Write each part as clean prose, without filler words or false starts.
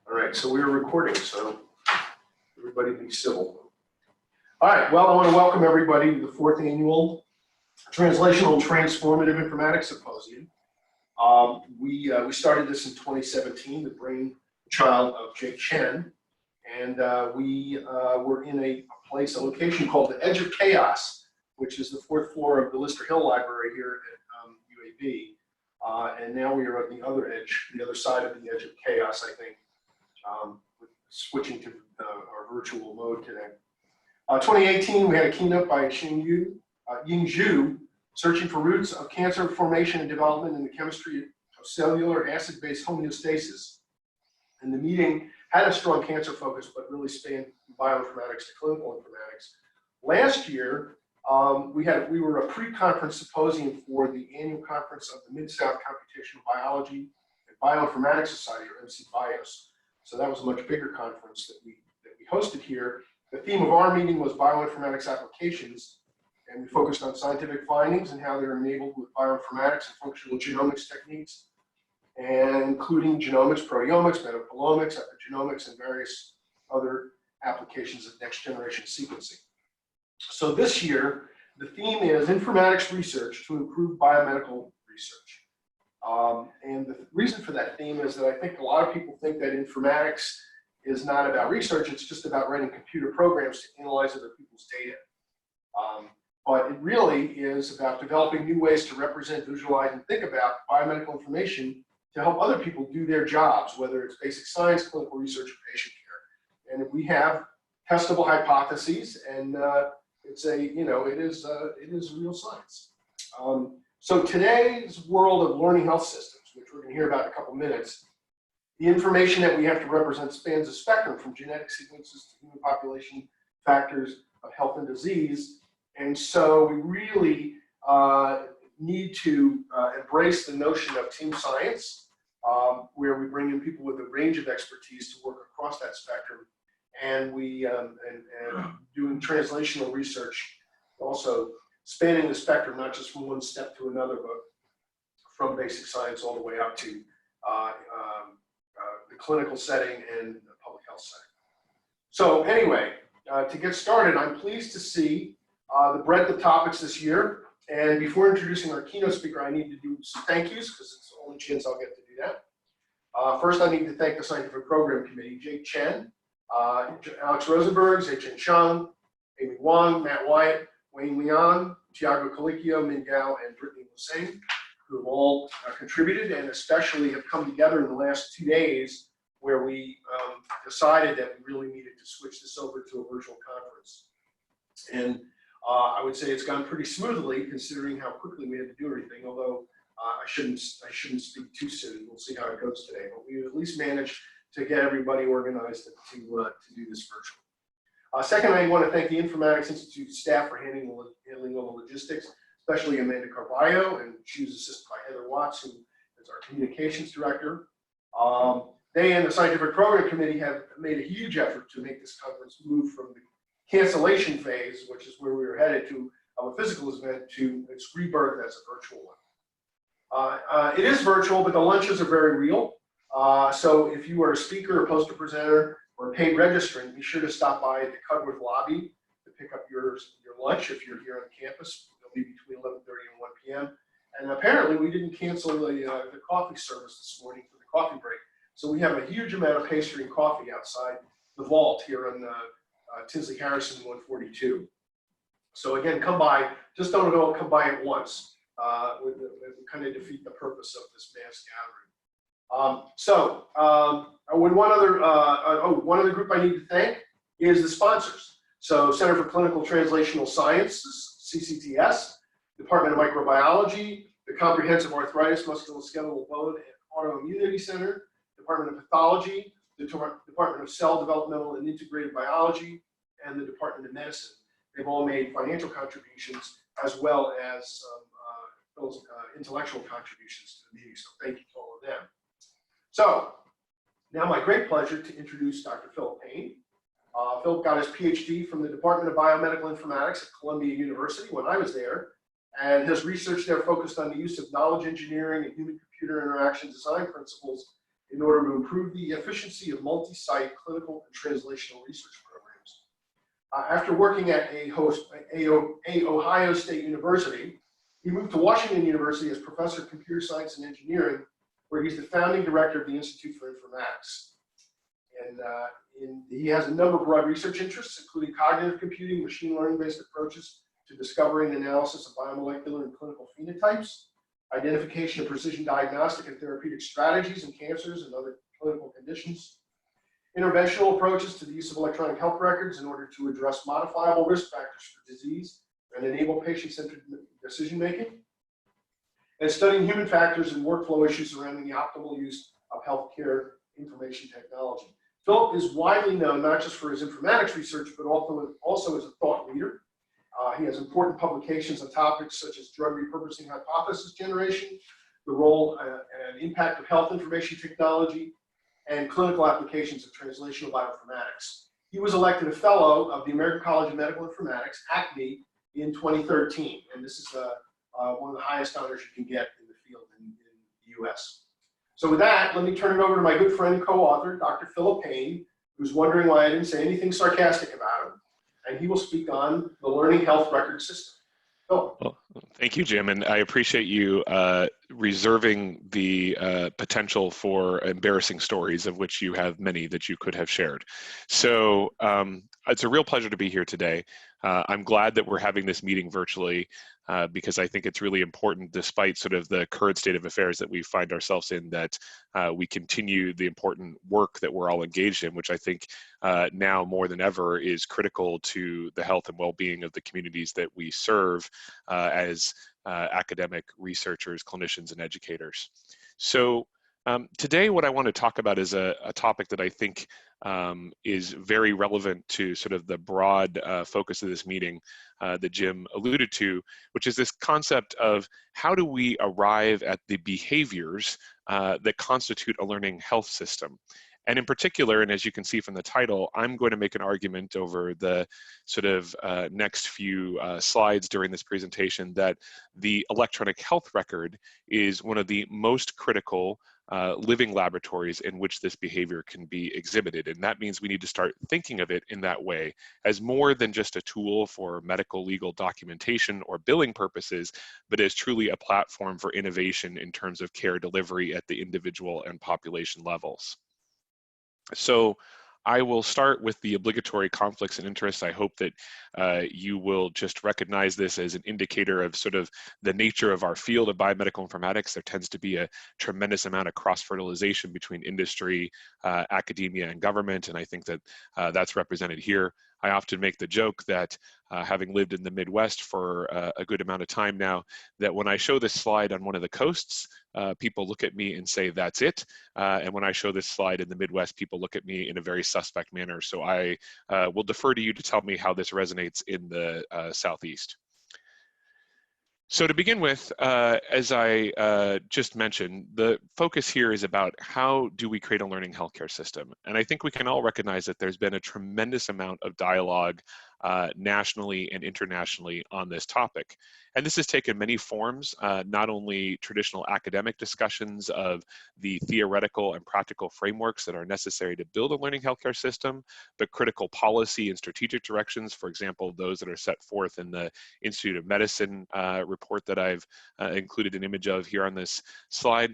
All right, so we're recording, so everybody be civil. All right, well, I want to welcome everybody to the 4th annual Translational and Transformative Informatics Symposium. We started this in 2017, the brainchild of Chen, and we were in a location called the Edge of Chaos, which is the 4th floor of the Lister Hill Library here at UAB. And now we are at the other edge, the other side of the Edge of Chaos, I think. Switching to our virtual mode today. 2018, we had a keynote by Ying Zhu, searching for roots of cancer formation and development in the chemistry of cellular acid-base homeostasis. And the meeting had a strong cancer focus, but really spanned bioinformatics to clinical informatics. Last year, we were a pre-conference symposium for the annual conference of the Mid-South Computational Biology and Bioinformatics Society, or MC-BIOS. So that was a much bigger conference that we hosted here. The theme of our meeting was bioinformatics applications, and we focused on scientific findings and how they're enabled with bioinformatics and functional genomics techniques, and including genomics, proteomics, metabolomics, epigenomics, and various other applications of next-generation sequencing. So this year, the theme is informatics research to improve biomedical research. And the reason for that theme is that I think a lot of people think that informatics is not about research, it's just about writing computer programs to analyze other people's data. But it really is about developing new ways to represent, visualize, and think about biomedical information to help other people do their jobs, whether it's basic science, clinical research, or patient care. And if we have testable hypotheses, and it's a, it is real science. So today's world of learning health systems, which we're going to hear about in a couple minutes, the information that we have to represent spans a spectrum from genetic sequences to human population factors of health and disease. And so we really need to embrace the notion of team science, where we bring in people with a range of expertise to work across that spectrum. And we doing translational research, also spanning the spectrum, not just from one step to another, but from basic science all the way up to the clinical setting and the public health setting. So anyway, to get started, I'm pleased to see the breadth of topics this year. And before introducing our keynote speaker, I need to do some thank yous because it's the only chance I'll get to do that. First, I need to thank the Scientific Program Committee, Chen, Alex Rosenberg, Zechen Chong, Amy Wang, Matt Wyatt, Wayne Leon, Tiago Colicchio, Min Gao, and Brittany Hussein, who have all contributed and especially have come together in the last 2 days where we decided that we really needed to switch this over to a virtual conference. And I would say it's gone pretty smoothly considering how quickly we had to do everything, although I shouldn't speak too soon. We'll see how it goes today, but we at least managed to get everybody organized to do this virtually. Second, I want to thank the Informatics Institute staff for handling all the logistics, especially Amanda Carballo, and she was assisted by Heather Watts, who is our communications director. They and the Scientific Program Committee have made a huge effort to make this conference move from the cancellation phase, which is where we were headed to of a physical event, to its rebirth as a virtual one. It is virtual, but the lunches are very real. So if you are a speaker, a poster presenter, or a paid registrant, be sure to stop by the Cudworth lobby to pick up your lunch if you're here on campus. It'll be between 11:30 and 1 p.m. And apparently we didn't cancel the coffee service this morning for the coffee break. So we have a huge amount of pastry and coffee outside the vault here on Tinsley Harrison 142. So again, come by. Just don't all come by at once. We kind of defeat the purpose of this mass gathering. One other group I need to thank is the sponsors. So Center for Clinical Translational Sciences, CCTS, Department of Microbiology, the Comprehensive Arthritis, Musculoskeletal Bone and Autoimmunity Center, Department of Pathology, the Department of Cell Developmental and Integrated Biology, and the Department of Medicine. They've all made financial contributions as well as those intellectual contributions to the meeting. So thank you to all of them. So, now my great pleasure to introduce Dr. Philip Payne. Philip got his Ph.D. from the Department of Biomedical Informatics at Columbia University when I was there, and his research there focused on the use of knowledge engineering and human-computer interaction design principles in order to improve the efficiency of multi-site clinical and translational research programs. After working at Ohio State University, he moved to Washington University as professor of computer science and engineering, where he's the founding director of the Institute for Informatics. And he has a number of broad research interests, including cognitive computing, machine learning-based approaches to discovery and analysis of biomolecular and clinical phenotypes, identification of precision diagnostic and therapeutic strategies in cancers and other clinical conditions, interventional approaches to the use of electronic health records in order to address modifiable risk factors for disease and enable patient-centered decision-making, and studying human factors and workflow issues surrounding the optimal use of healthcare information technology. Philip is widely known not just for his informatics research, but also as a thought leader. He has important publications on topics such as drug repurposing hypothesis generation, the role and impact of health information technology, and clinical applications of translational bioinformatics. He was elected a fellow of the American College of Medical Informatics, ACME, in 2013, and this is one of the highest honors you can get in the field in the US. So with that, let me turn it over to my good friend and co-author, Dr. Philip Payne, who's wondering why I didn't say anything sarcastic about him, and he will speak on the learning health record system. Philip. Well, thank you, Jim, and I appreciate you reserving the potential for embarrassing stories, of which you have many that you could have shared. So it's a real pleasure to be here today. I'm glad that we're having this meeting virtually because I think it's really important, despite sort of the current state of affairs that we find ourselves in, that we continue the important work that we're all engaged in, which I think now more than ever is critical to the health and well-being of the communities that we serve as academic researchers, clinicians, and educators. So today what I want to talk about is a topic that I think is very relevant to sort of the broad focus of this meeting that Jim alluded to, which is this concept of how do we arrive at the behaviors that constitute a learning health system. And in particular, and as you can see from the title, I'm going to make an argument over the sort of next few slides during this presentation that the electronic health record is one of the most critical living laboratories in which this behavior can be exhibited. And that means we need to start thinking of it in that way as more than just a tool for medical legal documentation or billing purposes, but as truly a platform for innovation in terms of care delivery at the individual and population levels. So I will start with the obligatory conflicts and interests. I hope that you will just recognize this as an indicator of sort of the nature of our field of biomedical informatics. There tends to be a tremendous amount of cross-fertilization between industry, academia, and government, and I think that that's represented here. I often make the joke that having lived in the Midwest for a good amount of time now, that when I show this slide on one of the coasts, people look at me and say, that's it. And when I show this slide in the Midwest, people look at me in a very suspect manner. So I will defer to you to tell me how this resonates in the Southeast. So to begin with, as I just mentioned, the focus here is about how do we create a learning healthcare system? And I think we can all recognize that there's been a tremendous amount of dialogue nationally and internationally on this topic. And this has taken many forms, not only traditional academic discussions of the theoretical and practical frameworks that are necessary to build a learning healthcare system, but critical policy and strategic directions, for example, those that are set forth in the Institute of Medicine report that I've included an image of here on this slide.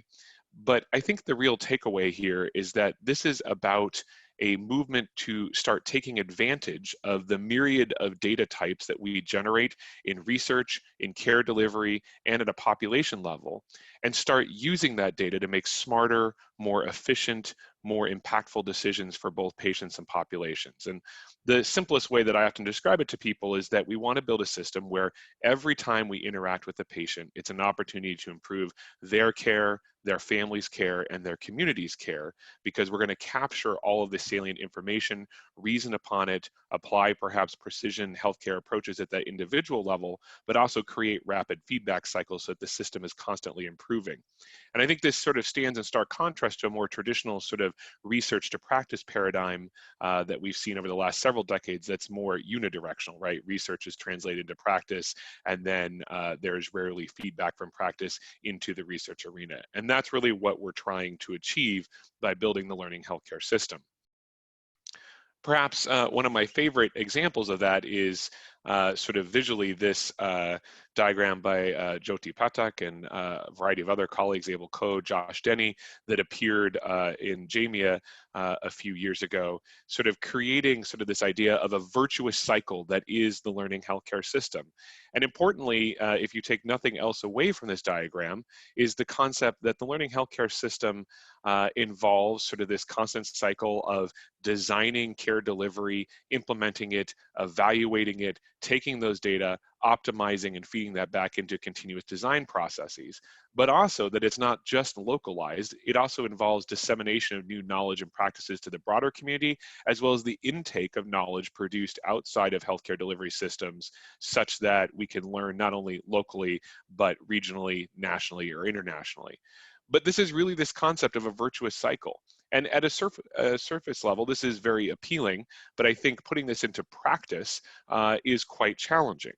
But I think the real takeaway here is that this is about a movement to start taking advantage of the myriad of data types that we generate in research, in care delivery, and at a population level, and start using that data to make smarter, more efficient, more impactful decisions for both patients and populations. And the simplest way that I often describe it to people is that we want to build a system where every time we interact with a patient, it's an opportunity to improve their care, their family's care, and their community's care, because we're going to capture all of the salient information, reason upon it, apply perhaps precision healthcare approaches at that individual level, but also create rapid feedback cycles so that the system is constantly improving. And I think this sort of stands in stark contrast to a more traditional sort of of research to practice paradigm that we've seen over the last several decades that's more unidirectional, right? Research is translated to practice, and then there's rarely feedback from practice into the research arena. And that's really what we're trying to achieve by building the learning healthcare system. Perhaps one of my favorite examples of that is sort of visually this diagram by Jyoti Pathak and a variety of other colleagues, Abel Ko, Josh Denny, that appeared in JAMIA a few years ago, sort of creating sort of this idea of a virtuous cycle that is the learning healthcare system. And importantly, if you take nothing else away from this diagram, is the concept that the learning healthcare system involves sort of this constant cycle of designing care delivery, implementing it, evaluating it, taking those data, optimizing and feeding that back into continuous design processes. But also that it's not just localized, it also involves dissemination of new knowledge and practices to the broader community, as well as the intake of knowledge produced outside of healthcare delivery systems, such that we can learn not only locally, but regionally, nationally, or internationally. But this is really this concept of a virtuous cycle. And at a surface level, this is very appealing, but I think putting this into practice is quite challenging.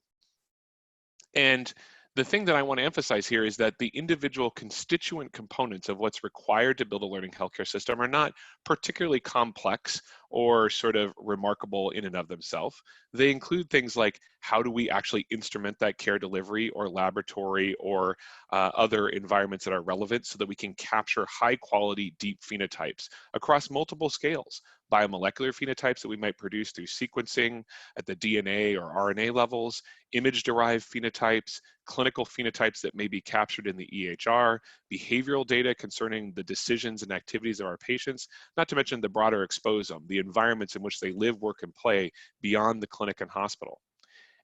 And the thing that I want to emphasize here is that the individual constituent components of what's required to build a learning healthcare system are not particularly complex or sort of remarkable in and of themselves. They include things like how do we actually instrument that care delivery or laboratory or other environments that are relevant so that we can capture high quality deep phenotypes across multiple scales. Biomolecular phenotypes that we might produce through sequencing at the DNA or RNA levels, image-derived phenotypes, clinical phenotypes that may be captured in the EHR, behavioral data concerning the decisions and activities of our patients, not to mention the broader exposome, the environments in which they live, work, and play beyond the clinic and hospital.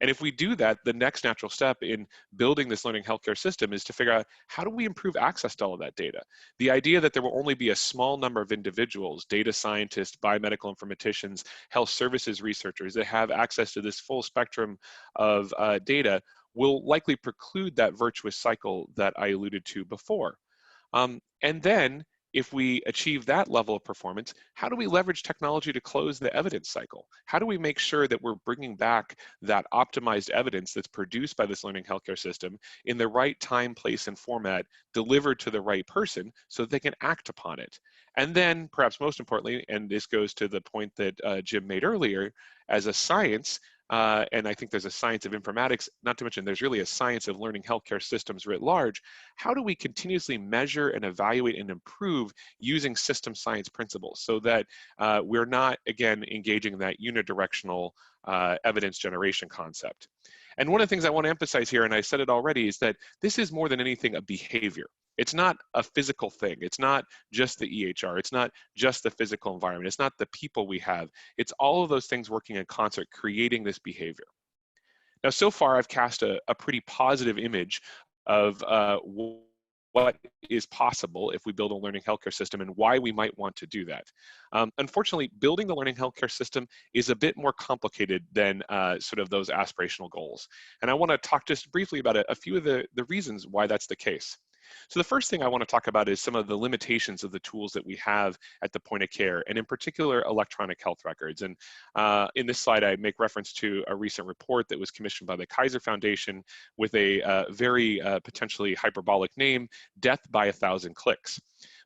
And if we do that, the next natural step in building this learning healthcare system is to figure out how do we improve access to all of that data? The idea that there will only be a small number of individuals, data scientists, biomedical informaticians, health services researchers that have access to this full spectrum of data will likely preclude that virtuous cycle that I alluded to before. And then if we achieve that level of performance, how do we leverage technology to close the evidence cycle? How do we make sure that we're bringing back that optimized evidence that's produced by this learning healthcare system in the right time, place, and format, delivered to the right person so that they can act upon it? And then, perhaps most importantly, and this goes to the point that Jim made earlier, as a science, and I think there's a science of informatics, not to mention there's really a science of learning healthcare systems writ large. How do we continuously measure and evaluate and improve using system science principles so that we're not, again, engaging in that unidirectional evidence generation concept? And one of the things I want to emphasize here, and I said it already, is that this is more than anything a behavior. It's not a physical thing. It's not just the EHR. It's not just the physical environment. It's not the people we have. It's all of those things working in concert, creating this behavior. Now, so far, I've cast a pretty positive image of what is possible if we build a learning healthcare system and why we might want to do that. Unfortunately, building the learning healthcare system is a bit more complicated than sort of those aspirational goals. And I want to talk just briefly about a few of the reasons why that's the case. So the first thing I want to talk about is some of the limitations of the tools that we have at the point of care, and in particular, electronic health records. And in this slide, I make reference to a recent report that was commissioned by the Kaiser Foundation with a very potentially hyperbolic name, Death by 1,000 Clicks.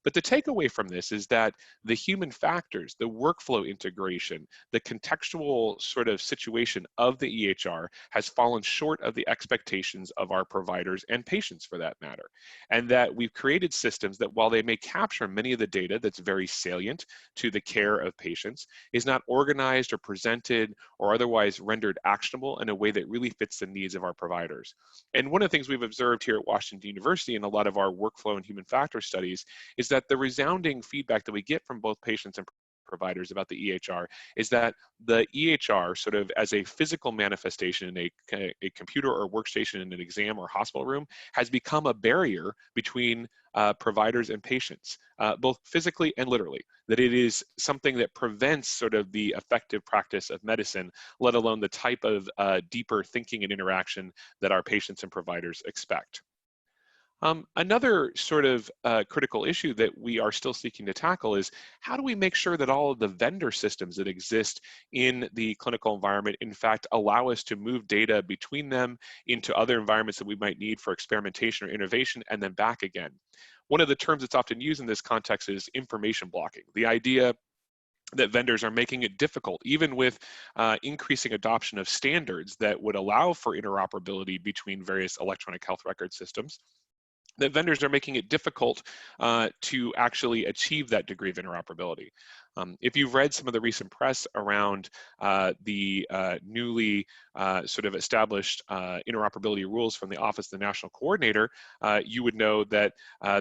But the takeaway from this is that the human factors, the workflow integration, the contextual sort of situation of the EHR has fallen short of the expectations of our providers and patients for that matter. And that we've created systems that while they may capture many of the data that's very salient to the care of patients, is not organized or presented or otherwise rendered actionable in a way that really fits the needs of our providers. And one of the things we've observed here at Washington University in a lot of our workflow and human factor studies is that the resounding feedback that we get from both patients and providers about the EHR is that the EHR sort of as a physical manifestation in a computer or workstation in an exam or hospital room has become a barrier between providers and patients, both physically and literally, that it is something that prevents sort of the effective practice of medicine, let alone the type of deeper thinking and interaction that our patients and providers expect. Another sort of critical issue that we are still seeking to tackle is how do we make sure that all of the vendor systems that exist in the clinical environment, in fact, allow us to move data between them into other environments that we might need for experimentation or innovation, and then back again. One of the terms that's often used in this context is information blocking. The idea that vendors are making it difficult, even with increasing adoption of standards that would allow for interoperability between various electronic health record systems, that vendors are making it difficult to actually achieve that degree of interoperability. If you've read some of the recent press around the newly sort of established interoperability rules from the Office of the National Coordinator, you would know that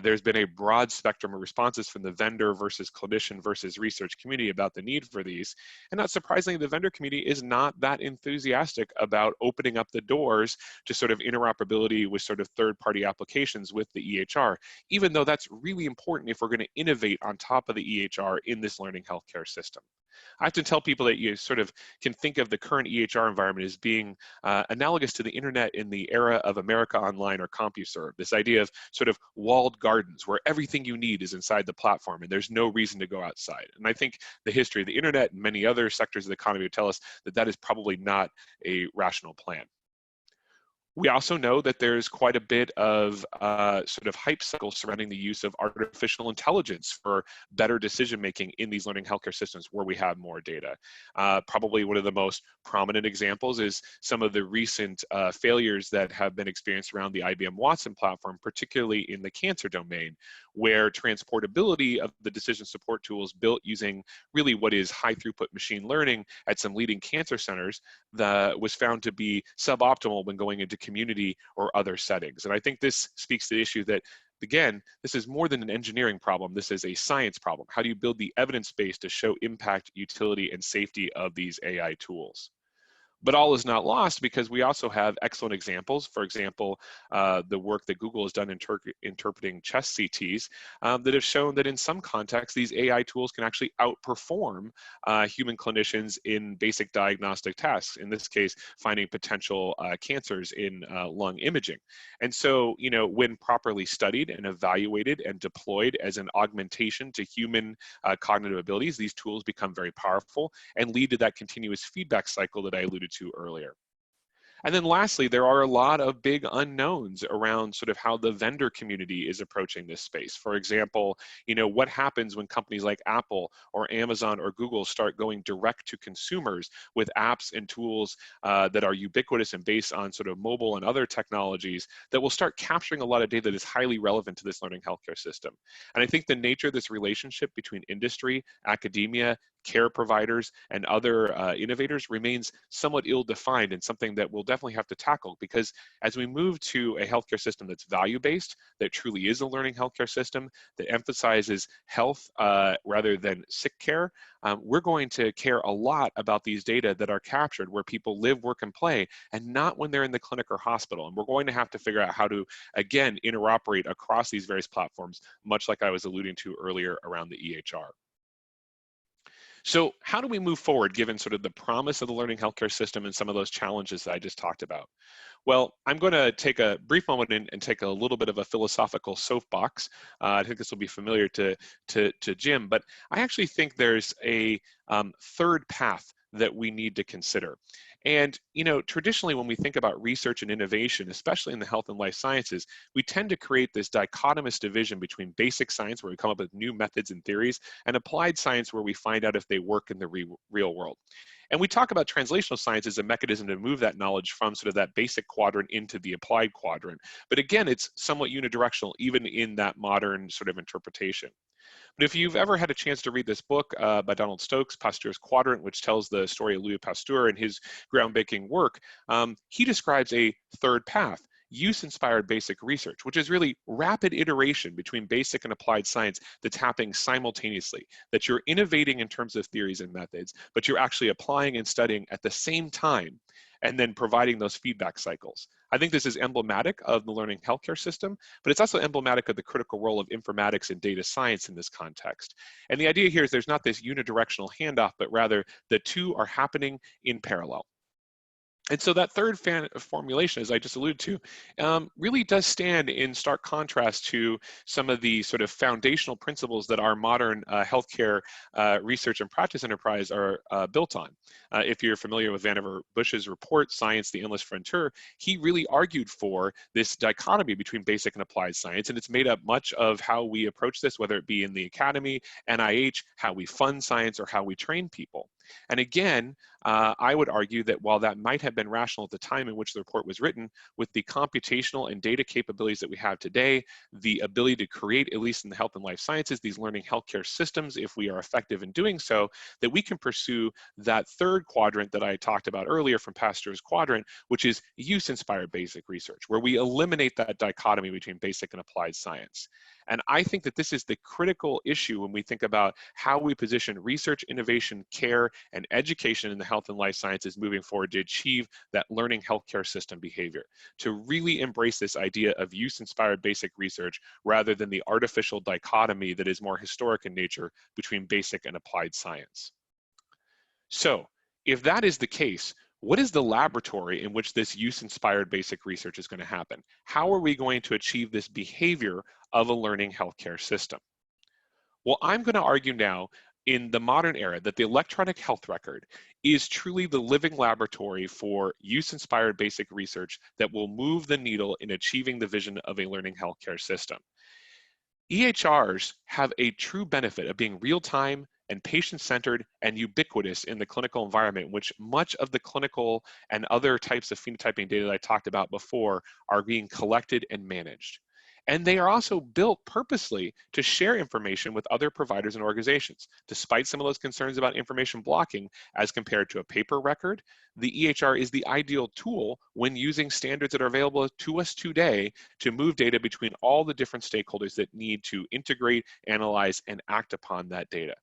there's been a broad spectrum of responses from the vendor versus clinician versus research community about the need for these. And not surprisingly, the vendor community is not that enthusiastic about opening up the doors to sort of interoperability with sort of third-party applications with the EHR, even though that's really important if we're going to innovate on top of the EHR in this learning healthcare system. I have to tell people that you sort of can think of the current EHR environment as being analogous to the internet in the era of America Online or CompuServe, this idea of sort of walled gardens where everything you need is inside the platform and there's no reason to go outside. And I think the history of the internet and many other sectors of the economy would tell us that that is probably not a rational plan. We also know that there's quite a bit of sort of hype cycle surrounding the use of artificial intelligence for better decision-making in these learning healthcare systems where we have more data. Probably one of the most prominent examples is some of the recent failures that have been experienced around the IBM Watson platform, particularly in the cancer domain, where transportability of the decision support tools built using really what is high throughput machine learning at some leading cancer centers was found to be suboptimal when going into community or other settings. And I think this speaks to the issue that, again, this is more than an engineering problem. This is a science problem. How do you build the evidence base to show impact, utility, and safety of these AI tools? But all is not lost because we also have excellent examples. For example, the work that Google has done interpreting chest CTs that have shown that in some contexts, these AI tools can actually outperform human clinicians in basic diagnostic tests, in this case, finding potential cancers in lung imaging. And so, you know, when properly studied and evaluated and deployed as an augmentation to human cognitive abilities, these tools become very powerful and lead to that continuous feedback cycle that I alluded to earlier. And then lastly, there are a lot of big unknowns around sort of how the vendor community is approaching this space. For example, you know, what happens when companies like Apple or Amazon or Google start going direct to consumers with apps and tools that are ubiquitous and based on sort of mobile and other technologies that will start capturing a lot of data that is highly relevant to this learning healthcare system. And I think the nature of this relationship between industry, academia, care providers, and other innovators remains somewhat ill-defined and something that we'll definitely have to tackle, because as we move to a healthcare system that's value-based, that truly is a learning healthcare system, that emphasizes health rather than sick care, we're going to care a lot about these data that are captured where people live, work, and play, and not when they're in the clinic or hospital. And we're going to have to figure out how to, again, interoperate across these various platforms, much like I was alluding to earlier around the EHR. So how do we move forward given sort of the promise of the learning healthcare system and some of those challenges that I just talked about? Well, I'm going to take a brief moment and take a little bit of a philosophical soapbox. I think this will be familiar to Jim, but I actually think there's a third path that we need to consider. And, you know, traditionally when we think about research and innovation, especially in the health and life sciences, we tend to create this dichotomous division between basic science, where we come up with new methods and theories, and applied science, where we find out if they work in the real world. And we talk about translational science as a mechanism to move that knowledge from sort of that basic quadrant into the applied quadrant. But again, it's somewhat unidirectional, even in that modern sort of interpretation. But if you've ever had a chance to read this book by Donald Stokes, Pasteur's Quadrant, which tells the story of Louis Pasteur and his groundbreaking work, he describes a third path: use-inspired basic research, which is really rapid iteration between basic and applied science that's happening simultaneously, that you're innovating in terms of theories and methods, but you're actually applying and studying at the same time, and then providing those feedback cycles. I think this is emblematic of the learning healthcare system, but it's also emblematic of the critical role of informatics and data science in this context. And the idea here is there's not this unidirectional handoff, but rather the two are happening in parallel. And so that third formulation, as I just alluded to, really does stand in stark contrast to some of the sort of foundational principles that our modern healthcare research and practice enterprise are built on. If you're familiar with Vannevar Bush's report, Science, the Endless Frontier, he really argued for this dichotomy between basic and applied science, and it's made up much of how we approach this, whether it be in the academy, NIH, how we fund science, or how we train people. And again, I would argue that while that might have been rational at the time in which the report was written, with the computational and data capabilities that we have today, the ability to create, at least in the health and life sciences, these learning healthcare systems, if we are effective in doing so, that we can pursue that third quadrant that I talked about earlier from Pasteur's quadrant, which is use-inspired basic research, where we eliminate that dichotomy between basic and applied science. And I think that this is the critical issue when we think about how we position research, innovation, care, and education in the health and life sciences moving forward to achieve that learning healthcare system behavior, to really embrace this idea of use-inspired basic research rather than the artificial dichotomy that is more historic in nature between basic and applied science. So, if that is the case, what is the laboratory in which this use-inspired basic research is going to happen? How are we going to achieve this behavior of a learning healthcare system? Well, I'm going to argue now in the modern era that the electronic health record is truly the living laboratory for use-inspired basic research that will move the needle in achieving the vision of a learning healthcare system. EHRs have a true benefit of being real-time and patient-centered and ubiquitous in the clinical environment, in which much of the clinical and other types of phenotyping data that I talked about before are being collected and managed. And they are also built purposely to share information with other providers and organizations. Despite some of those concerns about information blocking as compared to a paper record, the EHR is the ideal tool when using standards that are available to us today to move data between all the different stakeholders that need to integrate, analyze, and act upon that data.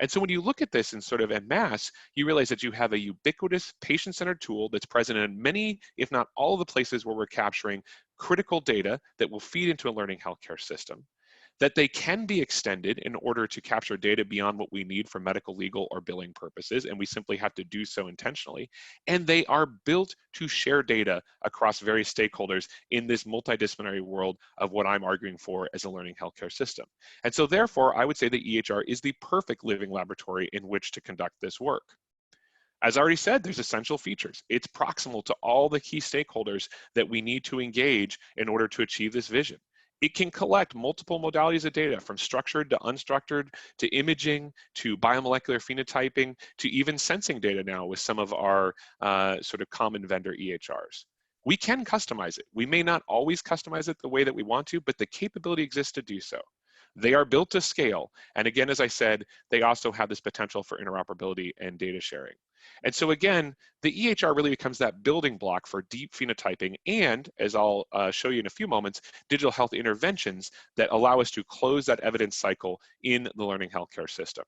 And so when you look at this in sort of en masse, you realize that you have a ubiquitous patient-centered tool that's present in many, if not all of the places where we're capturing critical data that will feed into a learning healthcare system, that they can be extended in order to capture data beyond what we need for medical, legal, or billing purposes, and we simply have to do so intentionally. And they are built to share data across various stakeholders in this multidisciplinary world of what I'm arguing for as a learning healthcare system. And so therefore, I would say the EHR is the perfect living laboratory in which to conduct this work. As I already said, there's essential features. It's proximal to all the key stakeholders that we need to engage in order to achieve this vision. It can collect multiple modalities of data, from structured to unstructured, to imaging, to biomolecular phenotyping, to even sensing data now with some of our sort of common vendor EHRs. We can customize it. We may not always customize it the way that we want to, but the capability exists to do so. They are built to scale. And again, as I said, they also have this potential for interoperability and data sharing. And so again, the EHR really becomes that building block for deep phenotyping and, as I'll show you in a few moments, digital health interventions that allow us to close that evidence cycle in the learning healthcare system.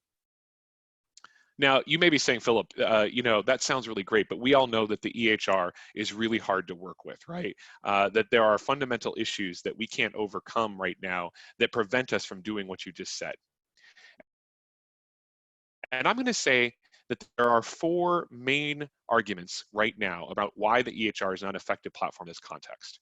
Now, you may be saying, Philip, you know, that sounds really great, but we all know that the EHR is really hard to work with, right? That there are fundamental issues that we can't overcome right now that prevent us from doing what you just said. And I'm going to say that there are four main arguments right now about why the EHR is not an effective platform in this context.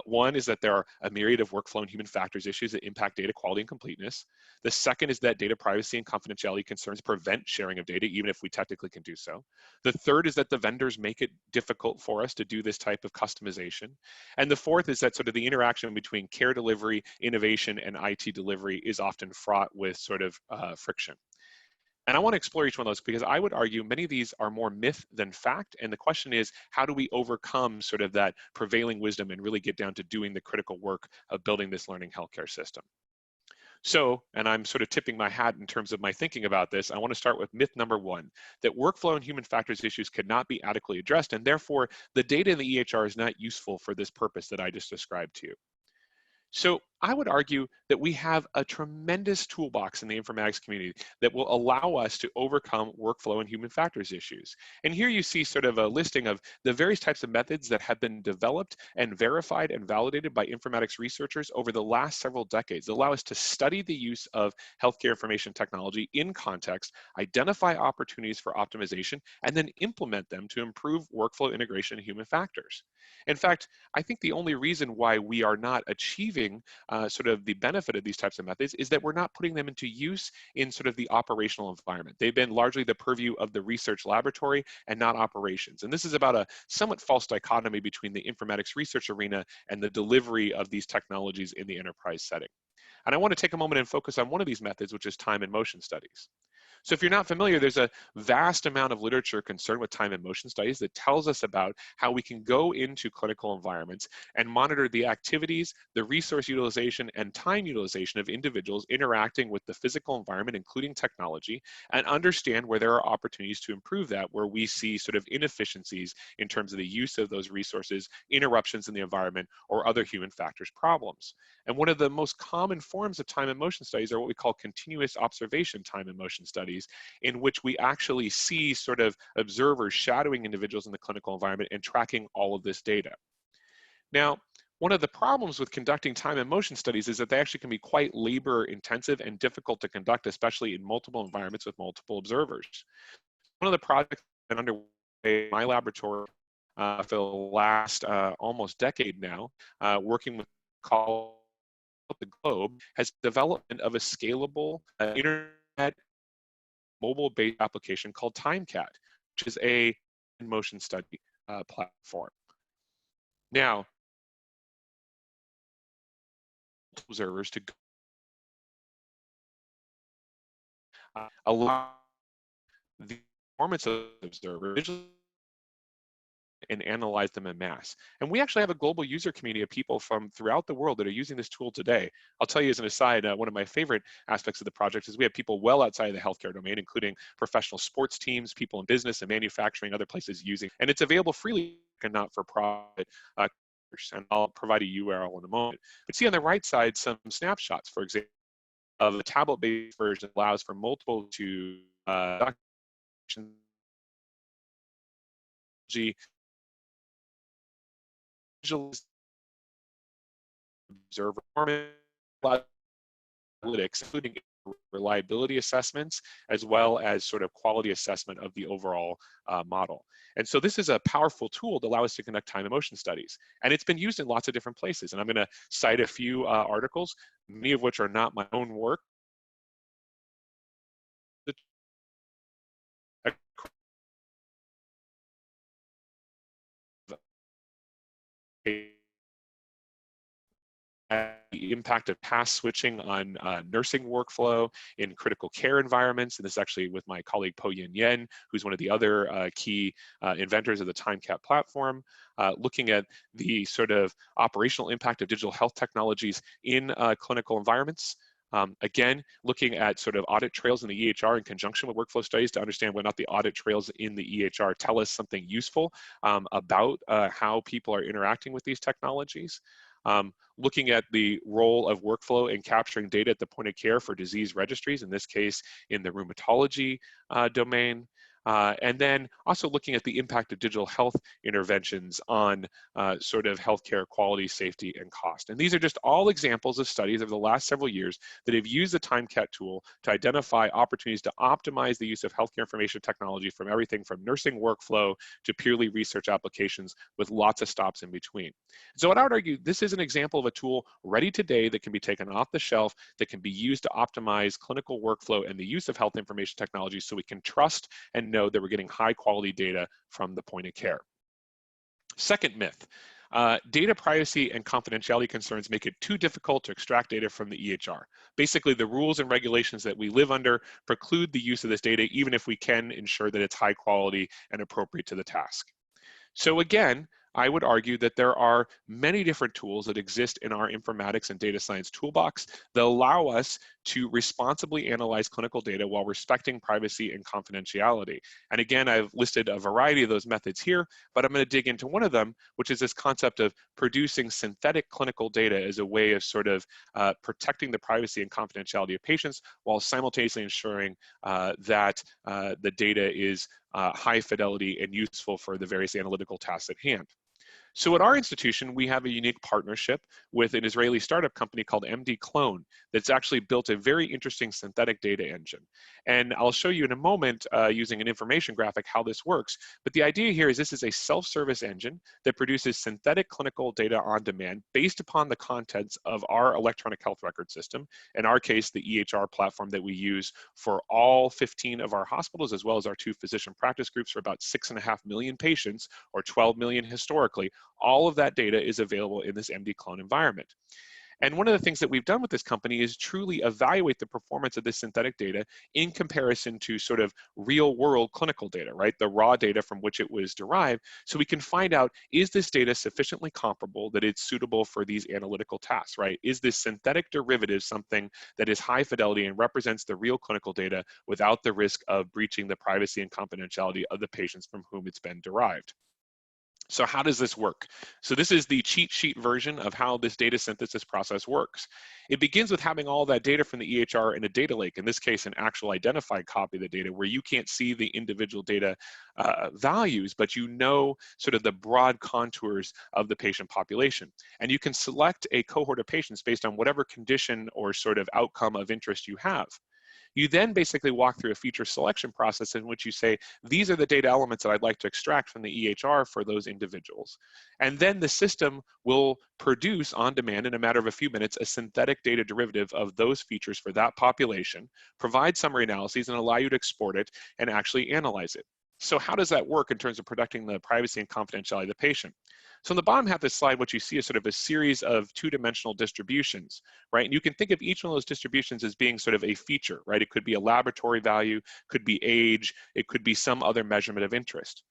One is that there are a myriad of workflow and human factors issues that impact data quality and completeness. The second is that data privacy and confidentiality concerns prevent sharing of data, even if we technically can do so. The third is that the vendors make it difficult for us to do this type of customization. And the fourth is that sort of the interaction between care delivery, innovation, and IT delivery is often fraught with sort of friction. And I want to explore each one of those because I would argue many of these are more myth than fact. And the question is, how do we overcome sort of that prevailing wisdom and really get down to doing the critical work of building this learning healthcare system? So, and I'm sort of tipping my hat in terms of my thinking about this, I want to start with myth number one, that workflow and human factors issues cannot be adequately addressed, and therefore the data in the EHR is not useful for this purpose that I just described to you. So I would argue that we have a tremendous toolbox in the informatics community that will allow us to overcome workflow and human factors issues. And here you see sort of a listing of the various types of methods that have been developed and verified and validated by informatics researchers over the last several decades that allow us to study the use of healthcare information technology in context, identify opportunities for optimization, and then implement them to improve workflow integration and human factors. In fact, I think the only reason why we are not achieving sort of the benefit of these types of methods is that we're not putting them into use in sort of the operational environment. They've been largely the purview of the research laboratory and not operations. And this is about a somewhat false dichotomy between the informatics research arena and the delivery of these technologies in the enterprise setting. And I want to take a moment and focus on one of these methods, which is time and motion studies. So if you're not familiar, there's a vast amount of literature concerned with time and motion studies that tells us about how we can go into clinical environments and monitor the activities, the resource utilization, and time utilization of individuals interacting with the physical environment, including technology, and understand where there are opportunities to improve that, where we see sort of inefficiencies in terms of the use of those resources, interruptions in the environment, or other human factors problems. And one of the most common forms of time and motion studies are what we call continuous observation time and motion studies, in which we actually see sort of observers shadowing individuals in the clinical environment and tracking all of this data. Now, one of the problems with conducting time and motion studies is that they actually can be quite labor intensive and difficult to conduct, especially in multiple environments with multiple observers. One of the projects that underway in my laboratory for the last almost decade now, working with colleagues the globe, has development of a scalable internet mobile-based application called TimeCat, which is a motion study platform. Now, observers to allow the performance of the observer and analyze them en masse. And we actually have a global user community of people from throughout the world that are using this tool today. I'll tell you as an aside, one of my favorite aspects of the project is we have people well outside of the healthcare domain, including professional sports teams, people in business and manufacturing, other places using, and it's available freely and not for profit. And I'll provide a URL in a moment. But see on the right side some snapshots, for example, of a tablet-based version that allows for multiple to documentation observer analytics, including reliability assessments, as well as sort of quality assessment of the overall model. And so this is a powerful tool to allow us to conduct time and motion studies. And it's been used in lots of different places. And I'm going to cite a few articles, many of which are not my own work. The impact of task switching on nursing workflow in critical care environments. And this is actually with my colleague Po-Yin Yen, who's one of the other key inventors of the TimeCat platform, looking at the sort of operational impact of digital health technologies in clinical environments. Again, looking at sort of audit trails in the EHR in conjunction with workflow studies to understand whether or not the audit trails in the EHR tell us something useful about how people are interacting with these technologies. Looking at the role of workflow in capturing data at the point of care for disease registries, in this case in the rheumatology domain. And then also looking at the impact of digital health interventions on sort of healthcare quality, safety, and cost. And these are just all examples of studies over the last several years that have used the TimeCat tool to identify opportunities to optimize the use of healthcare information technology from everything from nursing workflow to purely research applications with lots of stops in between. So what I would argue, this is an example of a tool ready today that can be taken off the shelf, that can be used to optimize clinical workflow and the use of health information technology so we can trust and know that we're getting high quality data from the point of care. Second myth, data privacy and confidentiality concerns make it too difficult to extract data from the EHR. Basically, the rules and regulations that we live under preclude the use of this data, even if we can ensure that it's high quality and appropriate to the task. So again, I would argue that there are many different tools that exist in our informatics and data science toolbox that allow us to responsibly analyze clinical data while respecting privacy and confidentiality. And again, I've listed a variety of those methods here, but I'm going to dig into one of them, which is this concept of producing synthetic clinical data as a way of sort of protecting the privacy and confidentiality of patients while simultaneously ensuring that the data is high fidelity and useful for the various analytical tasks at hand. So at our institution, we have a unique partnership with an Israeli startup company called MD Clone that's actually built a very interesting synthetic data engine. And I'll show you in a moment using an information graphic how this works. But the idea here is this is a self-service engine that produces synthetic clinical data on demand based upon the contents of our electronic health record system, in our case, the EHR platform that we use for all 15 of our hospitals, as well as our 2 physician practice groups for about 6.5 million patients, or 12 million historically. All of that data is available in this MD Clone environment. And one of the things that we've done with this company is truly evaluate the performance of this synthetic data in comparison to sort of real world clinical data, right? The raw data from which it was derived, so we can find out, is this data sufficiently comparable that it's suitable for these analytical tasks, right? Is this synthetic derivative something that is high fidelity and represents the real clinical data without the risk of breaching the privacy and confidentiality of the patients from whom it's been derived? So how does this work? So this is the cheat sheet version of how this data synthesis process works. It begins with having all that data from the EHR in a data lake, in this case, an actual identified copy of the data where you can't see the individual data values, but you know sort of the broad contours of the patient population. And you can select a cohort of patients based on whatever condition or sort of outcome of interest you have. You then basically walk through a feature selection process in which you say, these are the data elements that I'd like to extract from the EHR for those individuals. And then the system will produce on demand in a matter of a few minutes a synthetic data derivative of those features for that population, provide summary analyses, and allow you to export it and actually analyze it. So how does that work in terms of protecting the privacy and confidentiality of the patient? So on the bottom half of this slide, what you see is sort of a series of 2-dimensional distributions, right? And you can think of each one of those distributions as being sort of a feature, right? It could be a laboratory value, could be age, it could be some other measurement of interest.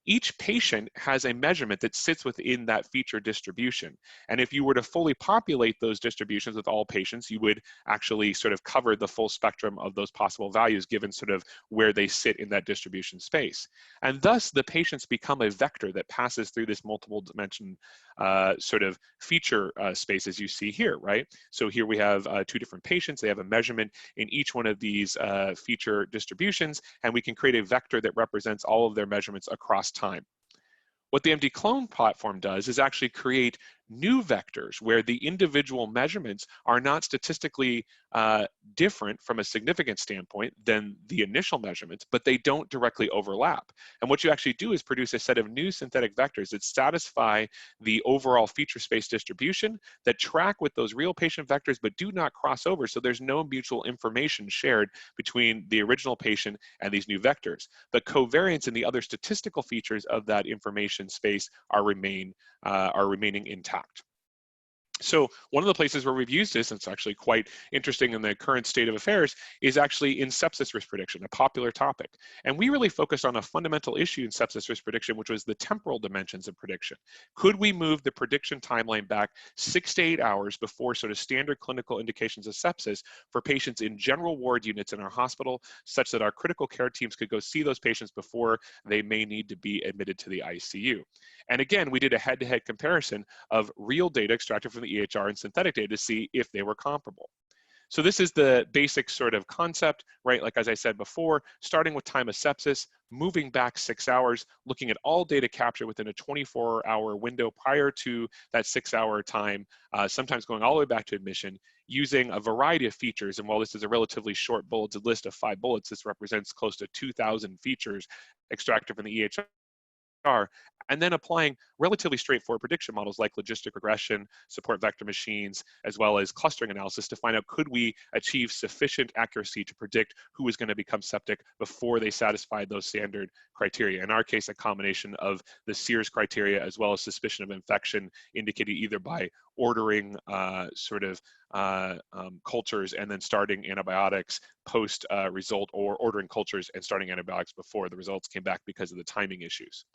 Each patient has a measurement that sits within that feature distribution. And if you were to fully populate those distributions with all patients, you would actually sort of cover the full spectrum of those possible values given sort of where they sit in that distribution space. And thus the patients become a vector that passes through this multiple dimension sort of feature space as you see here, right? So here we have 2 different patients. They have a measurement in each one of these feature distributions, and we can create a vector that represents all of their measurements across time. What the MD Clone platform does is actually create new vectors where the individual measurements are not statistically different from a significant standpoint than the initial measurements, but they don't directly overlap. And what you actually do is produce a set of new synthetic vectors that satisfy the overall feature space distribution, that track with those real patient vectors, but do not cross over. So there's no mutual information shared between the original patient and these new vectors. The covariance and the other statistical features of that information space are remaining intact. So one of the places where we've used this, and it's actually quite interesting in the current state of affairs, is actually in sepsis risk prediction, a popular topic. And we really focused on a fundamental issue in sepsis risk prediction, which was the temporal dimensions of prediction. Could we move the prediction timeline back 6 to 8 hours before sort of standard clinical indications of sepsis for patients in general ward units in our hospital, such that our critical care teams could go see those patients before they may need to be admitted to the ICU? And again, we did a head-to-head comparison of real data extracted from the EHR and synthetic data to see if they were comparable. So this is the basic sort of concept, right? Like as I said before, starting with time of sepsis, moving back 6 hours, looking at all data captured within a 24-hour window prior to that 6-hour time, sometimes going all the way back to admission, using a variety of features. And while this is a relatively short bulleted list of 5 bullets, this represents close to 2,000 features extracted from the EHR. And then applying relatively straightforward prediction models like logistic regression, support vector machines, as well as clustering analysis to find out, could we achieve sufficient accuracy to predict who is going to become septic before they satisfied those standard criteria. In our case, a combination of the Sears criteria as well as suspicion of infection, indicated either by ordering cultures and then starting antibiotics post result, or ordering cultures and starting antibiotics before the results came back because of the timing issues.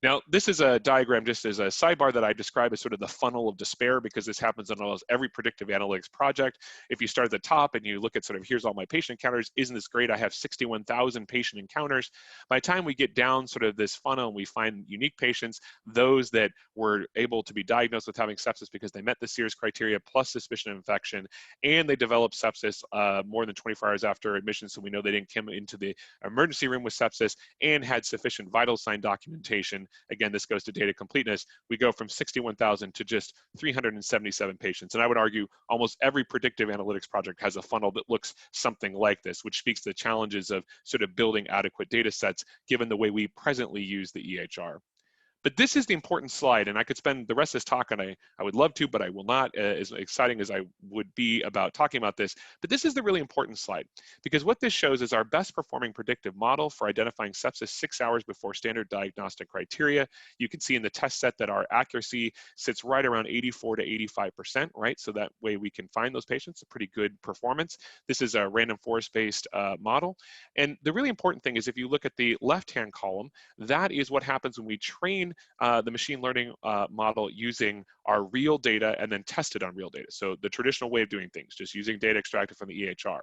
Now, this is a diagram just as a sidebar that I describe as sort of the funnel of despair, because this happens on almost every predictive analytics project. If you start at the top and you look at sort of, here's all my patient encounters, isn't this great? I have 61,000 patient encounters. By the time we get down sort of this funnel and we find unique patients, those that were able to be diagnosed with having sepsis because they met the SEERS criteria plus suspicion of infection, and they developed sepsis more than 24 hours after admission, so we know they didn't come into the emergency room with sepsis, and had sufficient vital sign documentation. Again, this goes to data completeness. We go from 61,000 to just 377 patients. And I would argue almost every predictive analytics project has a funnel that looks something like this, which speaks to the challenges of sort of building adequate data sets given the way we presently use the EHR. But this is the important slide, and I could spend the rest of this talk, and I would love to, but I will not, as exciting as I would be about talking about this. But this is the really important slide, because what this shows is our best performing predictive model for identifying sepsis 6 hours before standard diagnostic criteria. You can see in the test set that our accuracy sits right around 84 to 85%, right? So that way we can find those patients, a pretty good performance. This is a random forest-based model. And the really important thing is if you look at the left-hand column, that is what happens when we train the machine learning model using our real data and then test it on real data. So the traditional way of doing things, just using data extracted from the EHR.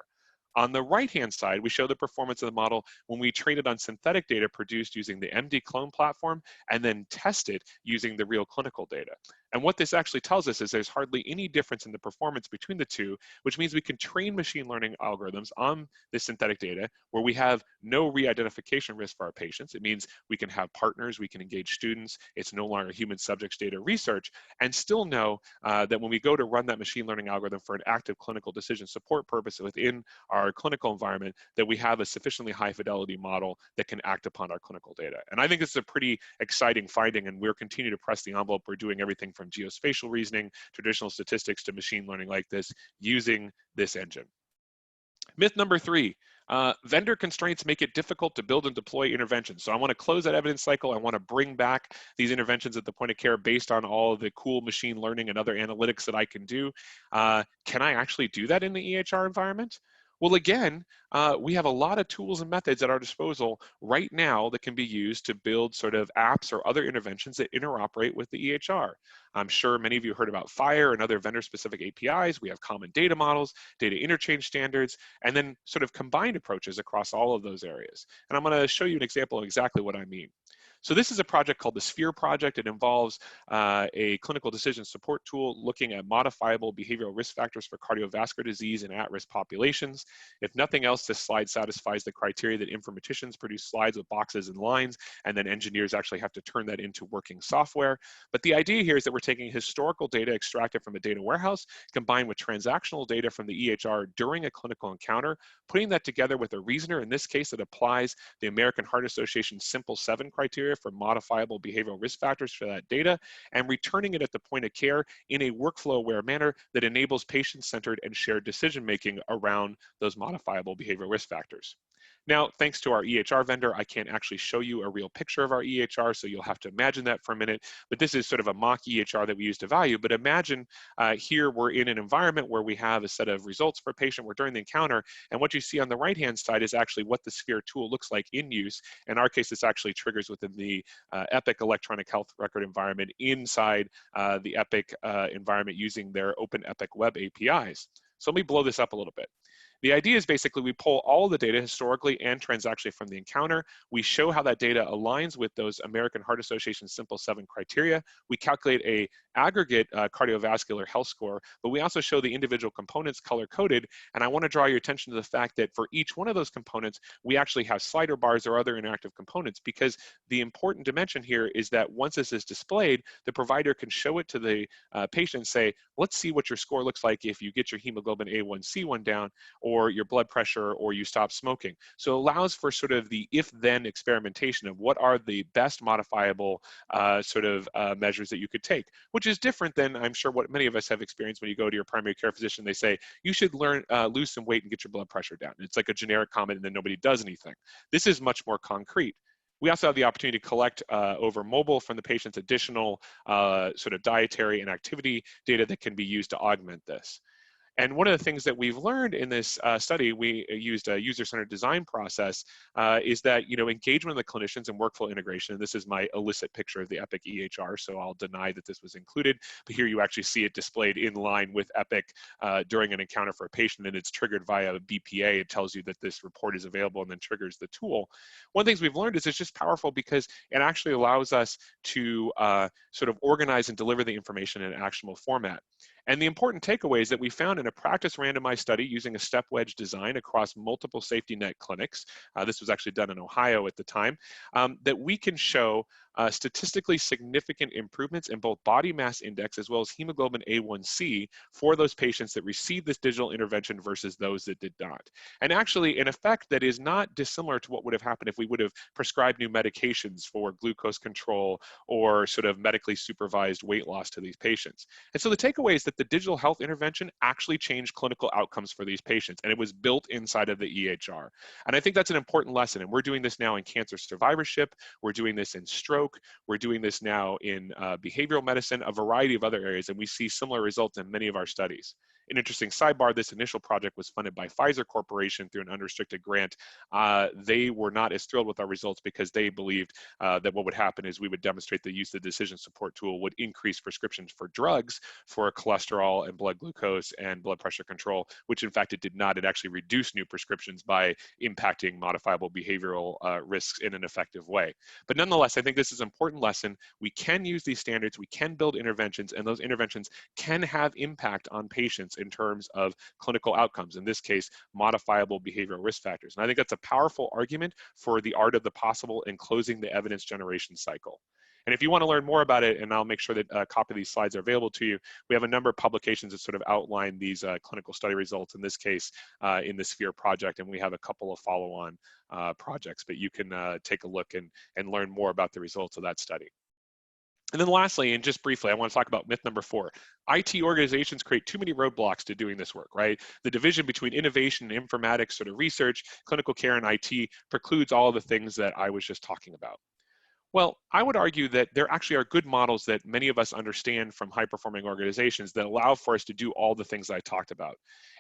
On the right-hand side, we show the performance of the model when we train it on synthetic data produced using the MD clone platform and then test it using the real clinical data. And what this actually tells us is there's hardly any difference in the performance between the two, which means we can train machine learning algorithms on this synthetic data where we have no re-identification risk for our patients. It means we can have partners, we can engage students, it's no longer human subjects data research, and still know that when we go to run that machine learning algorithm for an active clinical decision support purpose within our clinical environment, that we have a sufficiently high fidelity model that can act upon our clinical data. And I think this is a pretty exciting finding, and we're continuing to press the envelope. We're doing everything from geospatial reasoning, traditional statistics to machine learning like this using this engine. Myth number 3, vendor constraints make it difficult to build and deploy interventions. So I want to close that evidence cycle. I want to bring back these interventions at the point of care based on all of the cool machine learning and other analytics that I can do. Can I actually do that in the EHR environment? Well, again, we have a lot of tools and methods at our disposal right now that can be used to build sort of apps or other interventions that interoperate with the EHR. I'm sure many of you heard about FHIR and other vendor-specific APIs. We have common data models, data interchange standards, and then sort of combined approaches across all of those areas. And I'm going to show you an example of exactly what I mean. So this is a project called the SPHERE project. It involves a clinical decision support tool looking at modifiable behavioral risk factors for cardiovascular disease in at-risk populations. If nothing else, this slide satisfies the criteria that informaticians produce slides with boxes and lines, and then engineers actually have to turn that into working software. But the idea here is that we're taking historical data extracted from a data warehouse, combined with transactional data from the EHR during a clinical encounter, putting that together with a reasoner, in this case, that applies the American Heart Association Simple 7 criteria for modifiable behavioral risk factors for that data, and returning it at the point of care in a workflow-aware manner that enables patient-centered and shared decision-making around those modifiable behavioral risk factors. Now, thanks to our EHR vendor, I can't actually show you a real picture of our EHR, so you'll have to imagine that for a minute. But this is sort of a mock EHR that we use to value. But imagine here we're in an environment where we have a set of results for a patient. We're during the encounter, and what you see on the right-hand side is actually what the SPHERE tool looks like in use. In our case, this actually triggers within the Epic electronic health record environment inside the Epic environment using their Open Epic Web APIs. So let me blow this up a little bit. The idea is basically we pull all the data historically and transactionally from the encounter. We show how that data aligns with those American Heart Association Simple 7 criteria. We calculate a aggregate cardiovascular health score, but we also show the individual components color-coded. And I want to draw your attention to the fact that for each one of those components, we actually have slider bars or other interactive components, because the important dimension here is that once this is displayed, the provider can show it to the patient and say, let's see what your score looks like if you get your hemoglobin A1C down, or your blood pressure, or you stop smoking. So it allows for sort of the if-then experimentation of what are the best modifiable measures that you could take, which is different than I'm sure what many of us have experienced when you go to your primary care physician. They say, you should lose some weight and get your blood pressure down. It's like a generic comment and then nobody does anything. This is much more concrete. We also have the opportunity to collect over mobile from the patient's additional sort of dietary and activity data that can be used to augment this. And one of the things that we've learned in this study, we used a user-centered design process, is that engagement of the clinicians and workflow integration. And this is my illicit picture of the Epic EHR, so I'll deny that this was included. But here you actually see it displayed in line with Epic during an encounter for a patient, and it's triggered via BPA. It tells you that this report is available and then triggers the tool. One of the things we've learned is it's just powerful because it actually allows us to sort of organize and deliver the information in an actionable format. And the important takeaway is that we found in a practice randomized study using a step wedge design across multiple safety net clinics, this was actually done in Ohio at the time, that we can show statistically significant improvements in both body mass index as well as hemoglobin A1C for those patients that received this digital intervention versus those that did not. And actually an effect that is not dissimilar to what would have happened if we would have prescribed new medications for glucose control or sort of medically supervised weight loss to these patients. And so the takeaway is that the digital health intervention actually changed clinical outcomes for these patients, and it was built inside of the EHR. And I think that's an important lesson, and we're doing this now in cancer survivorship, we're doing this in stroke, we're doing this now in behavioral medicine, a variety of other areas, and we see similar results in many of our studies. An interesting sidebar, this initial project was funded by Pfizer Corporation through an unrestricted grant. They were not as thrilled with our results because they believed that what would happen is we would demonstrate the use of the decision support tool would increase prescriptions for drugs for cholesterol and blood glucose and blood pressure control, which in fact it did not. It actually reduced new prescriptions by impacting modifiable behavioral risks in an effective way. But nonetheless, I think this is an important lesson. We can use these standards, we can build interventions, and those interventions can have impact on patients in terms of clinical outcomes, in this case, modifiable behavioral risk factors. And I think that's a powerful argument for the art of the possible and closing the evidence generation cycle. And if you want to learn more about it, and I'll make sure that a copy of these slides are available to you, we have a number of publications that sort of outline these clinical study results, in this case, in the SPHERE project, and we have a couple of follow-on projects, but you can take a look and learn more about the results of that study. And then lastly, and just briefly, I want to talk about myth number 4. IT organizations create too many roadblocks to doing this work, right? The division between innovation and informatics, sort of research, clinical care, and IT precludes all of the things that I was just talking about. Well, I would argue that there actually are good models that many of us understand from high-performing organizations that allow for us to do all the things I talked about.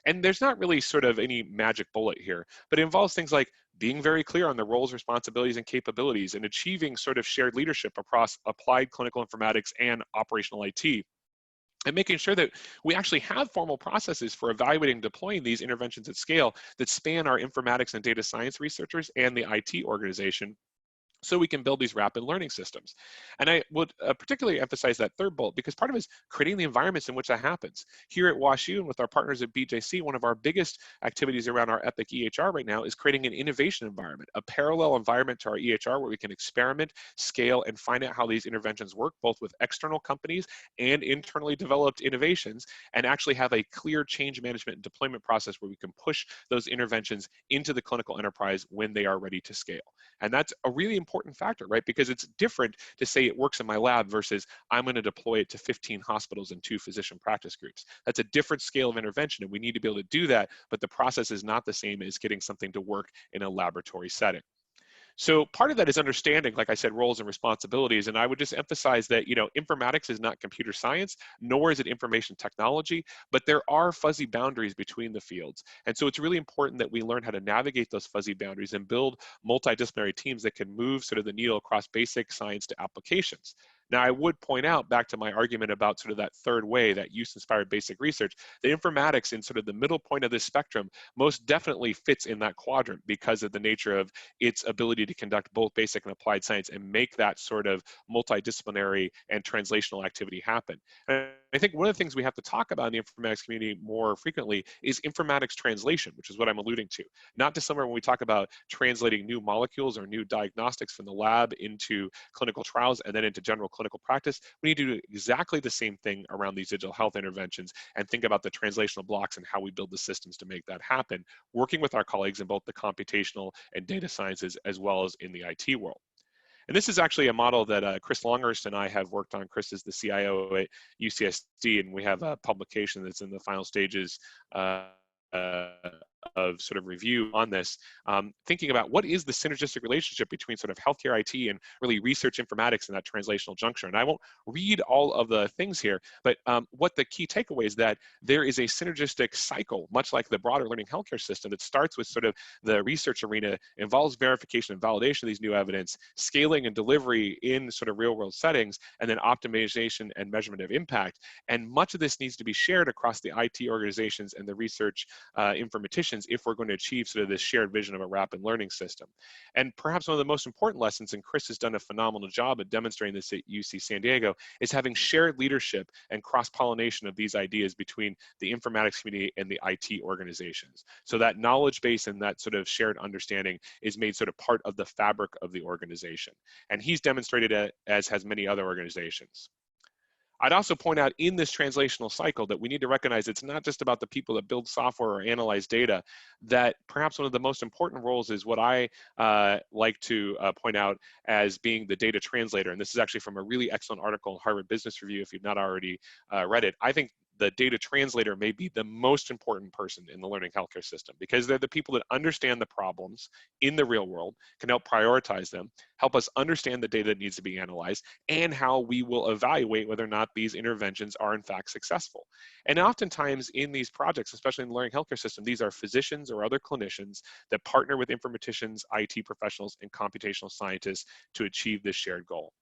And there's not really sort of any magic bullet here, but it involves things like being very clear on the roles, responsibilities, and capabilities, and achieving sort of shared leadership across applied clinical informatics and operational IT. And making sure that we actually have formal processes for evaluating and deploying these interventions at scale that span our informatics and data science researchers and the IT organization, so we can build these rapid learning systems. And I would particularly emphasize that third bullet because part of it is creating the environments in which that happens. Here at WashU and with our partners at BJC, one of our biggest activities around our Epic EHR right now is creating an innovation environment, a parallel environment to our EHR where we can experiment, scale, and find out how these interventions work, both with external companies and internally developed innovations, and actually have a clear change management and deployment process where we can push those interventions into the clinical enterprise when they are ready to scale. And that's a really important factor, right? Because it's different to say it works in my lab versus I'm going to deploy it to 15 hospitals and 2 physician practice groups. That's a different scale of intervention, and we need to be able to do that, but the process is not the same as getting something to work in a laboratory setting. So part of that is understanding, like I said, roles and responsibilities. And I would just emphasize that, informatics is not computer science, nor is it information technology, but there are fuzzy boundaries between the fields. And so it's really important that we learn how to navigate those fuzzy boundaries and build multidisciplinary teams that can move sort of the needle across basic science to applications. Now, I would point out back to my argument about sort of that third way, that use-inspired basic research, that informatics in sort of the middle point of this spectrum most definitely fits in that quadrant because of the nature of its ability to conduct both basic and applied science and make that sort of multidisciplinary and translational activity happen. And I think one of the things we have to talk about in the informatics community more frequently is informatics translation, which is what I'm alluding to. Not dissimilar when we talk about translating new molecules or new diagnostics from the lab into clinical trials and then into general clinical practice. We need to do exactly the same thing around these digital health interventions and think about the translational blocks and how we build the systems to make that happen, working with our colleagues in both the computational and data sciences as well as in the IT world. And this is actually a model that Chris Longhurst and I have worked on. Chris is the CIO at UCSD, and we have a publication that's in the final stages of sort of review on this, thinking about what is the synergistic relationship between sort of healthcare IT and really research informatics in that translational juncture. And I won't read all of the things here, but what the key takeaway is that there is a synergistic cycle, much like the broader learning healthcare system, that starts with sort of the research arena, involves verification and validation of these new evidence, scaling and delivery in sort of real world settings, and then optimization and measurement of impact. And much of this needs to be shared across the IT organizations and the research informaticians if we're going to achieve sort of this shared vision of a rapid learning system. And perhaps one of the most important lessons, and Chris has done a phenomenal job at demonstrating this at UC San Diego, is having shared leadership and cross-pollination of these ideas between the informatics community and the IT organizations. So that knowledge base and that sort of shared understanding is made sort of part of the fabric of the organization. And he's demonstrated it, as has many other organizations. I'd also point out in this translational cycle that we need to recognize it's not just about the people that build software or analyze data, that perhaps one of the most important roles is what I like to point out as being the data translator. And this is actually from a really excellent article in Harvard Business Review, if you've not already read it. I think the data translator may be the most important person in the learning healthcare system, because they're the people that understand the problems in the real world, can help prioritize them, help us understand the data that needs to be analyzed, and how we will evaluate whether or not these interventions are in fact successful. And oftentimes in these projects, especially in the learning healthcare system, these are physicians or other clinicians that partner with informaticians, IT professionals, and computational scientists to achieve this shared goal.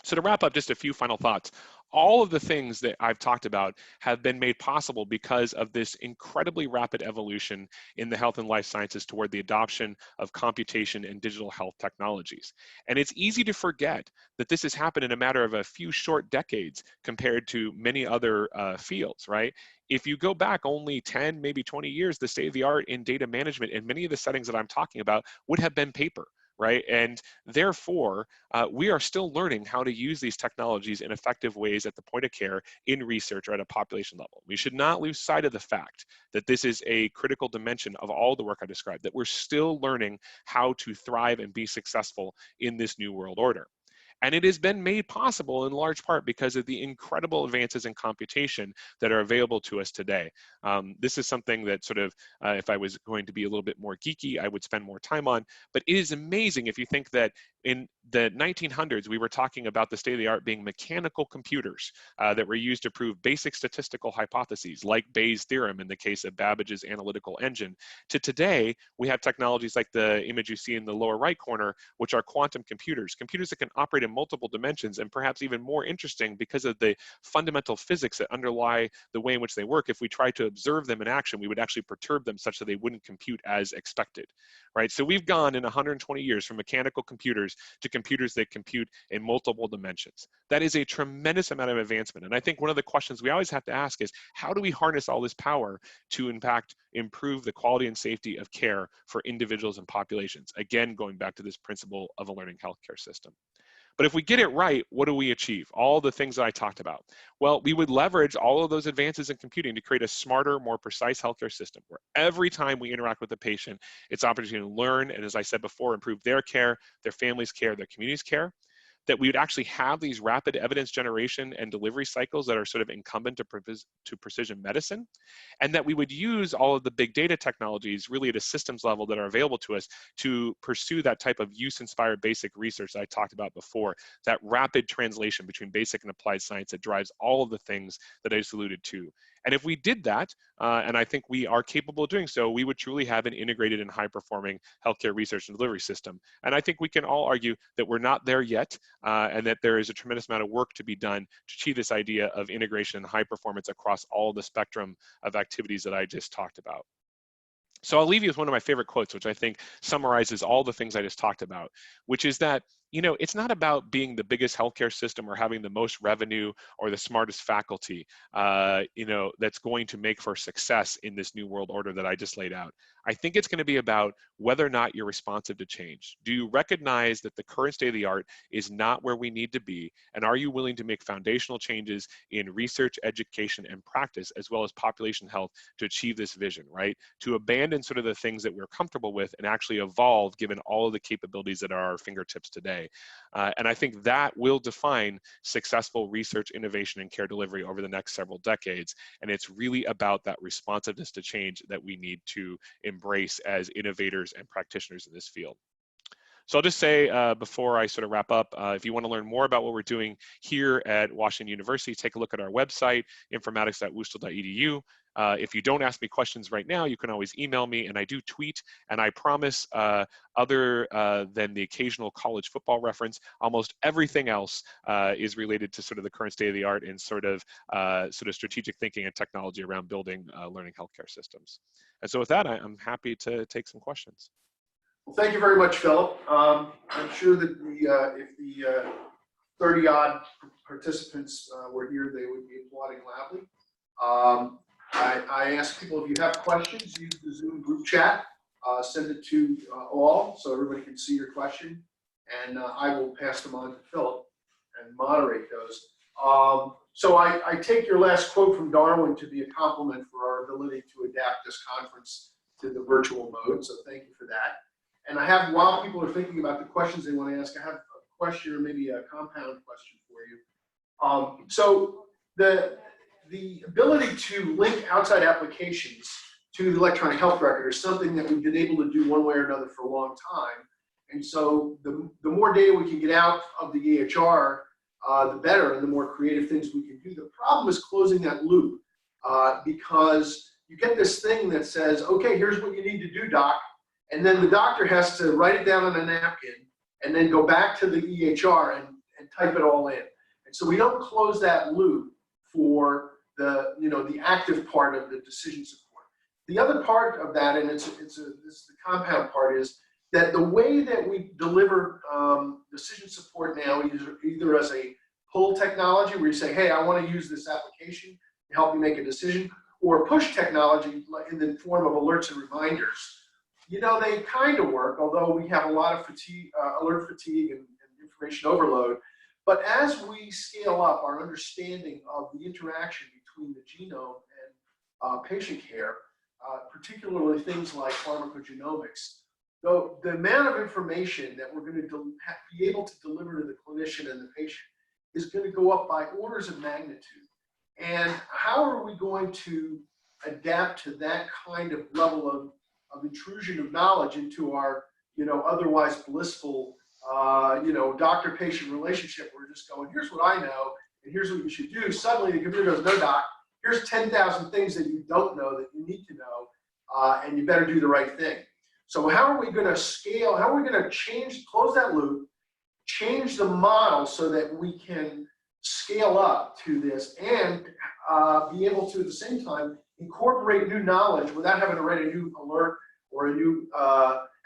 So to wrap up, just a few final thoughts. All of the things that I've talked about have been made possible because of this incredibly rapid evolution in the health and life sciences toward the adoption of computation and digital health technologies. And it's easy to forget that this has happened in a matter of a few short decades compared to many other fields, right? If you go back only 10, maybe 20 years, the state of the art in data management in many of the settings that I'm talking about would have been paper. Right? And therefore, we are still learning how to use these technologies in effective ways at the point of care in research or at a population level. We should not lose sight of the fact that this is a critical dimension of all the work I described, that we're still learning how to thrive and be successful in this new world order. And it has been made possible in large part because of the incredible advances in computation that are available to us today. This is something that sort of, if I was going to be a little bit more geeky, I would spend more time on. But it is amazing if you think that in the 1900s, we were talking about the state of the art being mechanical computers that were used to prove basic statistical hypotheses, like Bayes' theorem in the case of Babbage's analytical engine. To today, we have technologies like the image you see in the lower right corner, which are quantum computers, computers that can operate in multiple dimensions, and perhaps even more interesting because of the fundamental physics that underlie the way in which they work. If we try to observe them in action, we would actually perturb them such that they wouldn't compute as expected, right? So we've gone in 120 years from mechanical computers to computers that compute in multiple dimensions. That is a tremendous amount of advancement. And I think one of the questions we always have to ask is, how do we harness all this power to in fact improve the quality and safety of care for individuals and populations? Again, going back to this principle of a learning healthcare system. But if we get it right, what do we achieve? All the things that I talked about. Well, we would leverage all of those advances in computing to create a smarter, more precise healthcare system where every time we interact with the patient, it's opportunity to learn, and as I said before, improve their care, their family's care, their community's care. That we would actually have these rapid evidence generation and delivery cycles that are sort of incumbent to precision medicine, and that we would use all of the big data technologies really at a systems level that are available to us to pursue that type of use-inspired basic research that I talked about before, that rapid translation between basic and applied science that drives all of the things that I just alluded to. And if we did that, and I think we are capable of doing so, we would truly have an integrated and high-performing healthcare research and delivery system. And I think we can all argue that we're not there yet, and that there is a tremendous amount of work to be done to achieve this idea of integration and high performance across all the spectrum of activities that I just talked about. So I'll leave you with one of my favorite quotes, which I think summarizes all the things I just talked about, which is that, you know, it's not about being the biggest healthcare system or having the most revenue or the smartest faculty, you know, that's going to make for success in this new world order that I just laid out. I think it's going to be about whether or not you're responsive to change. Do you recognize that the current state of the art is not where we need to be? And are you willing to make foundational changes in research, education, and practice, as well as population health to achieve this vision, right? To abandon sort of the things that we're comfortable with and actually evolve given all of the capabilities that are at our fingertips today. way. And I think that will define successful research, innovation, and care delivery over the next several decades. And it's really about that responsiveness to change that we need to embrace as innovators and practitioners in this field. So I'll just say before I sort of wrap up, if you want to learn more about what we're doing here at Washington University, take a look at our website, informatics.wustl.edu. If you don't ask me questions right now, you can always email me, and I do tweet, and I promise other than the occasional college football reference, almost everything else is related to sort of the current state of the art and sort of strategic thinking and technology around building learning healthcare systems. And so with that, I'm happy to take some questions. Well, thank you very much, Philip. I'm sure that if the 30-odd participants were here, they would be applauding loudly. I ask people, if you have questions, use the Zoom group chat. Send it to all so everybody can see your question, and I will pass them on to Philip and moderate those. So I take your last quote from Darwin to be a compliment for our ability to adapt this conference to the virtual mode, so thank you for that. And I have, while people are thinking about the questions they want to ask, I have a question or maybe a compound question for you. So the ability to link outside applications to the electronic health record is something that we've been able to do one way or another for a long time. And so the more data we can get out of the EHR, the better, and the more creative things we can do. The problem is closing that loop because you get this thing that says, okay, here's what you need to do, doc. And then the doctor has to write it down on a napkin and then go back to the EHR and type it all in. And so we don't close that loop for the active part of the decision support. The other part of that, and it's the compound part, is that the way that we deliver decision support now, either as a pull technology where you say, hey, I want to use this application to help you make a decision, or push technology in the form of alerts and reminders. They kind of work, although we have a lot of fatigue, alert fatigue and information overload. But as we scale up our understanding of the interaction between the genome and patient care, particularly things like pharmacogenomics, the amount of information that we're going to be able to deliver to the clinician and the patient is going to go up by orders of magnitude. And how are we going to adapt to that kind of level of intrusion of knowledge into our, otherwise blissful, doctor-patient relationship? We're just going, here's what I know, and here's what you should do. Suddenly the computer goes, no, doc, here's 10,000 things that you don't know that you need to know, and you better do the right thing. So how are we going to scale? How are we going to close that loop, change the model so that we can scale up to this and be able to, at the same time, incorporate new knowledge without having to write a new alert or a new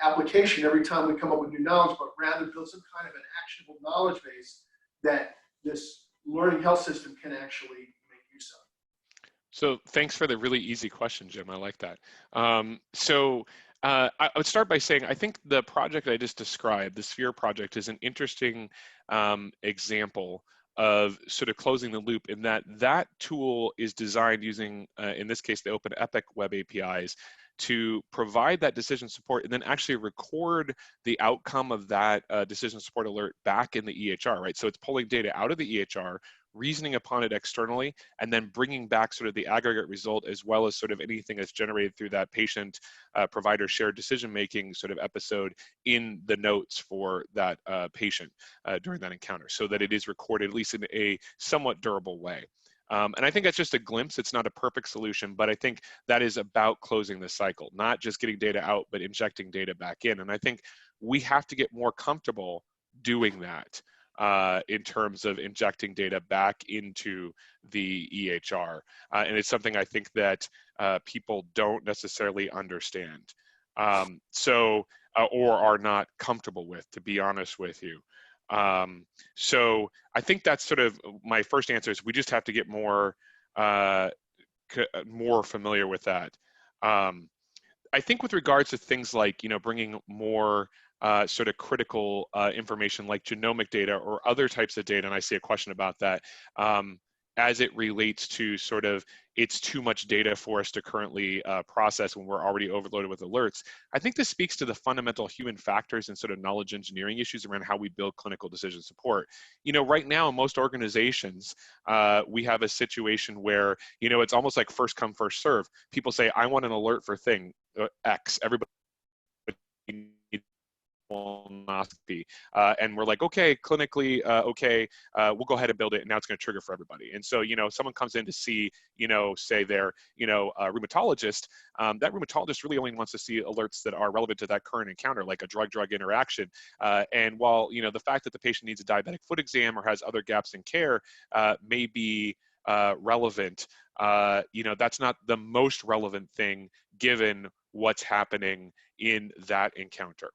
application every time we come up with new knowledge, but rather build some kind of an actionable knowledge base that this learning health system can actually make use of. So thanks for the really easy question, Jim. I like that. I would start by saying I think the project I just described, the Sphere project, is an interesting example of sort of closing the loop in that tool is designed using, in this case, the Open Epic web APIs to provide that decision support and then actually record the outcome of that decision support alert back in the EHR, right? So it's pulling data out of the EHR, reasoning upon it externally, and then bringing back sort of the aggregate result as well as sort of anything that's generated through that patient provider shared decision-making sort of episode in the notes for that patient during that encounter, so that it is recorded at least in a somewhat durable way. And I think that's just a glimpse. It's not a perfect solution, but I think that is about closing the cycle, not just getting data out, but injecting data back in. And I think we have to get more comfortable doing that in terms of injecting data back into the EHR. And it's something I think that people don't necessarily understand. Or are not comfortable with, to be honest with you. So I think that's sort of my first answer is we just have to get more familiar with that. I think with regards to things like, bringing more sort of critical information like genomic data or other types of data, and I see a question about that. as it relates to sort of it's too much data for us to currently process when we're already overloaded with alerts. I think this speaks to the fundamental human factors and sort of knowledge engineering issues around how we build clinical decision support. You know, right now in most organizations, we have a situation where, you know, it's almost like first come, first serve. People say, I want an alert for thing X. Everybody needs colonoscopy, and we're like, okay, clinically, okay, we'll go ahead and build it, and now it's going to trigger for everybody. And so, you know, someone comes in to see, you know, say they're, you know, a rheumatologist. That rheumatologist really only wants to see alerts that are relevant to that current encounter, like a drug-drug interaction. And while, you know, the fact that the patient needs a diabetic foot exam or has other gaps in care may be relevant, you know, that's not the most relevant thing given what's happening in that encounter.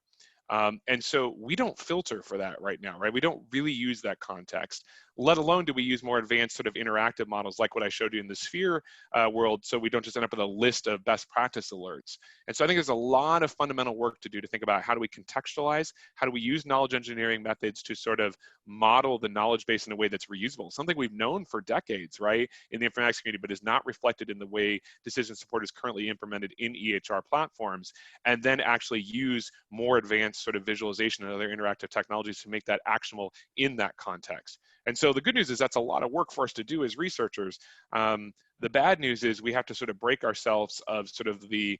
And so we don't filter for that right now, right? We don't really use that context, let alone do we use more advanced sort of interactive models like what I showed you in the SPHERE world, so we don't just end up with a list of best practice alerts. And so I think there's a lot of fundamental work to do to think about how do we contextualize, how do we use knowledge engineering methods to sort of model the knowledge base in a way that's reusable, something we've known for decades, right, in the informatics community, but is not reflected in the way decision support is currently implemented in EHR platforms, and then actually use more advanced sort of visualization and other interactive technologies to make that actionable in that context. And so the good news is that's a lot of work for us to do as researchers. The bad news is we have to sort of break ourselves of sort of the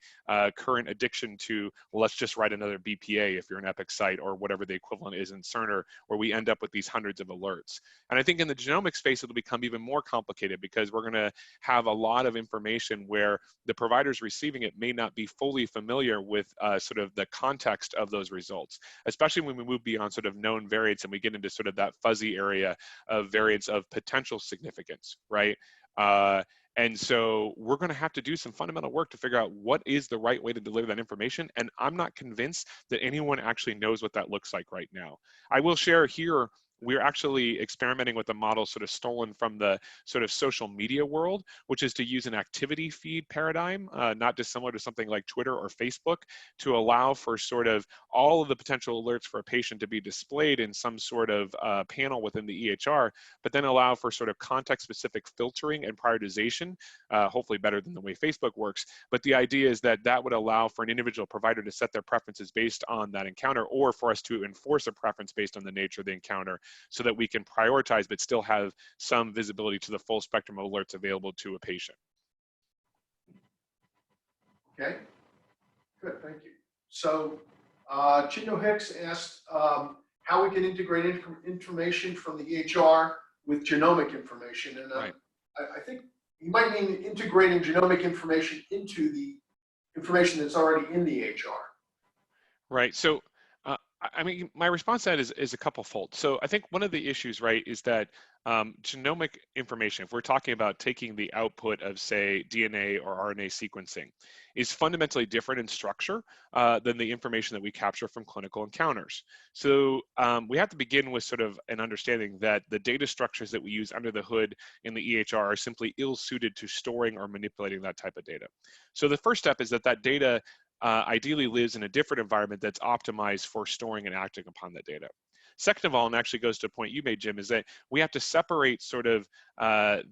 current addiction to, well, let's just write another BPA if you're an Epic site or whatever the equivalent is in Cerner, where we end up with these hundreds of alerts. And I think in the genomic space, it'll become even more complicated because we're going to have a lot of information where the providers receiving it may not be fully familiar with sort of the context of those results, especially when we move beyond sort of known variants and we get into sort of that fuzzy area of variants of potential significance, right? And so we're going to have to do some fundamental work to figure out what is the right way to deliver that information. And I'm not convinced that anyone actually knows what that looks like right now. I will share here, we're actually experimenting with a model sort of stolen from the sort of social media world, which is to use an activity feed paradigm, not dissimilar to something like Twitter or Facebook, to allow for sort of all of the potential alerts for a patient to be displayed in some sort of panel within the EHR, but then allow for sort of context-specific filtering and prioritization, hopefully better than the way Facebook works. But the idea is that that would allow for an individual provider to set their preferences based on that encounter, or for us to enforce a preference based on the nature of the encounter, so that we can prioritize but still have some visibility to the full spectrum of alerts available to a patient. Okay, good, thank you. So Chindo Hicks asked how we can integrate information from the EHR with genomic information. And Right. I think you might mean integrating genomic information into the information that's already in the EHR. Right. So, I mean, my response to that is a couple fold. So I think one of the issues, right, is that genomic information, if we're talking about taking the output of, say, DNA or RNA sequencing, is fundamentally different in structure than the information that we capture from clinical encounters. So we have to begin with sort of an understanding that the data structures that we use under the hood in the EHR are simply ill-suited to storing or manipulating that type of data. So the first step is that that data ideally lives in a different environment that's optimized for storing and acting upon that data. Second of all, and actually goes to a point you made, Jim, is that we have to separate sort of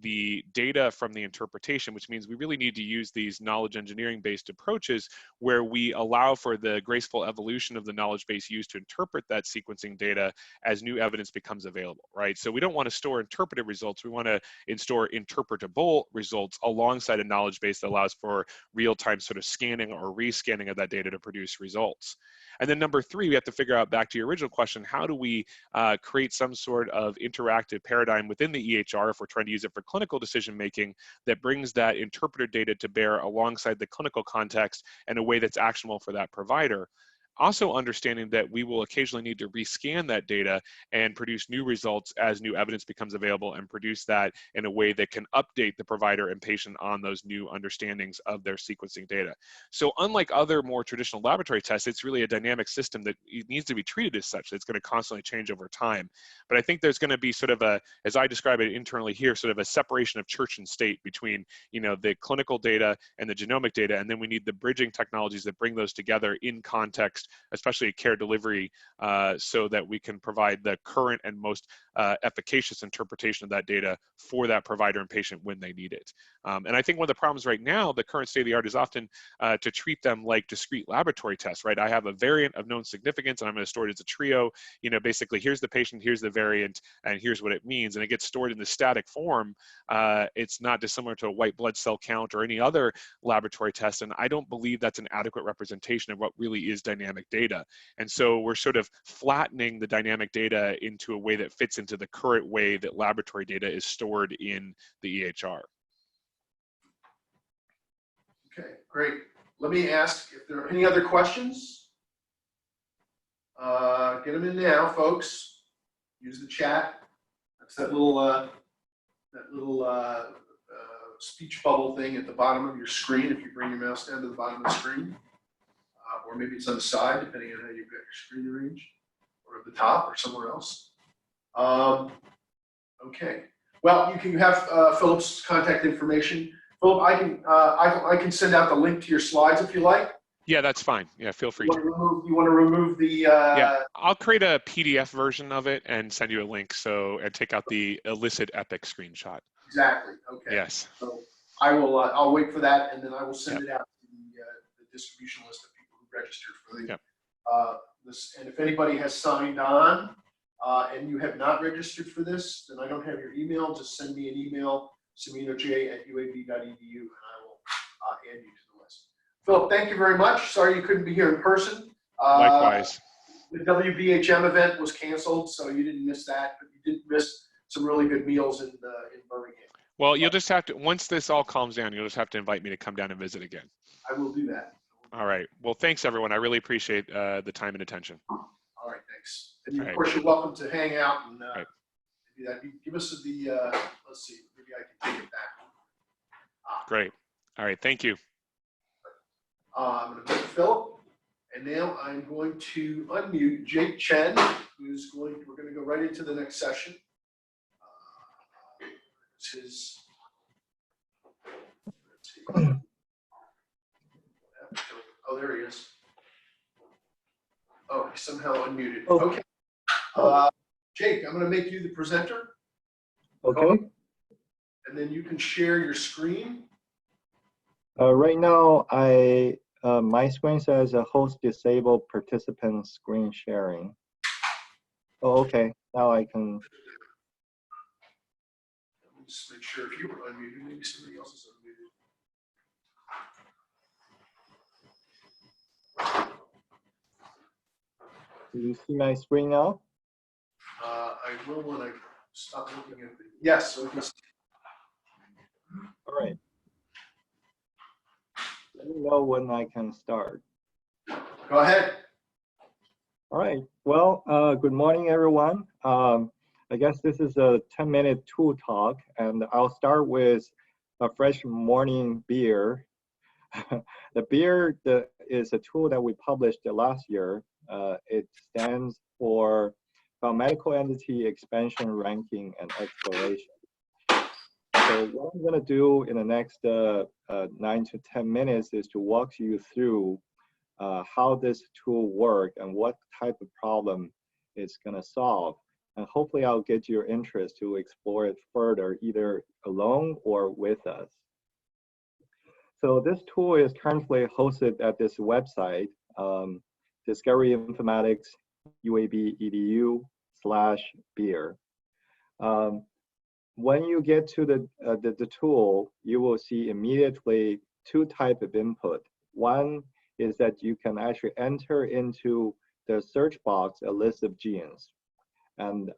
the data from the interpretation, which means we really need to use these knowledge engineering-based approaches where we allow for the graceful evolution of the knowledge base used to interpret that sequencing data as new evidence becomes available, right? So we don't want to store interpretive results. We want to store interpretable results alongside a knowledge base that allows for real-time sort of scanning or rescanning of that data to produce results. And then number three, we have to figure out, back to your original question, how do we create some sort of interactive paradigm within the EHR if we're trying to use it for clinical decision making that brings that interpreter data to bear alongside the clinical context in a way that's actionable for that provider. Also understanding that we will occasionally need to rescan that data and produce new results as new evidence becomes available, and produce that in a way that can update the provider and patient on those new understandings of their sequencing data. So unlike other more traditional laboratory tests, it's really a dynamic system that needs to be treated as such. It's going to constantly change over time. But I think there's going to be sort of a, as I describe it internally here, sort of a separation of church and state between, you know, the clinical data and the genomic data, and then we need the bridging technologies that bring those together in context, especially care delivery, so that we can provide the current and most efficacious interpretation of that data for that provider and patient when they need it. And I think one of the problems right now, the current state of the art, is often to treat them like discrete laboratory tests, right? I have a variant of known significance and I'm going to store it as a trio. You know, basically here's the patient, here's the variant, and here's what it means. And it gets stored in the static form. It's not dissimilar to a white blood cell count or any other laboratory test. And I don't believe that's an adequate representation of what really is dynamic data. And so we're sort of flattening the dynamic data into a way that fits into the current way that laboratory data is stored in the EHR. Okay, great. Let me ask if there are any other questions. Get them in now, folks. Use the chat. That's that little speech bubble thing at the bottom of your screen if you bring your mouse down to the bottom of the screen. Or maybe it's on the side, depending on how you've got your screen arranged, or at the top or somewhere else. Okay. Well, you can have Philip's contact information. Philip, I can send out the link to your slides if you like. Yeah, that's fine. Yeah, feel free to. You want to remove the? Yeah, I'll create a PDF version of it and send you a link. And take out the illicit epic screenshot. Exactly. Okay. Yes. So I will. I'll wait for that, and then I will send it out to the distribution list of people who registered for the this. And if anybody has signed on and you have not registered for this, then I don't have your email. Just send me an email, seminoj@uab.edu, and I will add you to the list. Philip, thank you very much. Sorry you couldn't be here in person. Likewise. The WBHM event was canceled, so you didn't miss that, but you did miss some really good meals in Birmingham. Well, you'll just have to, once this all calms down, you'll just have to invite me to come down and visit again. I will do that. All right. Well, thanks, everyone. I really appreciate the time and attention. All right, thanks. And of course, you're welcome to hang out and maybe that. Give us the, let's see, maybe I can take it back. Great. All right, thank you. I'm going to mute Philip, and now I'm going to unmute Chen, who's we're going to go right into the next session. Oh, there he is. Oh, he's somehow unmuted. Oh. Okay. Jake, I'm going to make you the presenter. Okay. And then you can share your screen. Right now, my screen says a host disabled participant screen sharing. Oh, okay. Now I can. Let me just make sure if you were unmuted, maybe somebody else is unmuted. Do you see my screen now? I will when I stop looking at the. Yes. So All right. Let me know when I can start. Go ahead. All right. Well, good morning, everyone. I guess this is a 10-minute tool talk, and I'll start with a fresh morning BEERE. The BEERE is a tool that we published last year. It stands for Biomedical Entity Expansion, Ranking, and Exploration. So what I'm going to do in the next 9 to 10 minutes is to walk you through how this tool works and what type of problem it's going to solve. And hopefully I'll get your interest to explore it further, either alone or with us. So this tool is currently hosted at this website, Discovery Informatics UAB edu/BEERE. When you get to the tool, you will see immediately two types of input. One is that you can actually enter into the search box a list of genes. And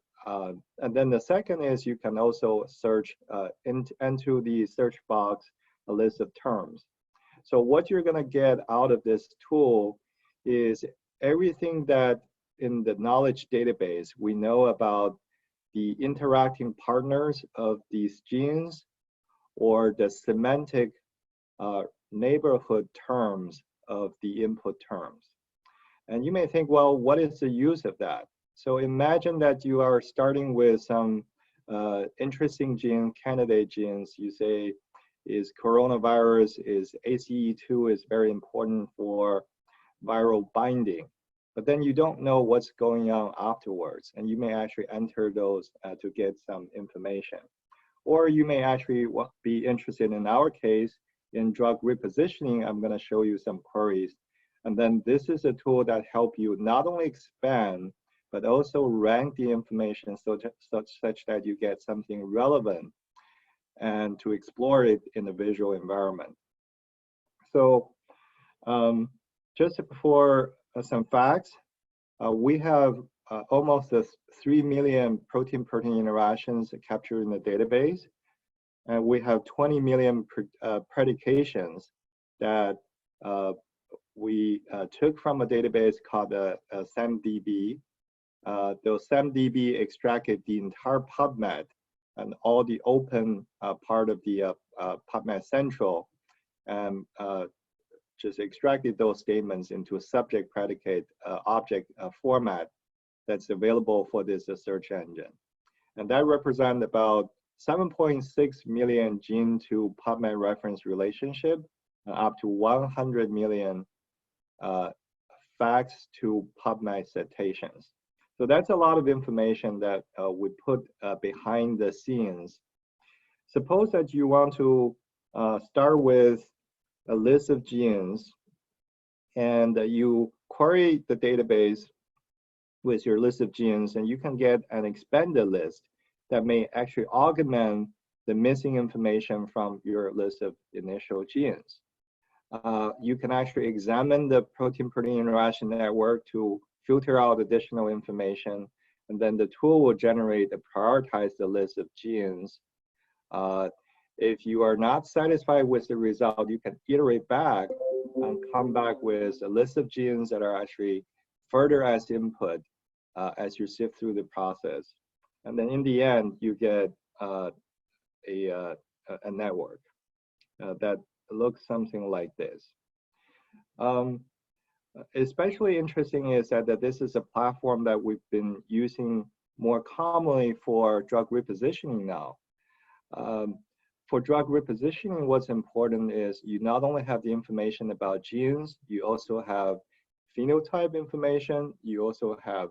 then the second is you can also search into the search box a list of terms. So what you're going to get out of this tool is everything that in the knowledge database we know about the interacting partners of these genes or the semantic neighborhood terms of the input terms. And you may think, well, what is the use of that? So imagine that you are starting with some interesting gene, candidate genes. You say, is coronavirus, is ACE2 is very important for viral binding. but then you don't know what's going on afterwards, and you may actually enter those to get some information. Or you may actually be interested in our case in drug repositioning. I'm going to show you some queries. And then this is a tool that helps you not only expand, but also rank the information such that you get something relevant and to explore it in a visual environment. So just for some facts, we have almost 3 million protein-protein interactions captured in the database. And we have 20 million predications that we took from a database called SAMDB. Those SAMDB extracted the entire PubMed and all the open part of the PubMed Central, and just extracted those statements into a subject, predicate, object format that's available for this search engine. And that represents about 7.6 million gene to PubMed reference relationship, up to 100 million facts to PubMed citations. So that's a lot of information that we put behind the scenes. Suppose that you want to start with a list of genes, and you query the database with your list of genes, and you can get an expanded list that may actually augment the missing information from your list of initial genes. You can actually examine the protein-protein interaction network to filter out additional information, and then the tool will generate and prioritize the list of genes. If you are not satisfied with the result, you can iterate back and come back with a list of genes that are actually further as input as you sift through the process. And then in the end, you get a network that looks something like this. Especially interesting is that this is a platform that we've been using more commonly for drug repositioning now. For drug repositioning, what's important is you not only have the information about genes, you also have phenotype information, you also have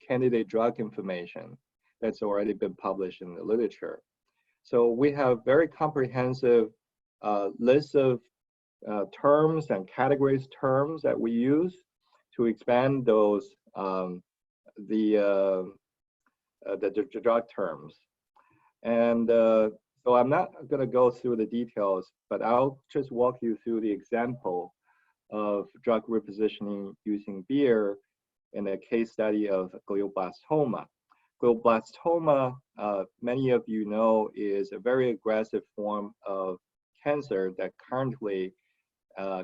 candidate drug information that's already been published in the literature. So we have very comprehensive list of terms and categories terms that we use to expand those the drug terms. And so I'm not going to go through the details, but I'll just walk you through the example of drug repositioning using BEERE in a case study of glioblastoma. Glioblastoma, many of you know, is a very aggressive form of cancer that currently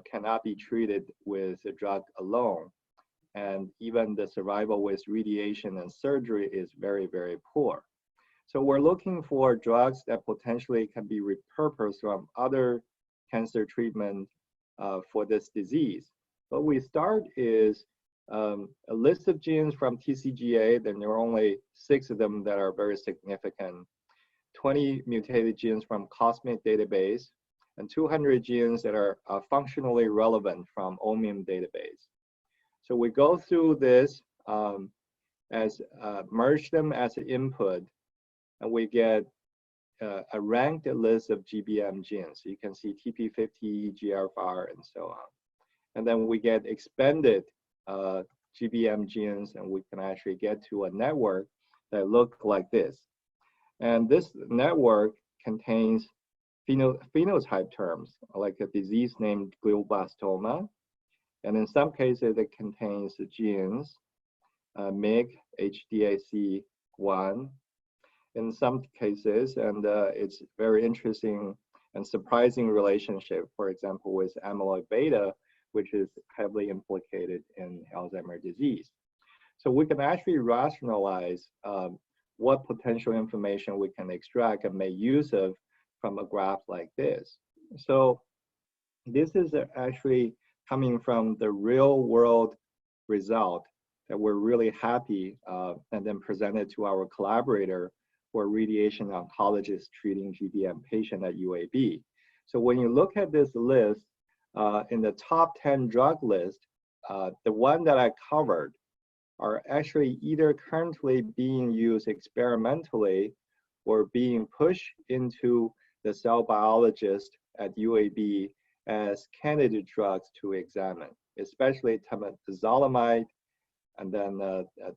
cannot be treated with a drug alone. And even the survival with radiation and surgery is very, very poor. So we're looking for drugs that potentially can be repurposed from other cancer treatment for this disease. What we start is a list of genes from TCGA. Then there are only 6 of them that are very significant. 20 mutated genes from COSMIC database, and 200 genes that are functionally relevant from OMIM database. So we go through this merge them as an input, and we get a ranked list of GBM genes. So you can see TP50, EGFR, and so on. And then we get expanded GBM genes, and we can actually get to a network that look like this. And this network contains phenotype terms, like a disease named glioblastoma. And in some cases, it contains the genes, MYC, HDAC1. In some cases, and it's very interesting and surprising relationship, for example, with amyloid beta, which is heavily implicated in Alzheimer's disease. So we can actually rationalize what potential information we can extract and make use of from a graph like this. So this is actually coming from the real world result that we're really happy and then presented to our collaborator for radiation oncologist treating GBM patient at UAB. So when you look at this list, in the top 10 drug list, the one that I covered are actually either currently being used experimentally or being pushed into the cell biologist at UAB as candidate drugs to examine, especially temozolomide, and then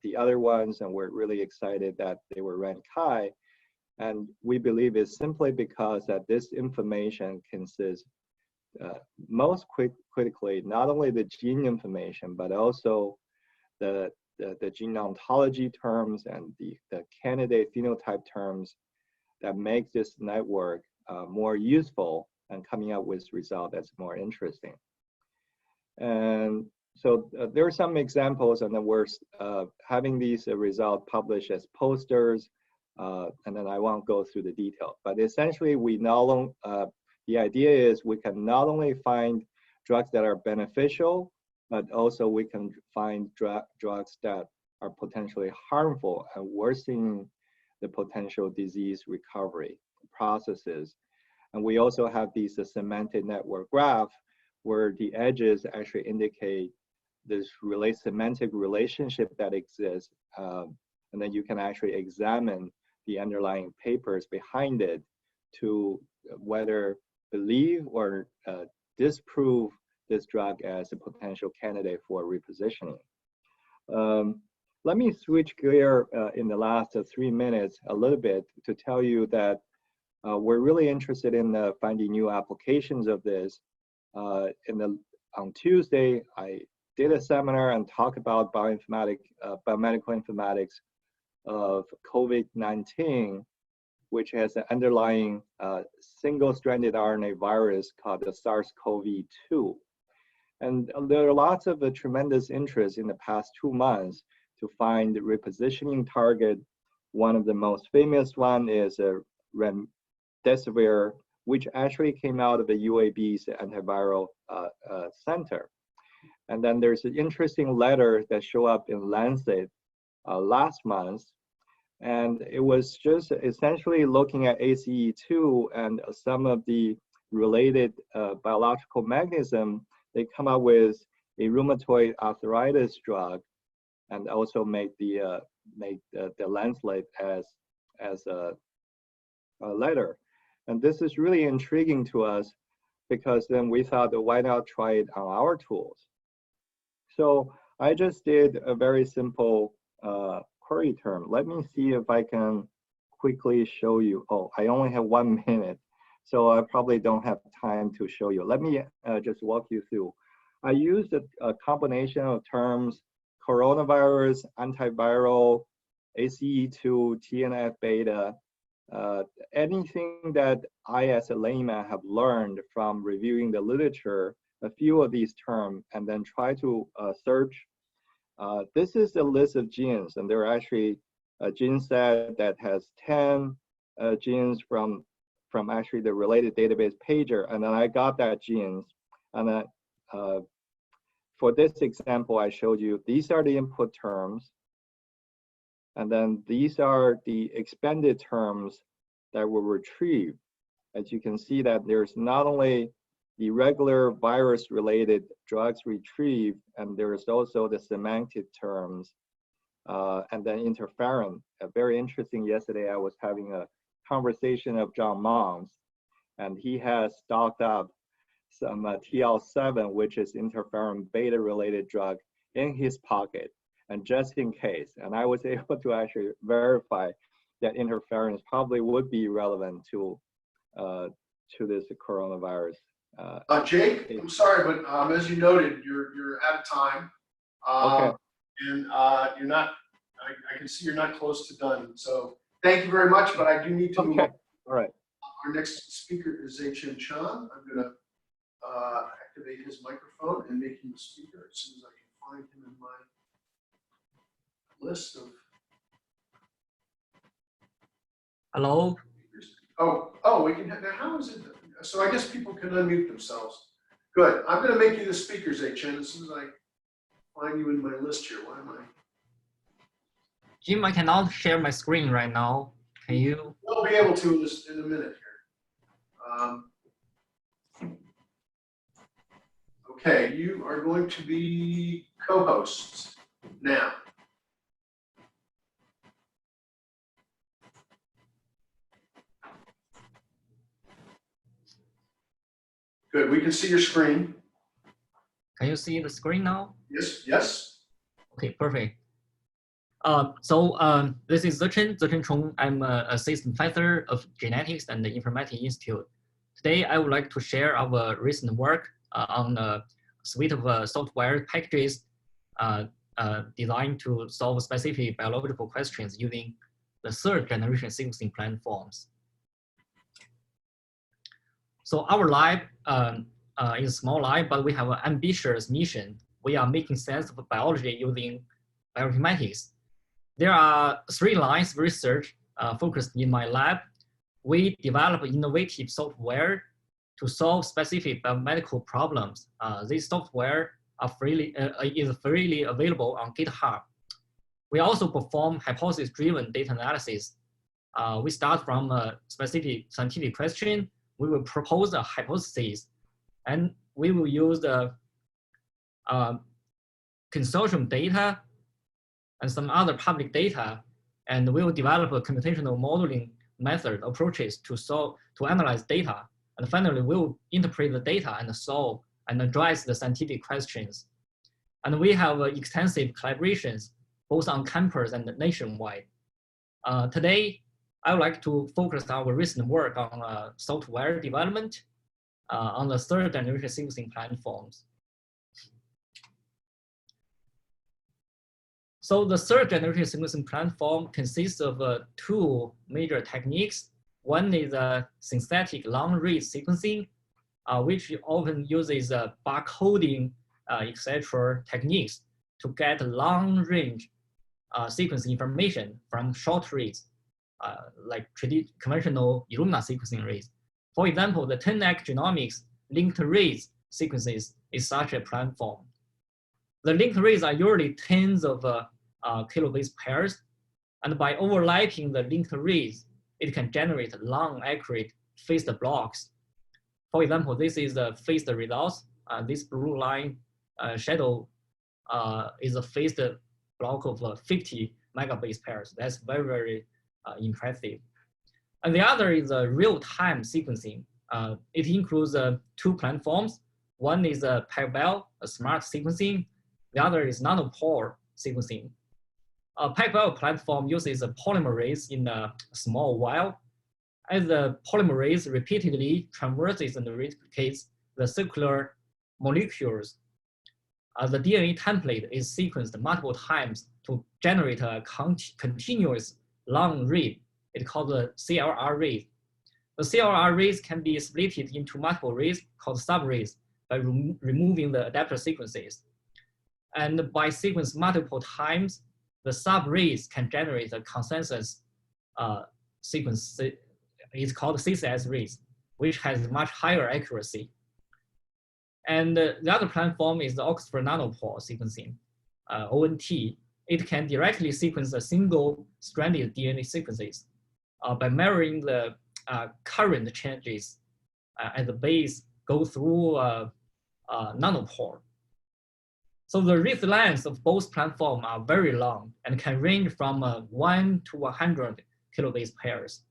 the other ones, and we're really excited that they were ranked high. And we believe it's simply because that this information consists most critically, not only the gene information, but also the gene ontology terms and the candidate phenotype terms that make this network more useful and coming up with results that's more interesting. And so there are some examples, and then we're having these results published as posters, and then I won't go through the detail. But essentially, the idea is we can not only find drugs that are beneficial, but also we can find drugs that are potentially harmful and worsening the potential disease recovery processes. And we also have these semantic network graph where the edges actually indicate this semantic relationship that exists. And then you can actually examine the underlying papers behind it to whether believe or disprove this drug as a potential candidate for repositioning. Let me switch gear in the last 3 minutes a little bit to tell you that we're really interested in finding new applications of this. On Tuesday, I did a seminar and talked about biomedical informatics of COVID-19, which has an underlying single-stranded RNA virus called the SARS-CoV-2. And there are lots of tremendous interest in the past 2 months to find the repositioning target. One of the most famous one is remdesivir, which actually came out of the UAB's antiviral center. And then there's an interesting letter that showed up in Lancet last month. And it was just essentially looking at ACE2 and some of the related biological mechanism. They come up with a rheumatoid arthritis drug, and also make the Lancet as a letter. And this is really intriguing to us because then we thought, why not try it on our tools? So I just did a very simple query term. Let me see if I can quickly show you. Oh, I only have 1 minute, so I probably don't have time to show you. Let me just walk you through. I used a combination of terms: coronavirus, antiviral, ACE2, TNF beta, anything that I as a layman have learned from reviewing the literature, a few of these terms, and then try to search. This is a list of genes, and there are actually a gene set that has 10 genes from actually the related database pager, and then I got that genes, and then for this example I showed you, these are the input terms, and then these are the expanded terms that were retrieved. As you can see that there's not only the regular virus-related drugs retrieved, and there's also the semantic terms, and then interferon. Very interesting, yesterday I was having a conversation of John Mons, and he has stocked up some TL7, which is interferon beta-related drug, in his pocket, and just in case. And I was able to actually verify that interferons probably would be relevant to this coronavirus. Jake, I'm sorry, but as you noted, you're out of time. Okay. And you're not, I can see you're not close to done. So thank you very much, but I do need to move. Okay. All right. Our next speaker is Zechen Chong. I'm going to activate his microphone and make him a speaker as soon as I can find him in my list of. Hello. Oh, we can. Now, how is it? So I guess people can unmute themselves. Good. I'm going to make you the speaker, Zechen, as soon as I find you in my list here. Why am I? Jim, I cannot share my screen right now. Can you? We'll be able to in a minute here. Okay, you are going to be co-hosts now. Good, we can see your screen. Can you see the screen now? Yes, yes. Okay, perfect. This is Zechen Chong. I'm an assistant professor of genetics and the Informatics Institute. Today, I would like to share our recent work on a suite of software packages designed to solve specific biological questions using the third generation sequencing platforms. So our lab is a small lab, but we have an ambitious mission. We are making sense of biology using bioinformatics. There are 3 lines of research focused in my lab. We develop innovative software to solve specific biomedical problems. This software is freely available on GitHub. We also perform hypothesis-driven data analysis. We start from a specific scientific question. We will propose a hypothesis, and we will use the consortium data and some other public data, and we will develop a computational modeling method approaches to analyze data. And finally, we will interpret the data and solve and address the scientific questions. And we have extensive collaborations, both on campus and nationwide. Today, I would like to focus our recent work on software development on the third generation sequencing platforms. So the third generation sequencing platform consists of 2 major techniques. One is synthetic long-read sequencing, which often uses barcoding, etc. techniques to get long-range sequence information from short reads, like conventional Illumina sequencing reads. For example, the 10x genomics linked reads sequences is such a platform. The linked reads are usually tens of kilobase pairs, and by overlapping the linked reads, it can generate long, accurate phased blocks. For example, this is the phased results. This blue line shadow is a phased block of 50 megabase pairs. That's very, very impressive. And the other is real-time sequencing. It includes 2 platforms. One is PacBio, a smart sequencing. The other is nanopore sequencing. PacBio platform uses a polymerase in a small vial. As the polymerase repeatedly traverses and replicates the circular molecules, the DNA template is sequenced multiple times to generate a continuous long read. It's called the CLR read. The CLR reads can be split into multiple reads called subreads by removing the adapter sequences. And by sequence multiple times, the subreads can generate a consensus sequence. It's called CCS reads, which has much higher accuracy. And the other platform is the Oxford nanopore sequencing, ONT. It can directly sequence a single-stranded DNA sequences by measuring the current changes at the base go through nanopore. So the read lengths of both platforms are very long and can range from 1 to 100 kilobase pairs.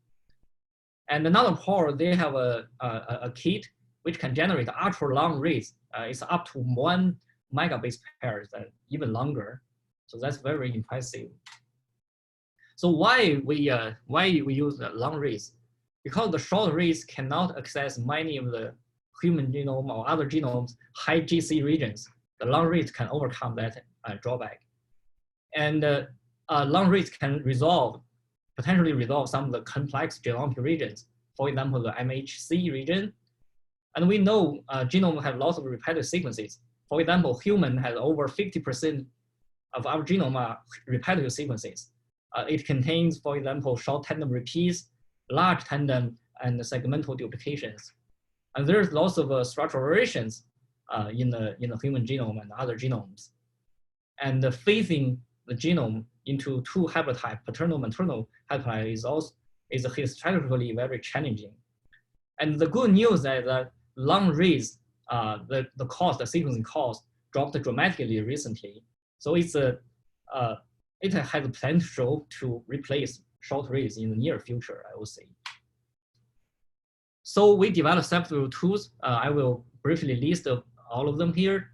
And the nanopore, they have a kit which can generate ultra long reads. It's up to 1 megabase pairs and even longer. So that's very impressive. So why we use long reads? Because the short reads cannot access many of the human genome or other genomes high GC regions. The long reads can overcome that drawback. And long reads can potentially resolve some of the complex genomic regions, for example, the MHC region. And we know genome have lots of repetitive sequences. For example, human has over 50% of our genome are repetitive sequences. It contains, for example, short tandem repeats, large tandem, and segmental duplications. And there's lots of structural variations in the human genome and other genomes. And phasing the genome into 2 haplotypes, paternal maternal haplotype, is historically very challenging. And the good news is that long reads the cost, the sequencing cost, dropped dramatically recently. So it has the potential to replace short reads in the near future, I would say. So we developed several tools. I will briefly list all of them here.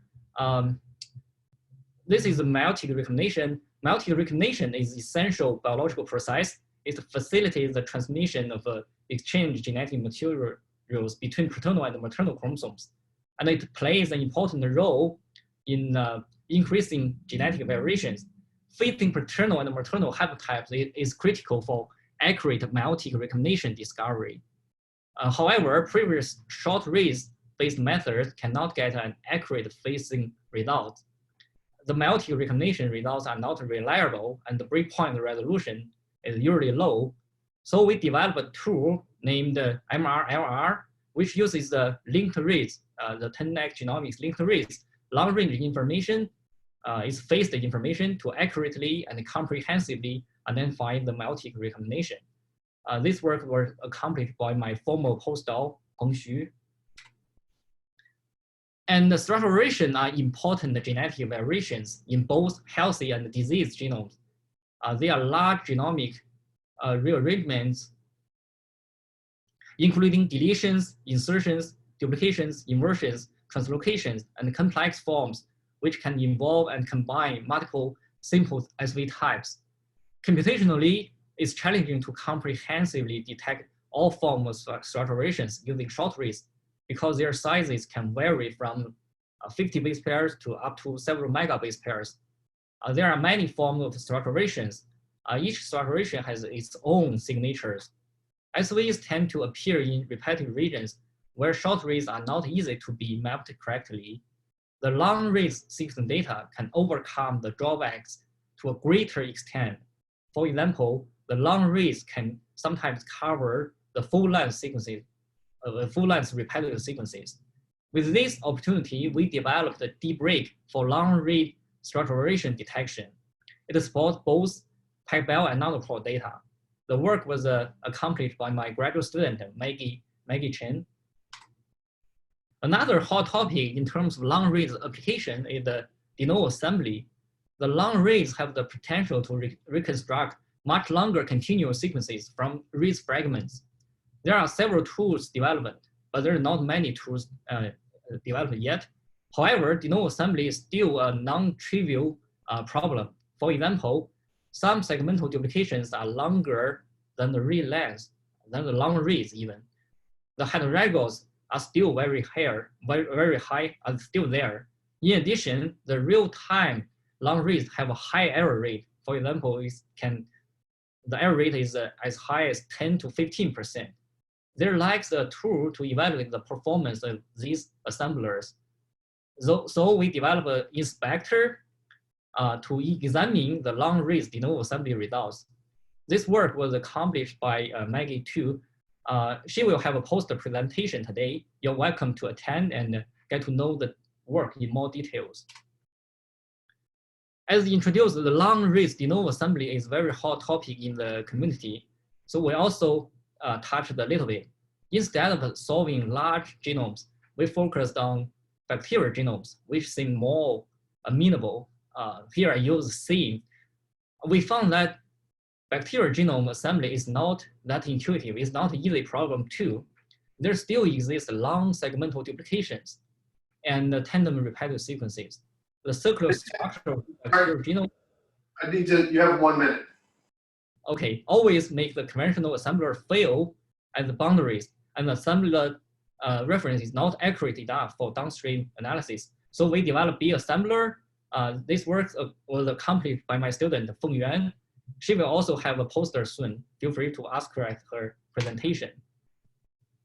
This is a meiotic recognition. Meiotic recognition is essential biological process. It facilitates the transmission of exchange genetic materials between paternal and maternal chromosomes. And it plays an important role in increasing genetic variations. Fitting paternal and maternal haplotypes is critical for accurate meiotic recognition discovery. However, previous short reads-based methods cannot get an accurate phasing result. The meiotic recognition results are not reliable, and the breakpoint resolution is usually low. So we developed a tool named MRLR, which uses the linked reads, the 10x genomics linked reads, long-range information, is phased information to accurately and comprehensively identify the meiotic recognition. This work was accomplished by my former postdoc, Peng Xu. And the stratification are important genetic variations in both healthy and diseased genomes. They are large genomic rearrangements, including deletions, insertions, duplications, inversions, translocations, and complex forms, which can involve and combine multiple simple SV types. Computationally, it's challenging to comprehensively detect all forms of stratifications using short reads, because their sizes can vary from 50 base pairs to up to several mega base pairs. There are many forms of stratifications. Each stratification has its own signatures. SVs tend to appear in repetitive regions where short reads are not easy to be mapped correctly. The long reads sequence data can overcome the drawbacks to a greater extent. For example, the long reads can sometimes cover the full-length sequences, full-length repetitive sequences. With this opportunity, we developed a deep-break for long-read stratification detection. It supports both PacBio and nanopore data. The work was accomplished by my graduate student, Maggie Chen. Another hot topic in terms of long reads application is the de novo assembly. The long reads have the potential to reconstruct much longer continuous sequences from reads fragments. There are several tools developed, but there are not many tools developed yet. However, de novo assembly is still a non-trivial problem. For example, some segmental duplications are longer than the read length, than the long reads even. The heterozygotes are still very high, are still there. In addition, the real-time long reads have a high error rate. For example, the error rate is as high as 10 to 15%. There lacks a tool to evaluate the performance of these assemblers. So we developed an inspector to examine the long reads de novo assembly results. This work was accomplished by Maggie too. She will have a poster presentation today. You're welcome to attend and get to know the work in more details. As introduced, the long reads de novo assembly is a very hot topic in the community. So we also touched a little bit. Instead of solving large genomes, we focused on bacterial genomes, which seem more amenable. Here I use C. We found that bacterial genome assembly is not that intuitive. It's not an easy problem too. There still exist long segmental duplications and tandem repetitive sequences. The circular structure of bacterial genome. You have 1 minute. Okay, always make the conventional assembler fail at the boundaries, and the assembler reference is not accurate enough for downstream analysis. So we developed BEERE assembler. This work was accomplished by my student, Feng Yuan. She will also have a poster soon. Feel free to ask her at her presentation.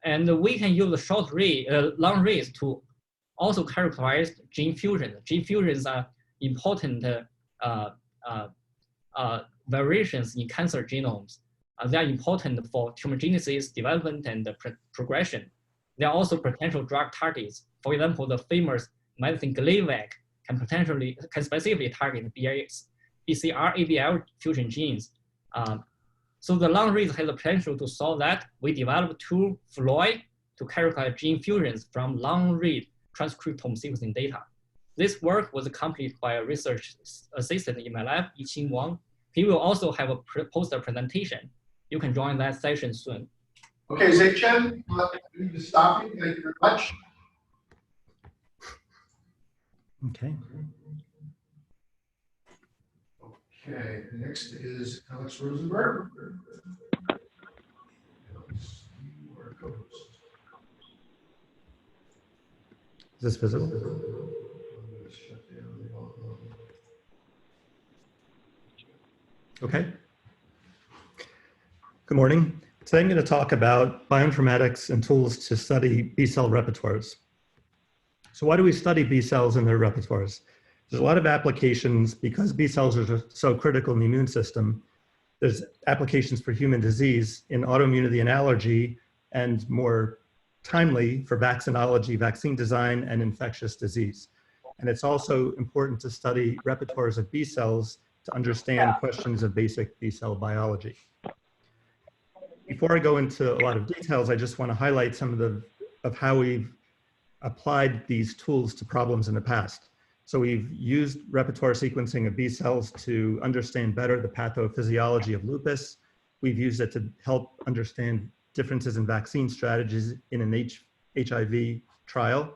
And we can use the short read, long reads to also characterize gene fusions. Gene fusions are important variations in cancer genomes. They are important for tumorigenesis, development, and progression. They are also potential drug targets. For example, the famous medicine Gleevec can specifically target BCR-ABL fusion genes. So the long reads has the potential to solve that. We developed two Floyd to characterize gene fusions from long read transcriptome sequencing data. This work was completed by a research assistant in my lab, Yiqing Wang. He will also have a poster presentation. You can join that session soon. Okay, Zechen, I need to stop you. Thank you very much. Okay. Okay, next is Alex Rosenberg. Alex, you are co-host. Is this visible? I'm going to shut down the audio. Okay. Good morning. Today I'm going to talk about bioinformatics and tools to study B-cell repertoires. So why do we study B-cells and their repertoires? There's a lot of applications because B-cells are so critical in the immune system. There's applications for human disease in autoimmunity and allergy, and more timely for vaccinology, vaccine design, and infectious disease. And it's also important to study repertoires of B-cells to understand questions of basic B-cell biology. Before I go into a lot of details, I just want to highlight some of how we've applied these tools to problems in the past. So we've used repertoire sequencing of B cells to understand better the pathophysiology of lupus. We've used it to help understand differences in vaccine strategies in an HIV trial.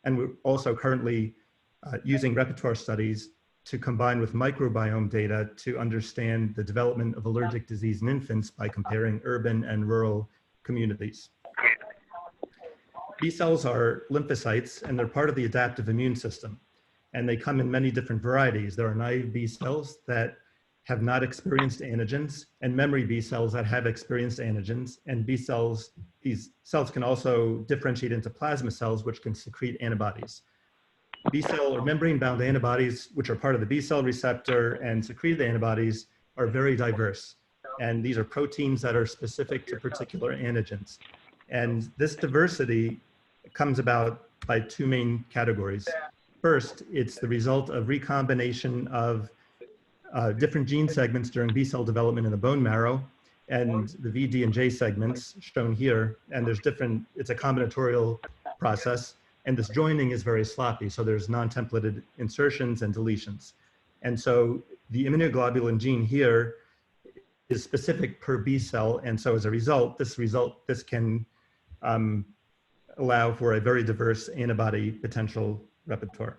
And we're also currently using repertoire studies to combine with microbiome data to understand the development of allergic disease in infants by comparing urban and rural communities. B cells are lymphocytes, and they're part of the adaptive immune system. And they come in many different varieties. There are naive B cells that have not experienced antigens, and memory B cells that have experienced antigens. And B cells, these cells can also differentiate into plasma cells, which can secrete antibodies. B cell or membrane-bound antibodies, which are part of the B cell receptor and secreted antibodies, are very diverse. And these are proteins that are specific to particular antigens. And this diversity comes about by two main categories. First, it's the result of recombination of different gene segments during B cell development in the bone marrow, and the V, D, and J segments shown here. And there's different, it's a combinatorial process. And this joining is very sloppy. So there's non-templated insertions and deletions. And so the immunoglobulin gene here is specific per B cell. And so as a result, this can allow for a very diverse antibody potential repertoire.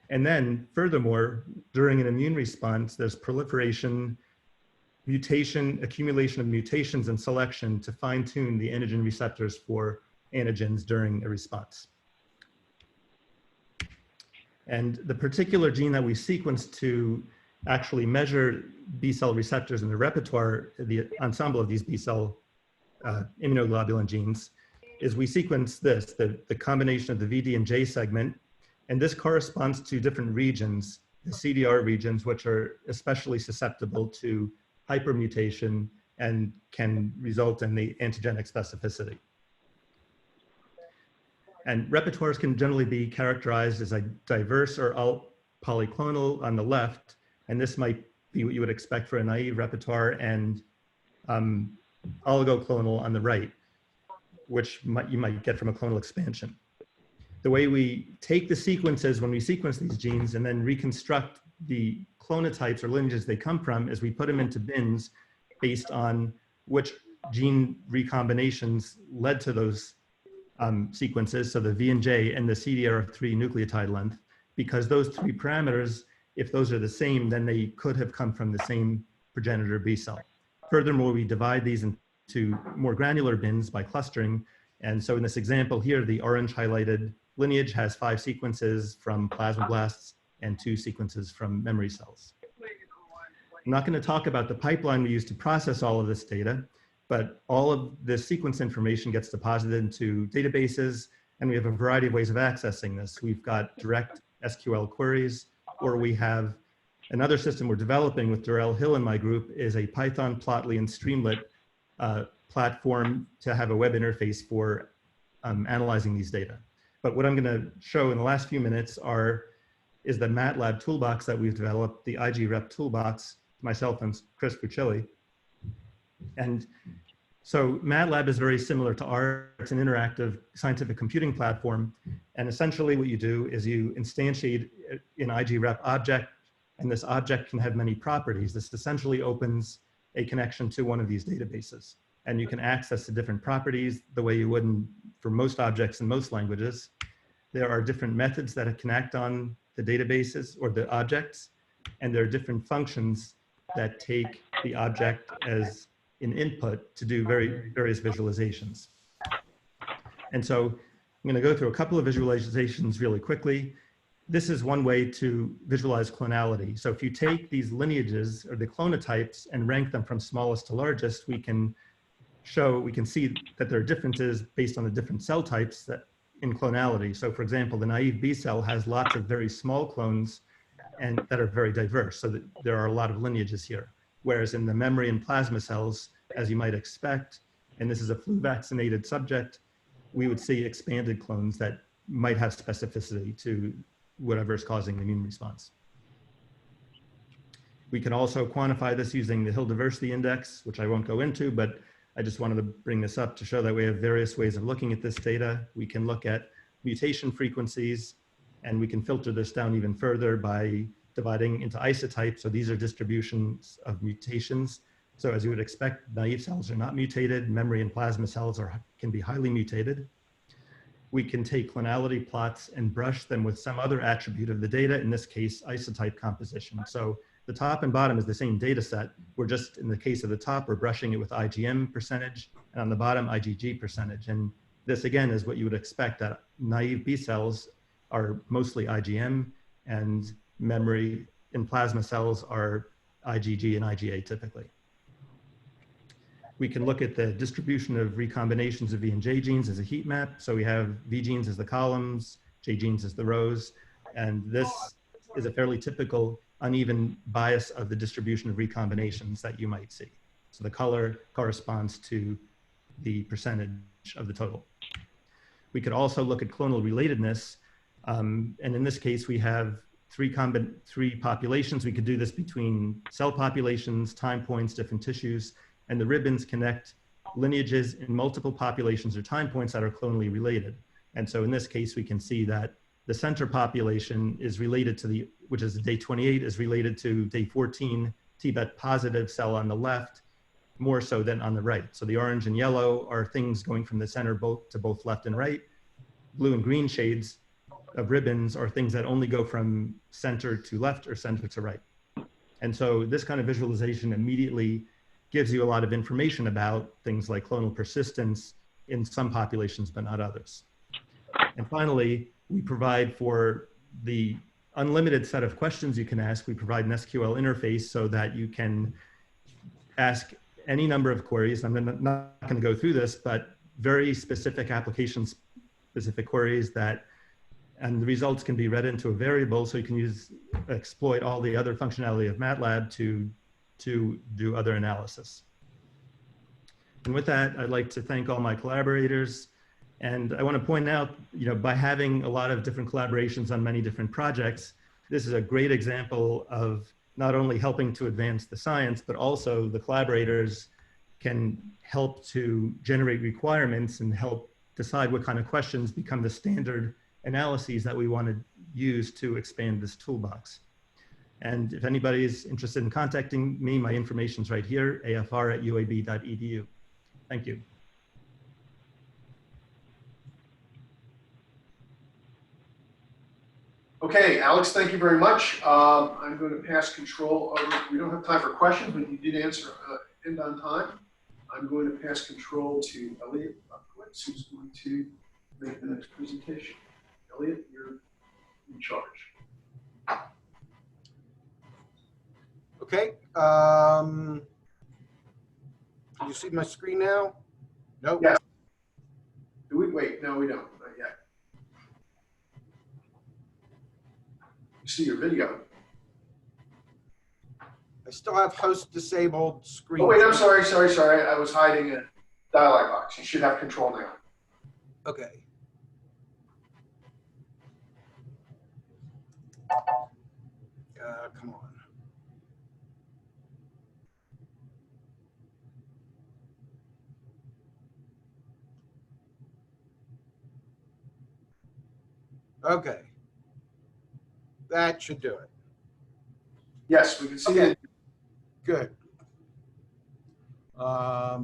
And then furthermore, during an immune response, there's proliferation, mutation, accumulation of mutations and selection to fine tune the antigen receptors for antigens during a response. And the particular gene that we sequenced to actually measure B cell receptors in the repertoire, the ensemble of these B cell immunoglobulin genes, is we sequence this, the combination of the V, D, and J segment. And this corresponds to different regions, the CDR regions, which are especially susceptible to hypermutation and can result in the antigenic specificity. And repertoires can generally be characterized as a diverse or polyclonal on the left, and this might be what you would expect for a naive repertoire, and oligoclonal on the right, which you might get from a clonal expansion. The way we take the sequences when we sequence these genes and then reconstruct the clonotypes or lineages they come from is we put them into bins based on which gene recombinations led to those sequences, so the V and J and the CDR3 nucleotide length, because those three parameters, if those are the same, then they could have come from the same progenitor B cell. Furthermore, we divide these into more granular bins by clustering. And so in this example here, the orange highlighted lineage has 5 sequences from plasmablasts and 2 sequences from memory cells. I'm not going to talk about the pipeline we use to process all of this data, but all of this sequence information gets deposited into databases, and we have a variety of ways of accessing this. We've got direct SQL queries, or we have another system we're developing with Darrell Hill in my group is a Python, Plotly, and Streamlit platform to have a web interface for analyzing these data. But what I'm going to show in the last few minutes is the MATLAB toolbox that we've developed, the IgRep Toolbox, myself and Chris Fucilli. And So MATLAB is very similar to R. It's an interactive scientific computing platform. And essentially what you do is you instantiate an IgRep object, and this object can have many properties. This essentially opens a connection to one of these databases. And you can access the different properties the way you would for most objects in most languages. There are different methods that can act on the databases or the objects, and there are different functions that take the object as an input to do various visualizations. And so I'm going to go through a couple of visualizations really quickly. This is one way to visualize clonality. So if you take these lineages or the clonotypes and rank them from smallest to largest, we can see that there are differences based on the different cell types that in clonality. So for example, the naive B cell has lots of very small clones and that are very diverse. So that there are a lot of lineages here. Whereas in the memory and plasma cells, as you might expect, and this is a flu vaccinated subject, we would see expanded clones that might have specificity to whatever is causing the immune response. We can also quantify this using the Hill Diversity Index, which I won't go into, but I just wanted to bring this up to show that we have various ways of looking at this data. We can look at mutation frequencies, and we can filter this down even further by dividing into isotypes. So these are distributions of mutations. So as you would expect, naive cells are not mutated. Memory and plasma cells can be highly mutated. We can take clonality plots and brush them with some other attribute of the data, in this case, isotype composition. So the top and bottom is the same data set. We're just, in the case of the top, we're brushing it with IgM percentage, and on the bottom, IgG percentage. And this, again, is what you would expect, that naive B cells are mostly IgM, and memory and plasma cells are IgG and IgA typically. We can look at the distribution of recombinations of V and J genes as a heat map. So we have V genes as the columns, J genes as the rows, and this is a fairly typical uneven bias of the distribution of recombinations that you might see. So the color corresponds to the percentage of the total. We could also look at clonal relatedness, and in this case we have three populations. We could do this between cell populations, time points, different tissues, and the ribbons connect lineages in multiple populations or time points that are clonally related. And so in this case, we can see that the center population is related to which is day 28, is related to day 14 Tibet positive cell on the left, more so than on the right. So the orange and yellow are things going from the center to both left and right. Blue and green shades of ribbons are things that only go from center to left or center to right. And so this kind of visualization immediately gives you a lot of information about things like clonal persistence in some populations, but not others. And finally, we provide for the unlimited set of questions you can ask. We provide an SQL interface so that you can ask any number of queries. I'm not going to go through this, but very specific application-specific queries and the results can be read into a variable, so you can exploit all the other functionality of MATLAB to do other analysis. And with that, I'd like to thank all my collaborators. And I want to point out, by having a lot of different collaborations on many different projects, this is a great example of not only helping to advance the science, but also the collaborators can help to generate requirements and help decide what kind of questions become the standard analyses that we want to use to expand this toolbox. And if anybody's interested in contacting me, my information's right here, afr@uab.edu. Thank you. Okay, Alex, thank you very much. I'm going to pass control over. We don't have time for questions, but you did end on time. I'm going to pass control to Elliot Lefkowitz, who's going to make the next presentation. Elliot, you're in charge. Okay. Can you see my screen now? Nope. Yes. Do we wait? No, we don't. Not yet. You see your video. I still have host disabled screen. Oh wait, I'm sorry. I was hiding a dialog box. You should have control now. Okay. Come on. Okay. That should do it. Yes, we can see Okay. it. Good. All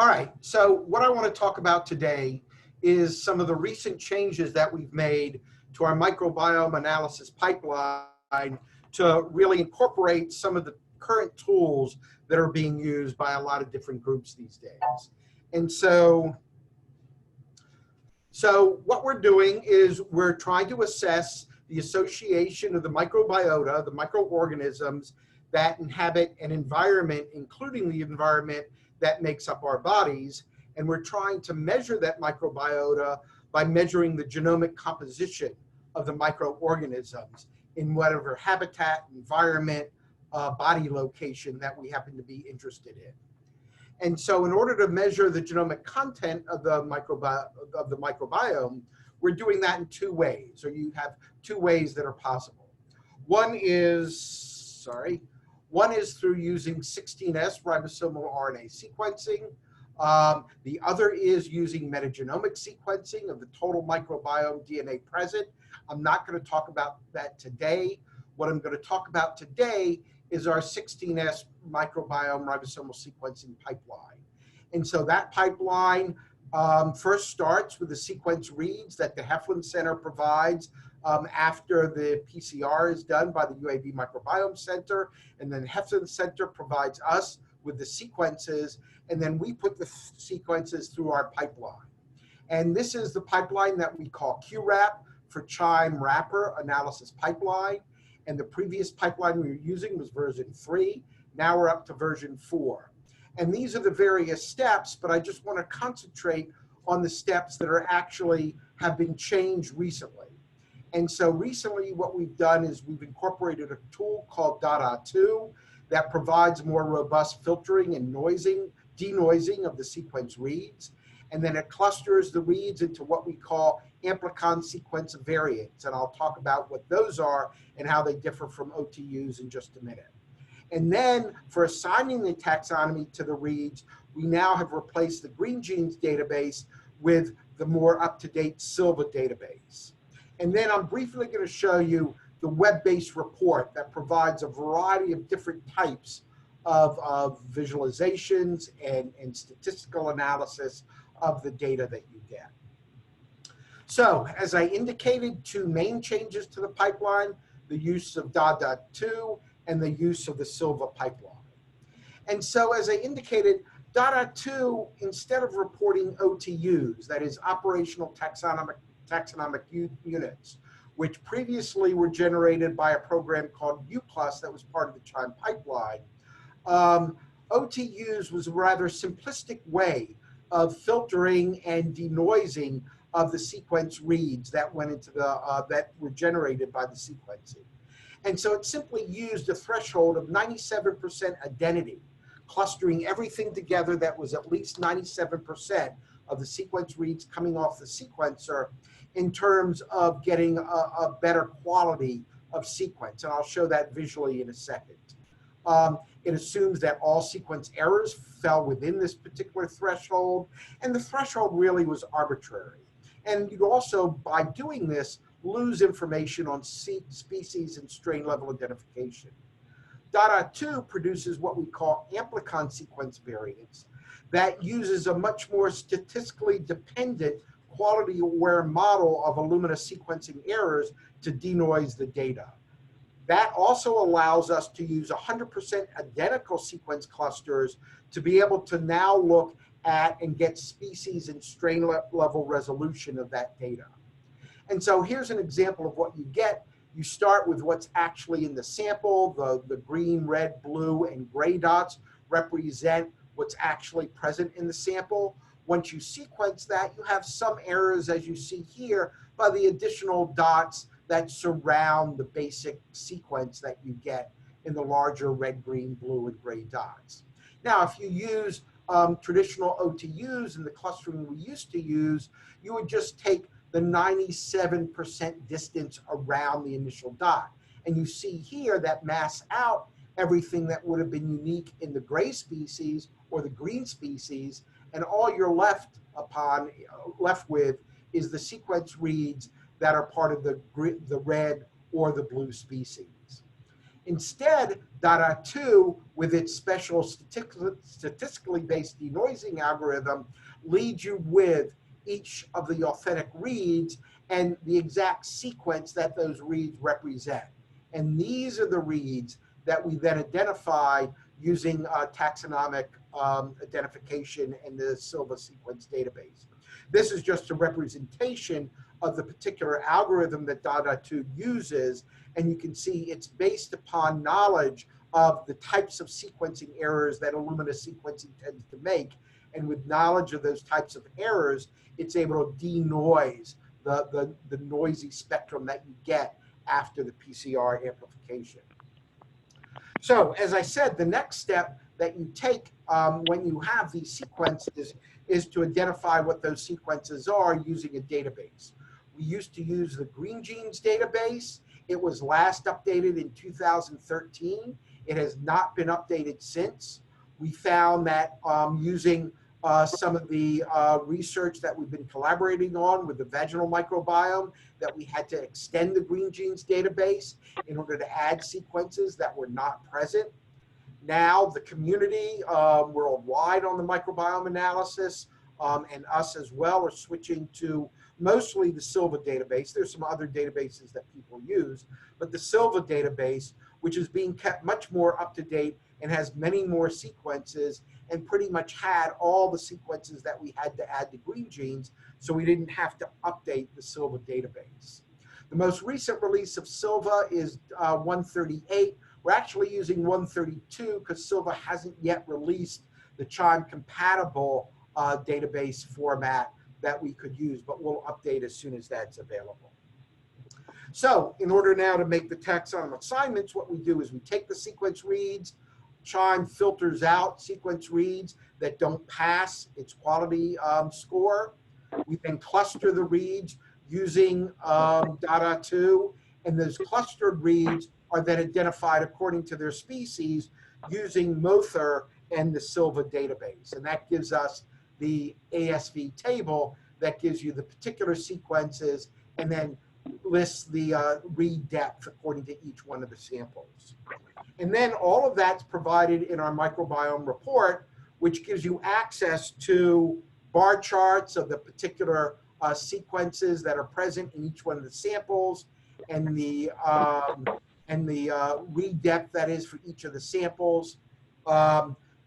right, so what I want to talk about today is some of the recent changes that we've made to our microbiome analysis pipeline to really incorporate some of the current tools that are being used by a lot of different groups these days. And so what we're doing is we're trying to assess the association of the microbiota, the microorganisms that inhabit an environment, including the environment that makes up our bodies. And we're trying to measure that microbiota by measuring the genomic composition of the microorganisms in whatever habitat, environment, body location that we happen to be interested in. And so in order to measure the genomic content of the microbiome, we're doing that in two ways, or you have two ways that are possible. One is through using 16S ribosomal RNA sequencing. The other is using metagenomic sequencing of the total microbiome DNA present. I'm not going to talk about that today. What I'm going to talk about today is our 16S microbiome ribosomal sequencing pipeline. And so that pipeline first starts with the sequence reads that the Heflin Center provides after the PCR is done by the UAB Microbiome Center, and then Heflin Center provides us with the sequences, and then we put the sequences through our pipeline. And this is the pipeline that we call QRAP for Chime Wrapper Analysis Pipeline. And the previous pipeline we were using was version 3. Now we're up to version 4. And these are the various steps, but I just want to concentrate on the steps that are actually have been changed recently. And so recently what we've done is we've incorporated a tool called DADA2 that provides more robust filtering and denoising of the sequence reads. And then it clusters the reads into what we call amplicon sequence variants. And I'll talk about what those are and how they differ from OTUs in just a minute. And then for assigning the taxonomy to the reads, we now have replaced the Green Genes database with the more up-to-date Silva database. And then I'm briefly going to show you the web-based report that provides a variety of different types of visualizations and statistical analysis of the data that you get. So as I indicated, two main changes to the pipeline, the use of DADA2 and the use of the Silva pipeline. And so as I indicated, DADA2, instead of reporting OTUs, that is operational taxonomic units, which previously were generated by a program called UPlus that was part of the Chime pipeline, OTUs was a rather simplistic way of filtering and denoising of the sequence reads that went into the that were generated by the sequencing. And so it simply used a threshold of 97% identity, clustering everything together that was at least 97% of the sequence reads coming off the sequencer in terms of getting a better quality of sequence. And I'll show that visually in a second. It assumes that all sequence errors fell within this particular threshold, and the threshold really was arbitrary. And you also, by doing this, lose information on species and strain level identification. DADA2 produces what we call amplicon sequence variants that uses a much more statistically dependent quality-aware model of Illumina sequencing errors to denoise the data. That also allows us to use 100% identical sequence clusters to be able to now look at and get species and strain level resolution of that data. And so here's an example of what you get. You start with what's actually in the sample. The green, red, blue, and gray dots represent what's actually present in the sample. Once you sequence that, you have some errors, as you see here, by the additional dots that surround the basic sequence that you get in the larger red, green, blue, and gray dots. Now, if you use traditional OTUs and the clustering we used to use, you would just take the 97% distance around the initial dot. And you see here that masks out everything that would have been unique in the gray species or the green species, and all you're left upon, left with, is the sequence reads that are part of the red or the blue species. Instead, DADA2, with its special statistically based denoising algorithm, leads you with each of the authentic reads and the exact sequence that those reads represent. And these are the reads that we then identify using taxonomic identification in the Silva sequence database. This is just a representation of the particular algorithm that DADA2 uses, and you can see it's based upon knowledge of the types of sequencing errors that Illumina sequencing tends to make. And with knowledge of those types of errors, it's able to denoise the noisy spectrum that you get after the PCR amplification. So as I said, the next step that you take when you have these sequences is to identify what those sequences are using a database. We used to use the Green Genes database. It was last updated in 2013. It has not been updated since. We found that using some of the research that we've been collaborating on with the vaginal microbiome, that we had to extend the Green Genes database in order to add sequences that were not present. Now the community worldwide on the microbiome analysis and us as well are switching to mostly the Silva database. There's some other databases that people use, but the Silva database, which is being kept much more up to date and has many more sequences, and pretty much had all the sequences that we had to add to Green Genes, so we didn't have to update the Silva database. The most recent release of Silva is 138. We're actually using 132 because Silva hasn't yet released the Chong compatible database format that we could use, but we'll update as soon as that's available. So in order now to make the taxonomy assignments, what we do is we take the sequence reads. Chong filters out sequence reads that don't pass its quality score. We then cluster the reads using DADA2, and those clustered reads are then identified according to their species using Mother and the Silva database. And that gives us the ASV table that gives you the particular sequences and then lists the read depth according to each one of the samples. And then all of that's provided in our microbiome report, which gives you access to bar charts of the particular sequences that are present in each one of the samples, and the read depth that is for each of the samples.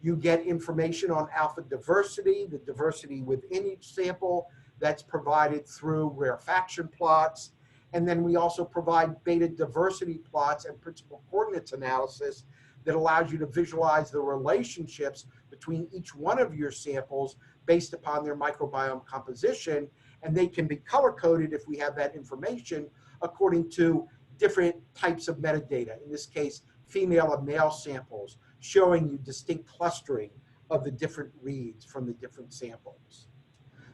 You get information on alpha diversity, the diversity within each sample that's provided through rarefaction plots. And then we also provide beta diversity plots and principal coordinates analysis that allows you to visualize the relationships between each one of your samples based upon their microbiome composition. And they can be color-coded if we have that information according to different types of metadata. In this case, female and male samples, showing you distinct clustering of the different reads from the different samples.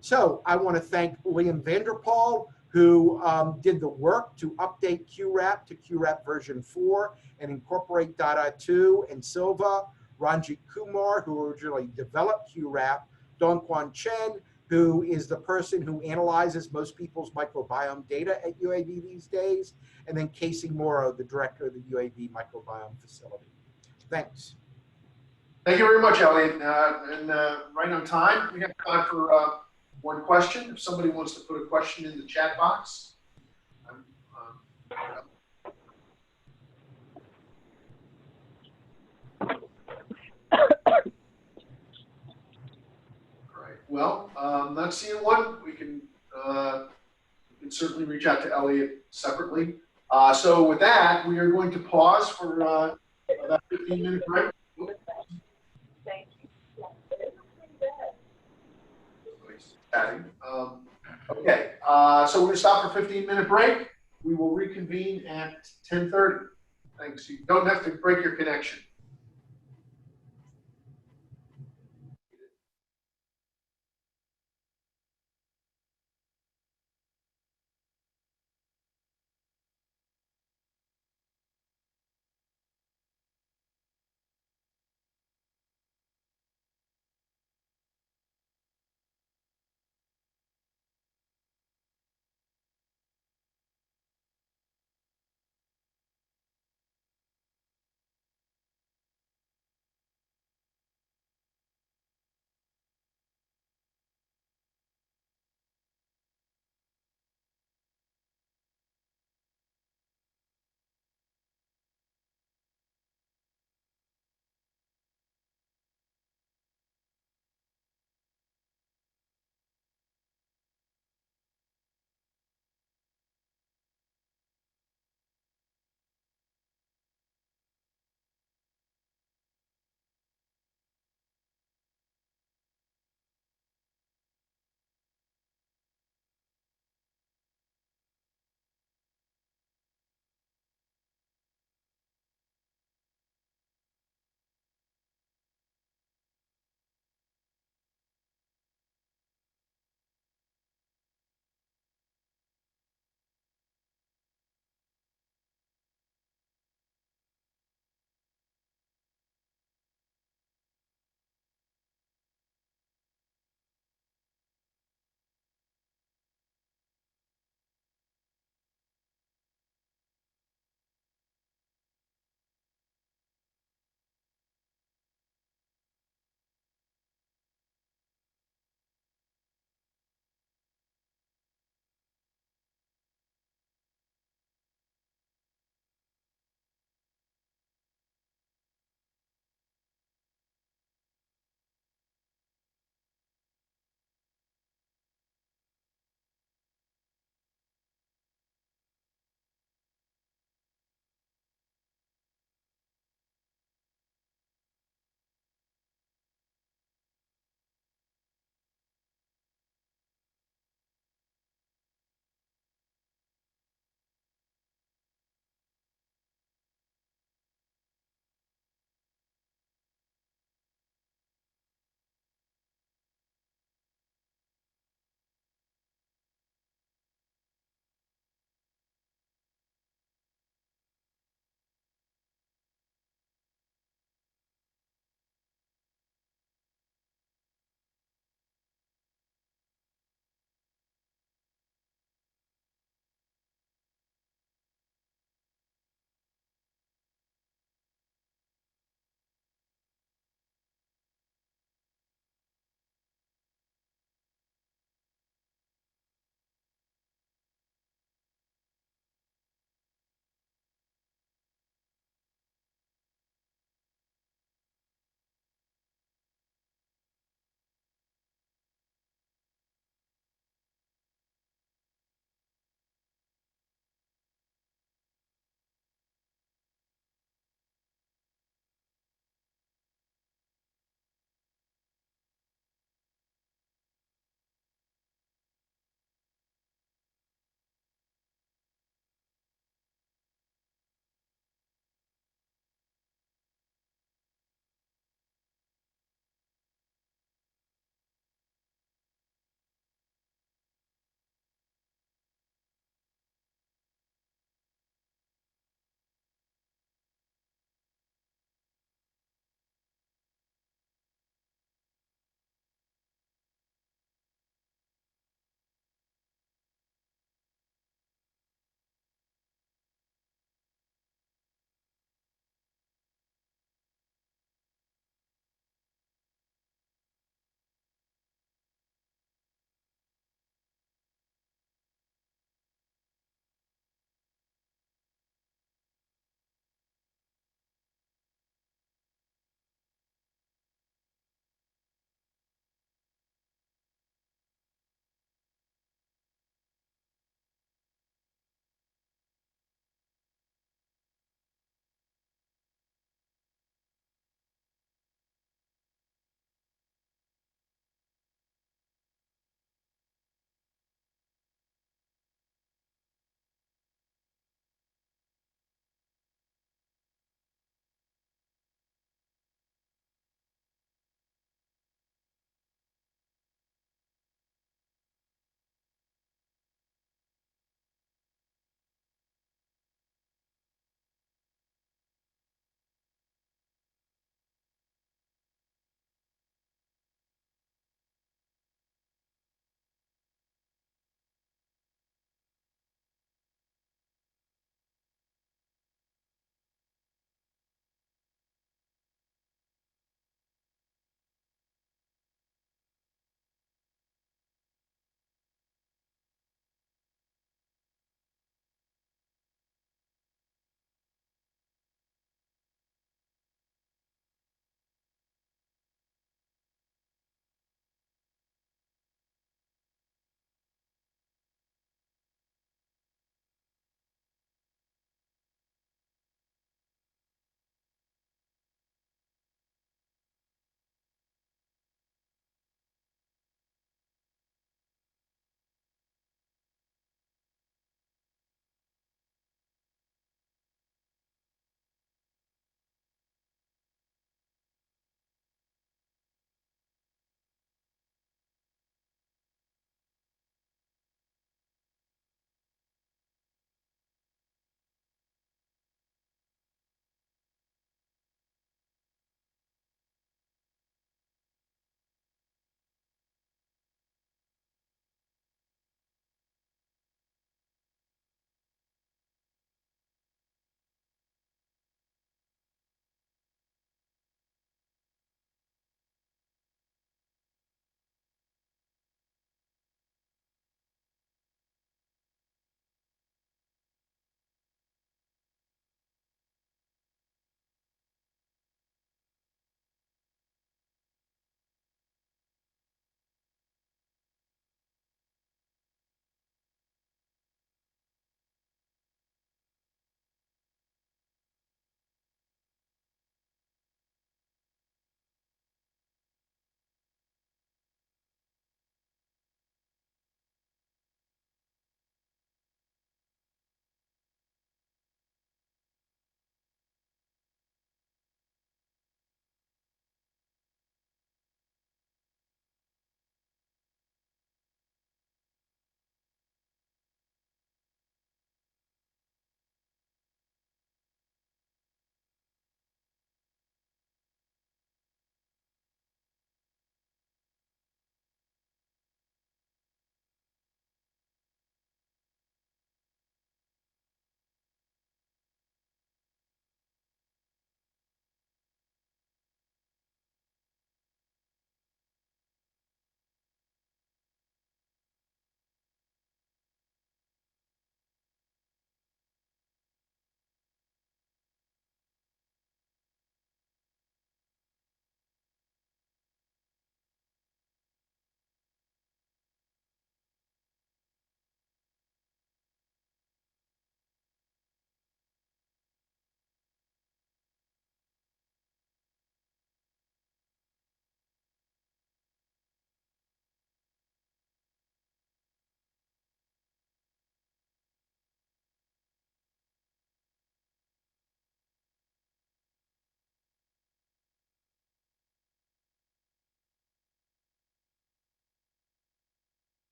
So I want to thank Liam Vanderpaal, who did the work to update QRAP to QRAP version 4 and incorporate DADA2 and Silva, Ranjit Kumar, who originally developed QRAP, Dongquan Chen, who is the person who analyzes most people's microbiome data at UAB these days, and then Casey Morrow, the director of the UAB microbiome facility. Thanks. Thank you very much, Elliot. Right on time. We have time for one question. If somebody wants to put a question in the chat box. Right. Well, I'm not seeing one. We can certainly reach out to Elliot separately. So with that, we are going to pause for about 15-minute break. Okay, so we're going to stop for a 15-minute break. We will reconvene at 10:30. Thanks. You don't have to break your connection.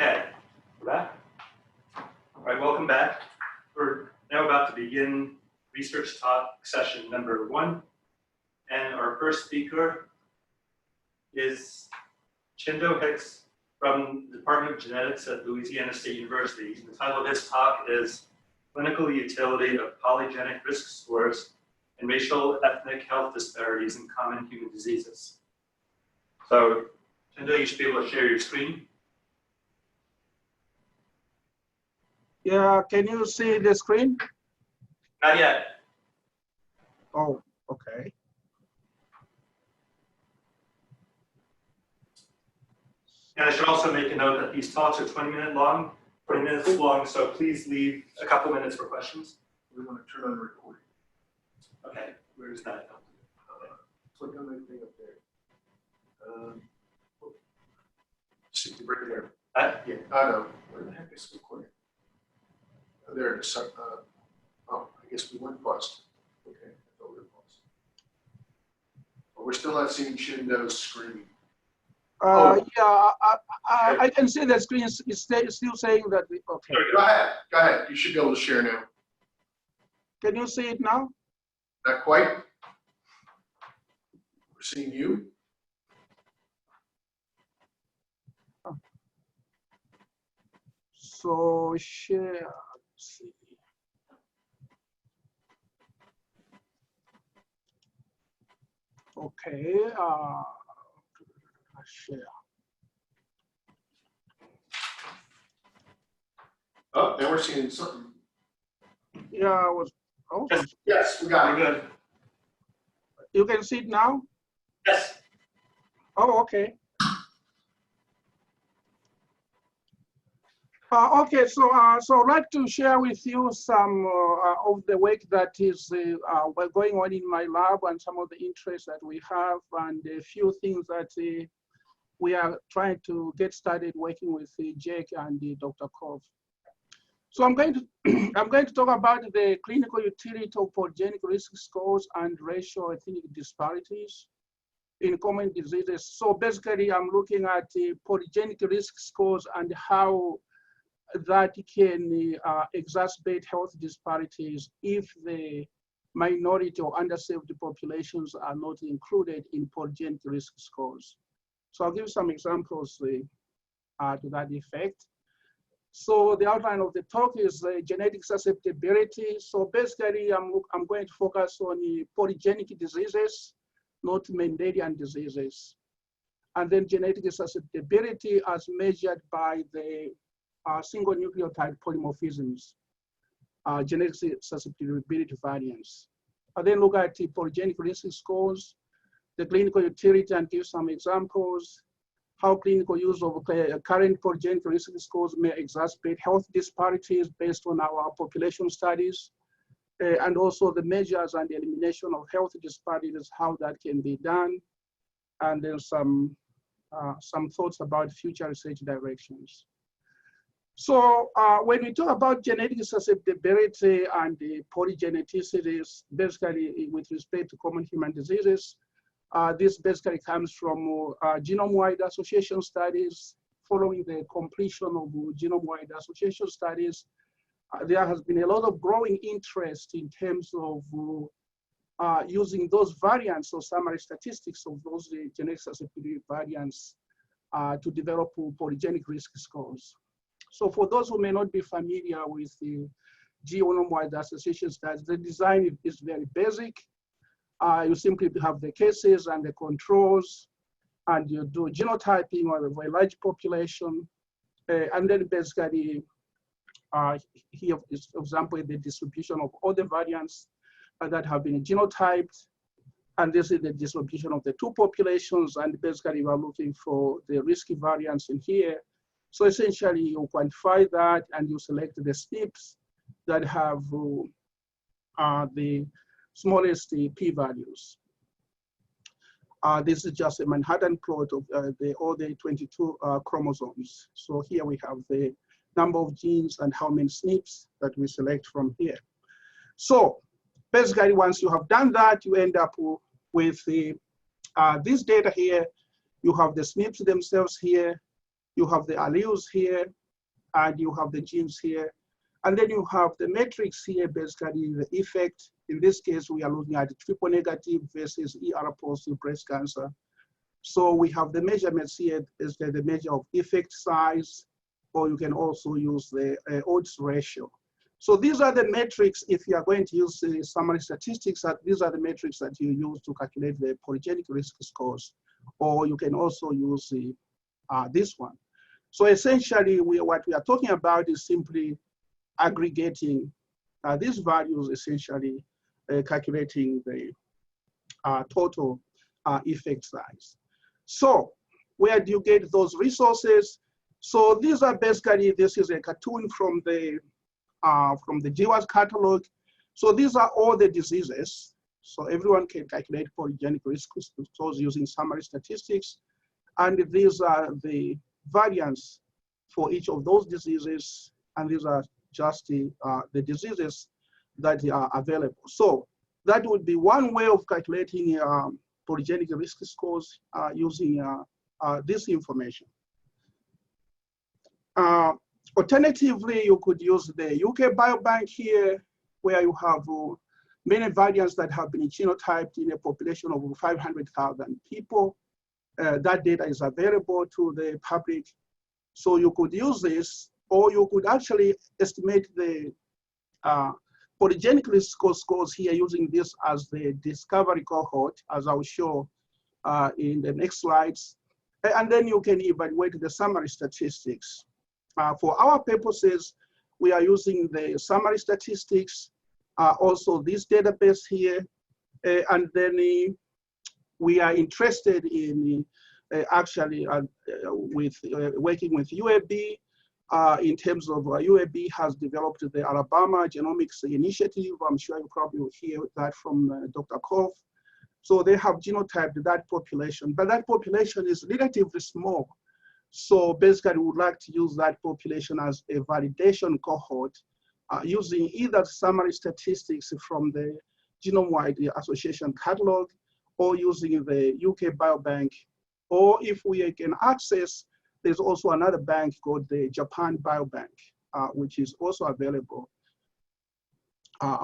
Okay, we're back. All right, welcome back. We're now about to begin research talk session number 1. And our first speaker is Chen Hicks from the Department of Genetics at Louisiana State University. The title of his talk is Clinical Utility of Polygenic Risk Scores and Racial Ethnic Health Disparities in Common Human Diseases. So, Chen, you should be able to share your screen. Yeah, can you see the screen? Not yet. Oh, okay. And I should also make a note that these talks are 20 minutes long, so please leave a couple minutes for questions. We want to turn on the recording. Okay, where's that? Click on that thing up there. See, right there. Yeah, I know. Where the heck is the recording? Oh, there it is. Oh, I guess we went past. Okay, I thought we were paused. But we're still not seeing Shindo's screen. Yeah, I can see the screen is still saying that. Okay. Go ahead. Go ahead. You should be able to share now. Can you see it now? Not quite. We're seeing you. So share. Let's see. Okay. Share. Oh, now we're seeing something. Yeah, I was. Oh, Yes, we got it. Good. you can see it now. Yes. Oh, okay. Okay, so I'd like to share with you some of the work that is going on in my lab and some of the interests that we have and a few things that we are trying to get started working with Jake and Dr. Kov. So I'm going to talk about the clinical utility of polygenic risk scores and racial ethnic disparities in common diseases. So basically, I'm looking at polygenic risk scores and how that can exacerbate health disparities if the minority or underserved populations are not included in polygenic risk scores. So I'll give some examples to that effect. So the outline of the talk is genetic susceptibility. So basically, I'm going to focus on polygenic diseases, not Mendelian diseases. And then genetic susceptibility as measured by the single nucleotide polymorphisms, genetic susceptibility variants. I then look at the polygenic risk scores, the clinical utility, and give some examples, how clinical use of current polygenic risk scores may exacerbate health disparities based on our population studies, and also the measures and the elimination of health disparities, how that can be done, and then some thoughts about future research directions. So when we talk about genetic susceptibility and the polygeneticities, basically with respect to common human diseases, this basically comes from genome-wide association studies. Following the completion of genome-wide association studies, there has been a lot of growing interest in terms of using those variants or summary statistics of those genetic susceptibility variants to develop polygenic risk scores. So for those who may not be familiar with the genome-wide association studies, the design is very basic. You simply have the cases and the controls, and you do genotyping of a large population. And then basically, here is, for example, the distribution of all the variants that have been genotyped. And this is the distribution of the two populations. And basically, we're looking for the risky variants in here. So essentially, you quantify that and you select the SNPs that have the smallest p-values. This is just a Manhattan plot of all the 22 chromosomes. So here we have the number of genes and how many SNPs that we select from here. So basically, once you have done that, you end up with this data here. You have the SNPs themselves here. You have the alleles here, and you have the genes here. And then you have the matrix here, basically the effect. In this case, we are looking at triple negative versus ER positive breast cancer. So we have the measurements here, is the measure of effect size, or you can also use the odds ratio. So these are the metrics, if you are going to use summary statistics, these are the metrics that you use to calculate the polygenic risk scores, or you can also use this one. So essentially, what we are talking about is simply aggregating these values, essentially calculating the total effect size. So where do you get those resources? So these are basically, this is a cartoon from the GWAS catalog. So these are all the diseases. So everyone can calculate polygenic risk scores using summary statistics. And these are the variants for each of those diseases. And these are just the diseases that are available. So that would be one way of calculating polygenic risk scores using this information. Alternatively, you could use the UK Biobank here, where you have many variants that have been genotyped in a population of 500,000 people. That data is available to the public. So you could use this, or you could actually estimate the polygenic risk scores here using this as the discovery cohort, as I'll show in the next slides. And then you can evaluate the summary statistics. For our purposes, we are using the summary statistics, also this database here, and then we are interested in actually working with UAB in terms of UAB has developed the Alabama Genomics Initiative. I'm sure you probably will hear that from Dr. Koff. So they have genotyped that population, but that population is relatively small. So basically, we would like to use that population as a validation cohort using either summary statistics from the Genome-Wide Association catalog, or using the UK Biobank, or if we can access, there's also another bank called the Japan Biobank, which is also available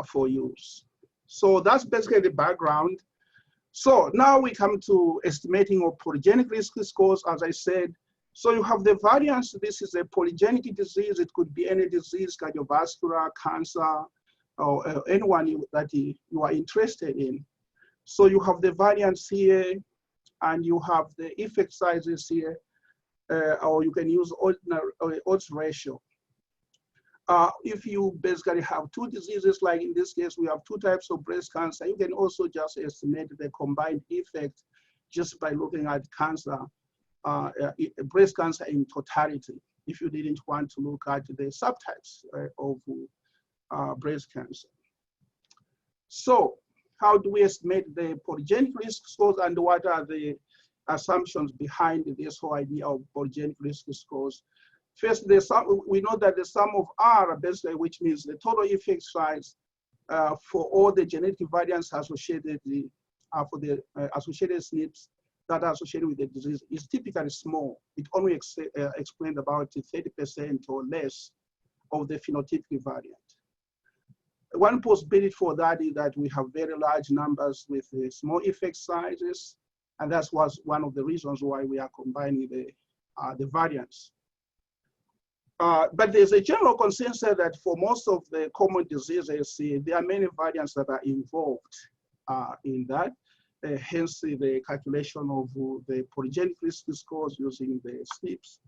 for use. So that's basically the background. So now we come to estimating of polygenic risk scores, as I said. So you have the variants. This is a polygenic disease. It could be any disease, cardiovascular, cancer, or anyone that you are interested in. So you have the variants here, and you have the effect sizes here, or you can use odds ratio. If you basically have two diseases, like in this case, we have two types of breast cancer, you can also just estimate the combined effect just by looking at cancer, breast cancer in totality, if you didn't want to look at the subtypes of breast cancer. So how do we estimate the polygenic risk scores, and what are the assumptions behind this whole idea of polygenic risk scores? First, we know that the sum of R, basically, which means the total effect size for all the genetic variants associated for the associated SNPs that are associated with the disease, is typically small. It only explains about 30% or less of the phenotypic variant. One possibility for that is that we have very large numbers with small effect sizes, and that's one of the reasons why we are combining the variants. But there's a general consensus that for most of the common diseases, there are many variants that are involved in that. Hence the calculation of the polygenic risk scores using the SNPs,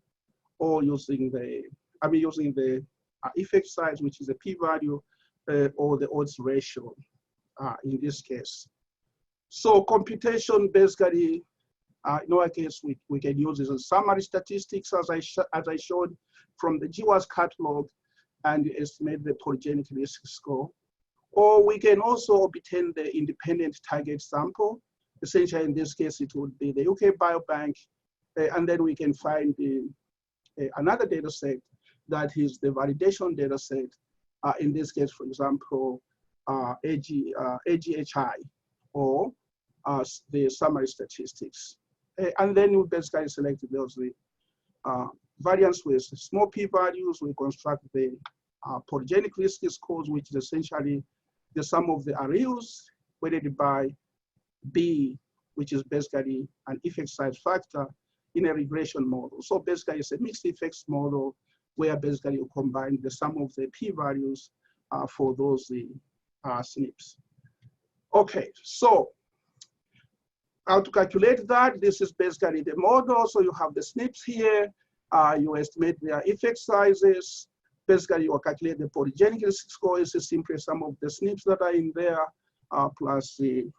or using the effect size, which is a p-value, or the odds ratio in this case. So computation basically, in our case, we can use this as summary statistics, as I showed from the GWAS catalog, and estimate the polygenic risk score. Or we can also obtain the independent target sample. Essentially, in this case, it would be the UK Biobank, and then we can find another data set that is the validation data set. In this case, for example, AGHI, or the summary statistics. And then we basically select those variance with small p-values. We construct the polygenic risk scores, which is essentially the sum of the alleles weighted by B, which is basically an effect size factor in a regression model. So basically it's a mixed effects model where basically you combine the sum of the p-values for those SNPs. Okay, so how to calculate that? This is basically the model. So you have the SNPs here. You estimate their effect sizes. Basically, you calculate the polygenic risk score. It's simply some of the SNPs that are in there plus the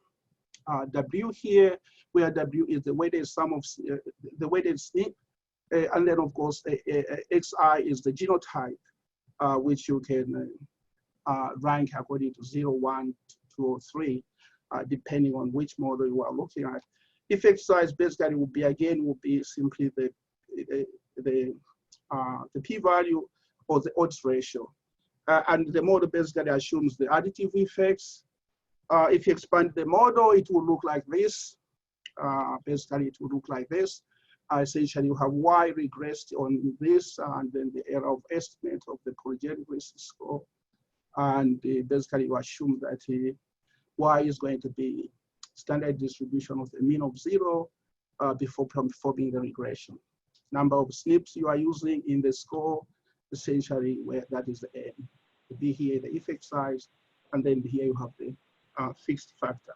W here, where W is the weighted sum of the weighted SNP. And then, of course, XI is the genotype, which you can rank according to 0, 1, 2, or 3, depending on which model you are looking at. Effect size basically will be simply the p-value or the odds ratio. And the model basically assumes the additive effects. If you expand the model, it will look like this. Basically, it will look like this. Essentially, you have Y regressed on this, and then the error of estimate of the polygenic risk score. And basically, you assume that Y is going to be standard distribution of the mean of 0 before performing the regression. Number of SNPs you are using in the score, essentially, where that is the N. The B here, the effect size, and then here you have the fixed factor.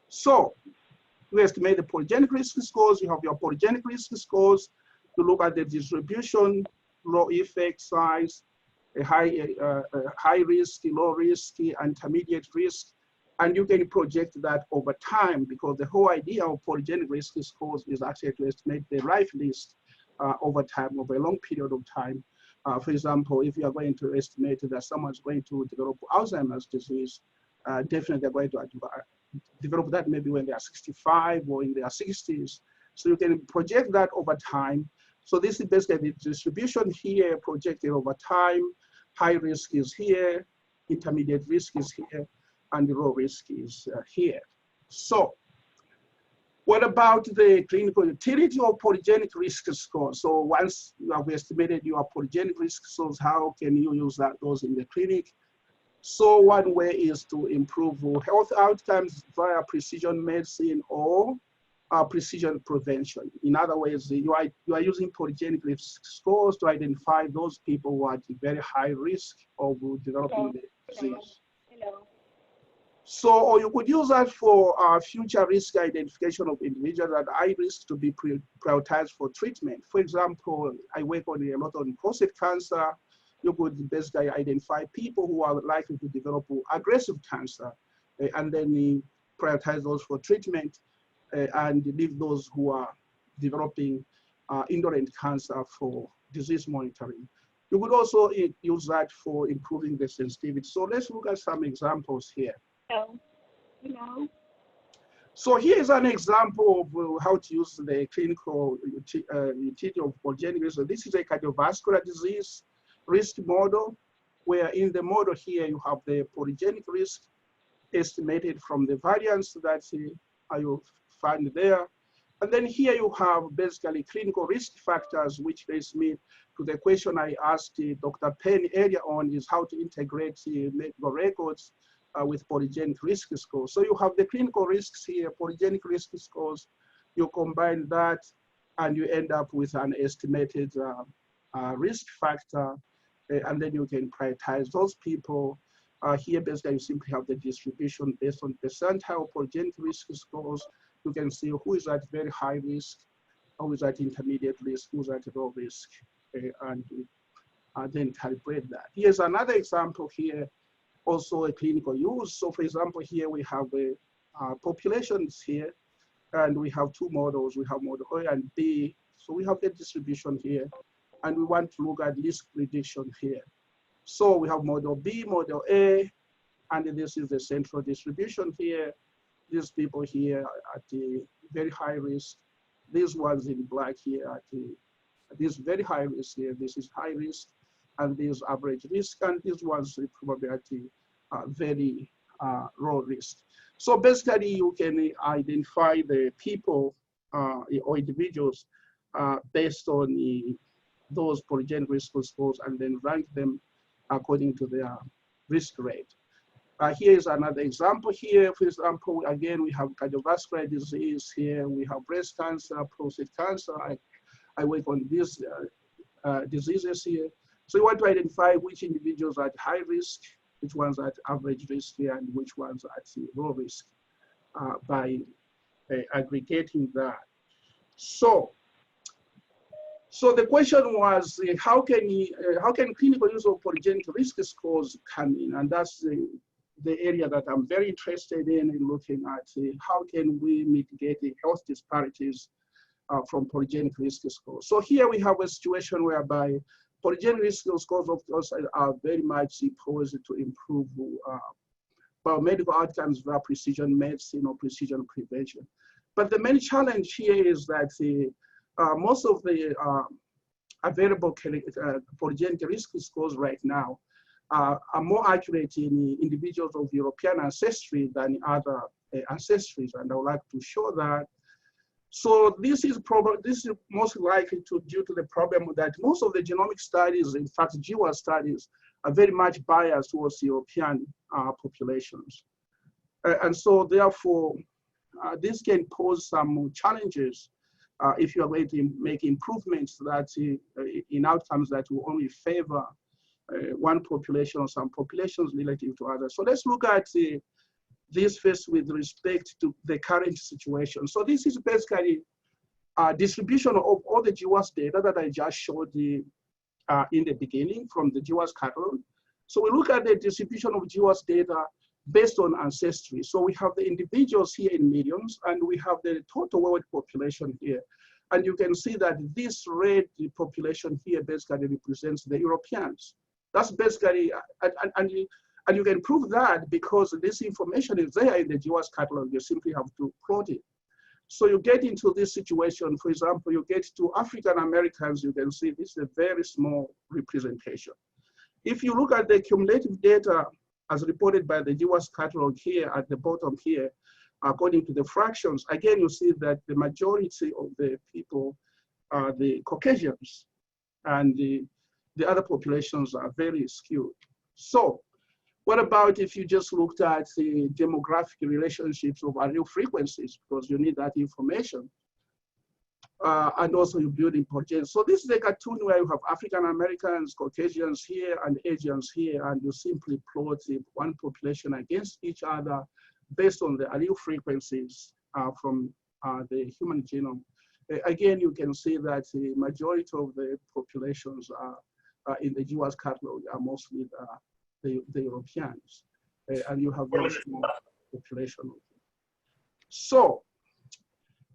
So we estimate the polygenic risk scores. You have your polygenic risk scores. You look at the distribution, low effect size, a high risk, low risk, intermediate risk, and you can project that over time, because the whole idea of polygenic risk scores is actually to estimate the life list over time, over a long period of time. For example, if you are going to estimate that someone's going to develop Alzheimer's disease, definitely they're going to develop that maybe when they are 65 or in their 60s. So you can project that over time. So this is basically the distribution here projected over time. High risk is here, intermediate risk is here, and the low risk is here. So what about the clinical utility of polygenic risk score? So once you have estimated your polygenic risk scores, how can you use those in the clinic? So one way is to improve health outcomes via precision medicine or precision prevention. In other words, you are using polygenic risk scores to identify those people who are at very high risk of developing the disease. So, or you could use that for future risk identification of individuals at high risk to be prioritized for treatment. For example, I work on a lot on prostate cancer. You could basically identify people who are likely to develop aggressive cancer and then prioritize those for treatment and leave those who are developing indolent cancer for disease monitoring. You could also use that for improving the sensitivity. So let's look at some examples here. So here's an example of how to use the clinical utility of polygenic risk. So this is a cardiovascular disease risk model, where in the model here you have the polygenic risk estimated from the variance that you find there. And then here you have basically clinical risk factors, which leads me to the question I asked Dr. Payne earlier on, is how to integrate medical records with polygenic risk scores. So you have the clinical risks here, polygenic risk scores, you combine that and you end up with an estimated risk factor, and then you can prioritize those people. Here basically you simply have the distribution based on percentile polygenic risk scores. You can see who is at very high risk, who is at intermediate risk, who's at low risk, and then calibrate that. Here's another example here, also a clinical use. So for example, here we have populations here, and we have two models. We have model A and B. So we have the distribution here, and we want to look at risk prediction here. So we have model B, model A, and this is the central distribution here. These people here at the very high risk. These ones in black here at this very high risk here. This is high risk, and this average risk, and these ones probably at the very low risk. So basically, you can identify the people or individuals based on those polygenic risk scores and then rank them according to their risk rate. Here is another example here. For example, again, we have cardiovascular disease here. We have breast cancer, prostate cancer. I work on these diseases here. So you want to identify which individuals are at high risk, which ones are at average risk here, and which ones are at low risk by aggregating that. So the question was, how can clinical use of polygenic risk scores come in? And that's the area that I'm very interested in looking at. How can we mitigate the health disparities from polygenic risk scores? So here we have a situation whereby polygenic risk scores, of course, are very much posed to improve biomedical outcomes via precision medicine or precision prevention. But the main challenge here is that most of the available polygenic risk scores right now are more accurate in individuals of European ancestry than other ancestries, and I would like to show that. So this is most likely due to the problem that most of the genomic studies, in fact, GWAS studies, are very much biased towards European populations. And so therefore, this can pose some challenges if you are going to make improvements that in outcomes that will only favor one population or some populations relative to others. So let's look at this first with respect to the current situation. So this is basically a distribution of all the GWAS data that I just showed in the beginning from the GWAS catalog. So we look at the distribution of GWAS data based on ancestry. So we have the individuals here in millions, and we have the total world population here. And you can see that this red population here basically represents the Europeans. That's basically, and you can prove that because this information is there in the GWAS catalog. You simply have to plot it. So you get into this situation. For example, you get to African Americans, you can see this is a very small representation. If you look at the cumulative data as reported by the GWAS catalog here at the bottom here, according to the fractions, again, you see that the majority of the people are the Caucasians, and the other populations are very skewed. So what about if you just looked at the demographic relationships of allele frequencies, because you need that information, and also you build in polygeny. So this is a cartoon where you have African Americans, Caucasians here, and Asians here, and you simply plot one population against each other based on the allele frequencies from the human genome. Again, you can see that the majority of the populations in the GWAS catalog are mostly the Europeans, and you have very small population. So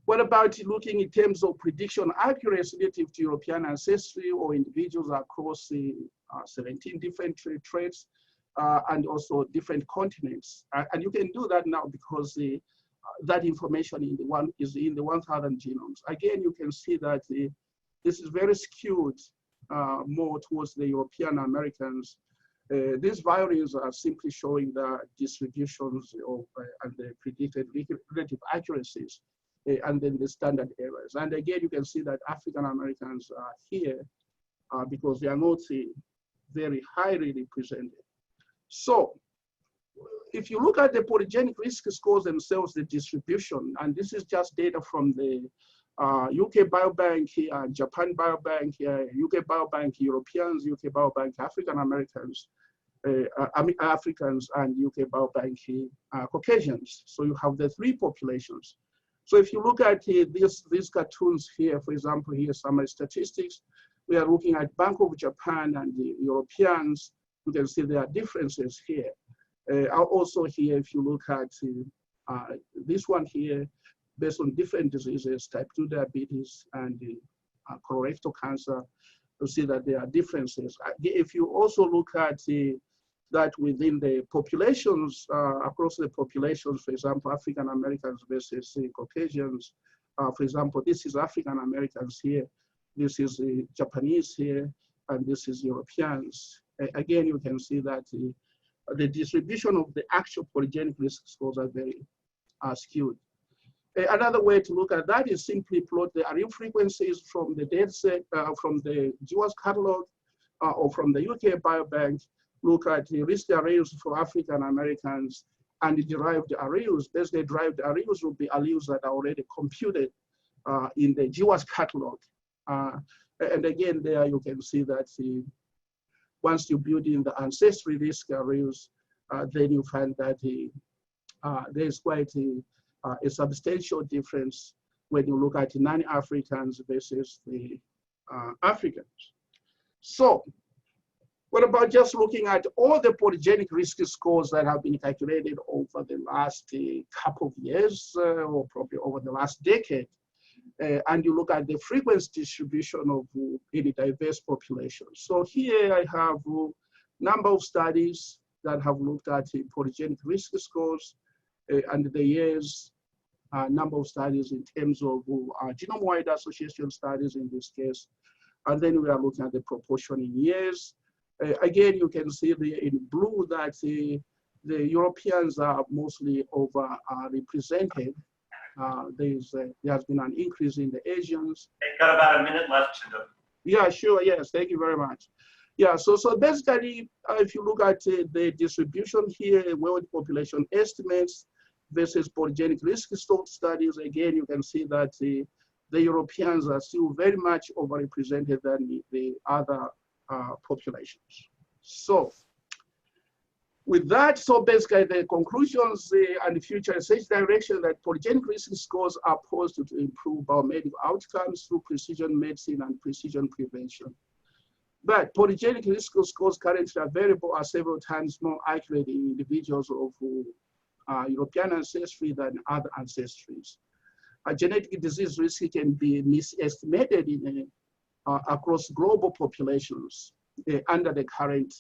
what about looking in terms of prediction accuracy relative to European ancestry or individuals across the 17 different traits and also different continents? And you can do that now because that information is in the 1,000 genomes. Again, you can see that this is very skewed more towards the European Americans. These values are simply showing the distributions of and the predicted relative accuracies, and then the standard errors. And again, you can see that African Americans are here because they are not very highly represented. So if you look at the polygenic risk scores themselves, the distribution, and this is just data from the UK Biobank here, Japan Biobank here, UK Biobank Europeans, UK Biobank African Americans, Africans, and UK Biobank Caucasians. So you have the three populations. So if you look at these cartoons here, for example, here summary statistics, we are looking at Bank of Japan and the Europeans. You can see there are differences here. Also here, if you look at this one here, based on different diseases, type 2 diabetes and colorectal cancer, you see that there are differences. If you also look at that within the populations, across the populations, for example, African Americans versus Caucasians, for example, this is African Americans here, this is Japanese here, and this is Europeans. Again, you can see that the distribution of the actual polygenic risk scores are very skewed. Another way to look at that is simply plot the allele frequencies from the data set, from the GWAS catalog, or from the UK Biobank, look at the risk alleles for African Americans, and the derived alleles. Basically, derived alleles will be alleles that are already computed in the GWAS catalog. And again, there you can see that once you build in the ancestry risk alleles, then you find that there's quite a substantial difference when you look at non-Africans versus the Africans. So what about just looking at all the polygenic risk scores that have been calculated over the last couple of years, or probably over the last decade, and you look at the frequency distribution of any diverse populations. So here I have a number of studies that have looked at polygenic risk scores and the years, number of studies in terms of genome-wide association studies in this case. And then we are looking at the proportion in years. Again, you can see in blue that the Europeans are mostly represented. There has been an increase in the Asians. You've got about a minute left, Chindo. Yeah, sure, yes, thank you very much. Yeah, so basically, if you look at the distribution here, world population estimates versus polygenic risk studies, again, you can see that the Europeans are still very much overrepresented than the other populations. So with that, so basically the conclusions and the future research direction that polygenic risk scores are posed to improve biomedical outcomes through precision medicine and precision prevention. But polygenic risk scores currently available are several times more accurate in individuals of European ancestry than other ancestries. Genetic disease risk can be misestimated across global populations under the current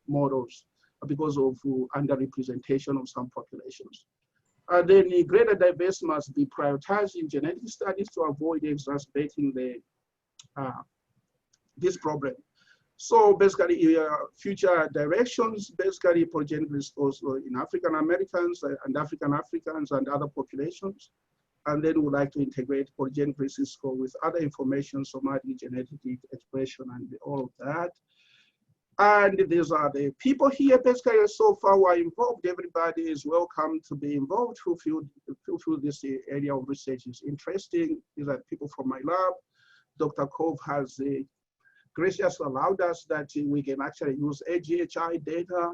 models because of underrepresentation of some populations. Then greater diversity must be prioritized in genetic studies to avoid exacerbating this problem. So basically, future directions, basically polygenic risk also in African Americans and Africans and other populations. And then we would like to integrate polygenic risk score with other information, somatic, genetic expression, and all of that. And these are the people here, basically, so far who are involved. Everybody is welcome to be involved who feel this area of research is interesting. These are people from my lab. Dr. Cove has graciously allowed us that we can actually use AGHI data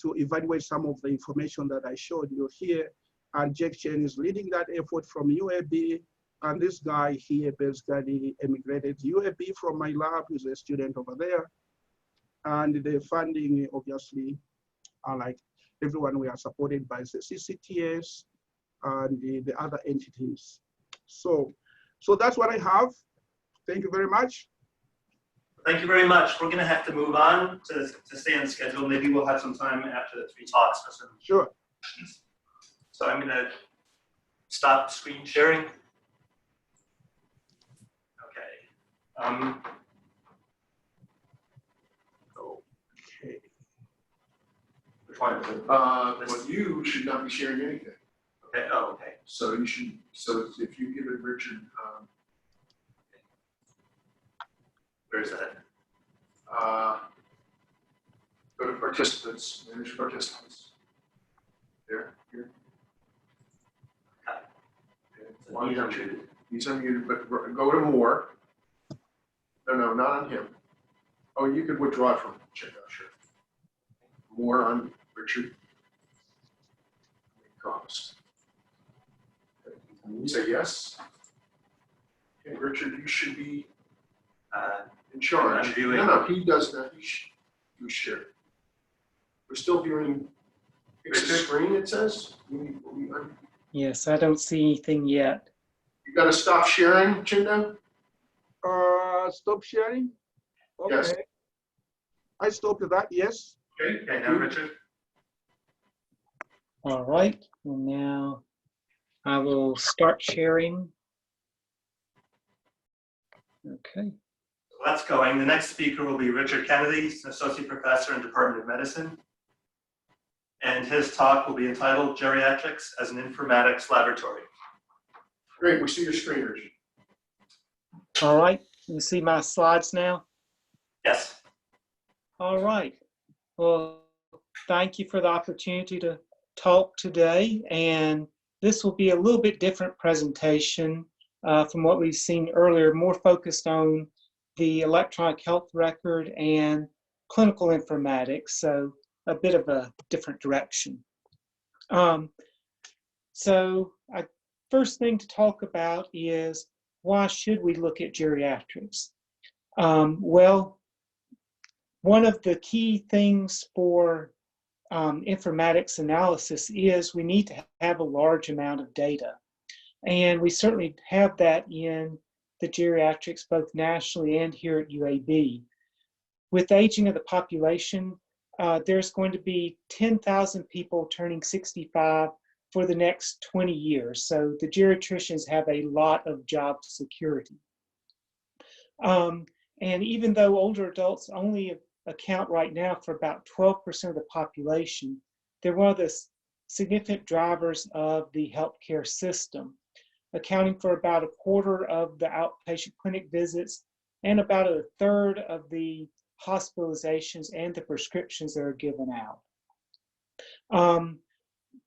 to evaluate some of the information that I showed you here. And Chen is leading that effort from UAB. And this guy here basically emigrated to UAB from my lab. He's a student over there. And the funding, obviously, like everyone, we are supported by the CCTS and the other entities. So that's what I have. Thank you very much. Thank you very much. We're going to have to move on to stay on schedule. Maybe we'll have some time after the 3 talks for some questions. So I'm going to stop screen sharing. Okay. Which one is it? Well, you should not be sharing anything. Okay. Oh, okay. So you should. So if you give it Richard. Where's that? Go to participants. Manage participants. There. Here. He's unmuted, but go to more. No, not on him. Oh, you could withdraw it from check out, sure. More on Richard. Cost. You say yes. Okay, Richard, you should be in charge. No, he does not. He should share. We're still viewing the screen, it says. Yes, I don't see anything yet. You got to stop sharing, Chindo? Stop sharing? Okay. Yes. I stopped that, yes. Okay, now Richard. All right, and now I will start sharing. Okay. So that's going. The next speaker will be Richard Kennedy, Associate Professor in Department of Medicine. And his talk will be entitled Geriatrics as an Informatics Laboratory. Great, we see your screen, Richard. All right, you see my slides now? Yes. All right. Well, thank you for the opportunity to talk today. And this will be a little bit different presentation from what we've seen earlier, more focused on the electronic health record and clinical informatics. So a bit of a different direction. First thing to talk about is why should we look at geriatrics? Well, one of the key things for informatics analysis is we need to have a large amount of data. And we certainly have that in the geriatrics, both nationally and here at UAB. With aging of the population, there's going to be 10,000 people turning 65 for the next 20 years. So the geriatricians have a lot of job security. And even though older adults only account right now for about 12% of the population, they're one of the significant drivers of the healthcare system, accounting for about a quarter of the outpatient clinic visits and about a third of the hospitalizations and the prescriptions that are given out.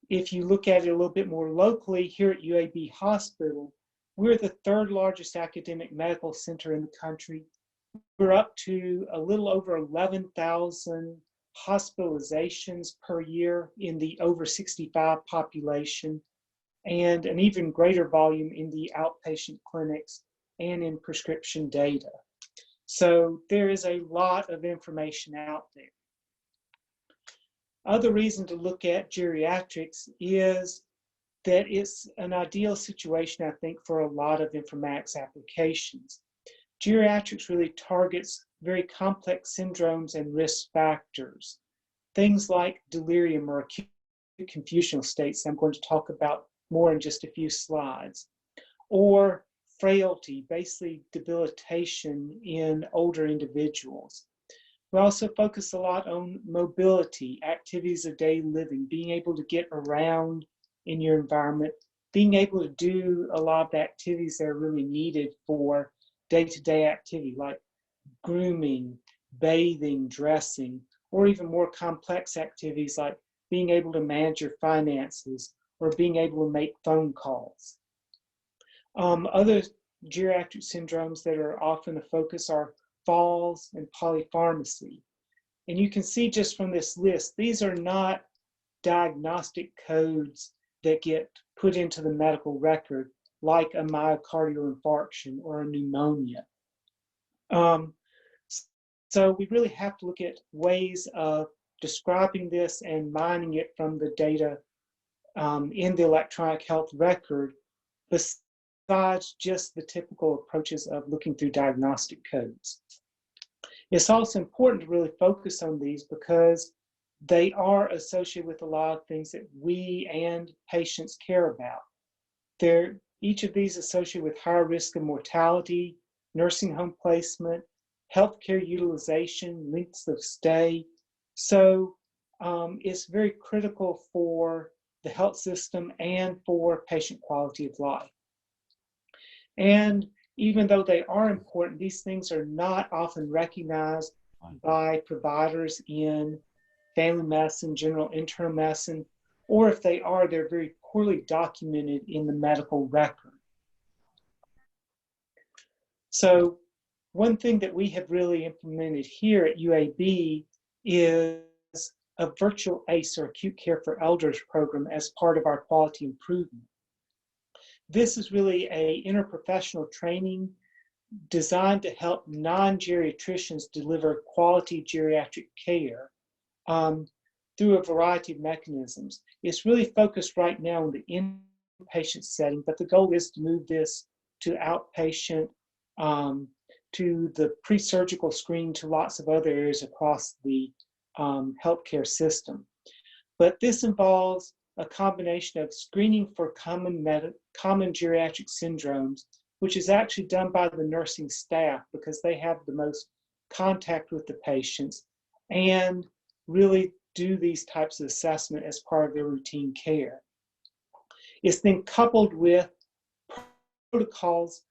If you look at it a little bit more locally, here at UAB Hospital, we're the third largest academic medical center in the country. We're up to a little over 11,000 hospitalizations per year in the over 65 population, and an even greater volume in the outpatient clinics and in prescription data. So there is a lot of information out there. Other reason to look at geriatrics is that it's an ideal situation, I think, for a lot of informatics applications. Geriatrics really targets very complex syndromes and risk factors, things like delirium or acute confusional states I'm going to talk about more in just a few slides, or frailty, basically debilitation in older individuals. We also focus a lot on mobility, activities of daily living, being able to get around in your environment, being able to do a lot of the activities that are really needed for day-to-day activity like grooming, bathing, dressing, or even more complex activities like being able to manage your finances or being able to make phone calls. Other geriatric syndromes that are often a focus are falls and polypharmacy. And you can see just from this list, these are not diagnostic codes that get put into the medical record like a myocardial infarction or a pneumonia. So we really have to look at ways of describing this and mining it from the data in the electronic health record, besides just the typical approaches of looking through diagnostic codes. It's also important to really focus on these because they are associated with a lot of things that we and patients care about. Each of these associated with higher risk of mortality, nursing home placement, healthcare utilization, lengths of stay. So it's very critical for the health system and for patient quality of life. And even though they are important, these things are not often recognized by providers in family medicine, general internal medicine, or if they are, they're very poorly documented in the medical record. So one thing that we have really implemented here at UAB is a virtual ACE, or Acute Care for Elders program, as part of our quality improvement. This is really an interprofessional training designed to help non-geriatricians deliver quality geriatric care through a variety of mechanisms. It's really focused right now on the inpatient setting, but the goal is to move this to outpatient, to the pre-surgical screening, to lots of other areas across the healthcare system. But this involves a combination of screening for common geriatric syndromes, which is actually done by the nursing staff because they have the most contact with the patients and really do these types of assessment as part of their routine care. It's then coupled with protocols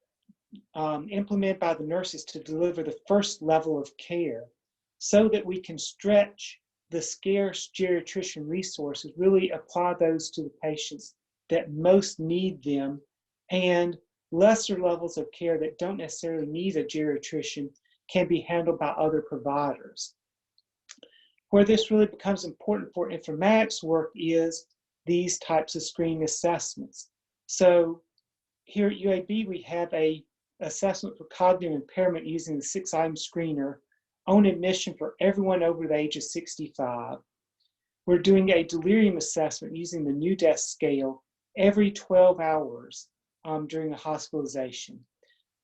implemented by the nurses to deliver the first level of care so that we can stretch the scarce geriatrician resources, really apply those to the patients that most need them, and lesser levels of care that don't necessarily need a geriatrician can be handled by other providers. Where this really becomes important for informatics work is these types of screening assessments. So here at UAB, we have a assessment for cognitive impairment using the 6-item screener on admission for everyone over the age of 65. We're doing a delirium assessment using the new death scale every 12 hours during a hospitalization.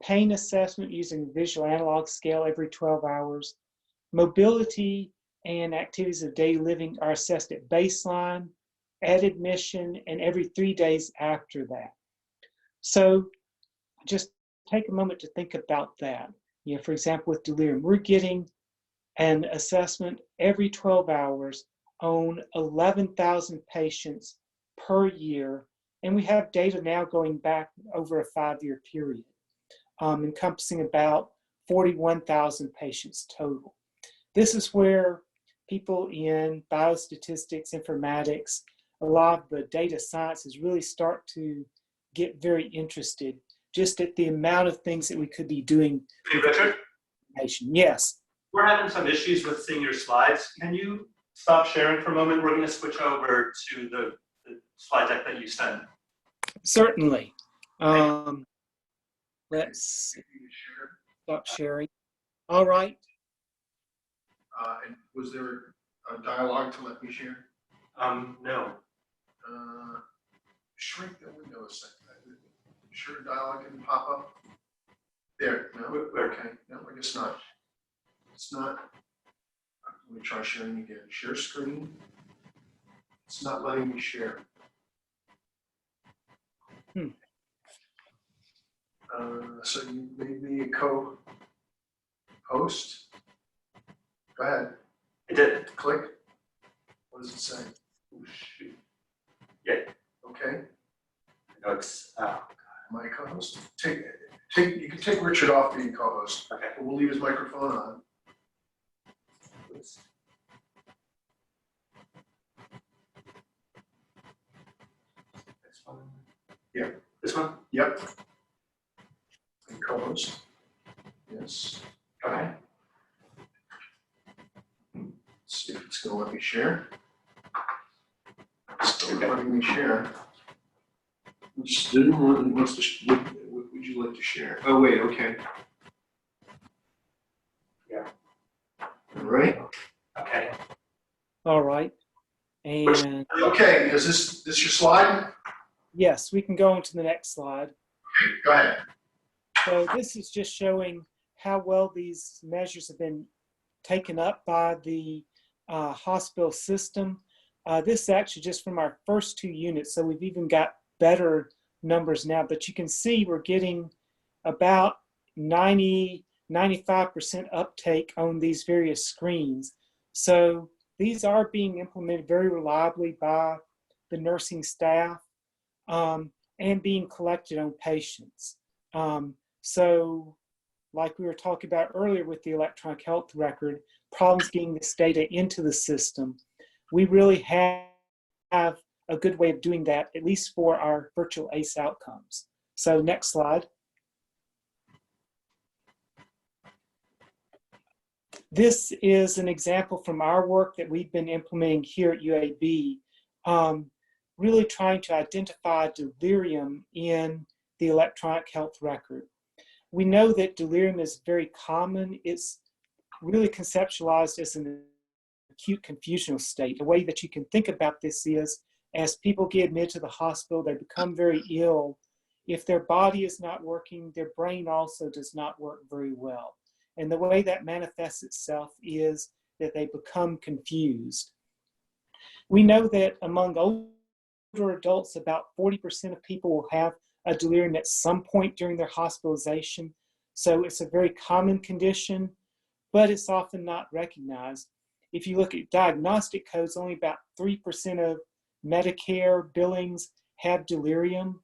Pain assessment using the visual analog scale every 12 hours. Mobility and activities of daily living are assessed at baseline, at admission, and every 3 days after that. So just take a moment to think about that. You know, for example, with delirium, we're getting an assessment every 12 hours on 11,000 patients per year, and we have data now going back over a 5-year period, encompassing about 41,000 patients total. This is where people in biostatistics, informatics, a lot of the data sciences really start to get very interested just at the amount of things that we could be doing. Hey, Richard? Yes. We're having some issues with seeing your slides. Can you stop sharing for a moment? We're going to switch over to the slide deck that you sent. Certainly. Let's stop sharing. All right. And was there a dialogue to let me share? No. Shrink the window a second. Sure, dialogue can pop up. There. No. Okay. No, I guess not. It's not. Let me try sharing again. Share screen. It's not letting me share. So you made me a co-host. Go ahead. I did. Click. What does it say? Oh, shoot. Yeah. Okay. No, it's My co-host. You can take Richard off being co-host. okay. We'll leave his microphone on. Oops. This one. Yeah. This one. Yep. And co-host. Yes. Okay. Let's see if it's going to let me share. It's still letting me share. What would you like to share? Oh, wait, okay. Yeah. All right. Okay. All right. And Okay, is this your slide? yes, we can go on to the next slide. Go ahead. So this is just showing how well these measures have been taken up by the hospital system. This is actually just from our first 2 units, so we've even got better numbers now, but you can see we're getting about 95% uptake on these various screens. So these are being implemented very reliably by the nursing staff and being collected on patients. So like we were talking about earlier with the electronic health record, problems getting this data into the system, we really have a good way of doing that, at least for our virtual ACE outcomes. So next slide. This is an example from our work that we've been implementing here at UAB, really trying to identify delirium in the electronic health record. We know that delirium is very common. It's really conceptualized as an acute confusional state. The way that you can think about this is, as people get admitted to the hospital, they become very ill. If their body is not working, their brain also does not work very well. And the way that manifests itself is that they become confused. We know that among older adults, about 40% of people will have a delirium at some point during their hospitalization. So it's a very common condition, but it's often not recognized. If you look at diagnostic codes, only about 3% of Medicare billings have delirium.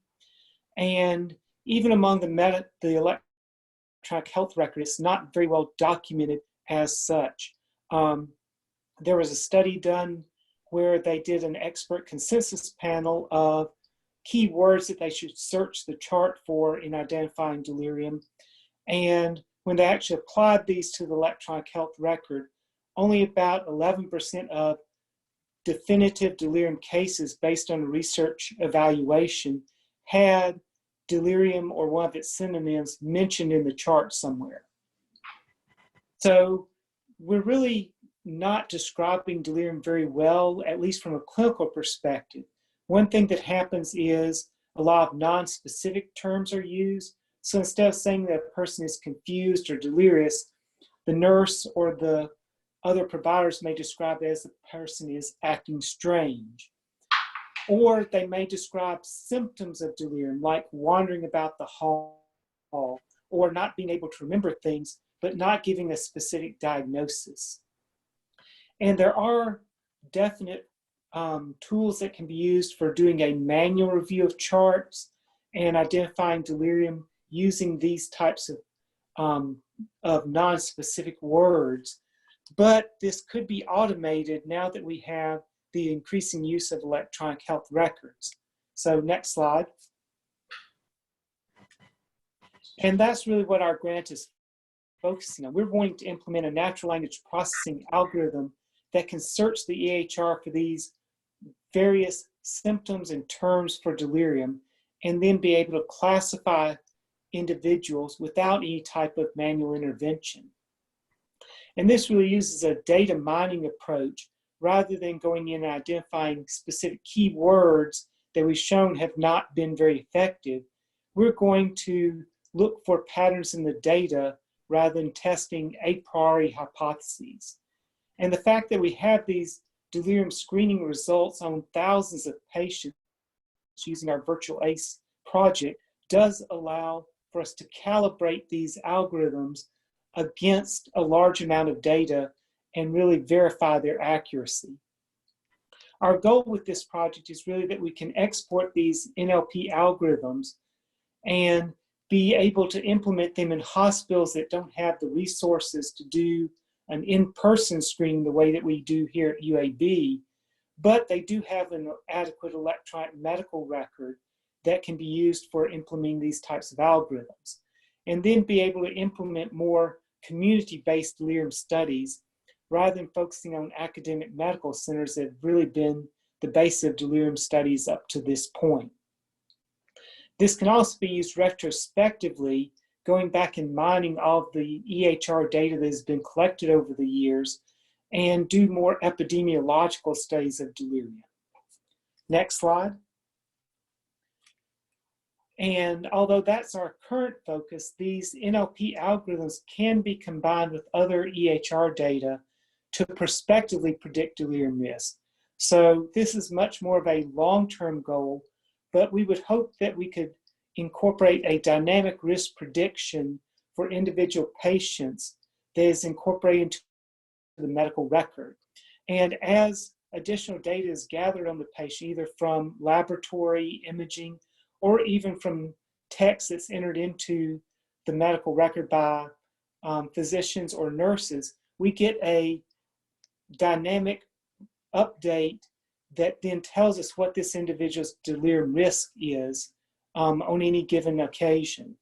And even among the electronic health record, it's not very well documented as such. There was a study done where they did an expert consensus panel of keywords that they should search the chart for in identifying delirium. And when they actually applied these to the electronic health record, only about 11% of definitive delirium cases based on research evaluation had delirium or one of its synonyms mentioned in the chart somewhere. So we're really not describing delirium very well, at least from a clinical perspective. One thing that happens is a lot of non-specific terms are used. So instead of saying that a person is confused or delirious, the nurse or the other providers may describe it as the person is acting strange. Or they may describe symptoms of delirium, like wandering about the hall or not being able to remember things, but not giving a specific diagnosis. And there are definite tools that can be used for doing a manual review of charts and identifying delirium using these types of non-specific words. But this could be automated now that we have the increasing use of electronic health records. So next slide. And that's really what our grant is focusing on. We're wanting to implement a natural language processing algorithm that can search the EHR for these various symptoms and terms for delirium, and then be able to classify individuals without any type of manual intervention. And this really uses a data mining approach rather than going in and identifying specific keywords that we've shown have not been very effective. We're going to look for patterns in the data rather than testing a priori hypotheses. And the fact that we have these delirium screening results on thousands of patients using our virtual ACE project does allow for us to calibrate these algorithms against a large amount of data and really verify their accuracy. Our goal with this project is really that we can export these NLP algorithms and be able to implement them in hospitals that don't have the resources to do an in-person screening the way that we do here at UAB, but they do have an adequate electronic medical record that can be used for implementing these types of algorithms. And then be able to implement more community-based delirium studies rather than focusing on academic medical centers that have really been the base of delirium studies up to this point. This can also be used retrospectively, going back and mining all of the EHR data that has been collected over the years and do more epidemiological studies of delirium. Next slide. And although that's our current focus, these NLP algorithms can be combined with other EHR data to prospectively predict delirium risk. So this is much more of a long-term goal, but we would hope that we could incorporate a dynamic risk prediction for individual patients that is incorporated into the medical record. And as additional data is gathered on the patient, either from laboratory imaging or even from text that's entered into the medical record by physicians or nurses, we get a dynamic update that then tells us what this individual's delirium risk is on any given occasion.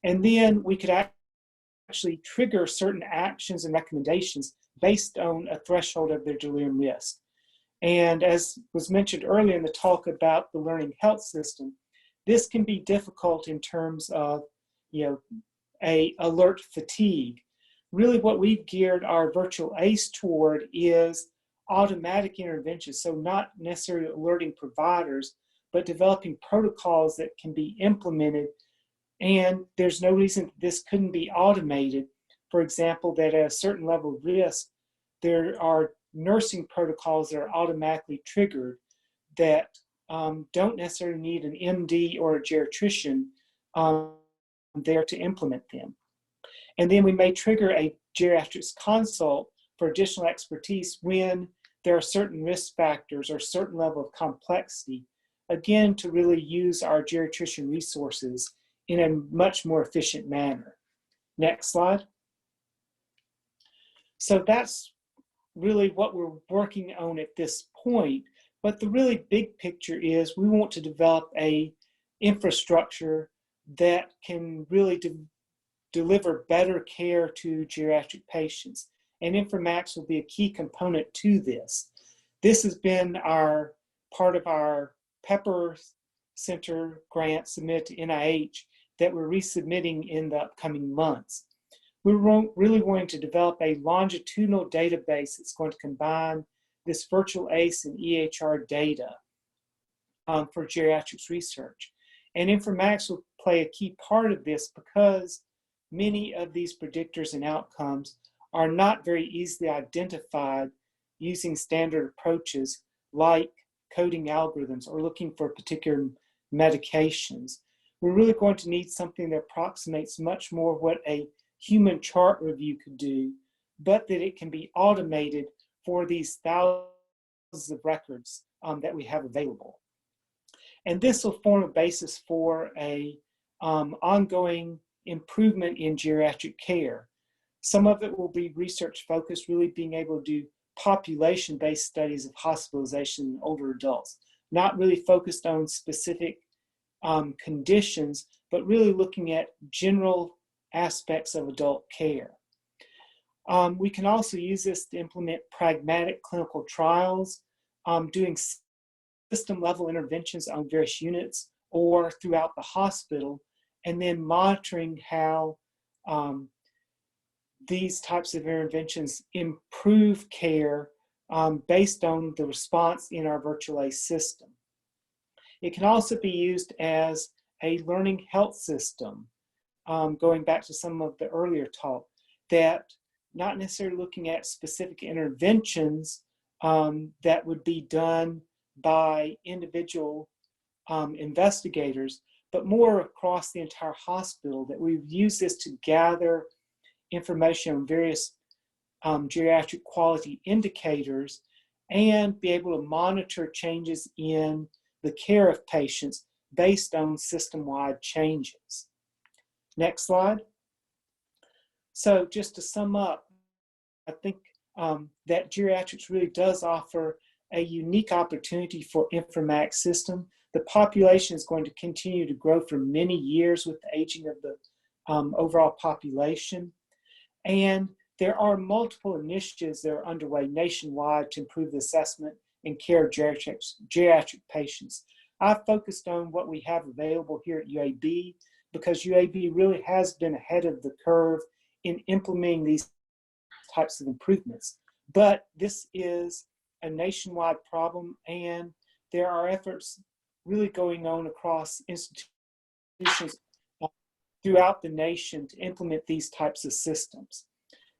And then we could actually trigger certain actions and recommendations based on a threshold of their delirium risk. And as was mentioned earlier in the talk about the learning health system, this can be difficult in terms of, a alert fatigue. Really what we've geared our virtual ACE toward is automatic intervention. So not necessarily alerting providers, but developing protocols that can be implemented. And there's no reason this couldn't be automated. For example, that at a certain level of risk, there are nursing protocols that are automatically triggered that don't necessarily need an MD or a geriatrician there to implement them. And then we may trigger a geriatrics consult for additional expertise when there are certain risk factors or certain level of complexity again, to really use our geriatrician resources in a much more efficient manner. Next slide. So that's really what we're working on at this point. But the really big picture is we want to develop a infrastructure that can really deliver better care to geriatric patients. And Informatics will be a key component to this. This has been part of our Pepper Center grant submitted to NIH that we're resubmitting in the upcoming months. We're really going to develop a longitudinal database that's going to combine this virtual ACE and EHR data for geriatrics research. And Informatics will play a key part of this because many of these predictors and outcomes are not very easily identified using standard approaches like coding algorithms or looking for particular medications. We're really going to need something that approximates much more what a human chart review could do, but that it can be automated for these thousands of records that we have available. And this will form a basis for a ongoing improvement in geriatric care. Some of it will be research focused, really being able to do population-based studies of hospitalization in older adults, not really focused on specific conditions, but really looking at general aspects of adult care. We can also use this to implement pragmatic clinical trials, doing system-level interventions on various units or throughout the hospital, and then monitoring how these types of interventions improve care based on the response in our virtual ACE system. It can also be used as a learning health system, going back to some of the earlier talk, that not necessarily looking at specific interventions that would be done by individual investigators, but more across the entire hospital, that we've used this to gather information on various geriatric quality indicators and be able to monitor changes in the care of patients based on system-wide changes. Next slide. So just to sum up, I think that geriatrics really does offer a unique opportunity for Informatics system. The population is going to continue to grow for many years with the aging of the overall population. And there are multiple initiatives that are underway nationwide to improve the assessment and care of geriatric patients. I've focused on what we have available here at UAB because UAB really has been ahead of the curve in implementing these types of improvements. But this is a nationwide problem, and there are efforts really going on across institutions throughout the nation to implement these types of systems.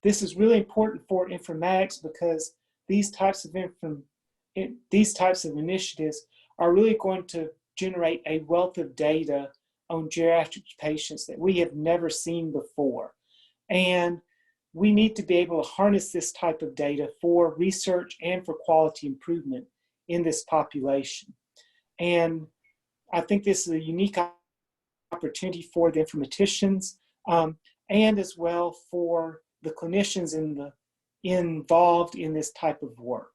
This is really important for Informatics because these types of initiatives are really going to generate a wealth of data on geriatric patients that we have never seen before. And we need to be able to harness this type of data for research and for quality improvement in this population. And I think this is a unique opportunity for the informaticians and as well for the clinicians involved in this type of work.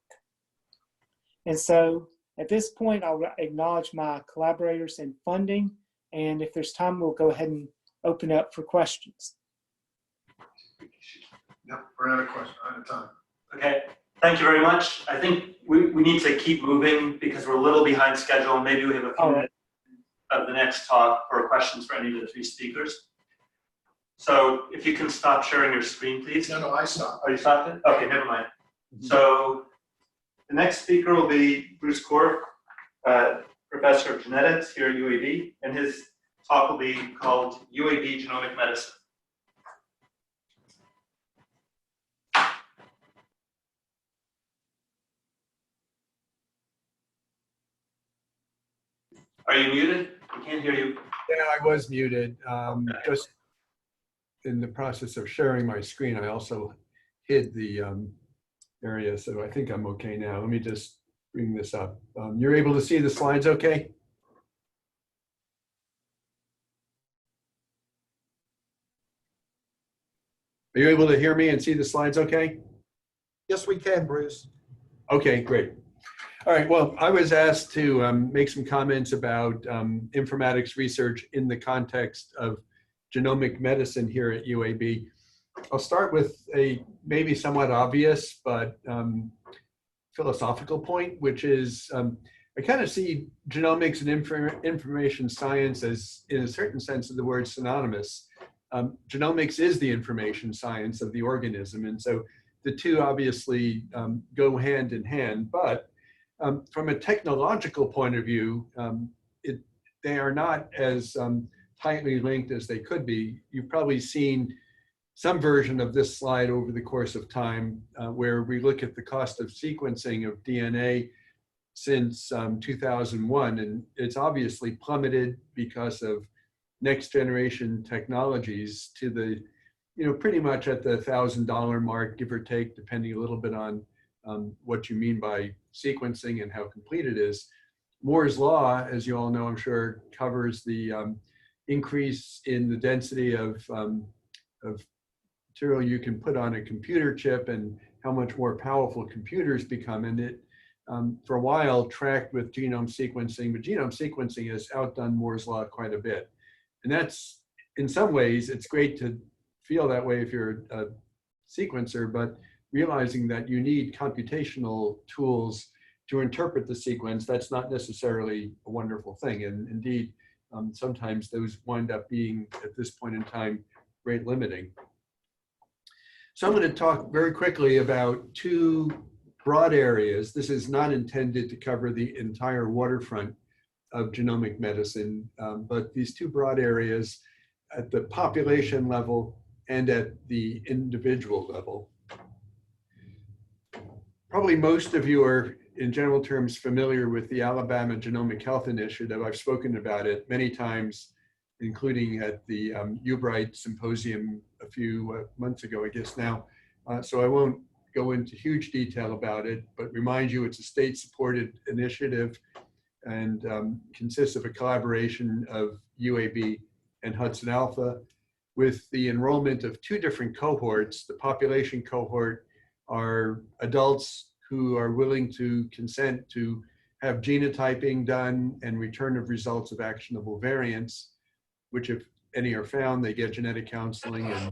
And so at this point, I'll acknowledge my collaborators and funding. And if there's time, we'll go ahead and open up for questions. Yep, we're out of time. Okay, thank you very much. I think we need to keep moving because we're a little behind schedule. Maybe we have a few minutes of the next talk for questions for any of the three speakers. So if you can stop sharing your screen, please. No, I stopped. Oh, you stopped it? Okay, never mind. So the next speaker will be Bruce Korf, Professor of Genetics here at UAB, and his talk will be called UAB Genomic Medicine. Are you muted? I can't hear you. Yeah, I was muted. Just in the process of sharing my screen, I also hid the area, so I think I'm okay now. Let me just bring this up. You're able to see the slides okay? Are you able to hear me and see the slides okay? Yes, we can, Bruce. Okay, great. All right, well, I was asked to make some comments about informatics research in the context of genomic medicine here at UAB. I'll start with a maybe somewhat obvious but philosophical point, which is I kind of see genomics and information science as, in a certain sense of the word, synonymous. Genomics is the information science of the organism, and so the two obviously go hand in hand, but from a technological point of view, they are not as tightly linked as they could be. You've probably seen some version of this slide over the course of time where we look at the cost of sequencing of DNA since 2001, and it's obviously plummeted because of next generation technologies to the, pretty much at the $1,000 mark, give or take, depending a little bit on what you mean by sequencing and how complete it is. Moore's law, as you all know, I'm sure, covers the increase in the density of material you can put on a computer chip and how much more powerful computers become. And it, for a while, tracked with genome sequencing, but genome sequencing has outdone Moore's law quite a bit. And that's, in some ways, it's great to feel that way if you're a sequencer, but realizing that you need computational tools to interpret the sequence, that's not necessarily a wonderful thing. And indeed, sometimes those wind up being, at this point in time, rate limiting. So I'm going to talk very quickly about two broad areas. This is not intended to cover the entire waterfront of genomic medicine, but these two broad areas at the population level and at the individual level. Probably most of you are, in general terms, familiar with the Alabama Genomic Health Initiative. I've spoken about it many times, including at the Ubright Symposium a few months ago, I guess now. So I won't go into huge detail about it, but remind you it's a state-supported initiative and consists of a collaboration of UAB and Hudson Alpha with the enrollment of two different cohorts. The population cohort are adults who are willing to consent to have genotyping done and return of results of actionable variants, which if any are found, they get genetic counseling and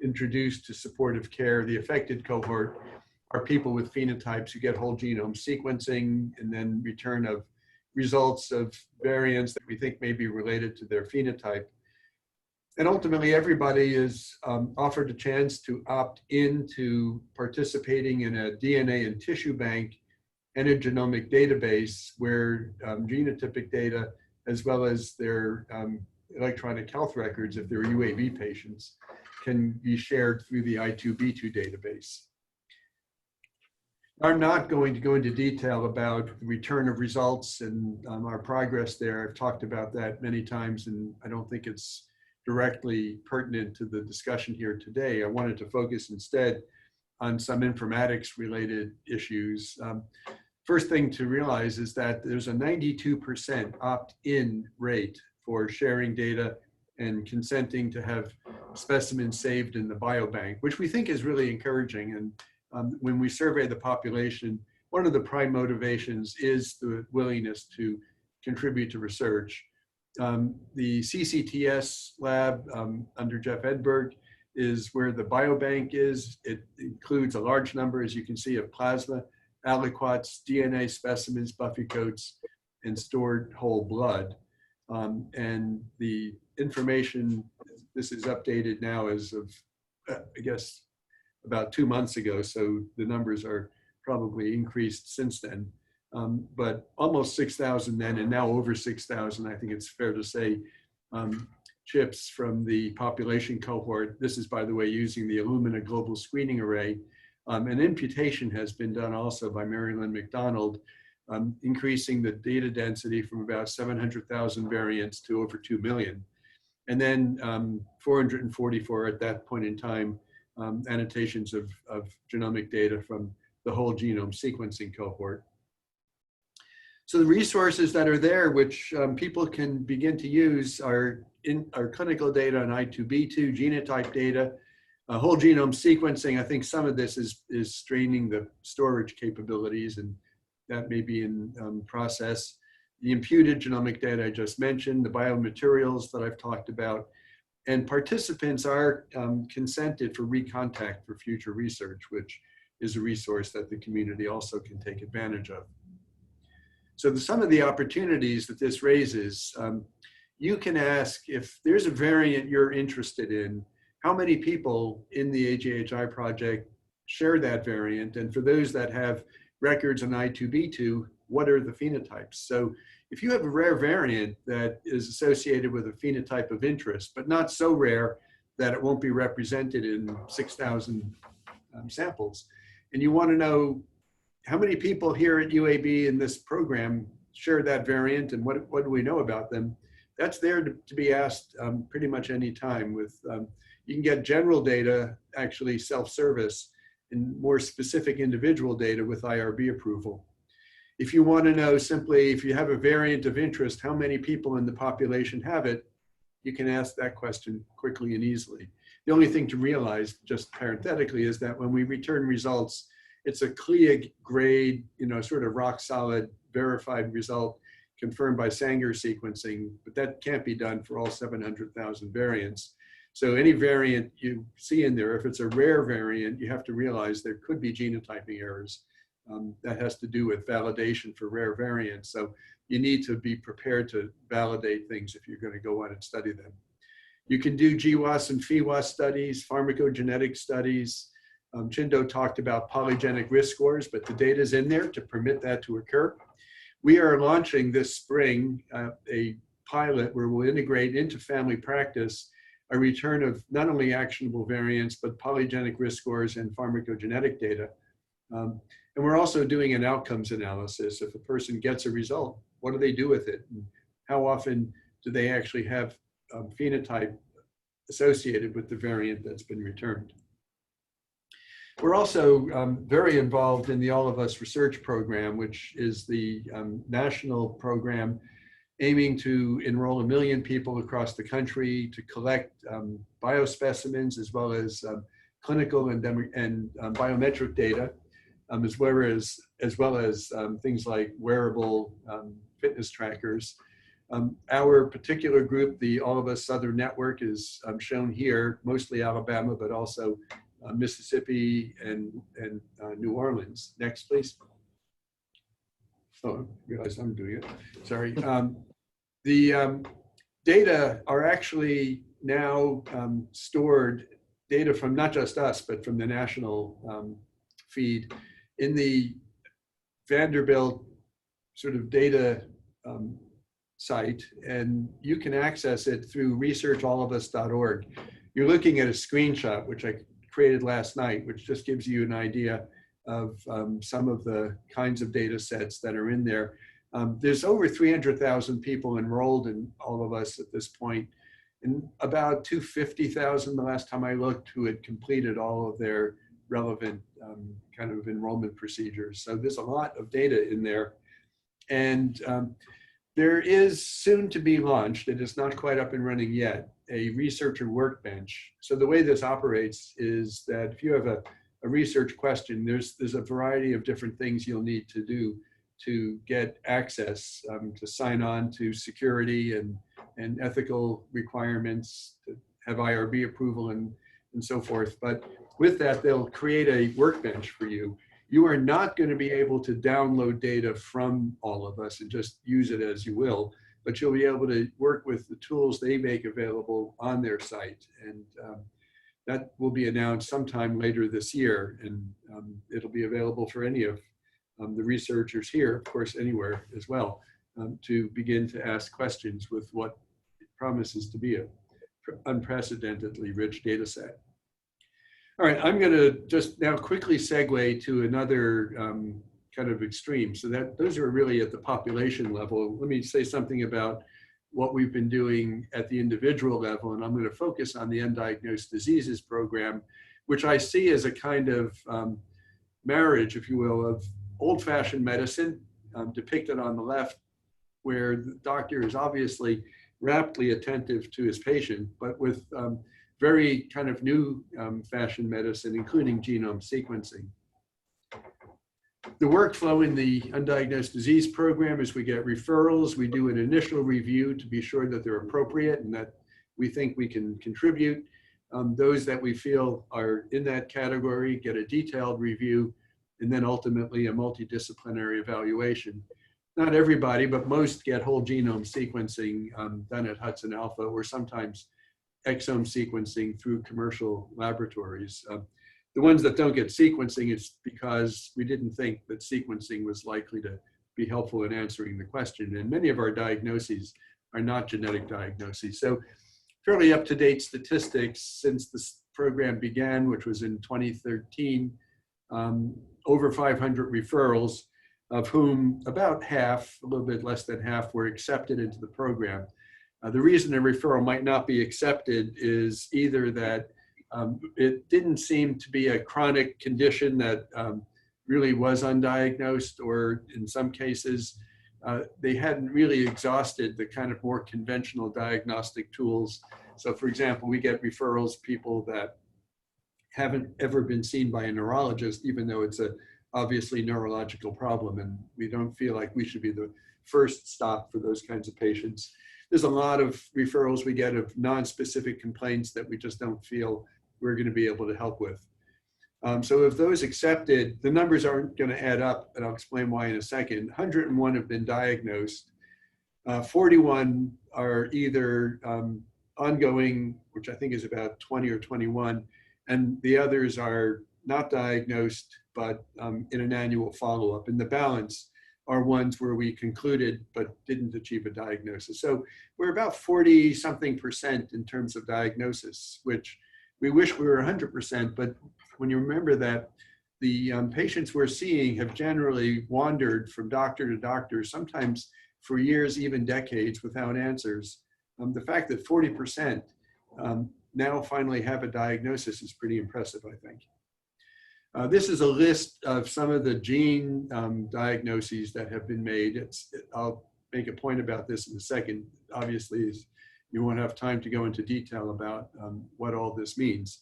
introduced to supportive care. The affected cohort are people with phenotypes who get whole genome sequencing and then return of results of variants that we think may be related to their phenotype. And ultimately, everybody is offered a chance to opt into participating in a DNA and tissue bank and a genomic database where genotypic data, as well as their electronic health records, if they're UAB patients, can be shared through the I2B2 database. I'm not going to go into detail about the return of results and our progress there. I've talked about that many times, and I don't think it's directly pertinent to the discussion here today. I wanted to focus instead on some informatics related issues. First thing to realize is that there's a 92% opt-in rate for sharing data and consenting to have specimens saved in the biobank, which we think is really encouraging. And when we survey the population, one of the prime motivations is the willingness to contribute to research. The CCTS lab under Jeff Edberg is where the biobank is. It includes a large number, as you can see, of plasma, aliquots, DNA specimens, buffy coats, and stored whole blood. And the information, this is updated now as of, I guess, about 2 months ago, so the numbers are probably increased since then. But almost 6,000 then, and now over 6,000, I think it's fair to say, chips from the population cohort. This is, by the way, using the Illumina Global Screening Array. An imputation has been done also by Mary Lynn McDonald, increasing the data density from about 700,000 variants to over 2 million. And then 444 at that point in time, annotations of genomic data from the whole genome sequencing cohort. So the resources that are there, which people can begin to use, are clinical data on I2B2, genotype data, Whole genome sequencing, I think some of this is straining the storage capabilities, and that may be in process. The imputed genomic data I just mentioned, the biomaterials that I've talked about, and participants are consented for recontact for future research, which is a resource that the community also can take advantage of. So some of the opportunities that this raises, you can ask if there's a variant you're interested in, how many people in the AGHI project share that variant? And for those that have records on I2B2, what are the phenotypes? So if you have a rare variant that is associated with a phenotype of interest, but not so rare that it won't be represented in 6,000 samples, and you want to know how many people here at UAB in this program share that variant and what do we know about them, that's there to be asked pretty much any time. With you can get general data, actually self-service, and more specific individual data with IRB approval. If you want to know simply, if you have a variant of interest, how many people in the population have it, you can ask that question quickly and easily. The only thing to realize, just parenthetically, is that when we return results, it's a CLIA grade, sort of rock solid, verified result confirmed by Sanger sequencing, but that can't be done for all 700,000 variants. So any variant you see in there, if it's a rare variant, you have to realize there could be genotyping errors. That has to do with validation for rare variants. So you need to be prepared to validate things if you're going to go on and study them. You can do GWAS and PheWAS studies, pharmacogenetic studies. Chindo talked about polygenic risk scores, but the data is in there to permit that to occur. We are launching this spring a pilot where we'll integrate into family practice a return of not only actionable variants, but polygenic risk scores and pharmacogenetic data. And we're also doing an outcomes analysis. If a person gets a result, what do they do with it? And how often do they actually have phenotype associated with the variant that's been returned? We're also very involved in the All of Us research program, which is the national program aiming to enroll 1 million people across the country to collect biospecimens as well as clinical and biometric data, as well as things like wearable fitness trackers. Our particular group, the All of Us Southern Network, is shown here, mostly Alabama, but also Mississippi and New Orleans. Next, please. Oh, I realize I'm doing it. Sorry. The data are actually now stored, data from not just us, but from the national feed in the Vanderbilt sort of data site, and you can access it through researchallofus.org. You're looking at a screenshot, which I created last night, which just gives you an idea of some of the kinds of data sets that are in there. There's over 300,000 people enrolled in All of Us at this point, and about 250,000 the last time I looked who had completed all of their relevant kind of enrollment procedures. So there's a lot of data in there. And there is soon to be launched, it is not quite up and running yet, a researcher workbench. So the way this operates is that if you have a research question, there's a variety of different things you'll need to do to get access, to sign on to security and ethical requirements, to have IRB approval and so forth. But with that, they'll create a workbench for you. You are not going to be able to download data from All of Us and just use it as you will, but you'll be able to work with the tools they make available on their site. And that will be announced sometime later this year. And it'll be available for any of the researchers here, of course, anywhere as well, to begin to ask questions with what promises to be an unprecedentedly rich data set. All right, I'm going to just now quickly segue to another kind of extreme. So those are really at the population level. Let me say something about what we've been doing at the individual level, and I'm going to focus on the Undiagnosed Diseases program, which I see as a kind of marriage, if you will, of old-fashioned medicine, depicted on the left, where the doctor is obviously raptly attentive to his patient, but with very kind of new fashion medicine, including genome sequencing. The workflow in the undiagnosed disease program is we get referrals, we do an initial review to be sure that they're appropriate and that we think we can contribute. Those that we feel are in that category get a detailed review, and then ultimately a multidisciplinary evaluation. Not everybody, but most get whole genome sequencing done at Hudson Alpha, or sometimes exome sequencing through commercial laboratories. The ones that don't get sequencing is because we didn't think that sequencing was likely to be helpful in answering the question. And many of our diagnoses are not genetic diagnoses. So fairly up-to-date statistics since this program began, which was in 2013, over 500 referrals, of whom about half, a little bit less than half, were accepted into the program. The reason a referral might not be accepted is either that it didn't seem to be a chronic condition that really was undiagnosed, or in some cases, they hadn't really exhausted the kind of more conventional diagnostic tools. So for example, we get referrals, people that haven't ever been seen by a neurologist, even though it's a obviously neurological problem, and we don't feel like we should be the first stop for those kinds of patients. There's a lot of referrals we get of non-specific complaints that we just don't feel we're going to be able to help with. So if those accepted, the numbers aren't going to add up, and I'll explain why in a second. 101 have been diagnosed. 41 are either ongoing, which I think is about 20 or 21, and the others are not diagnosed, but in an annual follow-up. And the balance are ones where we concluded but didn't achieve a diagnosis. So we're about 40-something% in terms of diagnosis, which we wish we were 100%, but when you remember that the patients we're seeing have generally wandered from doctor to doctor, sometimes for years, even decades, without answers, the fact that 40% now finally have a diagnosis is pretty impressive, I think. This is a list of some of the gene diagnoses that have been made. I'll make a point about this in a second. Obviously, you won't have time to go into detail about what all this means.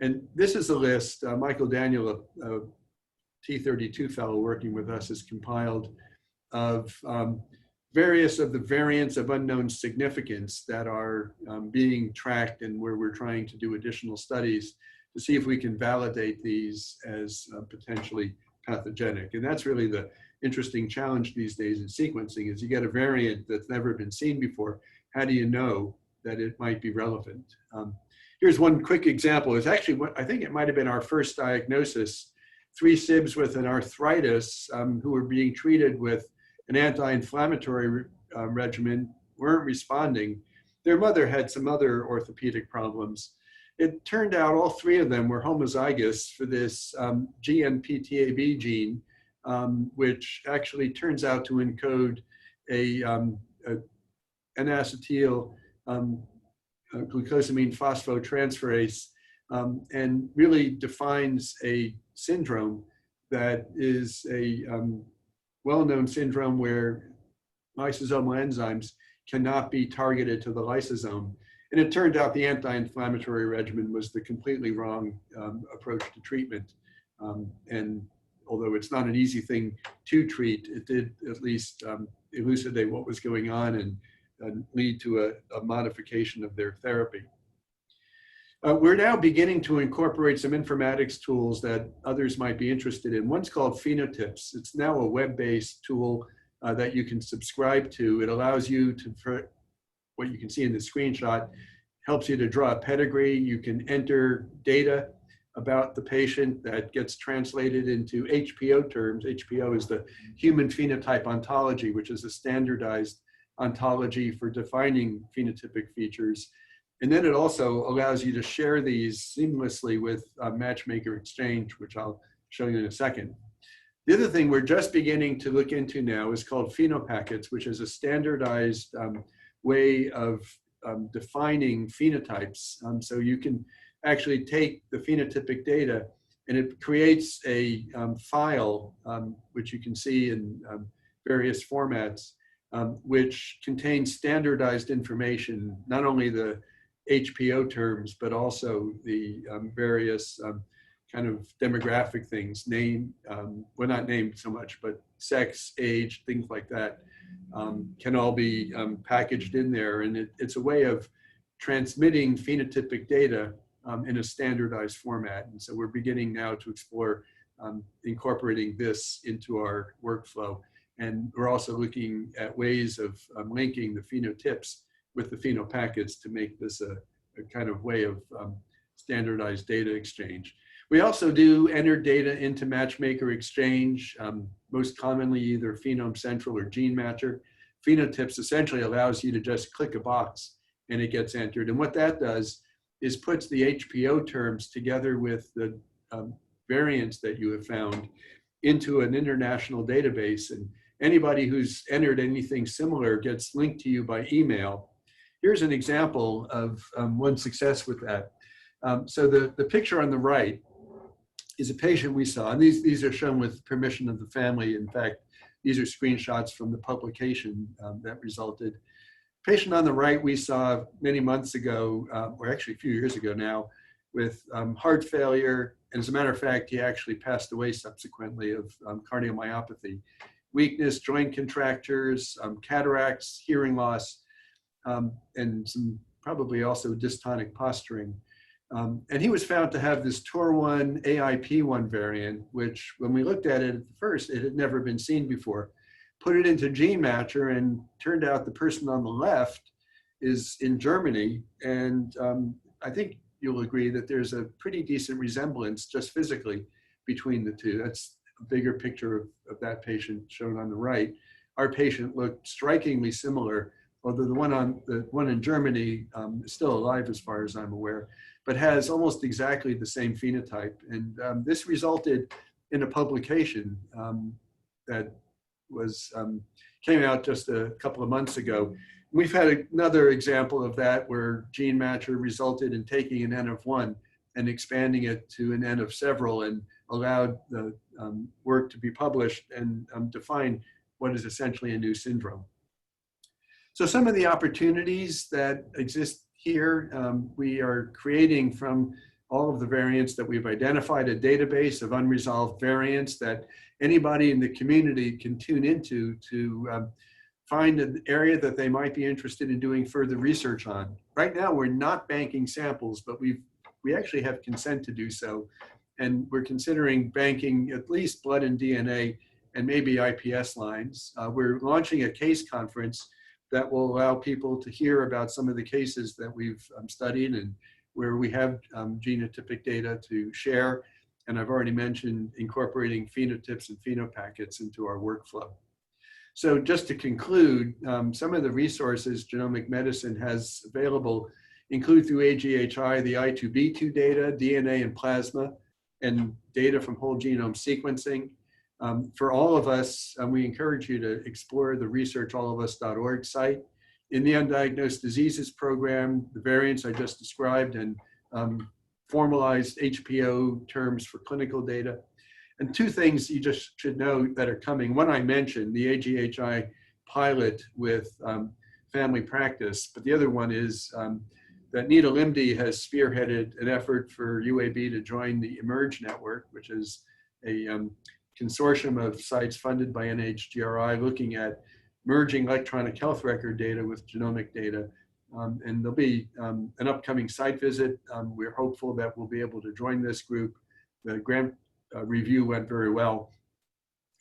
And this is a list. Michael Daniel, a T32 fellow working with us, has compiled of various of the variants of unknown significance that are being tracked and where we're trying to do additional studies to see if we can validate these as potentially pathogenic. And that's really the interesting challenge these days in sequencing, is you get a variant that's never been seen before. How do you know that it might be relevant? Here's one quick example. It's actually, I think it might have been our first diagnosis. 3 SIBs with an arthritis who were being treated with an anti-inflammatory regimen weren't responding. Their mother had some other orthopedic problems. It turned out all 3 of them were homozygous for this GNPTAB gene, which actually turns out to encode a N-acetyl glucosamine phosphotransferase, and really defines a syndrome that is a well-known syndrome where lysosomal enzymes cannot be targeted to the lysosome. And it turned out the anti-inflammatory regimen was the completely wrong approach to treatment. And although it's not an easy thing to treat, it did at least elucidate what was going on and lead to a modification of their therapy. We're now beginning to incorporate some informatics tools that others might be interested in. One's called Phenotyps. It's now a web-based tool that you can subscribe to. It allows you to, for what you can see in the screenshot, helps you to draw a pedigree. You can enter data about the patient that gets translated into HPO terms. HPO is the Human Phenotype Ontology, which is a standardized ontology for defining phenotypic features. And then it also allows you to share these seamlessly with Matchmaker Exchange, which I'll show you in a second. The other thing we're just beginning to look into now is called PhenoPackets, which is a standardized way of defining phenotypes. So you can actually take the phenotypic data and it creates a file, which you can see in various formats, which contains standardized information, not only the HPO terms, but also the various kind of demographic things, well, not named so much, but sex, age, things like that, can all be packaged in there. And it's a way of transmitting phenotypic data in a standardized format. And so we're beginning now to explore incorporating this into our workflow. And we're also looking at ways of linking the phenotypes with the phenopackets to make this a kind of way of standardized data exchange. We also do enter data into Matchmaker Exchange, most commonly either Phenome Central or Gene Matcher. Phenotypes essentially allows you to just click a box and it gets entered. And what that does is puts the HPO terms together with the variants that you have found into an international database. And anybody who's entered anything similar gets linked to you by email. Here's an example of one success with that. So the picture on the right is a patient we saw, and these are shown with permission of the family. In fact, these are screenshots from the publication that resulted. Patient on the right we saw many months ago, or actually a few years ago now, with heart failure. And as a matter of fact, he actually passed away subsequently of cardiomyopathy, weakness, joint contractures, cataracts, hearing loss, and some probably also dystonic posturing. And he was found to have this TOR1 AIP1 variant, which when we looked at it at first, it had never been seen before. Put it into Gene Matcher, and turned out the person on the left is in Germany. And I think you'll agree that there's a pretty decent resemblance just physically between the two. That's a bigger picture of that patient shown on the right. Our patient looked strikingly similar, although the one in Germany is still alive as far as I'm aware, but has almost exactly the same phenotype. And this resulted in a publication that was came out just a couple of months ago. We've had another example of that where Gene Matcher resulted in taking an N of 1 and expanding it to an N of several, and allowed the work to be published and define what is essentially a new syndrome. So some of the opportunities that exist here, we are creating from all of the variants that we've identified a database of unresolved variants that anybody in the community can tune into to find an area that they might be interested in doing further research on. Right now, we're not banking samples, but we actually have consent to do so. And we're considering banking at least blood and DNA and maybe IPS lines. We're launching a case conference that will allow people to hear about some of the cases that we've studied and where we have genotypic data to share. And I've already mentioned incorporating phenotypes and phenopackets into our workflow. So just to conclude, some of the resources genomic medicine has available include through AGHI, the I2B2 data, DNA and plasma, and data from whole genome sequencing. For all of us, we encourage you to explore the researchallofus.org site. In the Undiagnosed Diseases Program, the variants I just described and formalized HPO terms for clinical data. And two things you just should know that are coming. One I mentioned, the AGHI pilot with family practice, but the other one is that Nita Limdi has spearheaded an effort for UAB to join the eMERGE network, which is a consortium of sites funded by NHGRI looking at merging electronic health record data with genomic data. And there'll be an upcoming site visit. We're hopeful that we'll be able to join this group. The grant review went very well.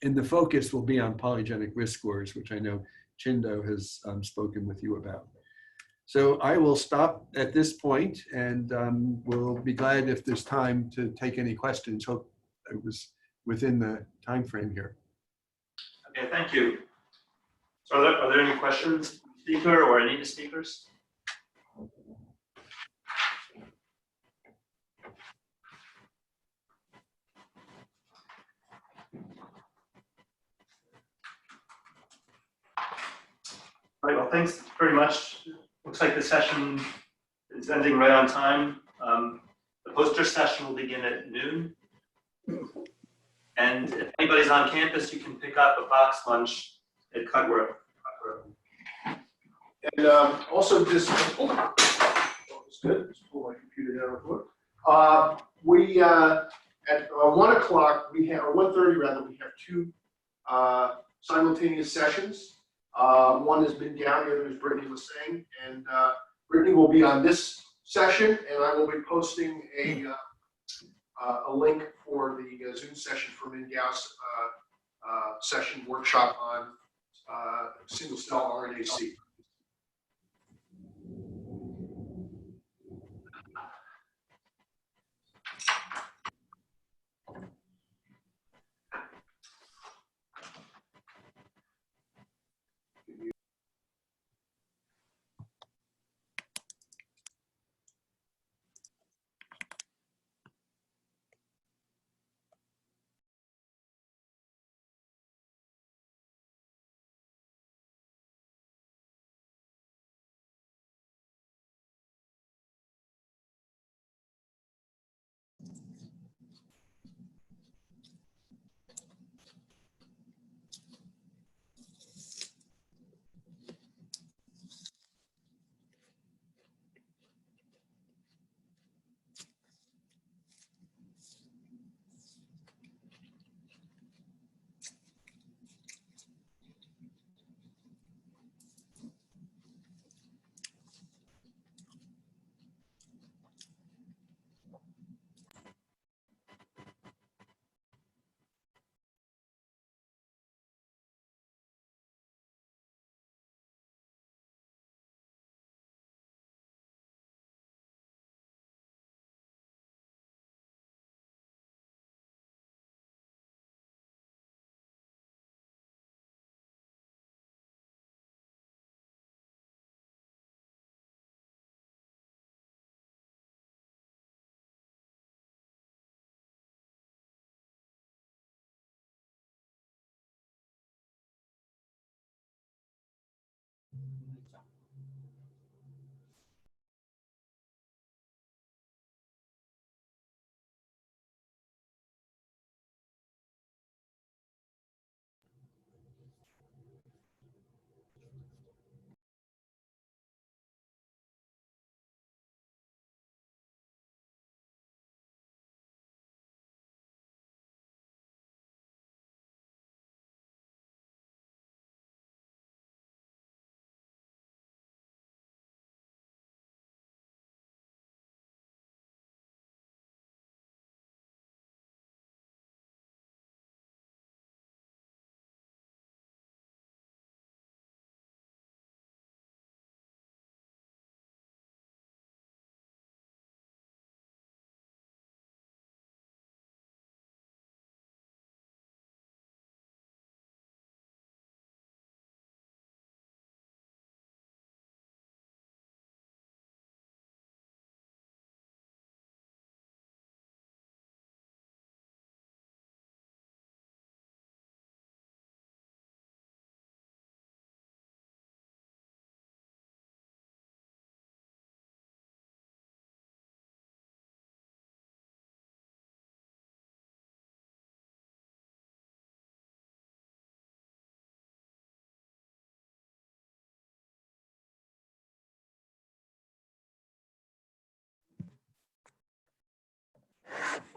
And the focus will be on polygenic risk scores, which I know Chindo has spoken with you about. So I will stop at this point, and we'll be glad if there's time to take any questions. Hope it was within the time frame here. Okay, thank you. So are there any questions, speaker or any of the speakers? All right, well, thanks very much. Looks like the session is ending right on time. The poster session will begin at noon. And if anybody's on campus, you can pick up a box lunch at Cudworth. And also just, good. Let's pull my computer down real quick. We at 1 o'clock we have, or 1:30 rather, we have two simultaneous sessions. One has been down, the other, as Brittany was saying, and Brittany will be on this session, and I will be posting a link for the Zoom session for Min Gao's session workshop on single cell RNA-seq.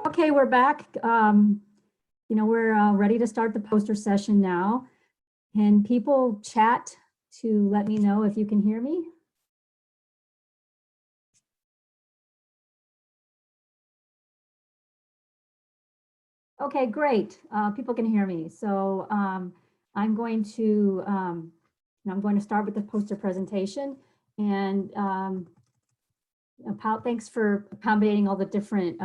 Okay, we're back. We're ready to start the poster session now. Can people chat to let me know if you can hear me? Okay, great. People can hear me. So I'm going to start with the poster presentation. And thanks for accommodating all the different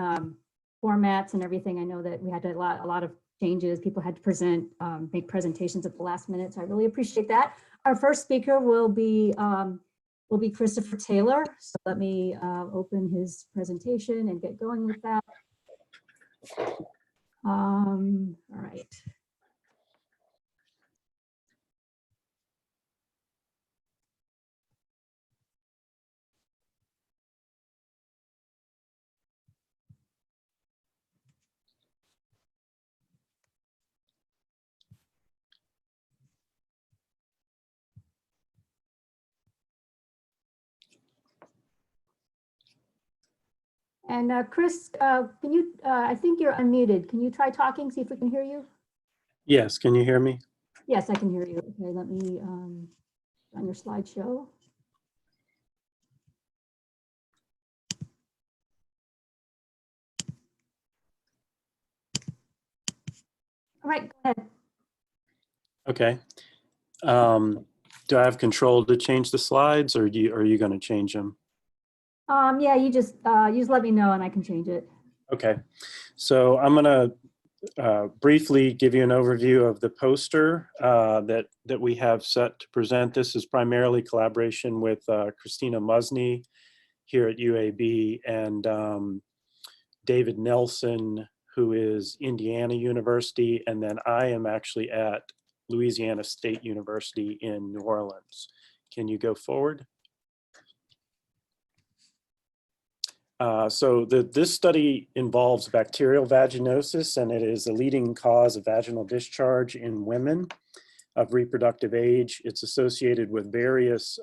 formats and everything. I know that we had a lot of changes. People had to make presentations at the last minute. So I really appreciate that. Our first speaker will be Christopher Taylor. So let me open his presentation and get going with that. All right. And Chris, can you, I think you're unmuted. Can you try talking, see if we can hear you? Yes, can you hear me? Yes, I can hear you. Okay, let me, on your slideshow. All right, go ahead. Okay. Do I have control to change the slides, or are you going to change them? Yeah, you just let me know and I can change it. Okay. So I'm going to briefly give you an overview of the poster that we have set to present. This is primarily collaboration with Christina Musny here at UAB and David Nelson, who is Indiana University, and then I am actually at Louisiana State University in New Orleans. Can you go forward? So this study involves bacterial vaginosis, and it is a leading cause of vaginal discharge in women of reproductive age. It's associated with various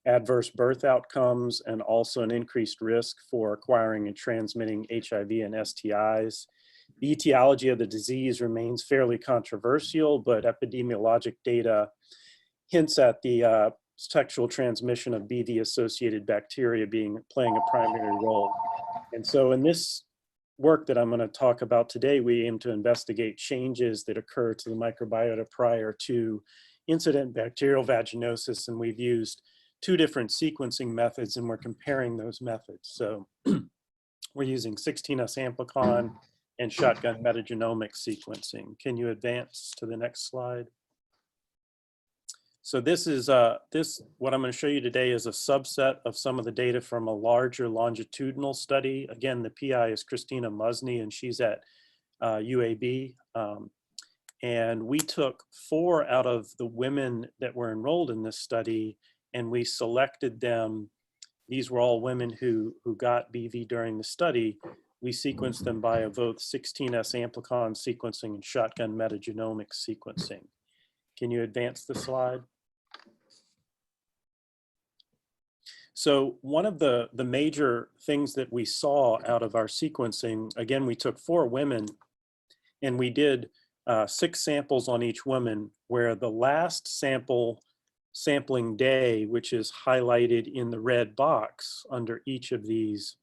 adverse birth outcomes and also an increased risk for acquiring and transmitting HIV and STIs. The etiology of the disease remains fairly controversial, but epidemiologic data hints at the sexual transmission of BV-associated bacteria playing a primary role. And so in this work that I'm going to talk about today, we aim to investigate changes that occur to the microbiota prior to incident bacterial vaginosis, and we've used 2 different sequencing methods, and we're comparing those methods. So we're using 16S amplicon and shotgun metagenomic sequencing. Can you advance to the next slide? So this is what I'm going to show you today is a subset of some of the data from a larger longitudinal study. Again, the PI is Christina Musny, and she's at UAB. And we took 4 out of the women that were enrolled in this study, and we selected them. These were all women who got BV during the study. We sequenced them via both 16S amplicon sequencing and shotgun metagenomic sequencing. Can you advance the slide? So one of the major things that we saw out of our sequencing, again, we took 4 women and we did 6 samples on each woman, where the last sampling day, which is highlighted in the red box under each of these,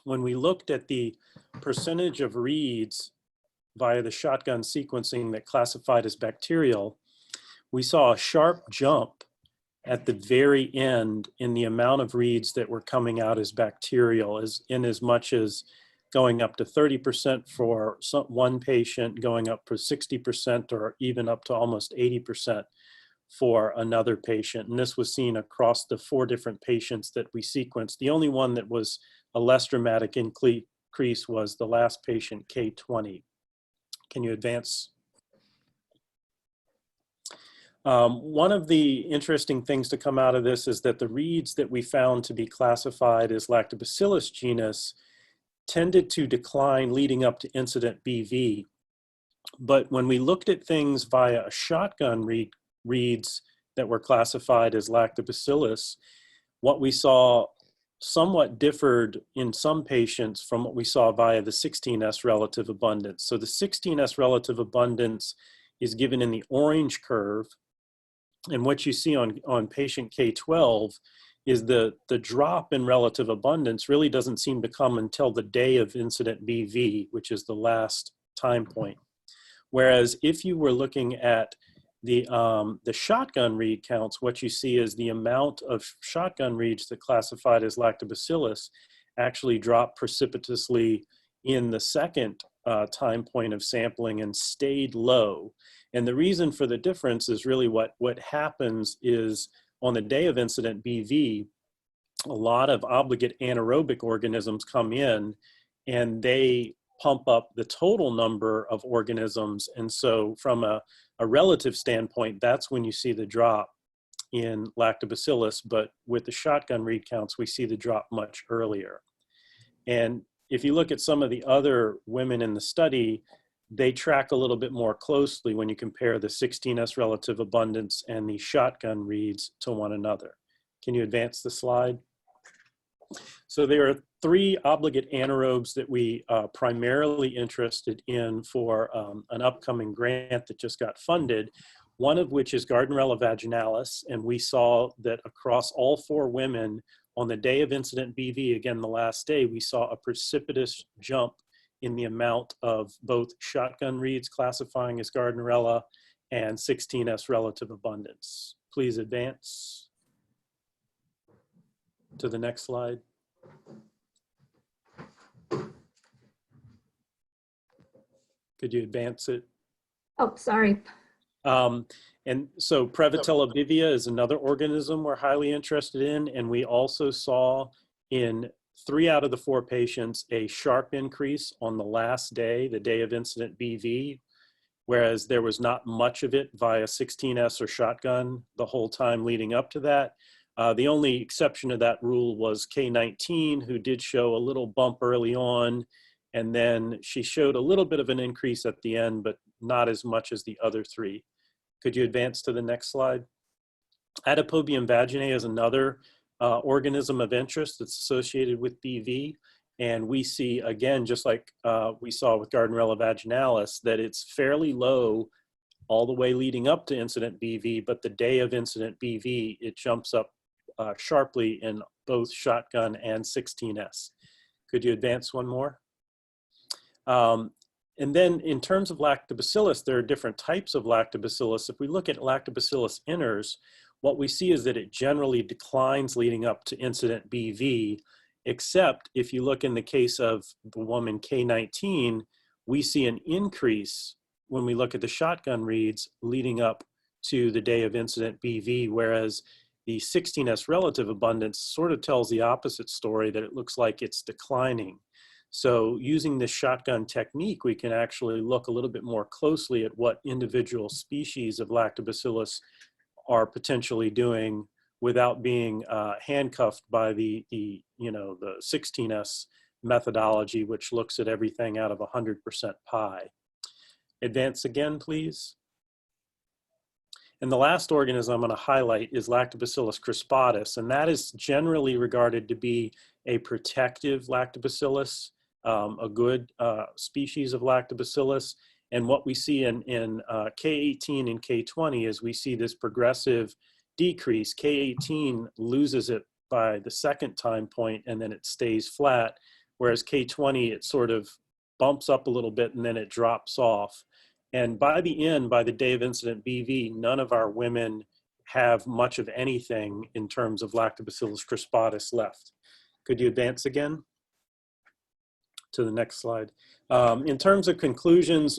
when we looked at the percentage of reads via the shotgun sequencing that classified as bacterial, we saw a sharp jump at the very end in the amount of reads that were coming out as bacterial, as much as going up to 30% for one patient, going up for 60%, or even up to almost 80% for another patient. And this was seen across the 4 different patients that we sequenced. The only one that was a less dramatic increase was the last patient, K20. Can you advance? One of the interesting things to come out of this is that the reads that we found to be classified as Lactobacillus genus tended to decline leading up to incident BV. But when we looked at things via a shotgun reads that were classified as Lactobacillus, what we saw somewhat differed in some patients from what we saw via the 16S relative abundance. So the 16S relative abundance is given in the orange curve. And what you see on patient K12 is the drop in relative abundance really doesn't seem to come until the day of incident BV, which is the last time point. Whereas if you were looking at the shotgun read counts, what you see is the amount of shotgun reads that classified as Lactobacillus actually dropped precipitously in the second time point of sampling and stayed low. And the reason for the difference is really what happens is on the day of incident BV, a lot of obligate anaerobic organisms come in and they pump up the total number of organisms. And so from a relative standpoint, that's when you see the drop in Lactobacillus, but with the shotgun read counts, we see the drop much earlier. And if you look at some of the other women in the study, they track a little bit more closely when you compare the 16S relative abundance and the shotgun reads to one another. Can you advance the slide? So there are 3 obligate anaerobes that we are primarily interested in for an upcoming grant that just got funded, one of which is Gardnerella vaginalis, and we saw that across all 4 women on the day of incident BV, again the last day, we saw a precipitous jump in the amount of both shotgun reads classifying as Gardnerella and 16S relative abundance. Please advance to the next slide. Could you advance it? Oh, sorry. And so Prevotella vivia is another organism we're highly interested in, and we also saw in 3 out of the 4 patients a sharp increase on the last day, the day of incident BV, whereas there was not much of it via 16S or shotgun the whole time leading up to that. The only exception to that rule was K19, who did show a little bump early on, and then she showed a little bit of an increase at the end, but not as much as the other 3. Could you advance to the next slide? Adipobium vaginae is another organism of interest that's associated with BV. And we see, again, just like we saw with Gardnerella vaginalis, that it's fairly low all the way leading up to incident BV, but the day of incident BV, it jumps up sharply in both shotgun and 16S. Could you advance one more? And then in terms of lactobacillus, there are different types of lactobacillus. If we look at lactobacillus inners, what we see is that it generally declines leading up to incident BV, except if you look in the case of the woman K19, we see an increase when we look at the shotgun reads leading up to the day of incident BV, whereas the 16S relative abundance sort of tells the opposite story, that it looks like it's declining. So using this shotgun technique, we can actually look a little bit more closely at what individual species of lactobacillus are potentially doing without being handcuffed by the 16S methodology, which looks at everything out of 100% pi. Advance again, please. And the last organism I'm going to highlight is Lactobacillus crispatus, and that is generally regarded to be a protective lactobacillus, a good species of lactobacillus. And what we see in K18 and K20 is we see this progressive decrease. K18 loses it by the 2nd time point and then it stays flat, whereas K20, it sort of bumps up a little bit and then it drops off. And by the end, by the day of incident BV, none of our women have much of anything in terms of Lactobacillus crispatus left. Could you advance again to the next slide? In terms of conclusions,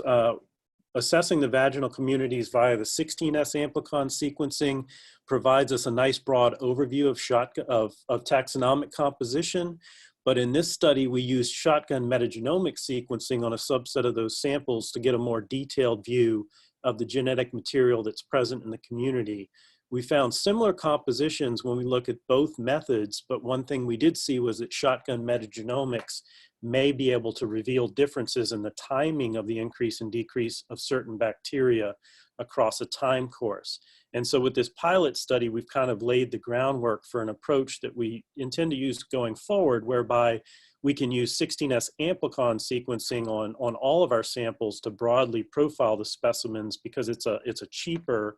assessing the vaginal communities via the 16S amplicon sequencing provides us a nice broad overview of taxonomic composition. But in this study, we used shotgun metagenomic sequencing on a subset of those samples to get a more detailed view of the genetic material that's present in the community. We found similar compositions when we look at both methods, but one thing we did see was that shotgun metagenomics may be able to reveal differences in the timing of the increase and decrease of certain bacteria across a time course. And so with this pilot study, we've kind of laid the groundwork for an approach that we intend to use going forward, whereby we can use 16S amplicon sequencing on all of our samples to broadly profile the specimens, because it's a cheaper,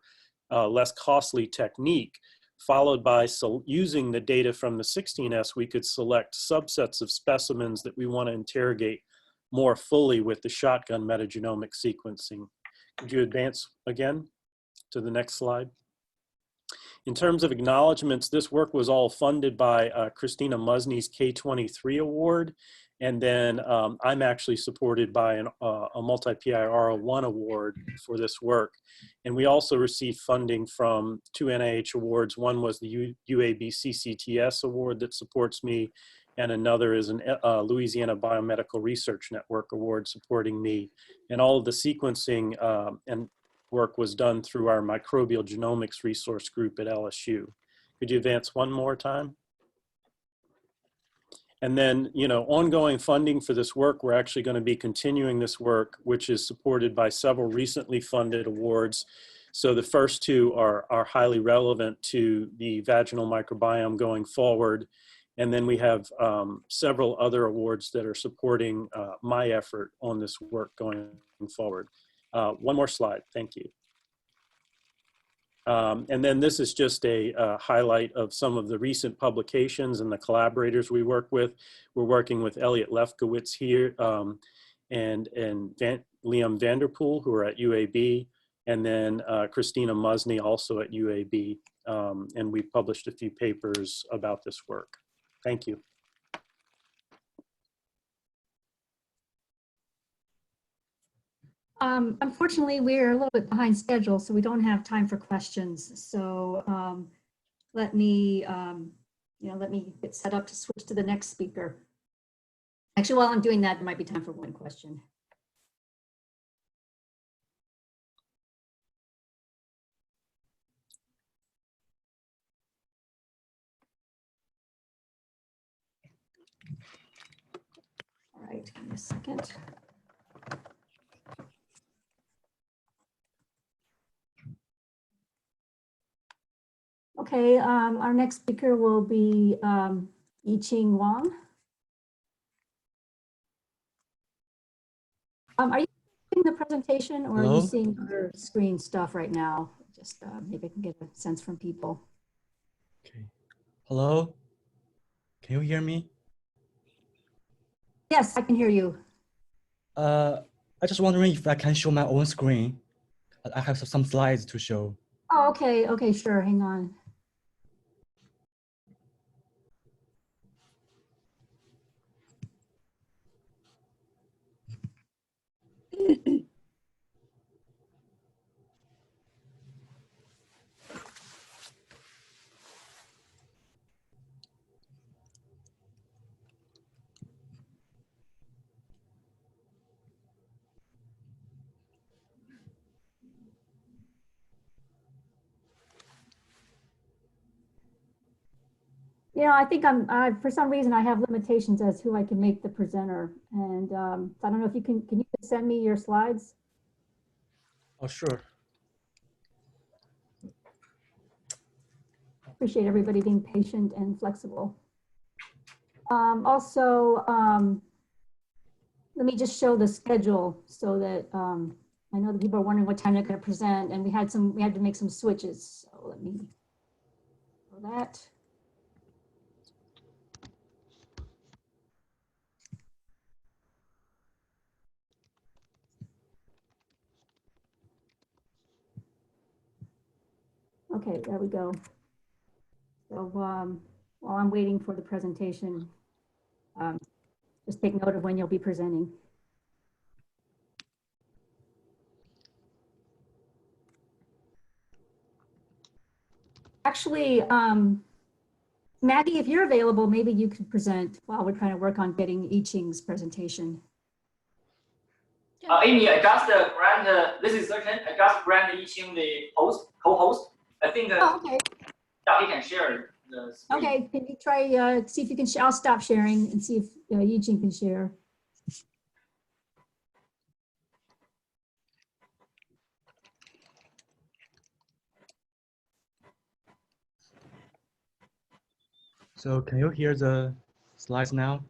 less costly technique. Followed by using the data from the 16S, we could select subsets of specimens that we want to interrogate more fully with the shotgun metagenomic sequencing. Could you advance again to the next slide? In terms of acknowledgements, this work was all funded by Christina Musney's K23 award. And then I'm actually supported by a multi-PIR01 award for this work. And we also received funding from 2 NIH awards. One was the UAB CCTS award that supports me, and another is an Louisiana Biomedical Research Network award supporting me. And all of the sequencing and work was done through our microbial genomics resource group at LSU. Could you advance one more time? And then, ongoing funding for this work, we're actually going to be continuing this work, which is supported by several recently funded awards. So the first 2 are highly relevant to the vaginal microbiome going forward. And then we have several other awards that are supporting my effort on this work going forward. One more slide, thank you. And then this is just a highlight of some of the recent publications and the collaborators we work with. We're working with Elliot Lefkowitz here and Liam Vanderpool, who are at UAB, and then Christina Musny, also at UAB. And we've published a few papers about this work. Thank you. Unfortunately, we're a little bit behind schedule, so we don't have time for questions. So let me get set up to switch to the next speaker. Actually, while I'm doing that, there might be time for one question. All right, give me a second. Okay, our next speaker will be Yiqing Wang. Are you seeing the presentation, or Hello? are you seeing other screen stuff right now? Just maybe I can get a sense from people. Okay. Hello? Can you hear me? Yes, I can hear you. I just wondering if I can show my own screen. I have some slides to show. Oh, okay, okay, sure, hang on. You know, I think for some reason I have limitations as who I can make the presenter. And so I don't know if you can you send me your slides? Oh, sure. Appreciate everybody being patient and flexible. Also, let me just show the schedule so that I know that people are wondering what time they're going to present, and we had to make some switches. So let me do that. Okay, there we go. So while I'm waiting for the presentation, just take note of when you'll be presenting. Actually, Maggie, if you're available, maybe you could present while we're trying to work on getting Yiqing's presentation. Amy, I just grant, this is Zechen, I just grant Yiqing the co-host. I think Oh, okay. yeah, he can share the screen. Okay, can you try, see if you can, I'll stop sharing and see if Yiqing can share. So can you hear the slides now?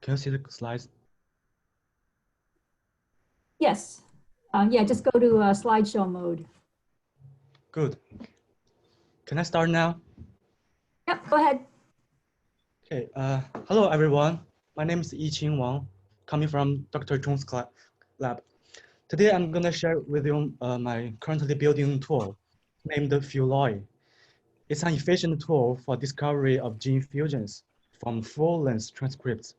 Can you see the slides? Yes. Yeah, just go to slideshow mode. Good. Can I start now? Yep, go ahead. Okay. Hello, everyone. My name is Yiqing Wang, coming from Dr. Chong's lab. Today, I'm going to share with you my currently building tool named Philip. It's an efficient tool for discovery of gene fusions from full-length transcripts.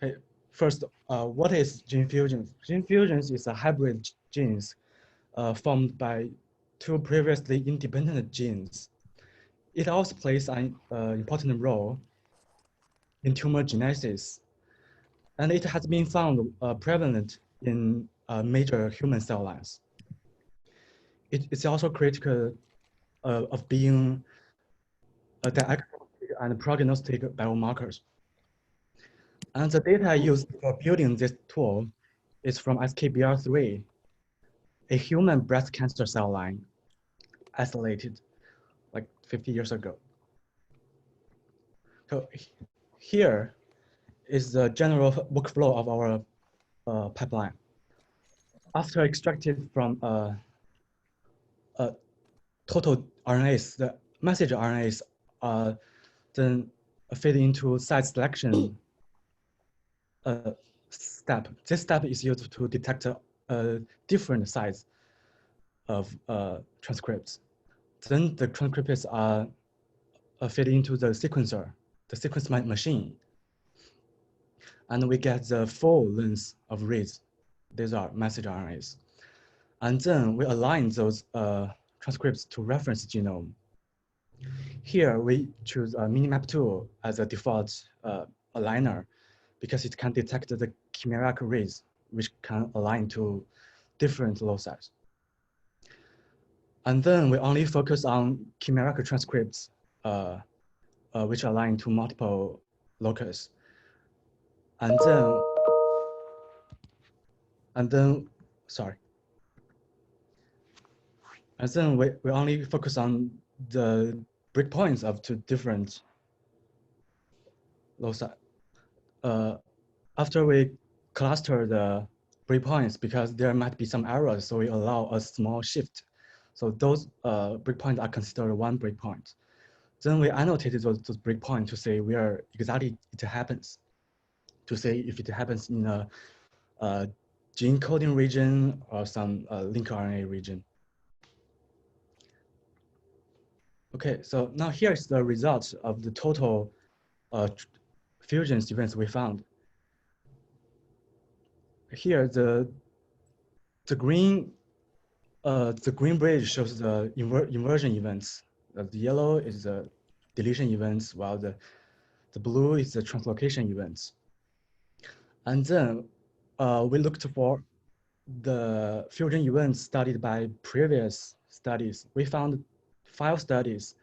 Okay. First, what is gene fusions? Gene fusions is a hybrid genes formed by two previously independent genes. It also plays an important role in tumor genesis, and it has been found prevalent in major human cell lines. It's also critical of being a diagnostic and prognostic biomarkers. And the data used for building this tool is from SKBR3, a human breast cancer cell line isolated like 50 years ago. So here is the general workflow of our pipeline. After extracted from total RNAs, the message RNAs are then fed into site selection step. This step is used to detect different sites of transcripts. Then the transcripts are fed into the sequencer, the sequence machine. And we get the full length of reads. These are message RNAs. And then we align those transcripts to reference genome. Here we choose a Minimap tool as a default aligner because it can detect the chimeric reads, which can align to different loci. And then we only focus on chimeric transcripts, which align to multiple locus. And then, sorry. And then we only focus on the breakpoints of two different loci. After we cluster the breakpoints, because there might be some errors, so we allow a small shift. So those breakpoints are considered one breakpoint. Then we annotated those breakpoints to say where exactly it happens, to say if it happens in a gene coding region or some link RNA region. Okay, so now here's the results of the total fusions events we found. Here, the green bridge shows the inversion events. The yellow is the deletion events, while the blue is the translocation events. And then we looked for the fusion events studied by previous studies. We found 5 studies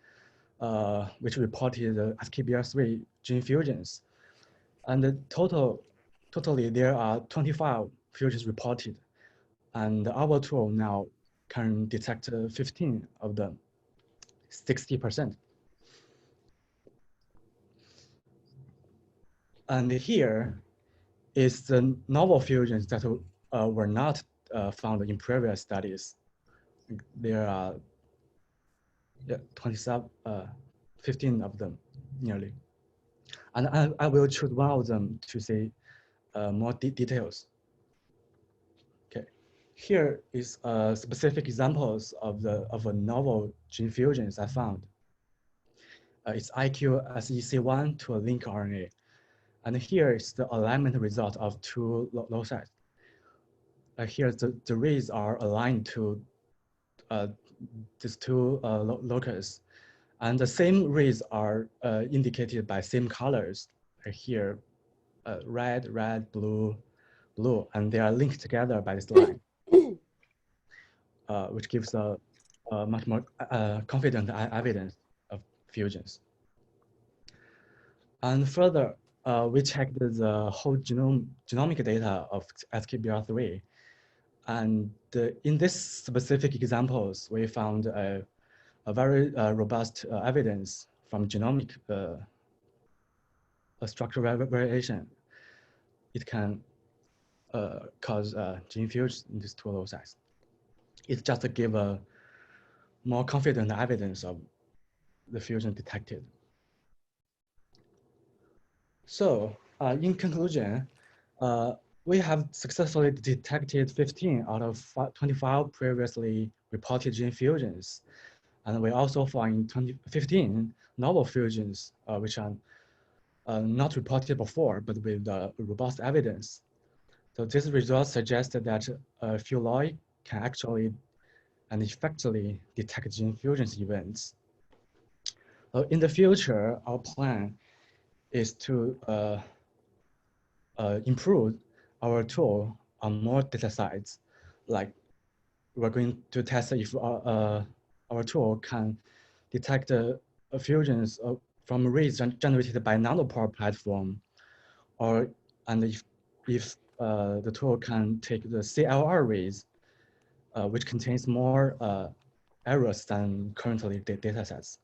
which reported the SKBR3 gene fusions. And the totally there are 25 fusions reported. And our tool now can detect 15 of them, 60%. And here is the novel fusions that were not found in previous studies. There are 15 of them nearly. And I will choose one of them to see more details. Okay, here is specific examples of a novel gene fusions I found. It's IQ-SEC1 to a link RNA. And here is the alignment result of 2 loci. Here the reads are aligned to these 2 locus. And the same reads are indicated by same colors. Here, red, blue, and they are linked together by this line, which gives a much more confident evidence of fusions. And further, we checked the whole genomic data of SKBR3. And in this specific examples, we found a very robust evidence from genomic structural variation. It can cause gene fusions in these 2 loci. It just give a more confident evidence of the fusion detected. So in conclusion, we have successfully detected 15 out of 25 previously reported gene fusions. And we also found 15 novel fusions, which are not reported before, but with robust evidence. So this result suggests that Philoi can actually and effectively detect gene fusions events. In the future, our plan is to improve our tool on more data sets. Like we're going to test if our tool can detect fusions from reads generated by nanopore platform, and if the tool can take the CLR reads, which contains more errors than currently the data sets.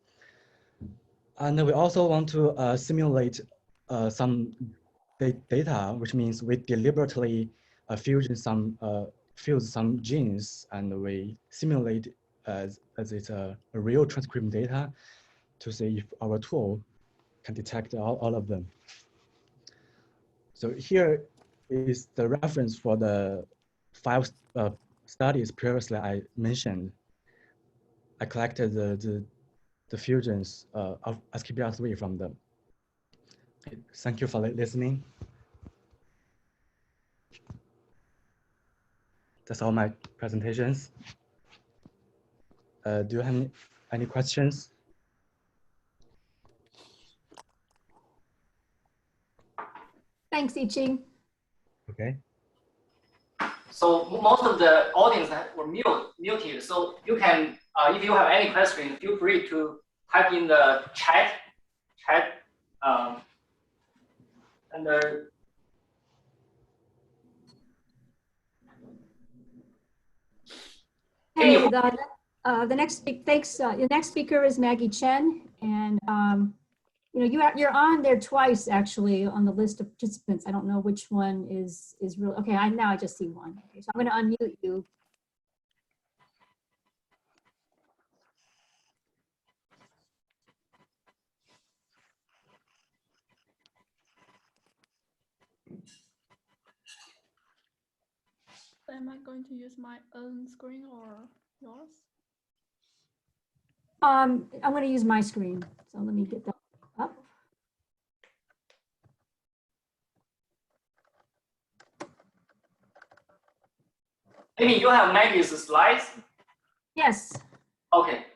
And we also want to simulate some data, which means we deliberately fuse some genes, and we simulate as it's a real transcription data to see if our tool can detect all of them. So here is the reference for the 5 studies previously I mentioned. I collected the fusions of SKBR3 from them. Thank you for listening. That's all my presentations. Do you have any questions? Thanks, Zechen. Okay. So most of the audience were muted. So you can, if you have any question, feel free to type in the chat. Hey, the next speaker is Maggie Chen, and you're on there twice actually on the list of participants. I don't know which one is real. Okay, now I just see one. Okay, so I'm going to unmute you. Am I going to use my own screen or yours? I'm going to use my screen. So let me get that up. Amy, you have Maggie's slides? Yes. Okay.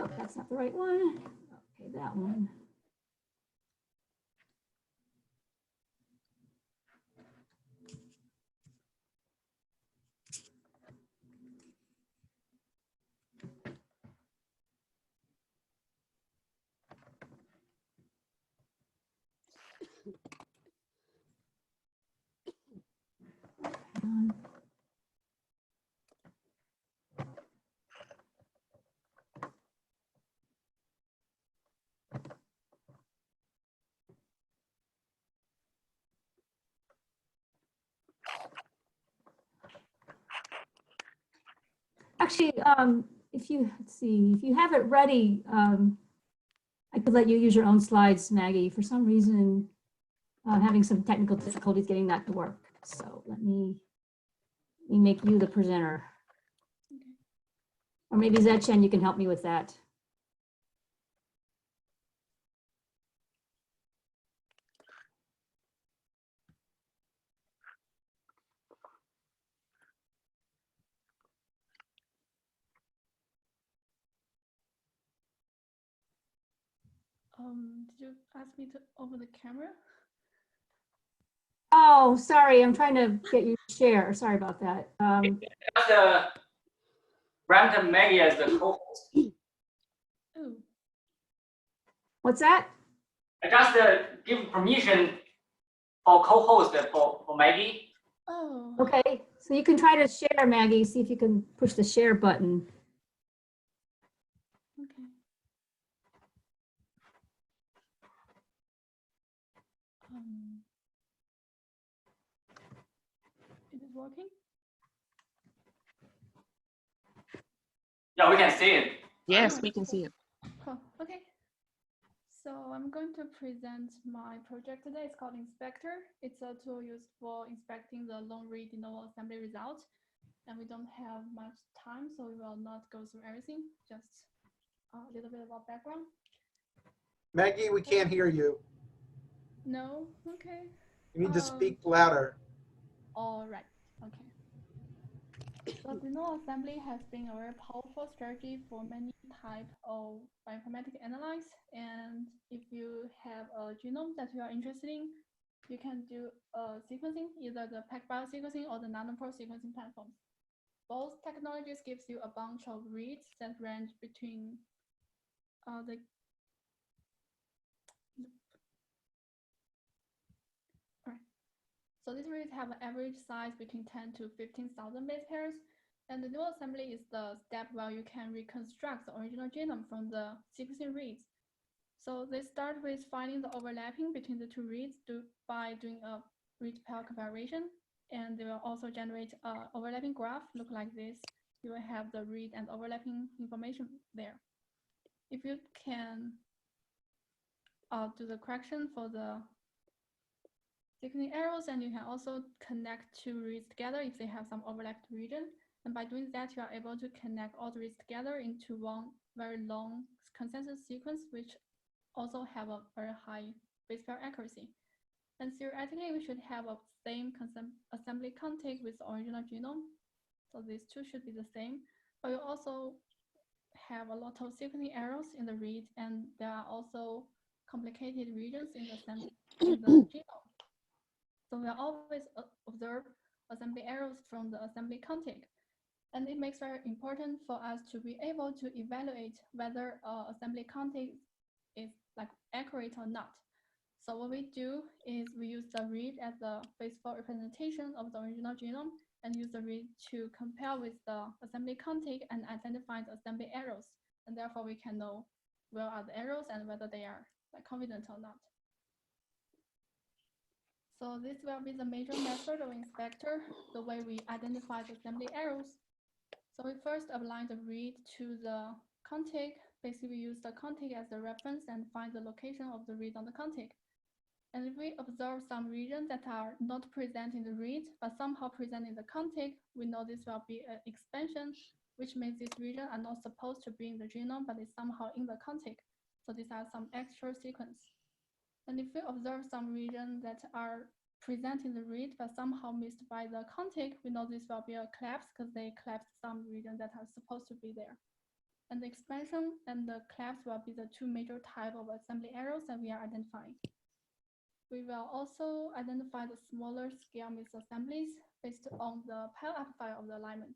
Oh, that's not the right one. Okay, that one. Actually, if you have it ready, I could let you use your own slides, Maggie. For some reason, I'm having some technical difficulties getting that to work. So let me make you the presenter. Okay. Or maybe Zechen, you can help me with that. Did you ask me to open the camera? Oh, sorry, I'm trying to get you to share. Sorry about that. Just random Maggie as the co-host. Oh. What's that? I just give permission for co-host for Maggie. Oh. Okay, so you can try to share, Maggie. See if you can push the share button. Okay. Is it working? Yeah, we can see it. Yes, we can see it. Oh, okay. So I'm going to present my project today. It's called Inspector. It's a tool used for inspecting the long-read de novo assembly results. And we don't have much time, so we will not go through everything, just a little bit about background. Maggie, we can't hear you. No? Okay. You need to speak louder. All right. Okay. So de novo assembly has been a very powerful strategy for many types of bioinformatic analysis. And if you have a genome that you are interested in, you can do sequencing, either the PacBio sequencing or the nanopore sequencing platforms. Both technologies gives you a bunch of reads that range between So these reads have an average size between 10 to 15,000 base pairs. And the dual assembly is the step where you can reconstruct the original genome from the sequencing reads. So they start with finding the overlapping between the two reads by doing a read pair comparison. And they will also generate an overlapping graph, look like this. You will have the read and overlapping information there. If you can do the correction for the sequencing arrows, and you can also connect two reads together if they have some overlapped region. And by doing that, you are able to connect all the reads together into one very long consensus sequence, which also have a very high base pair accuracy. And theoretically, we should have a same assembly contig with the original genome. So these two should be the same, but you also have a lot of sequencing errors in the read, and there are also complicated regions in the genome. So we always observe assembly errors from the assembly contig. And it makes very important for us to be able to evaluate whether assembly contig is like accurate or not. So what we do is we use the read as the base-4 representation of the original genome and use the read to compare with the assembly contig and identify the assembly errors. And therefore we can know where are the errors and whether they are like confident or not. So this will be the major method of inspector, the way we identify the assembly errors. So we first align the read to the contig. Basically, we use the contig as the reference and find the location of the read on the contig. And if we observe some regions that are not present in the read, but somehow present in the contig, we know this will be an expansion, which means this region are not supposed to be in the genome, but is somehow in the contig. So these are some extra sequence. And if we observe some regions that are present in the read, but somehow missed by the contig, we know this will be a collapse because they collapsed some regions that are supposed to be there. And the expansion and the collapse will be the two major types of assembly errors that we are identifying. We will also identify the smaller scale misassemblies based on the pile-up file of the alignment.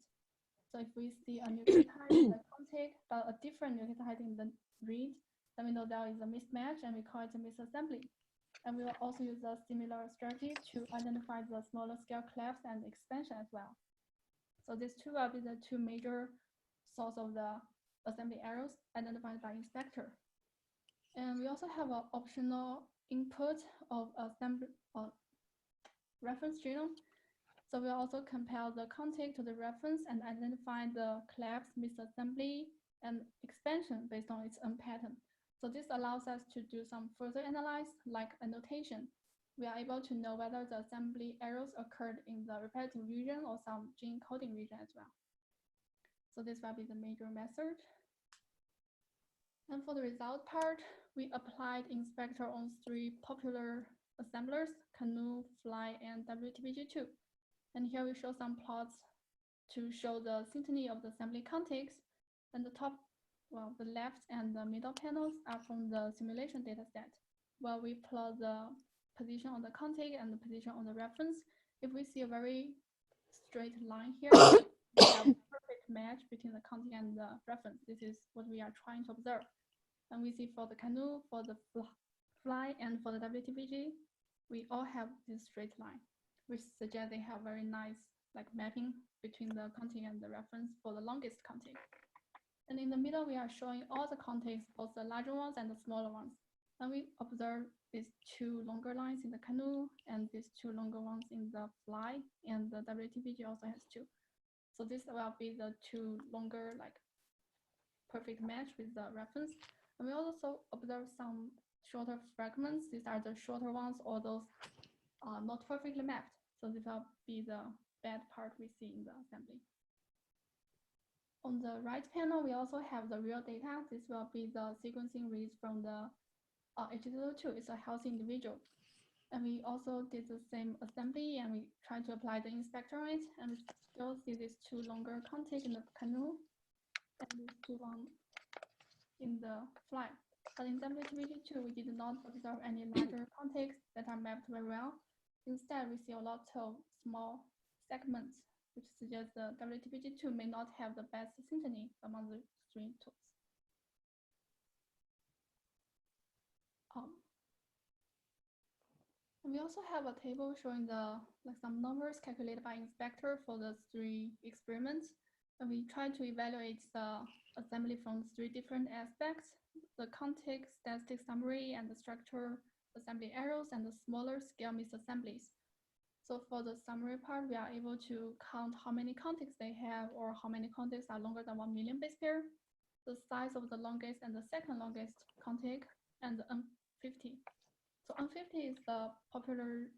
So if we see a nucleotide in the contig, but a different nucleotide in the read, then we know there is a mismatch and we call it a misassembly. And we will also use a similar strategy to identify the smaller scale collapse and expansion as well. So these two will be the two major sources of the assembly errors identified by inspector. And we also have an optional input of assembly reference genome. So we'll also compare the contig to the reference and identify the collapse, misassembly, and expansion based on its own pattern. So this allows us to do some further analysis, like annotation. We are able to know whether the assembly errors occurred in the repetitive region or some gene coding region as well. So this will be the major method. And for the result part, we applied inspector on 3 popular assemblers, Canoe, Fly, and WTPG2. And here we show some plots to show the synteny of the assembly contigs. And the top, well, the left and the middle panels are from the simulation dataset, where we plot the position on the contig and the position on the reference. If we see a very straight line here, we have a perfect match between the contig and the reference. This is what we are trying to observe. And we see for the Canoe, for the Fly, and for the WTPG, we all have this straight line, which suggests they have very nice like mapping between the contig and the reference for the longest contig. And in the middle, we are showing all the contigs, both the larger ones and the smaller ones. And we observe these 2 longer lines in the Canoe and these 2 longer ones in the Fly, and the WTPG also has 2. So this will be the 2 longer, like perfect match with the reference. And we also observe some shorter fragments. These are the shorter ones, or those are not perfectly mapped. So this will be the bad part we see in the assembly. On the right panel, we also have the real data. This will be the sequencing reads from the H02. It's a healthy individual. And we also did the same assembly, and we tried to apply the inspector on it, and we still see these two longer contigs in the canoe and these two ones in the fly. But in WTBG2, we did not observe any larger contigs that are mapped very well. Instead, we see a lot of small segments, which suggests the WTBG2 may not have the best synchrony among the three tools. And we also have a table showing the some numbers calculated by inspector for the three experiments. And we try to evaluate the assembly from three different aspects: the contig, statistic summary, and the structure assembly errors, and the smaller scale misassemblies. So for the summary part, we are able to count how many contigs they have, or how many contigs are longer than 1 million base pair, the size of the longest and the second longest contig, and the N50. So N50 is the popular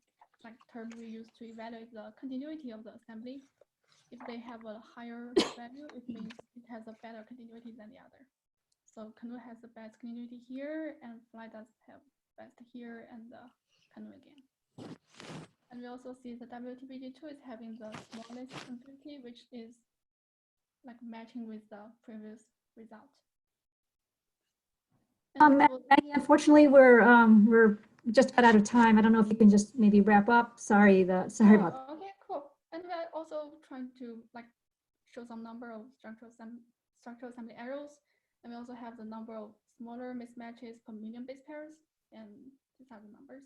term we use to evaluate the continuity of the assembly. If they have a higher value, it means it has a better continuity than the other. So canoe has the best continuity here, and fly does have best here, and the canoe again. And we also see the WTBG2 is having the smallest N50, which is matching with the previous result. Maggie, unfortunately, we're just about out of time. I don't know if you can just maybe wrap up. Sorry about that. Okay, cool. And we are also trying to show some number of structural assembly errors, and we also have the number of smaller mismatches per million base pairs, and these are the numbers.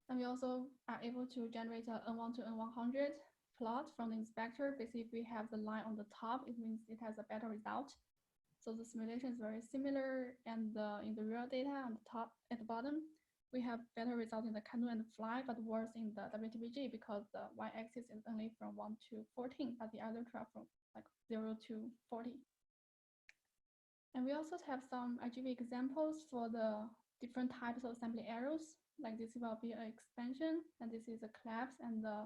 And we also are able to generate a N1 to N100 plot from the inspector. Basically, if we have the line on the top, it means it has a better result. So the simulation is very similar, and in the real data on the top, at the bottom, we have better result in the canoe and the fly, but worse in the WTBG because the y-axis is only from 1 to 14, but the other two are from 0 to 40. And we also have some IGV examples for the different types of assembly errors. Like this will be an expansion, and this is a collapse, and the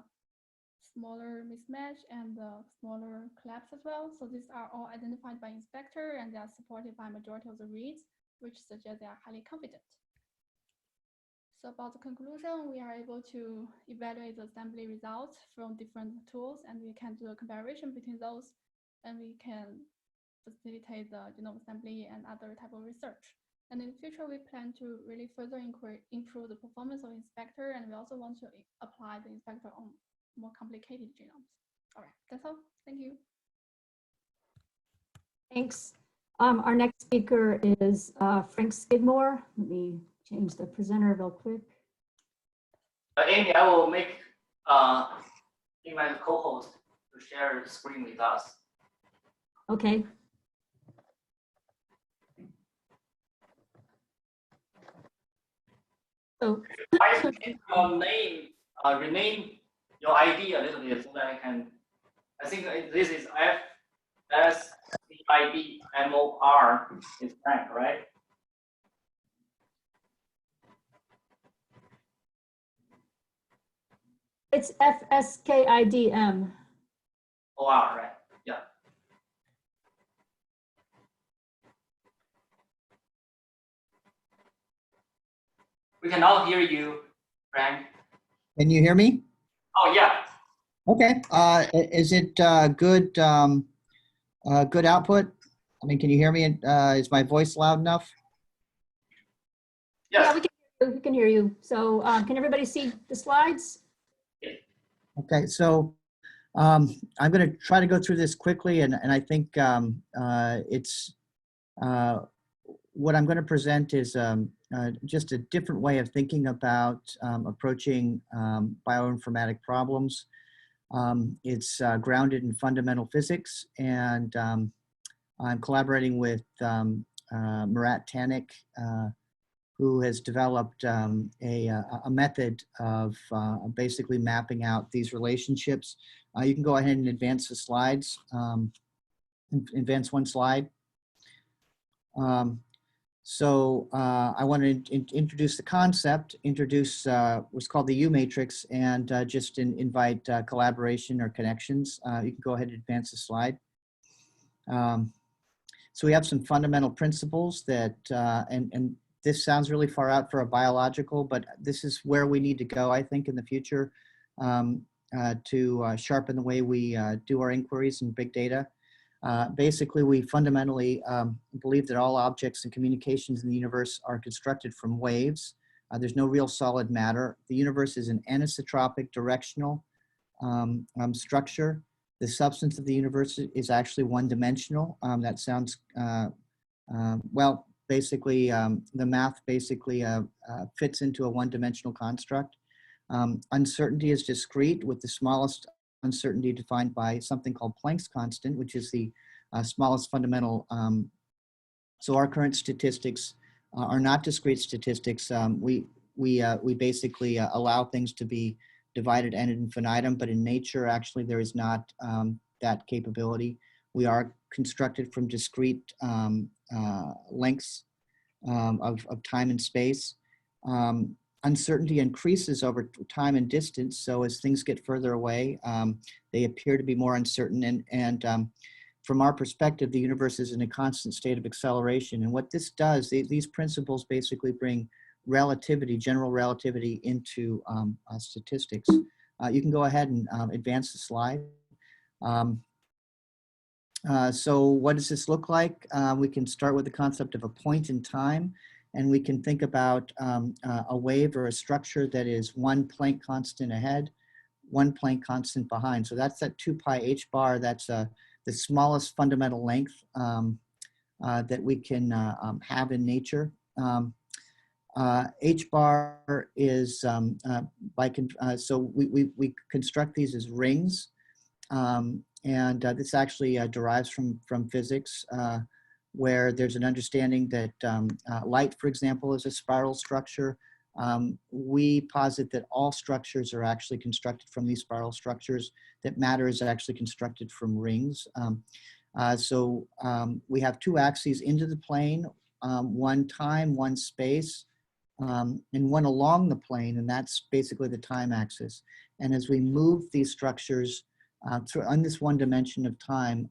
smaller mismatch and the smaller collapse as well. So these are all identified by inspector, and they are supported by majority of the reads, which suggests they are highly confident. So about the conclusion, we are able to evaluate the assembly results from different tools, and we can do a comparison between those, and we can facilitate the genome assembly and other type of research. And in the future, we plan to really further improve the performance of inspector, and we also want to apply the inspector on more complicated genomes. All right, that's all. Thank you. Thanks. Our next speaker is Frank Skidmore. Let me change the presenter real quick. Amy, I will make my co-host to share the screen with us. Okay. So I can rename your ID a little bit so that I think this is FSCIDMOR is Frank, right? it's FSKIDM. OR, right? Yeah. We can all hear you, Frank. Can you hear me? Oh, yeah. Okay. Is it good good output? I mean, can you hear me? Is my voice loud enough? Yes. Yeah, we can hear you. So can everybody see the slides? Okay, so I'm going to try to go through this quickly, and I think it's what I'm going to present is just a different way of thinking about approaching bioinformatic problems. It's grounded in fundamental physics, and I'm collaborating with Murat Tanik, who has developed a method of basically mapping out these relationships. You can go ahead and advance the slides, advance one slide. So I want to introduce the concept, introduce what's called the U matrix, and just invite collaboration or connections. You can go ahead and advance the slide. So we have some fundamental principles that, and This sounds really far out for a biological, but this is where we need to go, I think, in the future to sharpen the way we do our inquiries in big data. Basically, we fundamentally believe that all objects and communications in the universe are constructed from waves. There's no real solid matter. The universe is an anisotropic directional structure. The substance of the universe is actually one-dimensional. That sounds, well, basically, the math basically fits into a one-dimensional construct. Uncertainty is discrete, with the smallest uncertainty defined by something called Planck's constant, which is the smallest fundamental. So our current statistics are not discrete statistics. We basically allow things to be divided ad infinitum, but in nature, actually, there is not that capability. We are constructed from discrete lengths of time and space. Uncertainty increases over time and distance. So as things get further away, they appear to be more uncertain. And from our perspective, the universe is in a constant state of acceleration. And what this does, these principles basically bring relativity, general relativity, into statistics. You can go ahead and advance the slide. So what does this look like? We can start with the concept of a point in time, and we can think about a wave or a structure that is one Planck constant ahead, one Planck constant behind. So that's that 2 pi h bar. That's the smallest fundamental length that we can have in nature. H bar is so we construct these as rings, and this actually derives from physics, where there's an understanding that light, for example, is a spiral structure. We posit that all structures are actually constructed from these spiral structures, that matter is actually constructed from rings. So we have 2 axes into the plane, one time, one space, and one along the plane, and that's basically the time axis. And as we move these structures on this one dimension of time,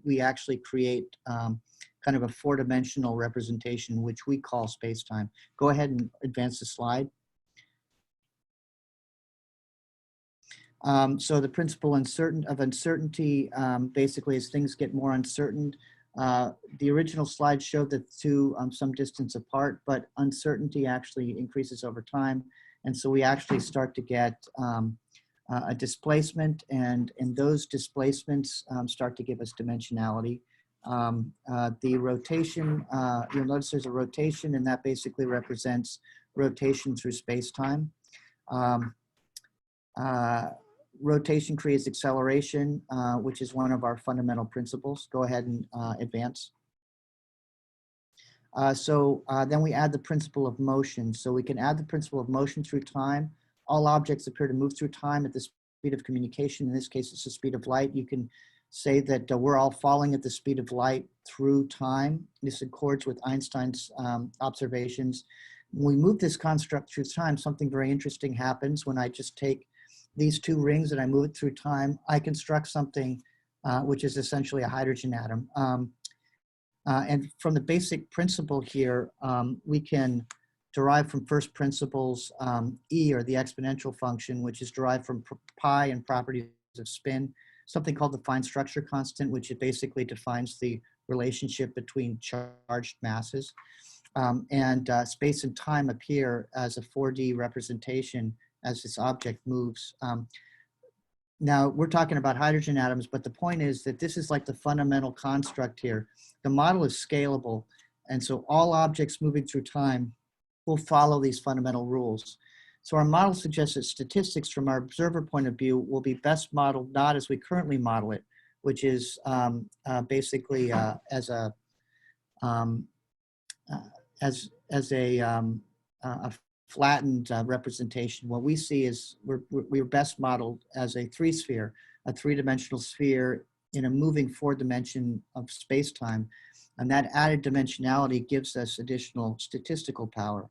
we actually create kind of a 4-dimensional representation, which we call space-time. Go ahead and advance the slide. So the principle of uncertainty, basically, as things get more uncertain, the original slide showed the 2 some distance apart, but uncertainty actually increases over time. And so we actually start to get a displacement, and those displacements start to give us dimensionality. The rotation, you'll notice there's a rotation, and that basically represents rotation through space-time. Rotation creates acceleration, which is one of our fundamental principles. Go ahead and advance. Then we add the principle of motion. So we can add the principle of motion through time. All objects appear to move through time at the speed of communication. In this case, it's the speed of light. You can say that we're all falling at the speed of light through time. This accords with Einstein's observations. When we move this construct through time, something very interesting happens. When I just take these 2 rings and I move it through time, I construct something which is essentially a hydrogen atom. And from the basic principle here, we can derive from first principles E, or the exponential function, which is derived from pi and properties of spin, something called the fine structure constant, which basically defines the relationship between charged masses. And space and time appear as a 4D representation as this object moves. Now, we're talking about hydrogen atoms, but the point is that this is like the fundamental construct here. The model is scalable, and so all objects moving through time will follow these fundamental rules. So our model suggests that statistics from our observer point of view will be best modeled not as we currently model it, which is basically as a flattened representation. What we see is we're best modeled as a 3-sphere, a 3-dimensional sphere in a moving 4-dimension of space-time. And that added dimensionality gives us additional statistical power.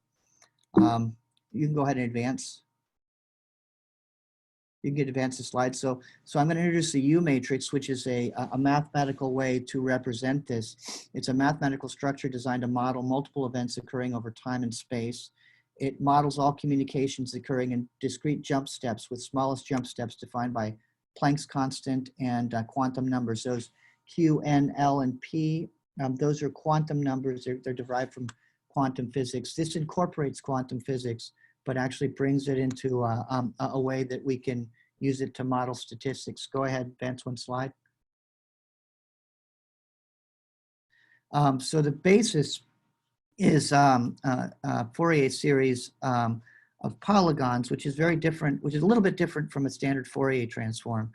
You can go ahead and advance. You can advance the slide. So I'm going to introduce the U matrix, which is a mathematical way to represent this. It's a mathematical structure designed to model multiple events occurring over time and space. It models all communications occurring in discrete jump steps, with smallest jump steps defined by Planck's constant and quantum numbers. Those Q, N, L, and P, those are quantum numbers. They're derived from quantum physics. This incorporates quantum physics, but actually brings it into a way that we can use it to model statistics. Go ahead, advance one slide. So the basis is Fourier series of polygons, which is very different, which is a little bit different from a standard Fourier transform.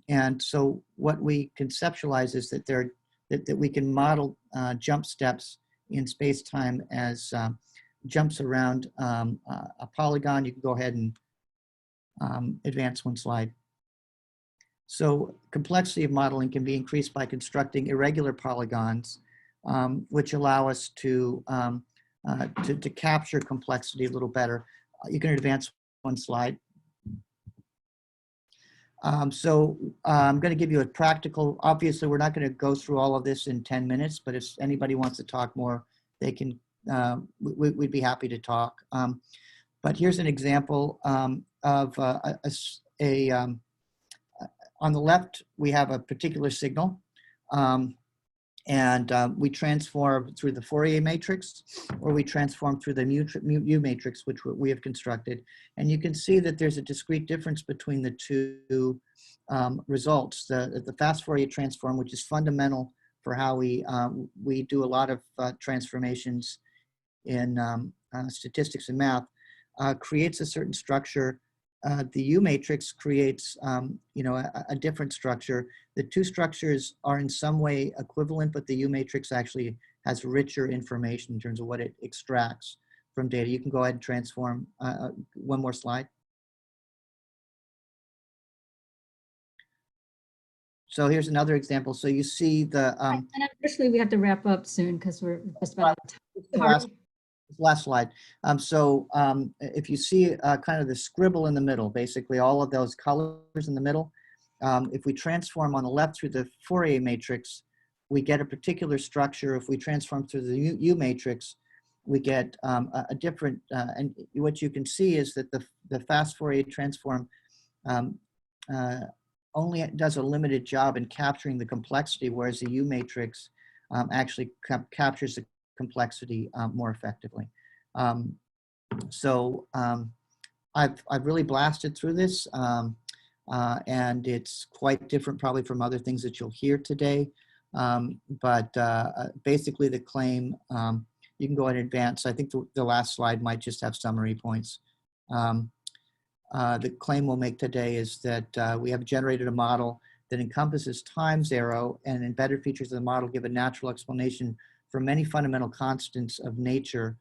And so what we conceptualize is that that we can model jump steps in space-time as jumps around a polygon. You can go ahead and advance one slide. So complexity of modeling can be increased by constructing irregular polygons, which allow us to capture complexity a little better. You can advance one slide. So I'm going to give you a practical, obviously we're not going to go through all of this in 10 minutes, but if anybody wants to talk more, they can, we'd be happy to talk. But here's an example of on the left, we have a particular signal. And we transform through the Fourier matrix, or we transform through the U matrix, which we have constructed. And you can see that there's a discrete difference between the two results. The fast Fourier transform, which is fundamental for how we do a lot of transformations in statistics and math, creates a certain structure. The U matrix creates, a different structure. The two structures are in some way equivalent, but the U matrix actually has richer information in terms of what it extracts from data. You can go ahead and transform. One more slide. So here's another example. So you see the. And unfortunately, we have to wrap up soon because we're just about out of time. Last slide. If you see kind of the scribble in the middle, basically all of those colors in the middle, if we transform on the left through the Fourier matrix, we get a particular structure. If we transform through the U matrix, we get a different, and what you can see is that the fast Fourier transform only does a limited job in capturing the complexity, whereas the U matrix actually captures the complexity more effectively. I've really blasted through this, and it's quite different probably from other things that you'll hear today. Basically the claim, you can go ahead and advance. I think the last slide might just have summary points. The claim we'll make today is that we have generated a model that encompasses time zero, and embedded features of the model give a natural explanation for many fundamental constants of nature.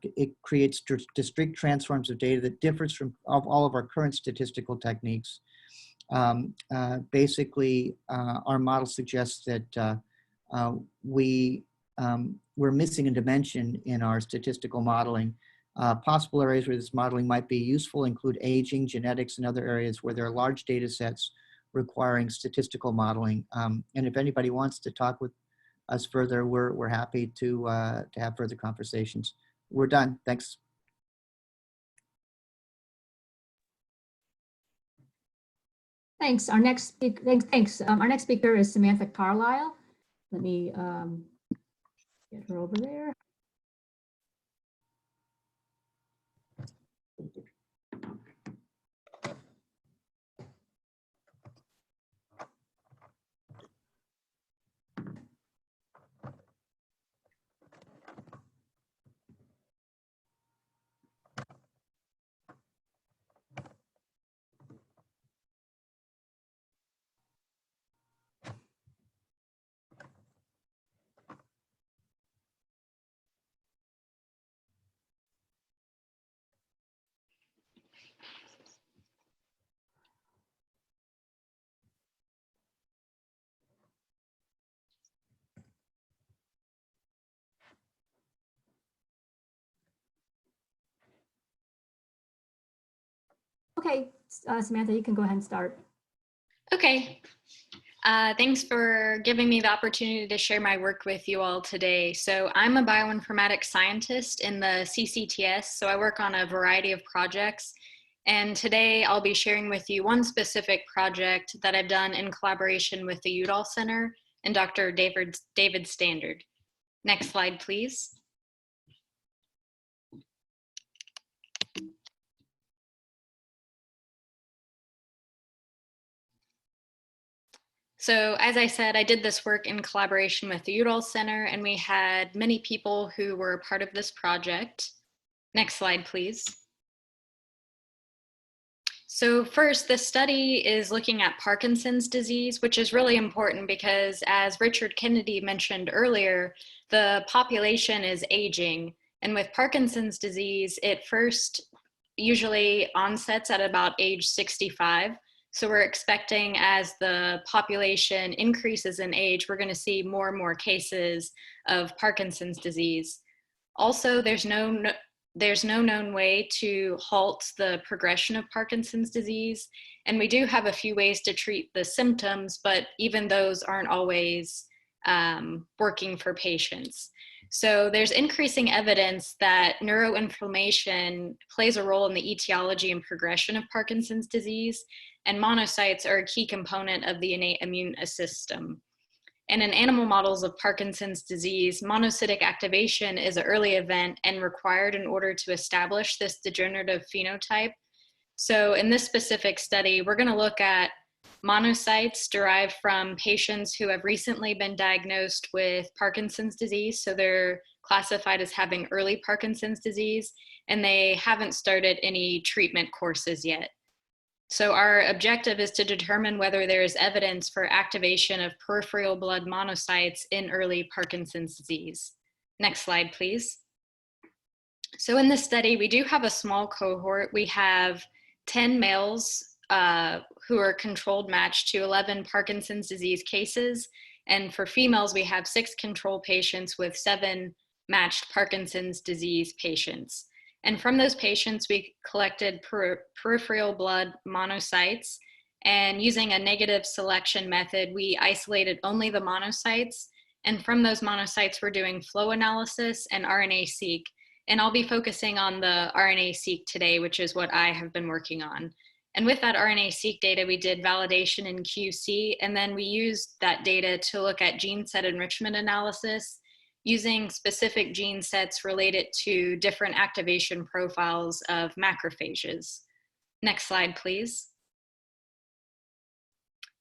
It creates discrete transforms of data that differs from all of our current statistical techniques. Basically, our model suggests that we're missing a dimension in our statistical modeling. Possible areas where this modeling might be useful include aging, genetics, and other areas where there are large data sets requiring statistical modeling. And if anybody wants to talk with us further, we're happy to have further conversations. We're done. Thanks. Thanks. Our next speaker, thanks. Our next speaker is Samantha Carlisle. Let me get her over there. Okay, Samantha, you can go ahead and start. Okay. Thanks for giving me the opportunity to share my work with you all today. So I'm a bioinformatics scientist in the CCTS, so I work on a variety of projects. And today I'll be sharing with you one specific project that I've done in collaboration with the Udall Center and Dr. David Standard. Next slide, please. So as I said, I did this work in collaboration with the Udall Center, and we had many people who were a part of this project. Next slide, please. So first, this study is looking at Parkinson's disease, which is really important because, as Richard Kennedy mentioned earlier, the population is aging. And with Parkinson's disease, it first usually onsets at about age 65. So we're expecting, as the population increases in age, we're going to see more and more cases of Parkinson's disease. Also, there's no known way to halt the progression of Parkinson's disease. And we do have a few ways to treat the symptoms, but even those aren't always working for patients. So there's increasing evidence that neuroinflammation plays a role in the etiology and progression of Parkinson's disease, and monocytes are a key component of the innate immune system. And in animal models of Parkinson's disease, monocytic activation is an early event and required in order to establish this degenerative phenotype. So in this specific study, we're going to look at monocytes derived from patients who have recently been diagnosed with Parkinson's disease. So they're classified as having early Parkinson's disease, and they haven't started any treatment courses yet. So our objective is to determine whether there is evidence for activation of peripheral blood monocytes in early Parkinson's disease. Next slide, please. So in this study, we do have a small cohort. We have 10 males who are controlled matched to 11 Parkinson's disease cases. And for females, we have 6 control patients with 7 matched Parkinson's disease patients. And from those patients, we collected peripheral blood monocytes, and using a negative selection method, we isolated only the monocytes. And from those monocytes, we're doing flow analysis and RNA-seq. And I'll be focusing on the RNA-seq today, which is what I have been working on. And with that RNA-seq data, we did validation in QC, and then we used that data to look at gene set enrichment analysis, using specific gene sets related to different activation profiles of macrophages. Next slide, please.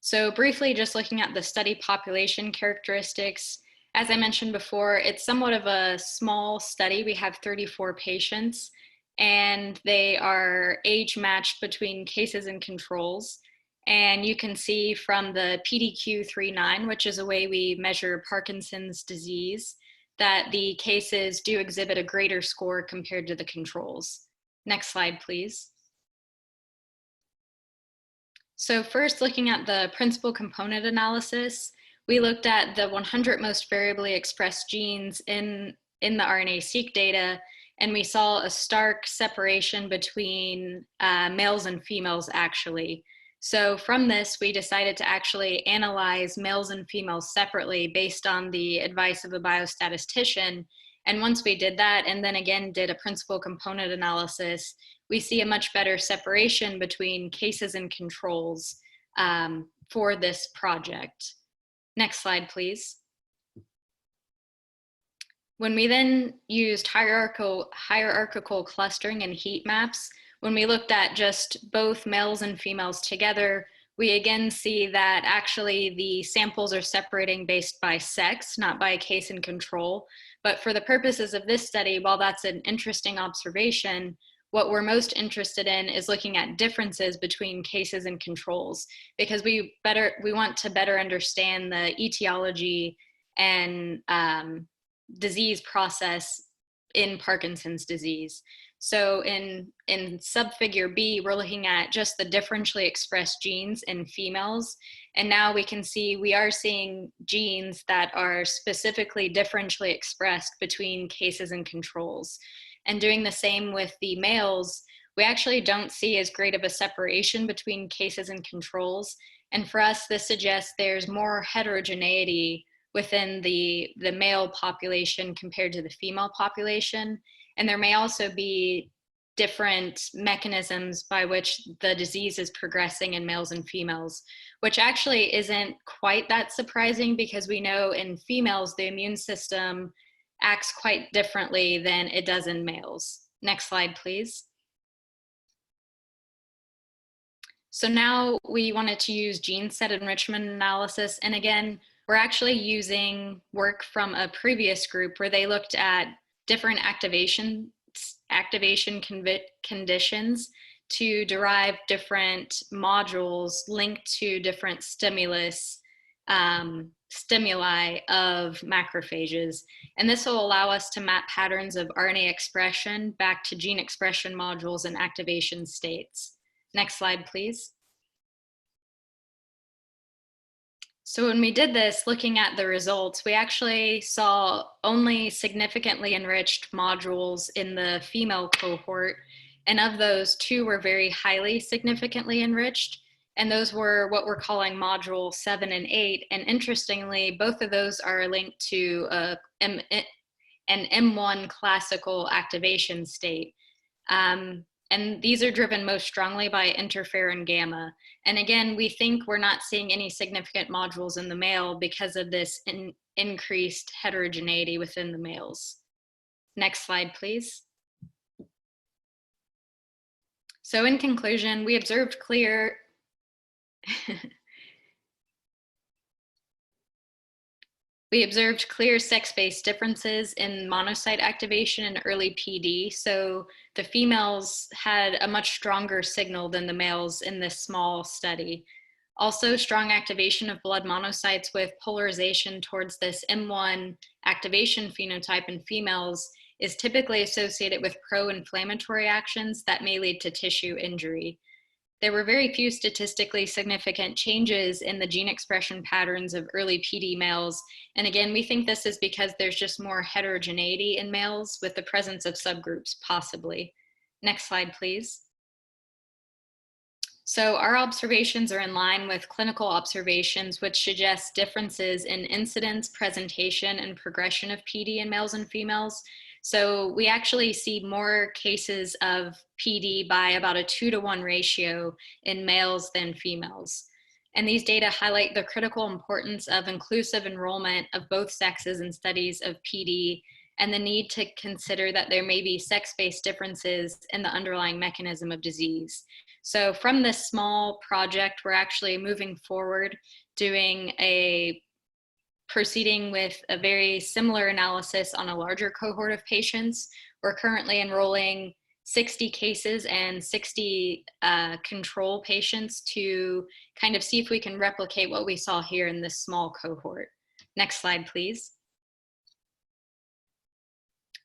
So briefly, just looking at the study population characteristics, as I mentioned before, it's somewhat of a small study. We have 34 patients, and they are age matched between cases and controls. And you can see from the PDQ-39, which is a way we measure Parkinson's disease, that the cases do exhibit a greater score compared to the controls. Next slide, please. So first, looking at the principal component analysis, we looked at the 100 most variably expressed genes in the RNA-seq data, and we saw a stark separation between males and females, actually. So from this, we decided to actually analyze males and females separately based on the advice of a biostatistician. And once we did that, and then again did a principal component analysis, we see a much better separation between cases and controls for this project. Next slide, please. When we then used hierarchical clustering and heat maps, when we looked at just both males and females together, we again see that actually the samples are separating based by sex, not by case and control. But for the purposes of this study, while that's an interesting observation, what we're most interested in is looking at differences between cases and controls, because we want to better understand the etiology and disease process in Parkinson's disease. So in subfigure B, we're looking at just the differentially expressed genes in females. And now we can see we are seeing genes that are specifically differentially expressed between cases and controls. And doing the same with the males, we actually don't see as great of a separation between cases and controls. And for us, this suggests there's more heterogeneity within the male population compared to the female population. And there may also be different mechanisms by which the disease is progressing in males and females, which actually isn't quite that surprising because we know in females, the immune system acts quite differently than it does in males. Next slide, please. So now we wanted to use gene set enrichment analysis. And again, we're actually using work from a previous group where they looked at different activation conditions to derive different modules linked to different stimuli of macrophages. And this will allow us to map patterns of RNA expression back to gene expression modules and activation states. Next slide, please. So when we did this, looking at the results, we actually saw only significantly enriched modules in the female cohort. And of those, 2 were very highly significantly enriched. And those were what we're calling module 7 and 8. And interestingly, both of those are linked to an M1 classical activation state. And these are driven most strongly by interferon gamma. And again, we think we're not seeing any significant modules in the male because of this increased heterogeneity within the males. Next slide, please. So in conclusion, we observed clear sex-based differences in monocyte activation in early PD. So the females had a much stronger signal than the males in this small study. Also, strong activation of blood monocytes with polarization towards this M1 activation phenotype in females is typically associated with pro-inflammatory actions that may lead to tissue injury. There were very few statistically significant changes in the gene expression patterns of early PD males. And again, we think this is because there's just more heterogeneity in males with the presence of subgroups, possibly. Next slide, please. So our observations are in line with clinical observations, which suggest differences in incidence, presentation, and progression of PD in males and females. So we actually see more cases of PD by about a 2-to-1 ratio in males than females. And these data highlight the critical importance of inclusive enrollment of both sexes in studies of PD and the need to consider that there may be sex-based differences in the underlying mechanism of disease. So from this small project, we're actually moving forward, proceeding with a very similar analysis on a larger cohort of patients. We're currently enrolling 60 cases and 60 control patients to kind of see if we can replicate what we saw here in this small cohort. Next slide, please.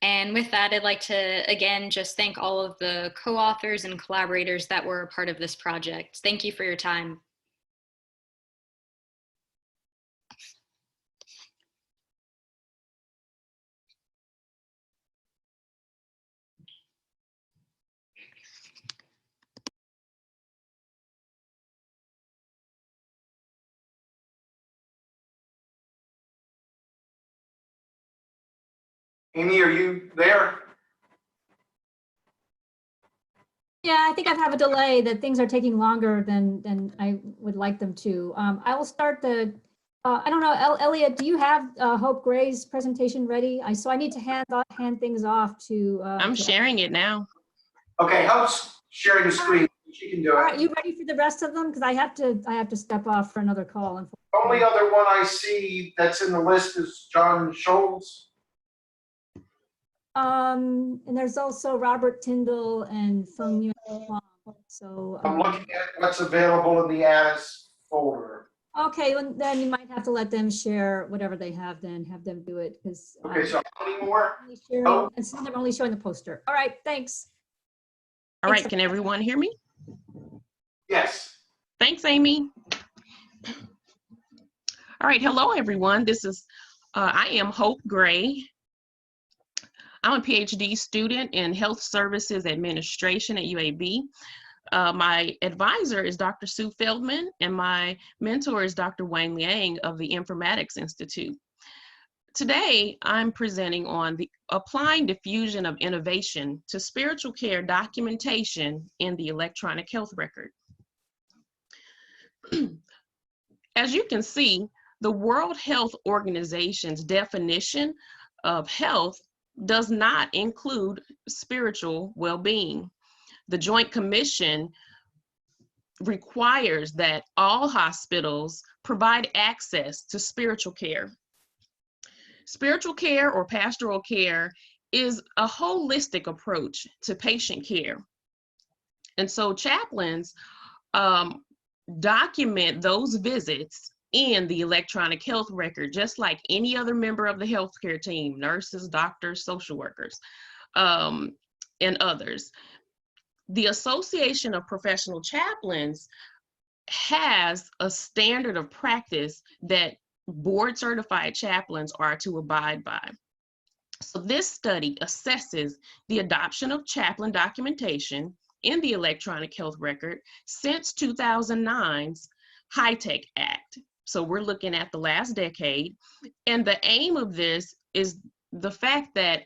And with that, I'd like to, again, just thank all of the co-authors and collaborators that were a part of this project. Thank you for your time. Amy, are you there? Yeah, I think I have a delay that things are taking longer than I would like them to. I will start the, I don't know, Elliot, do you have Hope Gray's presentation ready? So I need to hand things off to. I'm sharing it now. Okay, Hope's sharing the screen. She can do it. All right, you ready for the rest of them? Because I have to step off for another call. Only other one I see that's in the list is John Scholes. And there's also Robert Tyndall and Feng Yuan Huang. So I'm looking at what's available in the ATTIS folder. okay, well, then you might have to let them share whatever they have. Then have them do it because. Okay, so how many more? And some of them are only showing the poster. All right, thanks. All right, can everyone hear me? Yes. Thanks, Amy. All right, hello everyone. This is I am Hope Gray. I'm a Ph.D. student in Health Services Administration at UAB. My advisor is Dr. Sue Feldman, and my mentor is Dr. Wayne Liang of the Informatics Institute. Today, I'm presenting on the applying diffusion of innovation to spiritual care documentation in the electronic health record. As you can see, the World Health Organization's definition of health does not include spiritual well-being. The Joint Commission requires that all hospitals provide access to spiritual care. Spiritual care or pastoral care is a holistic approach to patient care. And so chaplains document those visits in the electronic health record, just like any other member of the healthcare team, nurses, doctors, social workers, and others. The Association of Professional Chaplains has a standard of practice that board certified chaplains are to abide by. So this study assesses the adoption of chaplain documentation in the electronic health record since 2009's HITECH Act. So we're looking at the last decade, and the aim of this is the fact that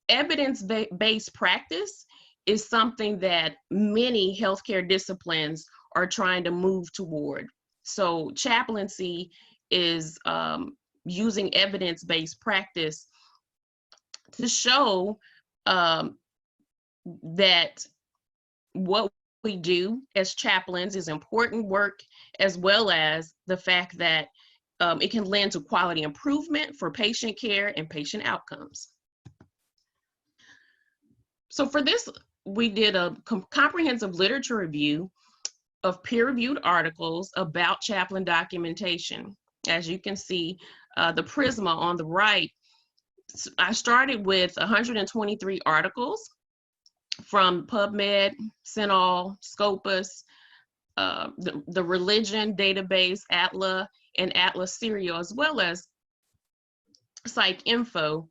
evidence-based practice is something that many healthcare disciplines are trying to move toward. So chaplaincy is using evidence-based practice to show that what we do as chaplains is important work, as well as the fact that it can lend to quality improvement for patient care and patient outcomes. So for this, we did a comprehensive literature review of peer-reviewed articles about chaplain documentation. As you can see, the prisma on the right, I started with 123 articles from PubMed, CINAHL, Scopus, the religion database, ATLA, and Atlas Serial, as well as PsycInfo.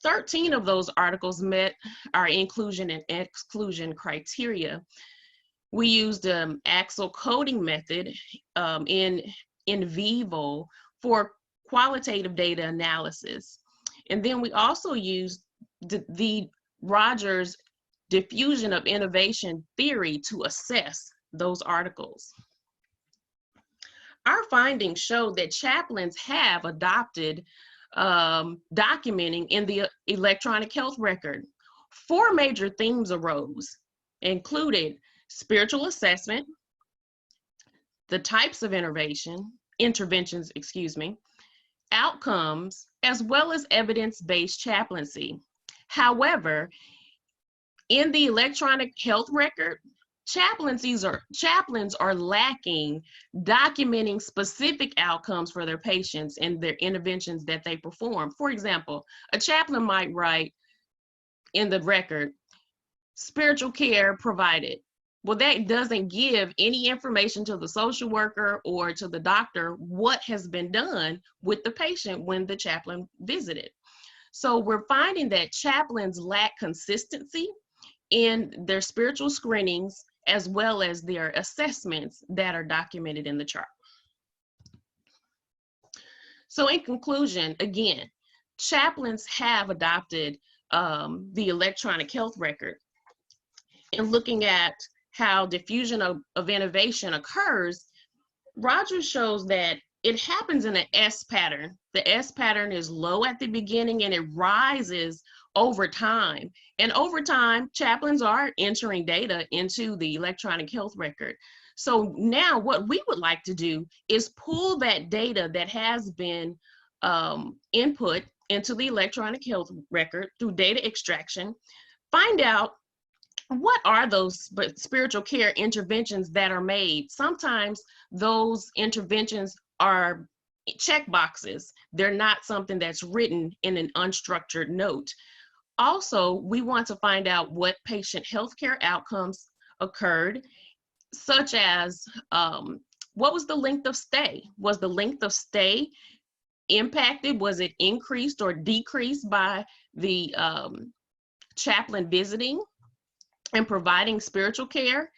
13 of those articles met our inclusion and exclusion criteria. We used an AXL coding method in vivo for qualitative data analysis. And then we also used the Rogers diffusion of innovation theory to assess those articles. Our findings show that chaplains have adopted documenting in the electronic health record. 4 major themes arose, included spiritual assessment, the types of interventions, outcomes, as well as evidence-based chaplaincy. However, in the electronic health record, chaplains are lacking documenting specific outcomes for their patients and their interventions that they perform. For example, a chaplain might write in the record, spiritual care provided. Well, that doesn't give any information to the social worker or to the doctor what has been done with the patient when the chaplain visited. So we're finding that chaplains lack consistency in their spiritual screenings as well as their assessments that are documented in the chart. So in conclusion, again, chaplains have adopted the electronic health record. In looking at how diffusion of innovation occurs, Rogers shows that it happens in an S pattern. The S pattern is low at the beginning and it rises over time. And over time, chaplains are entering data into the electronic health record. So now what we would like to do is pull that data that has been input into the electronic health record through data extraction, find out what are those spiritual care interventions that are made. Sometimes those interventions are check boxes. They're not something that's written in an unstructured note. Also, we want to find out what patient healthcare outcomes occurred, such as what was the length of stay? Was the length of stay impacted? Was it increased or decreased by the chaplain visiting and providing spiritual care,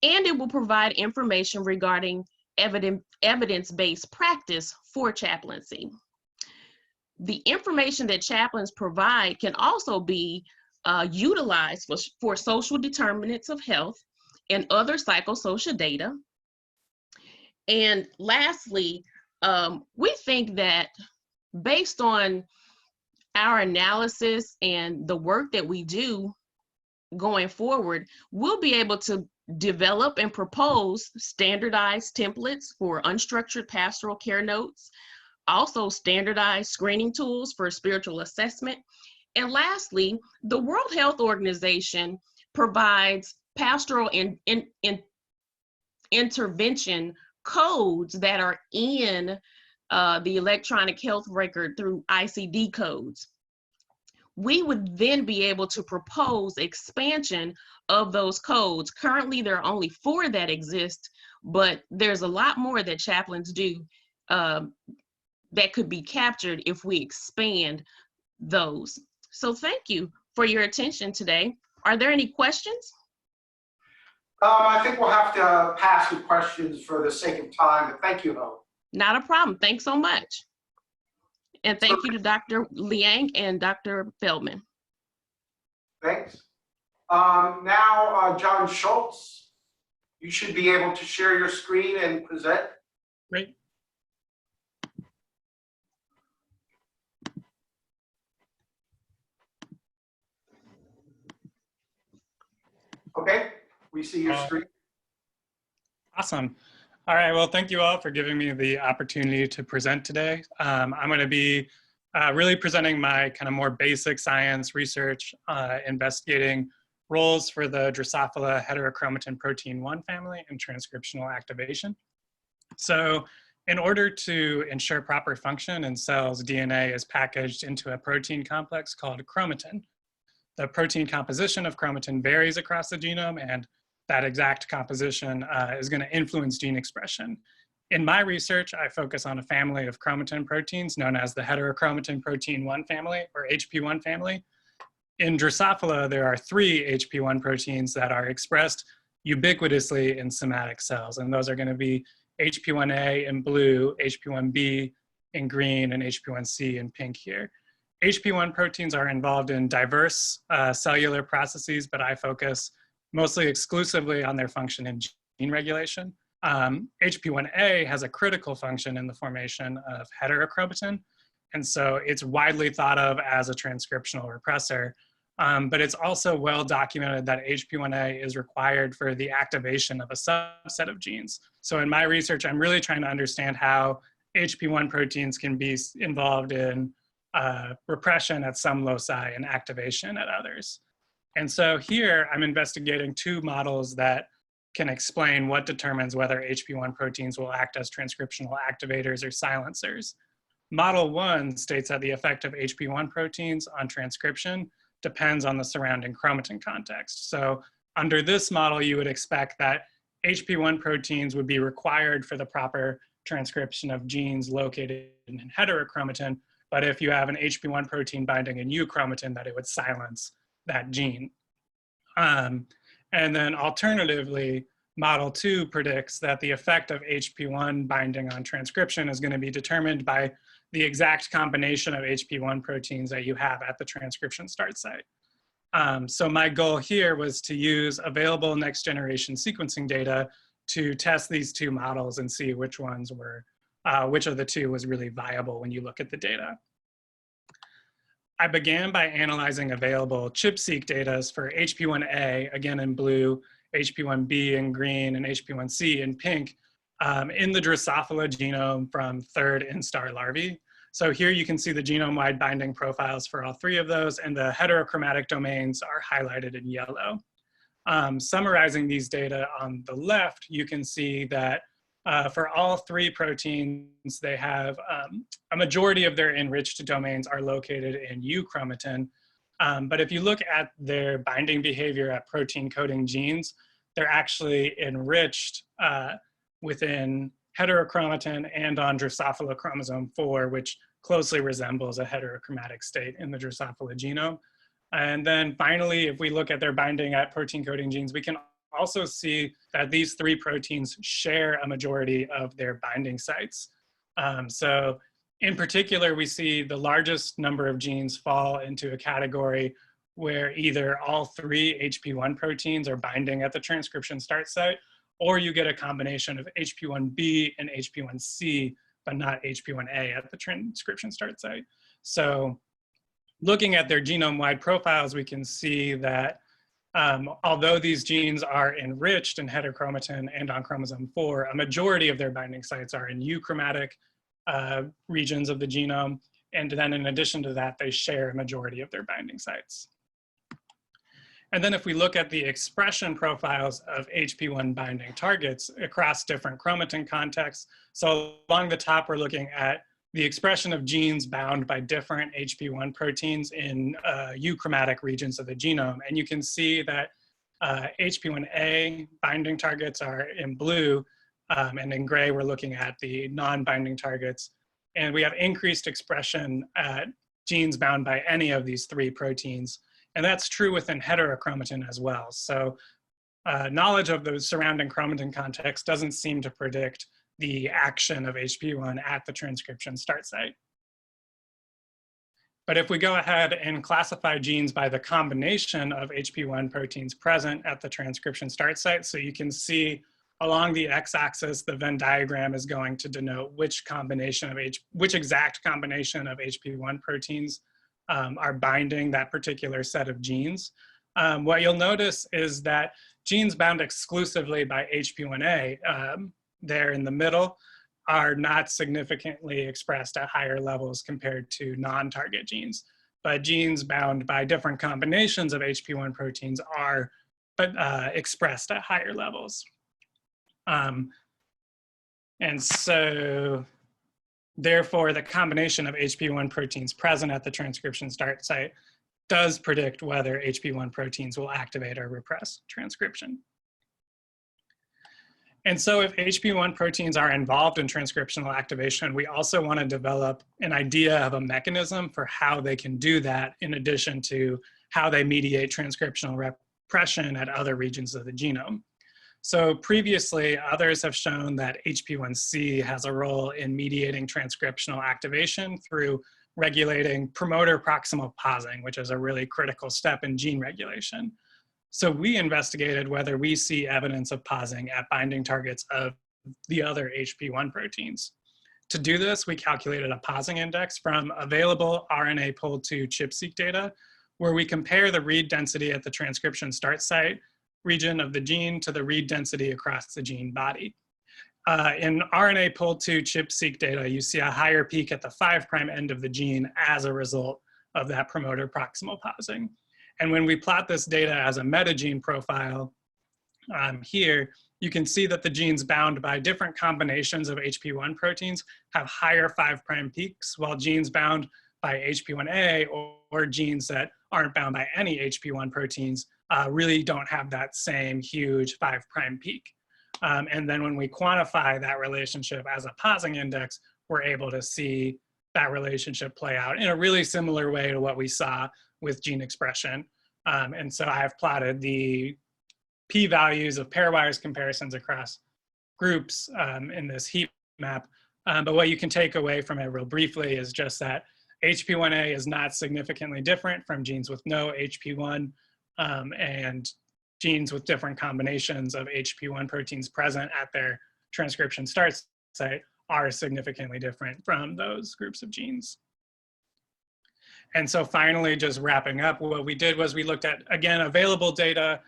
and it will provide information regarding evidence-based practice for chaplaincy. The information that chaplains provide can also be utilized for social determinants of health and other psychosocial data. And lastly, we think that based on our analysis and the work that we do going forward, we'll be able to develop and propose standardized templates for unstructured pastoral care notes, also standardized screening tools for spiritual assessment. And lastly, the World Health Organization provides pastoral intervention codes that are in the electronic health record through ICD codes. We would then be able to propose expansion of those codes. Currently, there are only 4 that exist, but there's a lot more that chaplains do that could be captured if we expand those. So thank you for your attention today. Are there any questions? I think we'll have to pass with questions for the sake of time, but thank you, Ho. Not a problem. Thanks so much. And thank you to Dr. Liang and Dr. Feldman. Thanks. Now, John Schultz, you should be able to share your screen and present. Great. Okay, we see your screen. Awesome. All right, well, thank you all for giving me the opportunity to present today. I'm going to be really presenting my kind of more basic science research investigating roles for the Drosophila heterochromatin protein 1 family in transcriptional activation. So in order to ensure proper function in cells, DNA is packaged into a protein complex called chromatin. The protein composition of chromatin varies across the genome, and that exact composition is going to influence gene expression. In my research, I focus on a family of chromatin proteins known as the heterochromatin protein 1 family, or HP1 family. In Drosophila, there are 3 HP1 proteins that are expressed ubiquitously in somatic cells, and those are going to be HP1A in blue, HP1B in green, and HP1C in pink here. HP1 proteins are involved in diverse cellular processes, but I focus mostly exclusively on their function in gene regulation. HP1A has a critical function in the formation of heterochromatin, and so it's widely thought of as a transcriptional repressor, but it's also well documented that HP1A is required for the activation of a subset of genes. So in my research, I'm really trying to understand how HP1 proteins can be involved in repression at some loci and activation at others. And so here I'm investigating 2 models that can explain what determines whether HP1 proteins will act as transcriptional activators or silencers. Model 1 states that the effect of HP1 proteins on transcription depends on the surrounding chromatin context. So under this model, you would expect that HP1 proteins would be required for the proper transcription of genes located in heterochromatin, but if you have an HP1 protein binding a euchromatin, that it would silence that gene. And then alternatively, model 2 predicts that the effect of HP1 binding on transcription is going to be determined by the exact combination of HP1 proteins that you have at the transcription start site. So my goal here was to use available next generation sequencing data to test these 2 models and see which ones were, which of the 2 was really viable when you look at the data. I began by analyzing available ChIP-seq data for HP1A, again in blue, HP1B in green, and HP1C in pink, in the Drosophila genome from 3rd instar larvae. So here you can see the genome-wide binding profiles for all 3 of those, and the heterochromatic domains are highlighted in yellow. Summarizing these data on the left, you can see that for all 3 proteins, they have a majority of their enriched domains are located in euchromatin. But if you look at their binding behavior at protein coding genes, they're actually enriched within heterochromatin and on Drosophila chromosome 4, which closely resembles a heterochromatic state in the Drosophila genome. And then finally, if we look at their binding at protein coding genes, we can also see that these 3 proteins share a majority of their binding sites. So in particular, we see the largest number of genes fall into a category where either all 3 HP1 proteins are binding at the transcription start site, or you get a combination of HP1B and HP1C, but not HP1A at the transcription start site. So looking at their genome-wide profiles, we can see that although these genes are enriched in heterochromatin and on chromosome 4, a majority of their binding sites are in euchromatic regions of the genome. And then in addition to that, they share a majority of their binding sites. And then if we look at the expression profiles of HP1 binding targets across different chromatin contexts, so along the top, we're looking at the expression of genes bound by different HP1 proteins in euchromatic regions of the genome. And you can see that HP1A binding targets are in blue, and in gray, we're looking at the non-binding targets. And we have increased expression at genes bound by any of these 3 proteins. And that's true within heterochromatin as well. So knowledge of the surrounding chromatin context doesn't seem to predict the action of HP1 at the transcription start site. But if we go ahead and classify genes by the combination of HP1 proteins present at the transcription start site, so you can see along the x-axis, the Venn diagram is going to denote which exact combination of HP1 proteins are binding that particular set of genes. What you'll notice is that genes bound exclusively by HP1A, there in the middle, are not significantly expressed at higher levels compared to non-target genes. But genes bound by different combinations of HP1 proteins are expressed at higher levels. And so therefore, the combination of HP1 proteins present at the transcription start site does predict whether HP1 proteins will activate or repress transcription. And so if HP1 proteins are involved in transcriptional activation, we also want to develop an idea of a mechanism for how they can do that, in addition to how they mediate transcriptional repression at other regions of the genome. So previously, others have shown that HP1C has a role in mediating transcriptional activation through regulating promoter proximal pausing, which is a really critical step in gene regulation. So we investigated whether we see evidence of pausing at binding targets of the other HP1 proteins. To do this, we calculated a pausing index from available RNA POL2 ChIP-seq data, where we compare the read density at the transcription start site region of the gene to the read density across the gene body. In RNA POL2 ChIP-seq data, you see a higher peak at the 5' end of the gene as a result of that promoter proximal pausing. And when we plot this data as a metagene profile here, you can see that the genes bound by different combinations of HP1 proteins have higher 5' peaks, while genes bound by HP1A or genes that aren't bound by any HP1 proteins really don't have that same huge 5' peak. And then when we quantify that relationship as a pausing index, we're able to see that relationship play out in a really similar way to what we saw with gene expression. And so I have plotted the p-values of pairwise comparisons across groups in this heat map. But what you can take away from it real briefly is just that HP1A is not significantly different from genes with no HP1, and genes with different combinations of HP1 proteins present at their transcription start site are significantly different from those groups of genes. And so finally, just wrapping up, what we did was we looked at, again, available data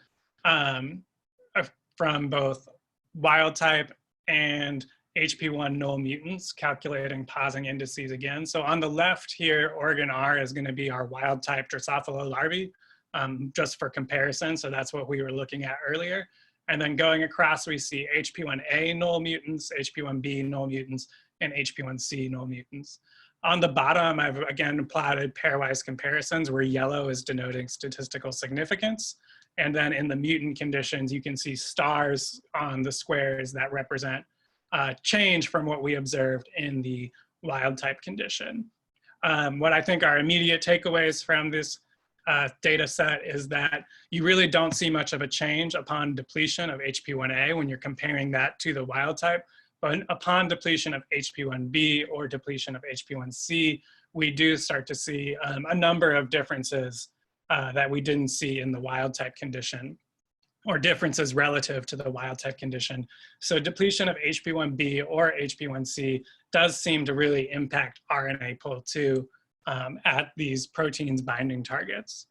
from both wild type and HP1 null mutants, calculating pausing indices again. So on the left here, organ R is going to be our wild type Drosophila larvae, just for comparison. So that's what we were looking at earlier. And then going across, we see HP1A null mutants, HP1B null mutants, and HP1C null mutants. On the bottom, I've again plotted pairwise comparisons where yellow is denoting statistical significance. And then in the mutant conditions, you can see stars on the squares that represent change from what we observed in the wild type condition. What I think are immediate takeaways from this data set is that you really don't see much of a change upon depletion of HP1A when you're comparing that to the wild type. But upon depletion of HP1B or depletion of HP1C, we do start to see a number of differences that we didn't see in the wild type condition, or differences relative to the wild type condition. So depletion of HP1B or HP1C does seem to really impact RNA pull2 at these proteins binding targets.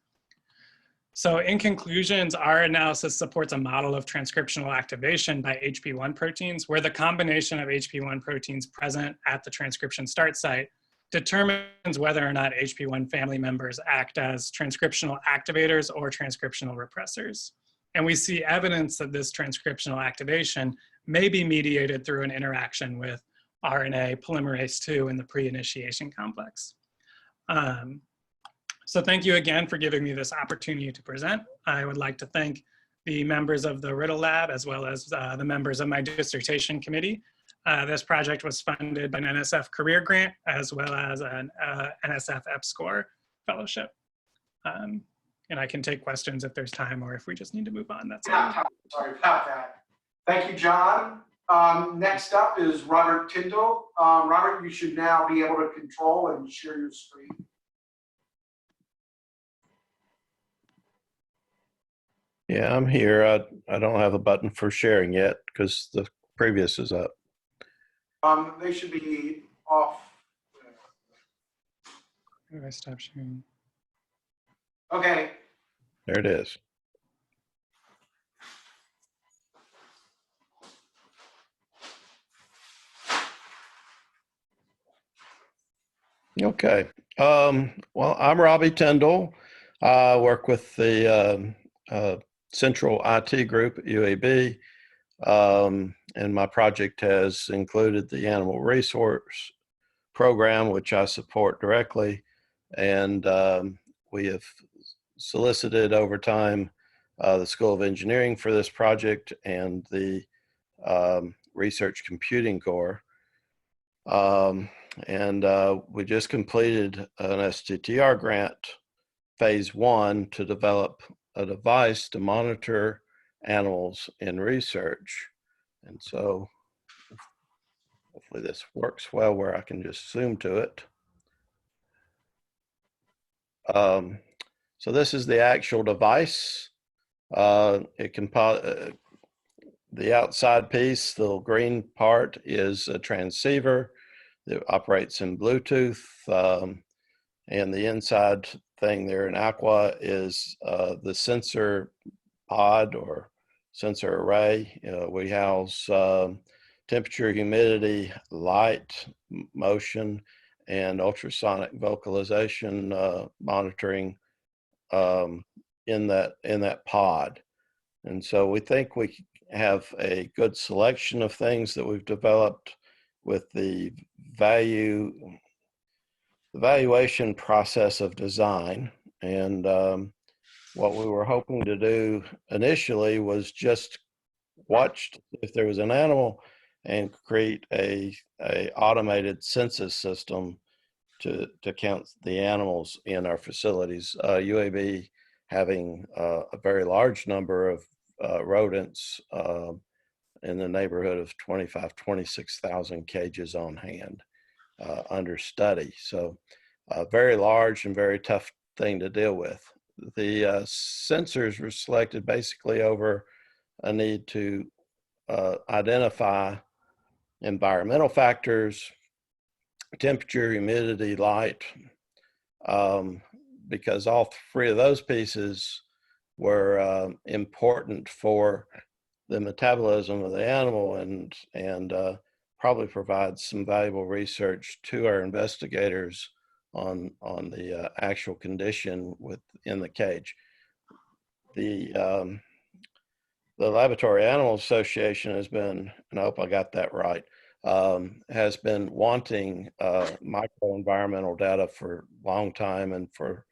So in conclusions, our analysis supports a model of transcriptional activation by HP1 proteins, where the combination of HP1 proteins present at the transcription start site determines whether or not HP1 family members act as transcriptional activators or transcriptional repressors. And we see evidence that this transcriptional activation may be mediated through an interaction with RNA polymerase II in the pre-initiation complex. So thank you again for giving me this opportunity to present. I would like to thank the members of the Riddle Lab as well as the members of my dissertation committee. This project was funded by an NSF career grant as well as an NSF EPSCoR fellowship. And I can take questions if there's time or if we just need to move on. That's all. Sorry about that. Thank you, John. Next up is Robert Tyndall. Robert, you should now be able to control and share your screen. Yeah, I'm here. I don't have a button for sharing yet because the previous is up. They should be off. How do I stop sharing? Okay. There it is. Okay. Well, I'm Robbie Tyndall. I work with the Central IT group at UAB. And my project has included the Animal Resource Program, which I support directly. And we have solicited over time the School of Engineering for this project and the Research Computing Corps. We just completed an STTR grant, phase 1, to develop a device to monitor animals in research. And so hopefully this works well where I can just zoom to it. So this is the actual device. It can the outside piece, the little green part, is a transceiver that operates in Bluetooth, and the inside thing there in aqua is the sensor pod or sensor array. We house temperature, humidity, light, motion, and ultrasonic vocalization monitoring in that pod. And so we think we have a good selection of things that we've developed with the evaluation process of design. And what we were hoping to do initially was just watch if there was an animal and create a automated census system to count the animals in our facilities. UAB having a very large number of rodents in the neighborhood of 26,000 cages on hand under study. So a very large and very tough thing to deal with. The sensors were selected basically over a need to identify environmental factors, temperature, humidity, light, because all three of those pieces were important for the metabolism of the animal and probably provide some valuable research to our investigators on the actual condition within the cage. The Laboratory Animal Association has been, and I hope I got that right, has been wanting microenvironmental data for a long time, and for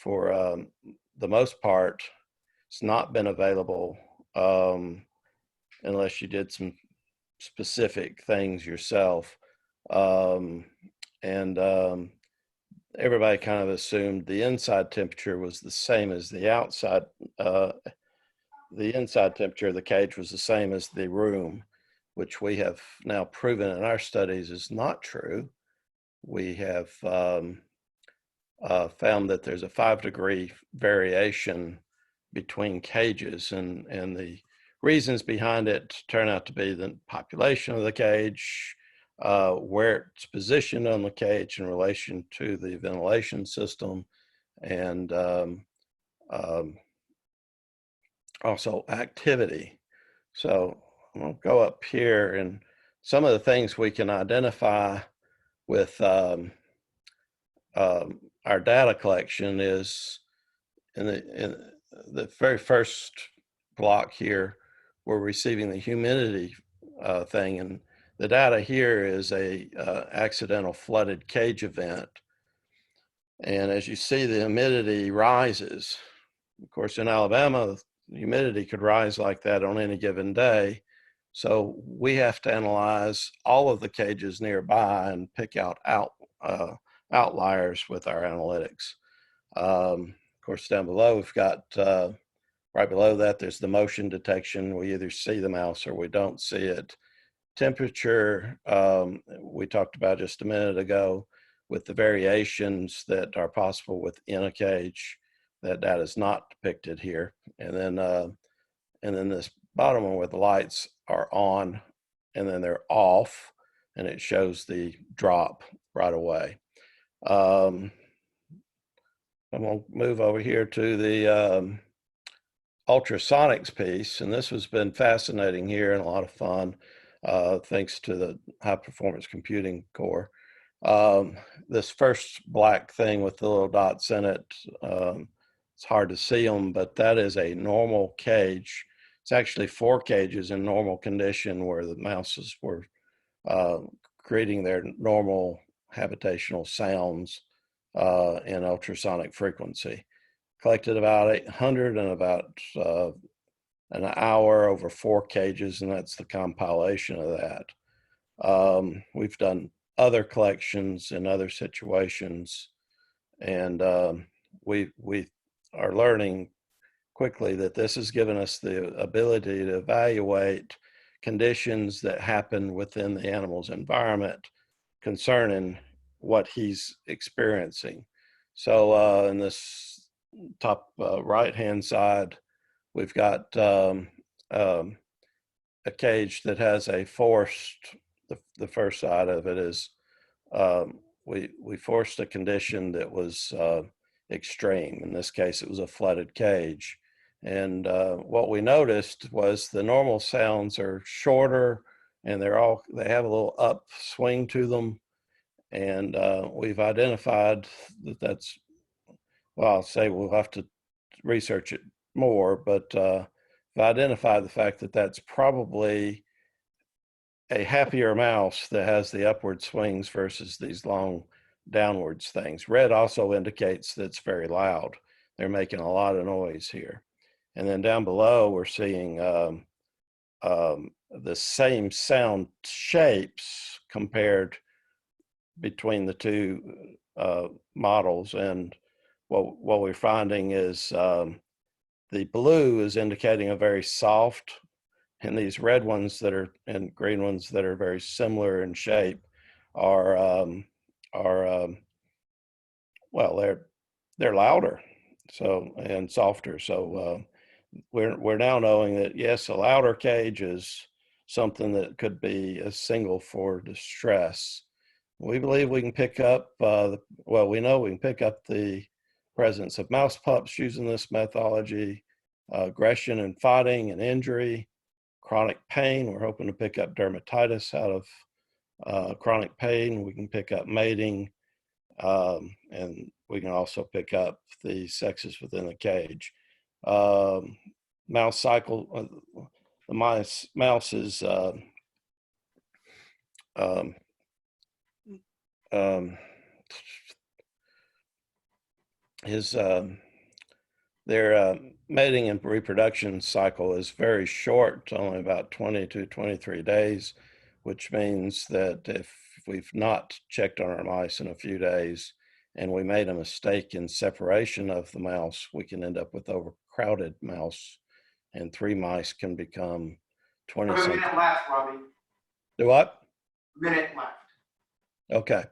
the most part, it's not been available unless you did some specific things yourself. everybody kind of assumed the inside temperature was the same as the outside. The inside temperature of the cage was the same as the room, which we have now proven in our studies is not true. We have found that there's a 5-degree variation between cages, and the reasons behind it turn out to be the population of the cage, where it's positioned on the cage in relation to the ventilation system, and also activity. So I'm going to go up here, and some of the things we can identify with our data collection is in the very first block here, we're receiving the humidity thing, and the data here is a accidental flooded cage event. And as you see, the humidity rises. Of course, in Alabama, the humidity could rise like that on any given day. So we have to analyze all of the cages nearby and pick out outliers with our analytics. Of course, down below, we've got, right below that, there's the motion detection. We either see the mouse or we don't see it. Temperature, we talked about just a minute ago, with the variations that are possible within a cage. That data is not depicted here. And then this bottom one where the lights are on and then they're off, and it shows the drop right away. I'm going to move over here to the ultrasonics piece, and this has been fascinating here and a lot of fun, thanks to the high performance computing core. This first black thing with the little dots in it, it's hard to see them, but that is a normal cage. It's actually 4 cages in normal condition where the mouses were creating their normal habitational sounds in ultrasonic frequency. Collected about 800 in about an hour over 4 cages, and that's the compilation of that. We've done other collections in other situations, and we are learning quickly that this has given us the ability to evaluate conditions that happen within the animal's environment concerning what he's experiencing. So in this top right-hand side, we've got a cage that has a forced, the first side of it is we forced a condition that was extreme. In this case, it was a flooded cage. And what we noticed was the normal sounds are shorter, and they have a little upswing to them. And we've identified that that's, well, I'll say we'll have to research it more, but we've identified the fact that that's probably a happier mouse that has the upward swings versus these long downwards things. Red also indicates that it's very loud. They're making a lot of noise here. And then down below, we're seeing the same sound shapes compared between the two models. And what we're finding is the blue is indicating a very soft, and these red ones that are, and green ones that are very similar in shape are well, they're louder, so, and softer. So we're now knowing that yes, a louder cage is something that could be a signal for distress. We believe we can pick up, well, we know we can pick up the presence of mouse pups using this methodology, aggression and fighting and injury, chronic pain. We're hoping to pick up dermatitis out of chronic pain. We can pick up mating, and we can also pick up the sexes within the cage. Mouse cycle, the mouse is their mating and reproduction cycle is very short, only about 20 to 23 days, which means that if we've not checked on our mice in a few days and we made a mistake in separation of the mouse, we can end up with overcrowded mouse, and 3 mice can become 20 A something. minute left, Robbie. Do what? Minute left. Okay.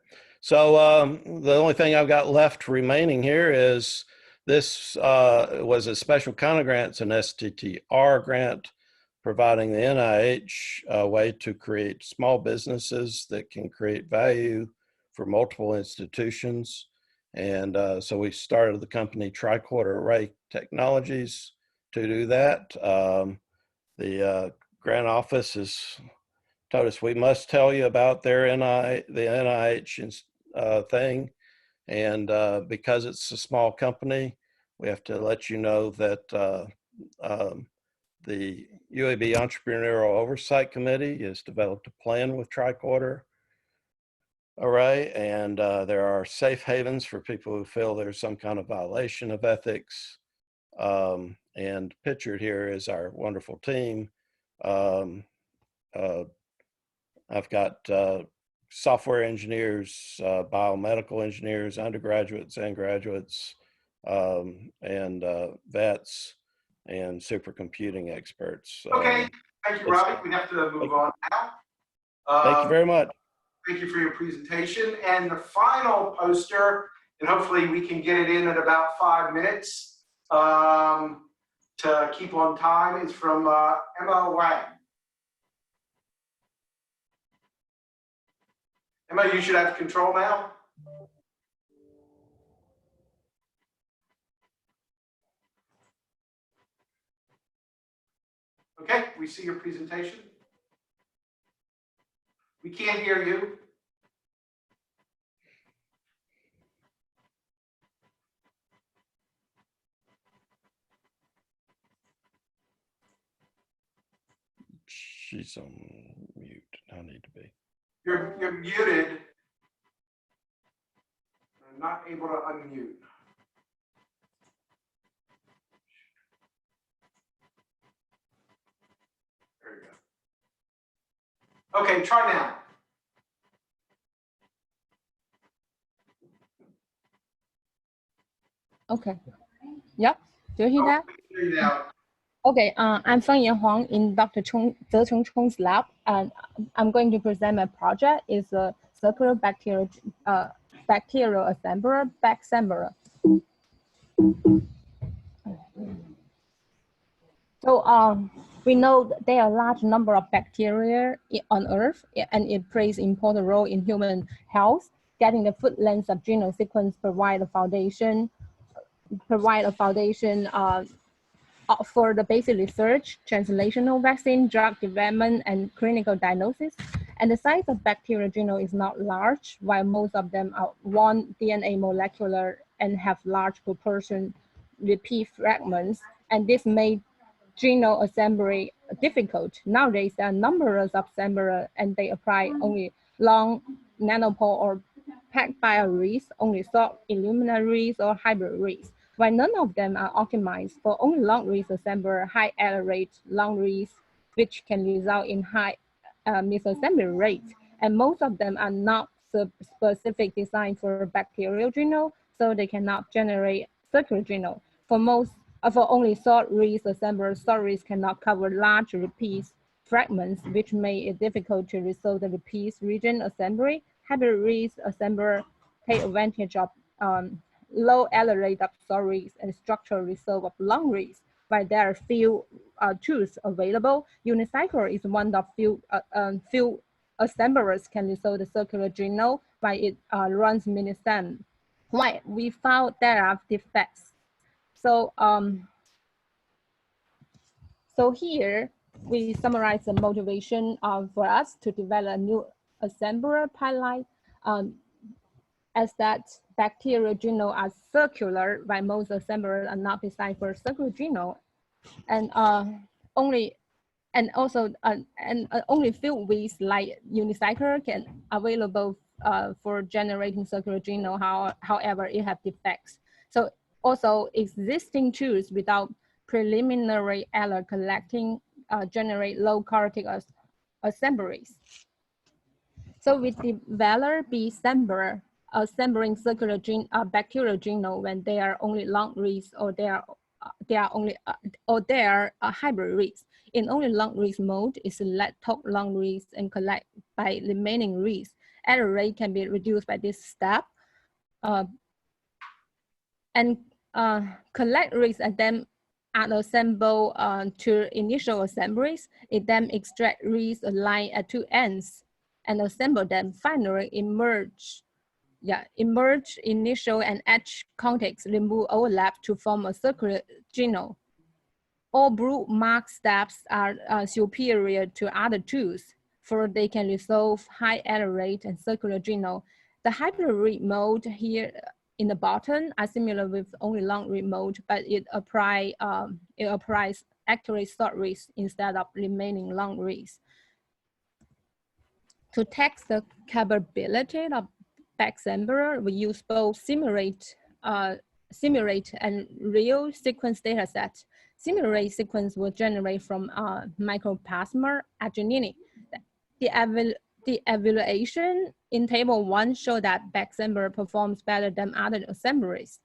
So the only thing I've got left remaining here is this was a special kind of grant. It's an STTR grant providing the NIH a way to create small businesses that can create value for multiple institutions. And so we started the company Tricorder Array Technologies to do that. The grant office has told us we must tell you about their the NIH thing. And because it's a small company, we have to let you know that the UAB Entrepreneurial Oversight Committee has developed a plan with Tricorder Array, and there are safe havens for people who feel there's some kind of violation of ethics. And pictured here is our wonderful team. I've got software engineers, biomedical engineers, undergraduates and graduates, and vets, and supercomputing experts. Okay, thank you, Robbie. We have to move on now. Thank you very much. Thank you for your presentation. And the final poster, and hopefully we can get it in at about 5 minutes to keep on time, is from Emma Wang. Emma, you should have control now. Okay, we see your presentation. We can't hear you. She's on mute. I need to be. You're muted. I'm not able to unmute. There you go. Okay, try now. Okay. Yep. Do you hear that? Hear you now. Okay. I'm Fengyan Huang in Dr. Zechen Chong's lab, and I'm going to present my project. It's a circular bacterial assembler, backsembler. So we know that there are a large number of bacteria on Earth, and it plays an important role in human health. Getting the full length of genome sequence provide a foundation for the basic research, translational vaccine, drug development, and clinical diagnosis. And the size of bacterial genome is not large, while most of them are 1 DNA molecular and have large proportion repeat fragments. And this made genome assembly difficult. Nowadays, there are numerous of assemblers, and they apply only long nanopore or packed bio arrays, only short Illumina arrays or hybrid arrays, while none of them are optimized for only long reads assembler, high error rate, long reads, which can result in high misassembly rate. And most of them are not specific designed for bacterial genome, so they cannot generate circular genome. For only short reads assemblers, short reads cannot cover large repeat fragments, which make it difficult to resolve the repeat region assembly. Hybrid reads assembler take advantage of low error rate of short reads and structural resolve of long reads. While there are few tools available, Unicycle is one of few assemblers can resolve the circular genome while it runs ministem. Why? We found there are defects. So, so here we summarize the motivation for us to develop a new assembler pipeline. As that bacterial genome are circular, while most assemblers are not designed for circular genome, and only few ways like Unicycle can available for generating circular genome. However, it have defects. So also existing tools without preliminary error collecting generate low quality assemblies. So we developed BEERE assembling circular bacterial genome when they are only long reads or they are hybrid reads. In only long reads mode, is select top long reads and collect by remaining reads. Error rate can be reduced by this step. Collect reads and then assemble to initial assemblies. It then extract reads aligned at two ends and assemble them. Finally, emerge initial and edge contacts, remove overlap to form a circular genome. All blue mark steps are superior to other tools, for they can resolve high error rate and circular genome. The hybrid read mode here in the bottom are similar with only long read mode, but it applies accurate short reads instead of remaining long reads. To test the capability of backsembler, we use both simulate and real sequence data set. Simulate sequence will generate from microplasma arginine. The evaluation in table 1 show that backsembler performs better than other assemblies,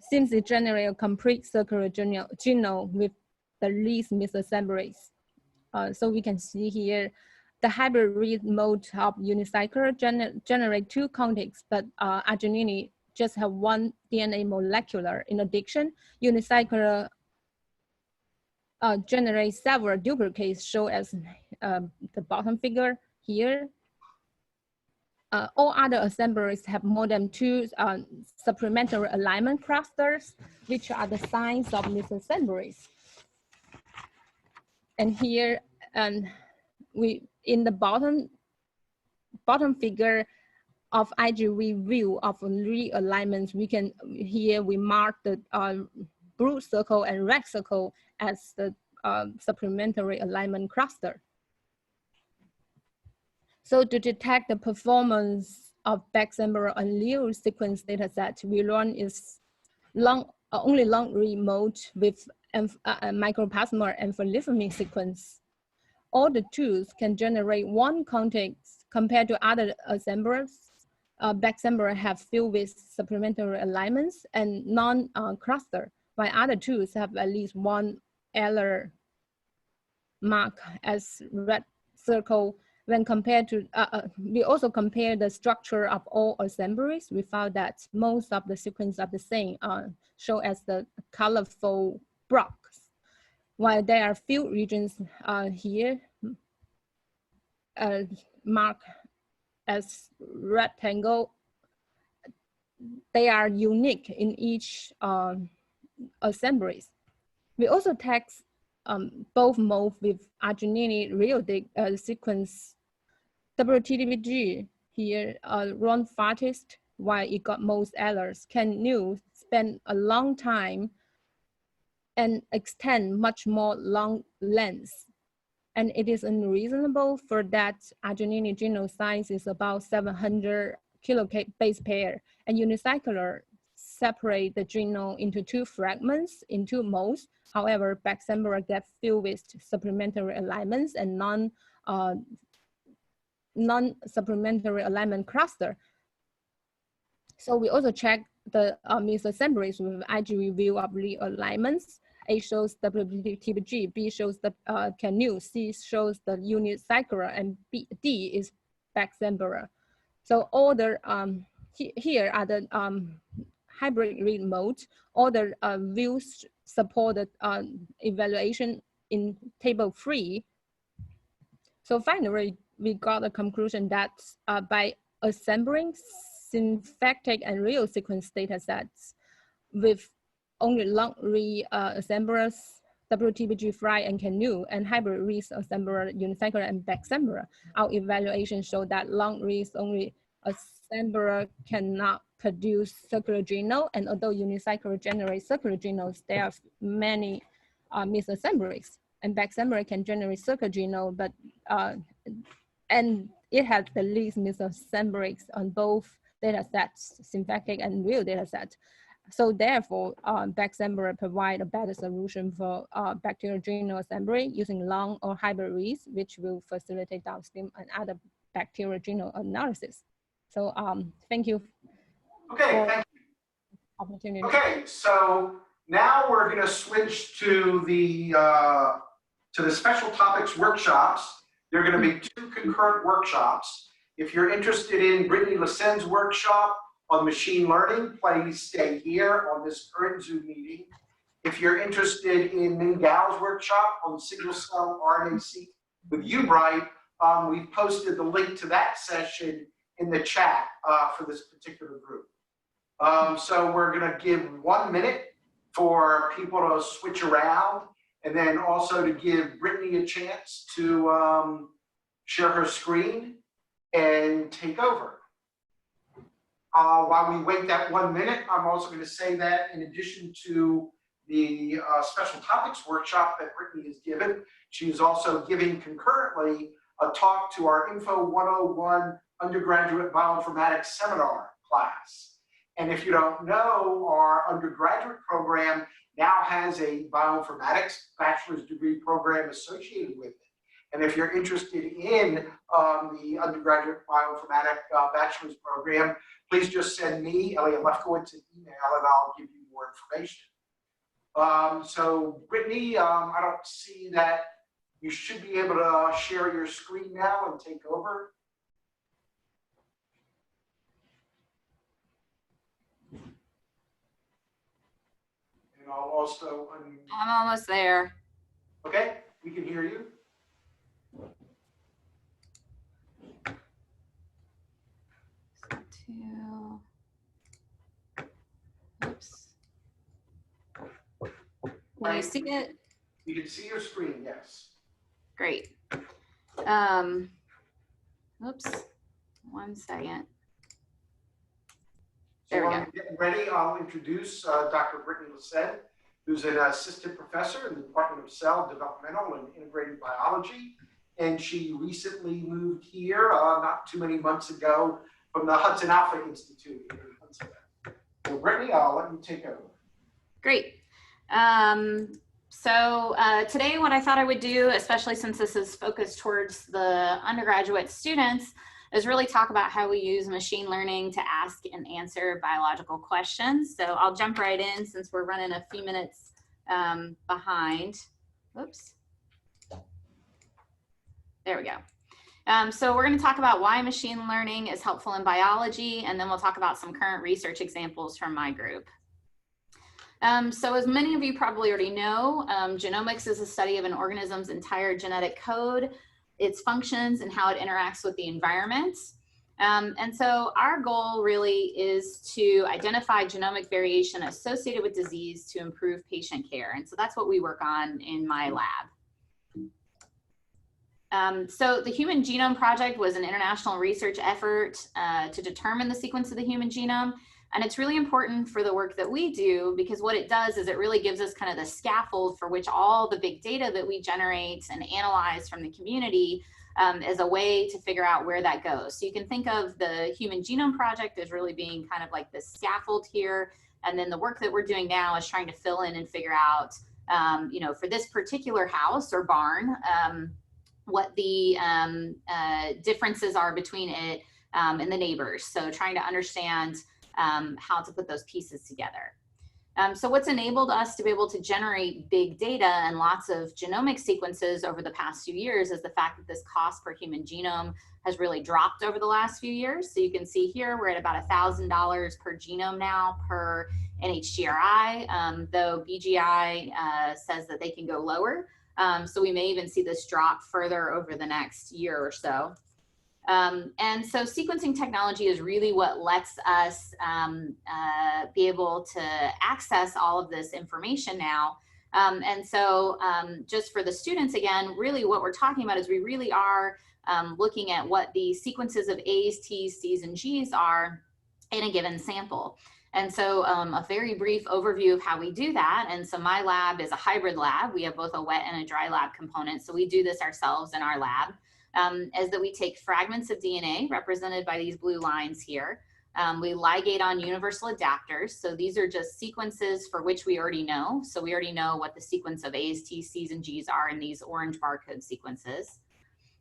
since it generates a complete circular genome with the least misassemblies. So we can see here, the hybrid read mode of unicycler generate two contacts, but arginine just have one DNA molecular. In addition, unicycler generates several duplicates, shown as the bottom figure here. All other assemblies have more than two supplementary alignment clusters, which are the signs of misassemblies. And here, in the bottom figure of IgRep view of realignments, we mark the blue circle and red circle as the supplementary alignment cluster. So to detect the performance of backsembler on real sequence dataset, we run is only long read mode with microplasma and enveloping sequence. All the tools can generate one context compared to other assemblers. Backsembler have filled with supplementary alignments and non-cluster, while other tools have at least one error mark as red circle. When compared to, we also compare the structure of all assemblies. We found that most of the sequences are the same, show as the colorful blocks, while there are few regions here marked as rectangle. They are unique in each assemblies. We also test both modes with arginine real sequence. WTDBG here run fastest while it got most errors. Can spend a long time and extend much more long lengths. And it is unreasonable for that arginine genome size is about 700 kilobase pair, and unicycler separate the genome into two fragments in two modes. However, backsembler get filled with supplementary alignments and non-supplementary alignment cluster. So we also check the misassemblies with IgRep view of realignments. A shows WTBG, B shows the canoe, C shows the unicycler, and D is backsembler. So all the here are the hybrid read modes. All the views supported evaluation in table 3. So finally, we got a conclusion that by assembling synthetic and real sequence data sets with only long read assemblers, WTBG, Fry, and Canoe, and hybrid read assembler, unicycler, and backsembler, our evaluation showed that long reads only assembler cannot produce circular genome, and although unicycler generates circular genomes, there are many misassemblies, and backsembler can generate circular genome, but and it has the least misassemblies on both data sets, synthetic and real data sets. So therefore, backsembler provide a better solution for bacterial genome assembly using long or hybrid reads, which will facilitate downstream and other bacterial genome analysis. So thank you. Okay, thank you. Opportunity. Okay, so now we're going to switch to the special topics workshops. There are going to be 2 concurrent workshops. If you're interested in Brittany Lesen's workshop on machine learning, please stay here on this current Zoom meeting. If you're interested in Min Gao's workshop on single-cell RNA-seq with UBright, we've posted the link to that session in the chat for this particular group. So we're going to give 1 minute for people to switch around, and then also to give Brittany a chance to share her screen and take over. While we wait that 1 minute, I'm also going to say that in addition to the special topics workshop that Brittany has given, she is also giving concurrently a talk to our Info 101 undergraduate bioinformatics seminar class. And if you don't know, our undergraduate program now has a bioinformatics bachelor's degree program associated with it. And if you're interested in the undergraduate bioinformatics bachelor's program, please just send me, Elliot Lefkowitz, an email and I'll give you more information. So Brittany, I don't see that you should be able to share your screen now and take over. And I'll also I'm almost there. Okay, we can hear you. Oops. Can you see it? You can see your screen, yes. Great. Oops. 1 second. There we go. Getting ready, I'll introduce Dr. Brittany Lesen, who's an assistant professor in the Department of Cell Developmental and Integrated Biology. And she recently moved here not too many months ago from the Hudson Alpha Institute here in Pennsylvania. So Brittany, I'll let you take over. Great. So today what I thought I would do, especially since this is focused towards the undergraduate students, is really talk about how we use machine learning to ask and answer biological questions. So I'll jump right in since we're running a few minutes behind. Whoops. There we go. So we're going to talk about why machine learning is helpful in biology, and then we'll talk about some current research examples from my group. So as many of you probably already know, genomics is a study of an organism's entire genetic code, its functions, and how it interacts with the environment. And so our goal really is to identify genomic variation associated with disease to improve patient care. And so that's what we work on in my lab. So the Human Genome Project was an international research effort to determine the sequence of the human genome. And it's really important for the work that we do because what it does is it really gives us kind of the scaffold for which all the big data that we generate and analyze from the community as a way to figure out where that goes. So you can think of the Human Genome Project as really being kind of like the scaffold here. And then the work that we're doing now is trying to fill in and figure out, you know, for this particular house or barn, what the differences are between it and the neighbors. So trying to understand how to put those pieces together. So what's enabled us to be able to generate big data and lots of genomic sequences over the past few years is the fact that this cost per human genome has really dropped over the last few years. So you can see here, we're at about $1,000 per genome now per NHGRI, though BGI says that they can go lower. So we may even see this drop further over the next year or so. And so sequencing technology is really what lets us be able to access all of this information now. And so just for the students, again, really what we're talking about is we really are looking at what the sequences of A's, T's, C's, and G's are in a given sample. And so a very brief overview of how we do that. And so my lab is a hybrid lab. We have both a wet and a dry lab component. So we do this ourselves in our lab. Is that we take fragments of DNA represented by these blue lines here. We ligate on universal adapters. So these are just sequences for which we already know. So we already know what the sequence of A's, T's, C's, and G's are in these orange barcode sequences.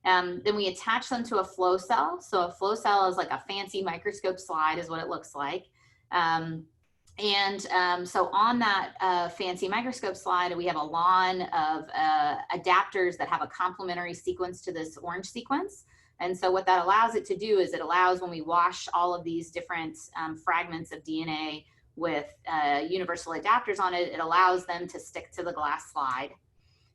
Then we attach them to a flow cell. So a flow cell is like a fancy microscope slide is what it looks like. So on that fancy microscope slide, we have a lawn of adapters that have a complementary sequence to this orange sequence. And so what that allows it to do is it allows, when we wash all of these different fragments of DNA with universal adapters on it, it allows them to stick to the glass slide.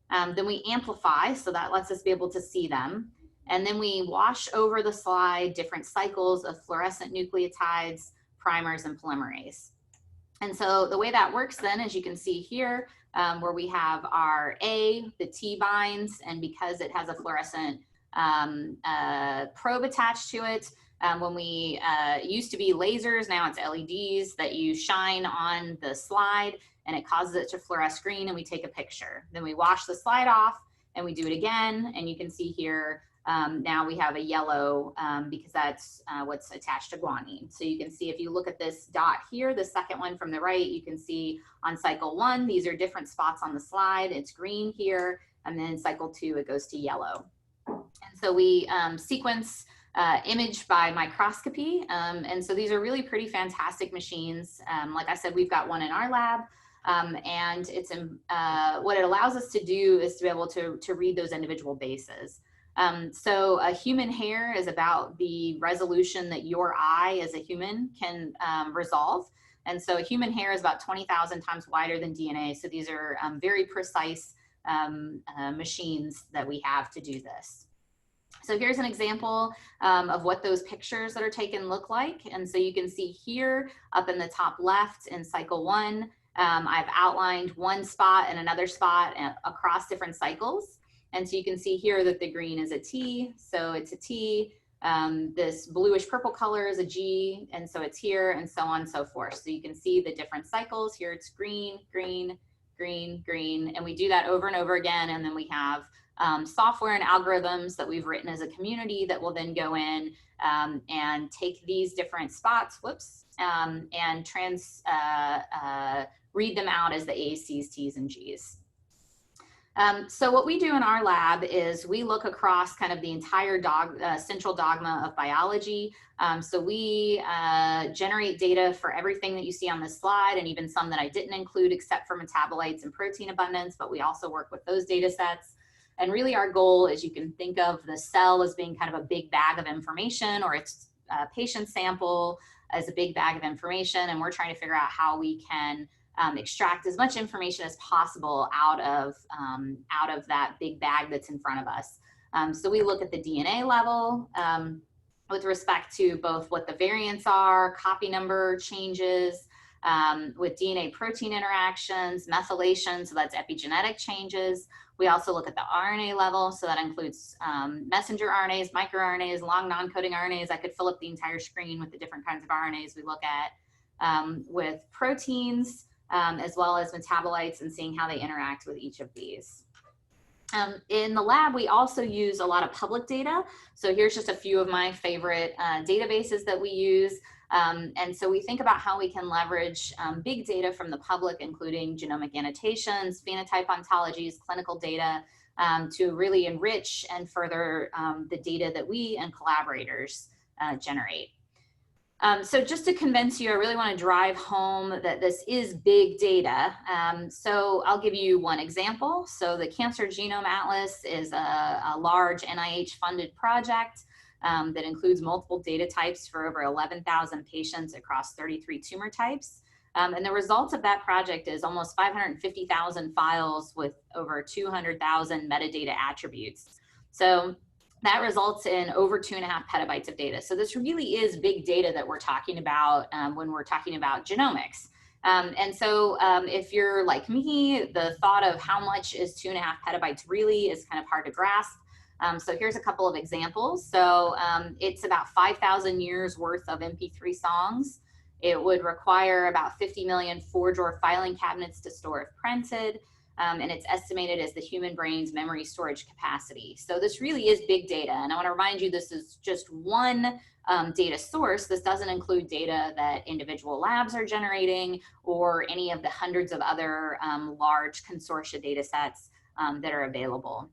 Then we amplify, so that lets us be able to see them. And then we wash over the slide different cycles of fluorescent nucleotides, primers, and polymerase. And so the way that works then, as you can see here, where we have our A, the T binds, and because it has a fluorescent probe attached to it, when we used to be lasers, now it's LEDs that you shine on the slide and it causes it to fluoresce green, and we take a picture. Then we wash the slide off and we do it again, and you can see here now we have a yellow because that's what's attached to guanine. So you can see if you look at this dot here, the second one from the right, you can see on cycle 1, these are different spots on the slide. It's green here, and then cycle 2, it goes to yellow. And so we sequence image by microscopy. And so these are really pretty fantastic machines. Like I said, we've got one in our lab. And it's what it allows us to do is to be able to read those individual bases. So a human hair is about the resolution that your eye as a human can resolve. And so a human hair is about 20,000 times wider than DNA. So these are very precise machines that we have to do this. So here's an example of what those pictures that are taken look like. And so you can see here up in the top left in cycle 1, I've outlined one spot and another spot across different cycles. And so you can see here that the green is a T, so it's a T. This bluish purple color is a G, and so it's here, and so on and so forth. So you can see the different cycles. Here it's green, green, green, green, and we do that over and over again. And then we have software and algorithms that we've written as a community that will then go in and take these different spots, and read them out as the A's, C's, T's, and G's. So what we do in our lab is we look across kind of the entire central dogma of biology. So we generate data for everything that you see on this slide, and even some that I didn't include except for metabolites and protein abundance, but we also work with those data sets. And really our goal is, you can think of the cell as being kind of a big bag of information, or its patient sample as a big bag of information, and we're trying to figure out how we can extract as much information as possible out of that big bag that's in front of us. So we look at the DNA level with respect to both what the variants are, copy number changes, with DNA protein interactions, methylation, so that's epigenetic changes. We also look at the RNA level, so that includes messenger RNAs, microRNAs, long non-coding RNAs. I could fill up the entire screen with the different kinds of RNAs we look at, with proteins, as well as metabolites, and seeing how they interact with each of these. In the lab, we also use a lot of public data. So here's just a few of my favorite databases that we use. And so we think about how we can leverage big data from the public, including genomic annotations, phenotype ontologies, clinical data, to really enrich and further the data that we and collaborators generate. So just to convince you, I really want to drive home that this is big data. So I'll give you one example. So the Cancer Genome Atlas is a large NIH-funded project that includes multiple data types for over 11,000 patients across 33 tumor types. And the results of that project is almost 550,000 files with over 200,000 metadata attributes. So that results in over 2.5 petabytes of data. So this really is big data that we're talking about when we're talking about genomics. And so if you're like me, the thought of how much is 2.5 petabytes really is kind of hard to grasp. So here's a couple of examples. So it's about 5,000 years worth of MP3 songs. It would require about 50 million 4-drawer filing cabinets to store if printed. And it's estimated as the human brain's memory storage capacity. So this really is big data. And I want to remind you, this is just one data source. This doesn't include data that individual labs are generating, or any of the hundreds of other large consortia data sets that are available.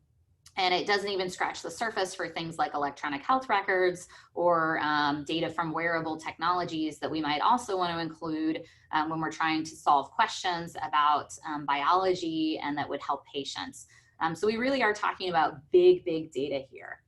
And it doesn't even scratch the surface for things like electronic health records or data from wearable technologies that we might also want to include when we're trying to solve questions about biology and that would help patients. So we really are talking about big, big data here.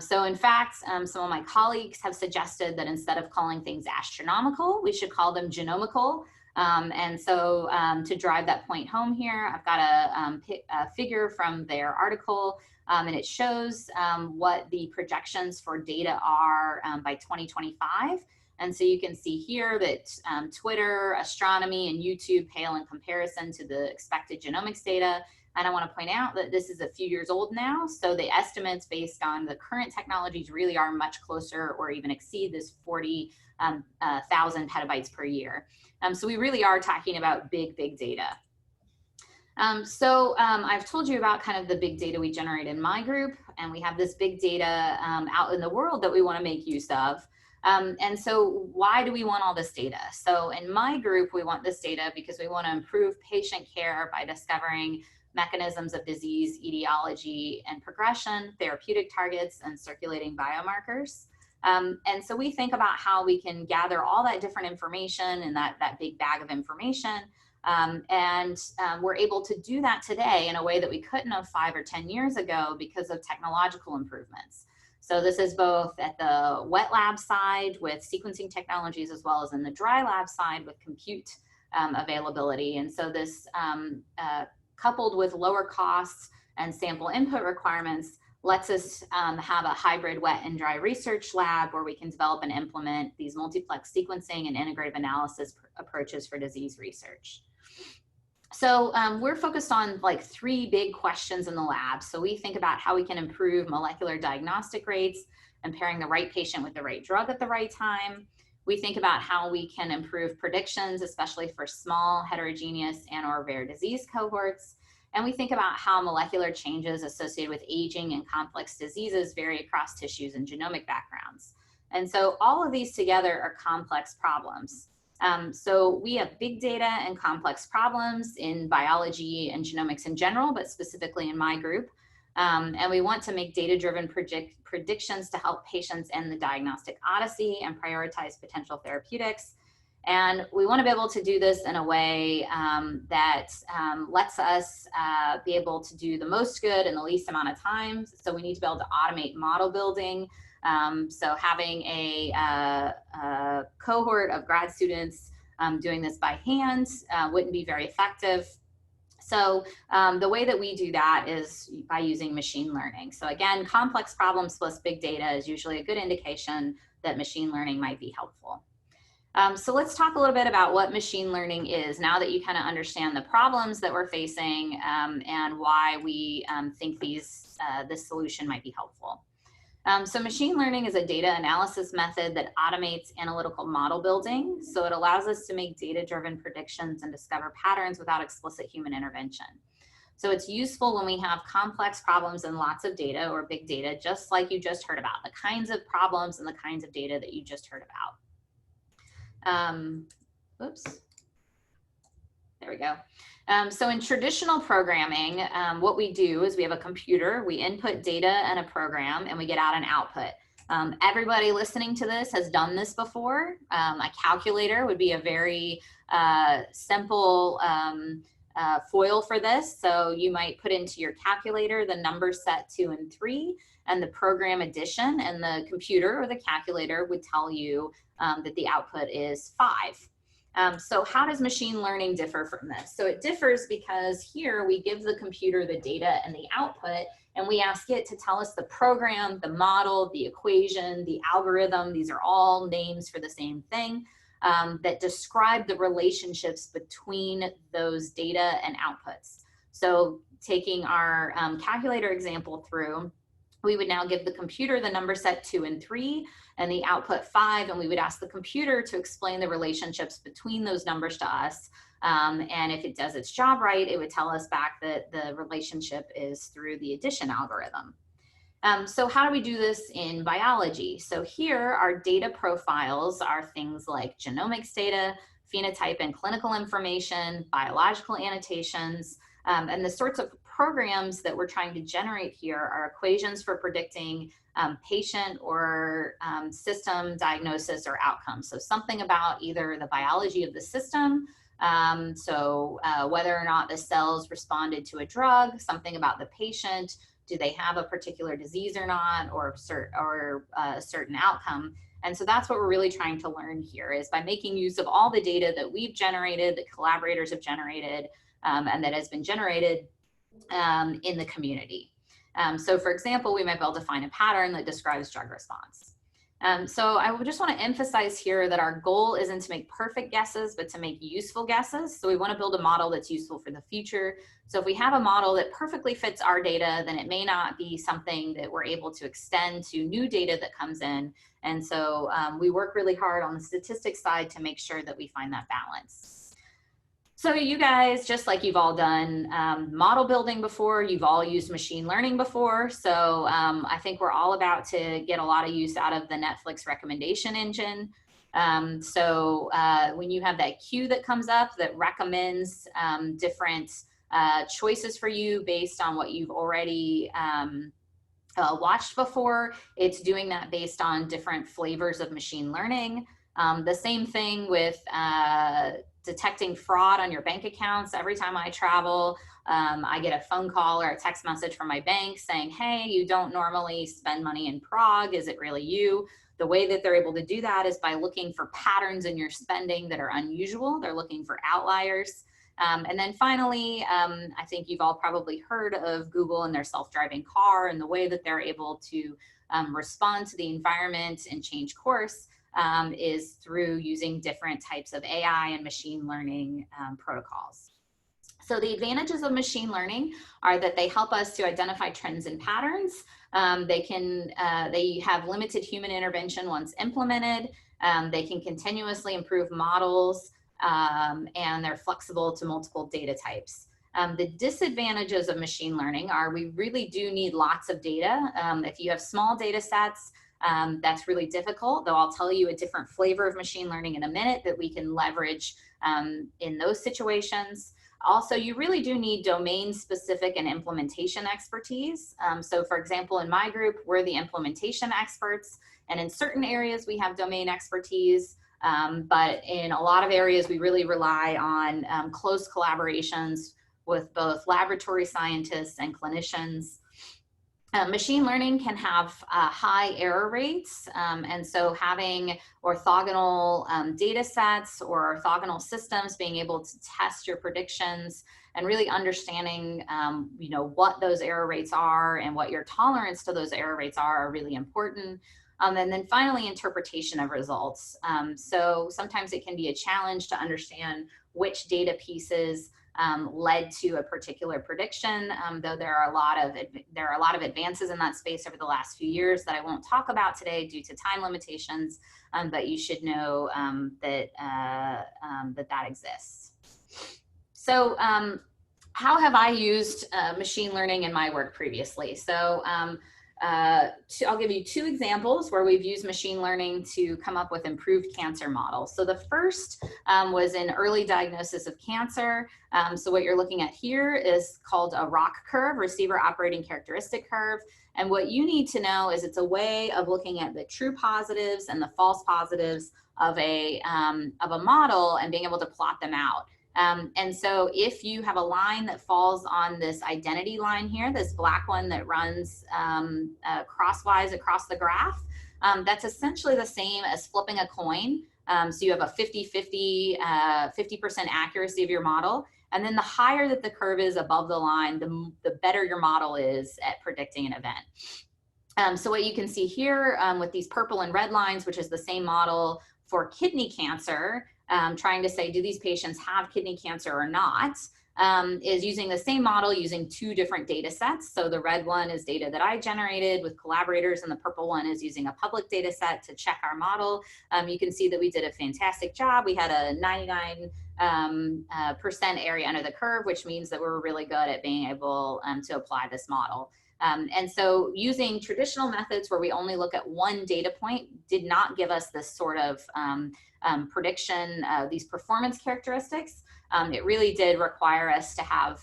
So in fact, some of my colleagues have suggested that instead of calling things astronomical, we should call them genomical. And so to drive that point home here, I've got a figure from their article, and it shows what the projections for data are by 2025. And so you can see here that Twitter, astronomy, and YouTube pale in comparison to the expected genomics data. And I want to point out that this is a few years old now, so the estimates based on the current technologies really are much closer or even exceed this 40,000 petabytes per year. So we really are talking about big, big data. I've told you about kind of the big data we generate in my group, and we have this big data out in the world that we want to make use of. And so why do we want all this data? So in my group, we want this data because we want to improve patient care by discovering mechanisms of disease, etiology, and progression, therapeutic targets, and circulating biomarkers. And so we think about how we can gather all that different information in that big bag of information. We're able to do that today in a way that we couldn't have 5 or 10 years ago because of technological improvements. So this is both at the wet lab side with sequencing technologies as well as in the dry lab side with compute availability. And so this coupled with lower costs and sample input requirements lets us have a hybrid wet and dry research lab where we can develop and implement these multiplex sequencing and integrative analysis approaches for disease research. So we're focused on like 3 big questions in the lab. So we think about how we can improve molecular diagnostic rates and pairing the right patient with the right drug at the right time. We think about how we can improve predictions, especially for small, heterogeneous, and/or rare disease cohorts. And we think about how molecular changes associated with aging and complex diseases vary across tissues and genomic backgrounds. And so all of these together are complex problems. So we have big data and complex problems in biology and genomics in general, but specifically in my group. And we want to make data-driven predictions to help patients end the diagnostic odyssey and prioritize potential therapeutics. And we want to be able to do this in a way that lets us be able to do the most good in the least amount of time. So we need to be able to automate model building. So having a cohort of grad students doing this by hand wouldn't be very effective. So the way that we do that is by using machine learning. So again, complex problems plus big data is usually a good indication that machine learning might be helpful. So let's talk a little bit about what machine learning is now that you kind of understand the problems that we're facing and why we think this solution might be helpful. So machine learning is a data analysis method that automates analytical model building. So it allows us to make data-driven predictions and discover patterns without explicit human intervention. So it's useful when we have complex problems and lots of data or big data, just like you just heard about, the kinds of problems and the kinds of data that you just heard about. Oops. There we go. So in traditional programming, what we do is we have a computer, we input data and a program, and we get out an output. Everybody listening to this has done this before. A calculator would be a very simple foil for this. So you might put into your calculator the numbers set 2 and 3 and the program addition, and the computer or the calculator would tell you that the output is 5. So how does machine learning differ from this? So it differs because here we give the computer the data and the output, and we ask it to tell us the program, the model, the equation, the algorithm. These are all names for the same thing that describe the relationships between those data and outputs. So taking our calculator example through, we would now give the computer the number set 2 and 3 and the output 5, and we would ask the computer to explain the relationships between those numbers to us. And if it does its job right, it would tell us back that the relationship is through the addition algorithm. So how do we do this in biology? So here our data profiles are things like genomics data, phenotype and clinical information, biological annotations, and the sorts of programs that we're trying to generate here are equations for predicting patient or system diagnosis or outcomes. So something about either the biology of the system, whether or not the cells responded to a drug, something about the patient, do they have a particular disease or not, or a certain outcome. And so that's what we're really trying to learn here, is by making use of all the data that we've generated, that collaborators have generated, and that has been generated in the community. So for example, we might be able to find a pattern that describes drug response. So I would just want to emphasize here that our goal isn't to make perfect guesses, but to make useful guesses. So we want to build a model that's useful for the future. So if we have a model that perfectly fits our data, then it may not be something that we're able to extend to new data that comes in. And so we work really hard on the statistics side to make sure that we find that balance. So you guys, just like you've all done model building before, you've all used machine learning before. So I think we're all about to get a lot of use out of the Netflix recommendation engine. When you have that queue that comes up that recommends different choices for you based on what you've already watched before, it's doing that based on different flavors of machine learning. The same thing with detecting fraud on your bank accounts. Every time I travel, I get a phone call or a text message from my bank saying, hey, you don't normally spend money in Prague. Is it really you? The way that they're able to do that is by looking for patterns in your spending that are unusual. They're looking for outliers. And then finally, I think you've all probably heard of Google and their self-driving car, and the way that they're able to respond to the environment and change course is through using different types of AI and machine learning protocols. So the advantages of machine learning are that they help us to identify trends and patterns. They have limited human intervention once implemented. They can continuously improve models, and they're flexible to multiple data types. The disadvantages of machine learning are we really do need lots of data. If you have small data sets, that's really difficult, though I'll tell you a different flavor of machine learning in a minute that we can leverage in those situations. Also, you really do need domain-specific and implementation expertise. So for example, in my group, we're the implementation experts, and in certain areas we have domain expertise, but in a lot of areas we really rely on close collaborations with both laboratory scientists and clinicians. Machine learning can have high error rates, and so having orthogonal data sets or orthogonal systems, being able to test your predictions and really understanding what those error rates are and what your tolerance to those error rates are really important. And then finally, interpretation of results. So sometimes it can be a challenge to understand which data pieces led to a particular prediction, though there are a lot of advances in that space over the last few years that I won't talk about today due to time limitations, but you should know that exists. So how have I used machine learning in my work previously? So I'll give you two examples where we've used machine learning to come up with improved cancer models. So the first was in early diagnosis of cancer. So what you're looking at here is called a ROC curve, receiver operating characteristic curve. And what you need to know is it's a way of looking at the true positives and the false positives of a model and being able to plot them out. And so if you have a line that falls on this identity line here, this black one that runs crosswise across the graph, that's essentially the same as flipping a coin. So you have a 50% accuracy of your model. And then the higher that the curve is above the line, the better your model is at predicting an event. So what you can see here with these purple and red lines, which is the same model for kidney cancer, trying to say, do these patients have kidney cancer or not, is using the same model using two different data sets. So the red one is data that I generated with collaborators, and the purple one is using a public data set to check our model. You can see that we did a fantastic job. We had a 99% area under the curve, which means that we're really good at being able to apply this model. And so using traditional methods where we only look at one data point did not give us this sort of prediction, these performance characteristics. It really did require us to have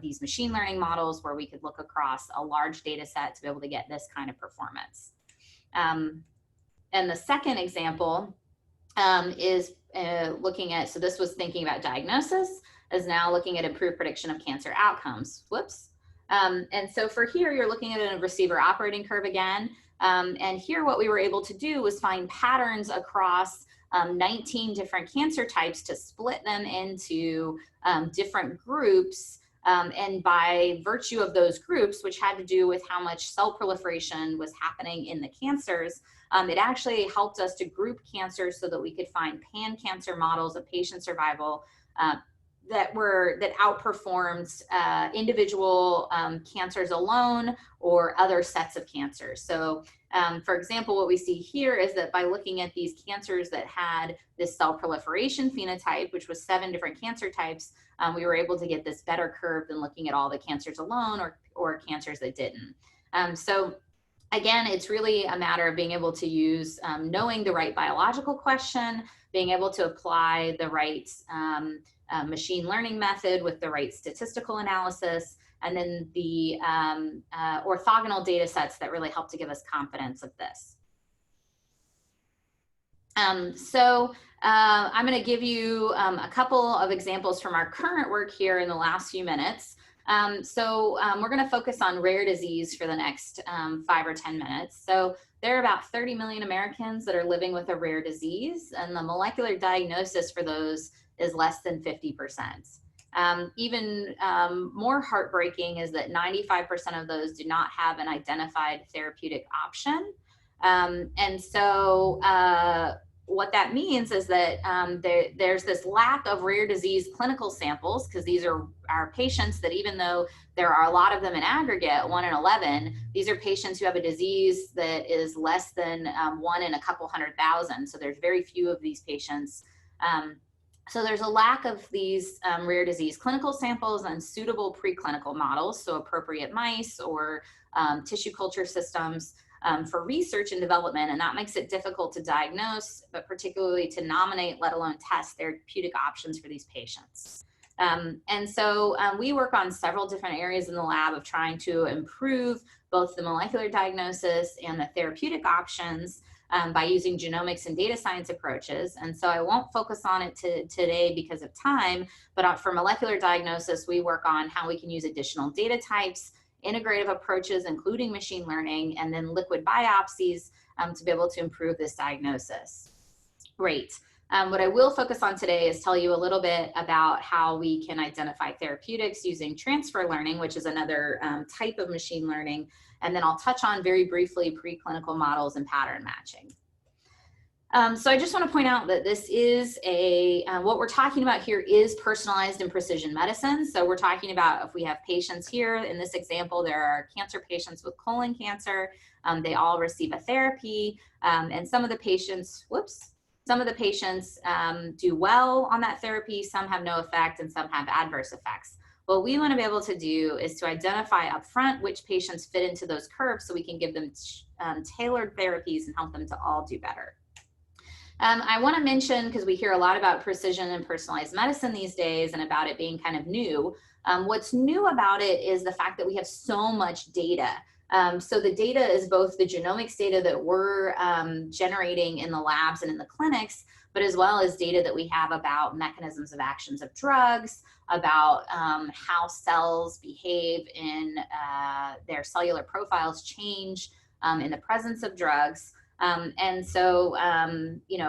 these machine learning models where we could look across a large data set to be able to get this kind of performance. And the second example is looking at, so this was thinking about diagnosis, is now looking at improved prediction of cancer outcomes. Whoops. And so for here, you're looking at a receiver operating curve again. And here what we were able to do was find patterns across 19 different cancer types to split them into different groups. And by virtue of those groups, which had to do with how much cell proliferation was happening in the cancers, it actually helped us to group cancers so that we could find pan-cancer models of patient survival that outperformed individual cancers alone or other sets of cancers. So for example, what we see here is that by looking at these cancers that had this cell proliferation phenotype, which was 7 different cancer types, we were able to get this better curve than looking at all the cancers alone or cancers that didn't. So again, it's really a matter of being able to use knowing the right biological question, being able to apply the right machine learning method with the right statistical analysis, and then the orthogonal data sets that really help to give us confidence of this. So I'm going to give you a couple of examples from our current work here in the last few minutes. We're going to focus on rare disease for the next 5 or 10 minutes. So there are about 30 million Americans that are living with a rare disease, and the molecular diagnosis for those is less than 50%. Even more heartbreaking is that 95% of those do not have an identified therapeutic option. And so what that means is that there's this lack of rare disease clinical samples, because these are our patients that, even though there are a lot of them in aggregate, 1 in 11, these are patients who have a disease that is less than 1 in a couple 100,000. So there's very few of these patients. So there's a lack of these rare disease clinical samples and suitable preclinical models, so appropriate mice or tissue culture systems for research and development, and that makes it difficult to diagnose, but particularly to nominate, let alone test therapeutic options for these patients. And so we work on several different areas in the lab of trying to improve both the molecular diagnosis and the therapeutic options by using genomics and data science approaches. And so I won't focus on it today because of time, but for molecular diagnosis, we work on how we can use additional data types, integrative approaches, including machine learning, and then liquid biopsies to be able to improve this diagnosis. Great. What I will focus on today is tell you a little bit about how we can identify therapeutics using transfer learning, which is another type of machine learning. And then I'll touch on very briefly preclinical models and pattern matching. So I just want to point out that this is what we're talking about here is personalized and precision medicine. So we're talking about, if we have patients here, in this example, there are cancer patients with colon cancer. They all receive a therapy, and some of the patients, do well on that therapy, some have no effect, and some have adverse effects. What we want to be able to do is to identify upfront which patients fit into those curves so we can give them tailored therapies and help them to all do better. I want to mention, because we hear a lot about precision and personalized medicine these days and about it being kind of new. What's new about it is the fact that we have so much data. So the data is both the genomics data that we're generating in the labs and in the clinics, but as well as data that we have about mechanisms of actions of drugs, about how cells behave in their cellular profiles change in the presence of drugs. And so,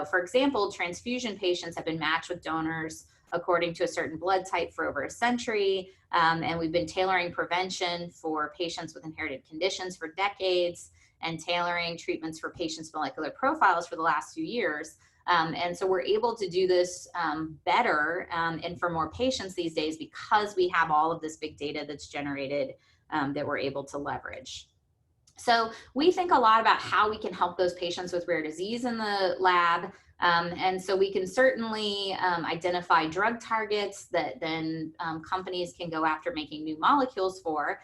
for example, transfusion patients have been matched with donors according to a certain blood type for over a century. And we've been tailoring prevention for patients with inherited conditions for decades, and tailoring treatments for patients' molecular profiles for the last few years. And so we're able to do this better and for more patients these days because we have all of this big data that's generated that we're able to leverage. So we think a lot about how we can help those patients with rare disease in the lab. And so we can certainly identify drug targets that then companies can go after making new molecules for.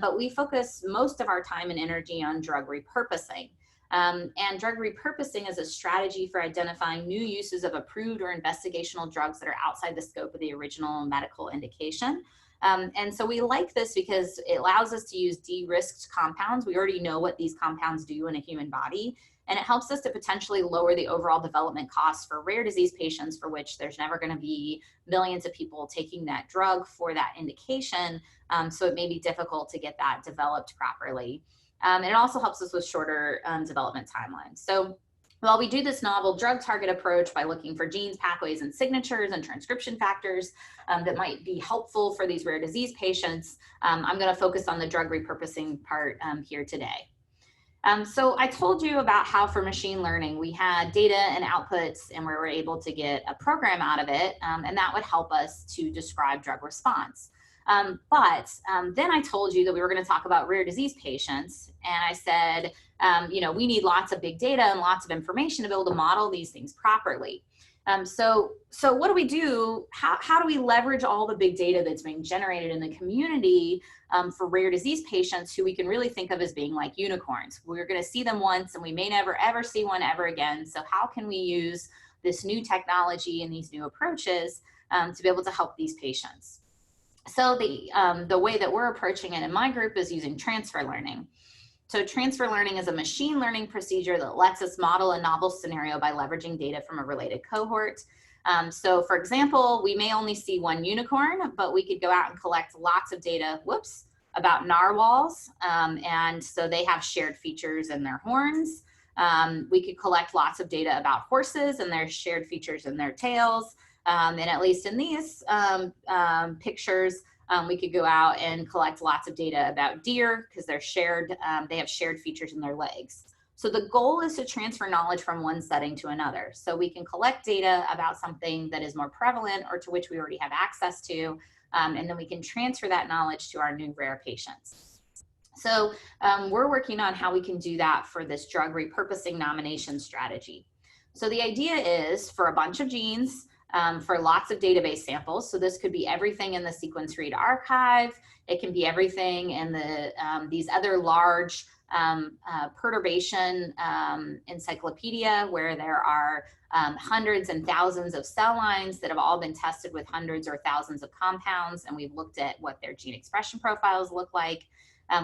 but we focus most of our time and energy on drug repurposing. And drug repurposing is a strategy for identifying new uses of approved or investigational drugs that are outside the scope of the original medical indication. And so we like this because it allows us to use de-risked compounds. We already know what these compounds do in a human body, and it helps us to potentially lower the overall development costs for rare disease patients for which there's never going to be millions of people taking that drug for that indication. So it may be difficult to get that developed properly. And it also helps us with shorter development timelines. So while we do this novel drug target approach by looking for genes, pathways, and signatures and transcription factors that might be helpful for these rare disease patients, I'm going to focus on the drug repurposing part here today. So I told you about how for machine learning, we had data and outputs and we were able to get a program out of it, and that would help us to describe drug response. But then I told you that we were going to talk about rare disease patients, and I said, you know, we need lots of big data and lots of information to be able to model these things properly. So what do we do? How do we leverage all the big data that's being generated in the community for rare disease patients who we can really think of as being like unicorns? We're going to see them once and we may never ever see one ever again. So how can we use this new technology and these new approaches to be able to help these patients? So the way that we're approaching it in my group is using transfer learning. So transfer learning is a machine learning procedure that lets us model a novel scenario by leveraging data from a related cohort. So for example, we may only see one unicorn, but we could go out and collect lots of data, about narwhals. And so they have shared features in their horns. We could collect lots of data about horses and their shared features in their tails. And at least in these pictures, we could go out and collect lots of data about deer because they're shared, they have shared features in their legs. So the goal is to transfer knowledge from one setting to another. So we can collect data about something that is more prevalent or to which we already have access to, and then we can transfer that knowledge to our new rare patients. So we're working on how we can do that for this drug repurposing nomination strategy. So the idea is for a bunch of genes, for lots of database samples. So this could be everything in the sequence read archive. It can be everything in the these other large perturbation encyclopedia where there are hundreds and thousands of cell lines that have all been tested with hundreds or thousands of compounds, and we've looked at what their gene expression profiles look like.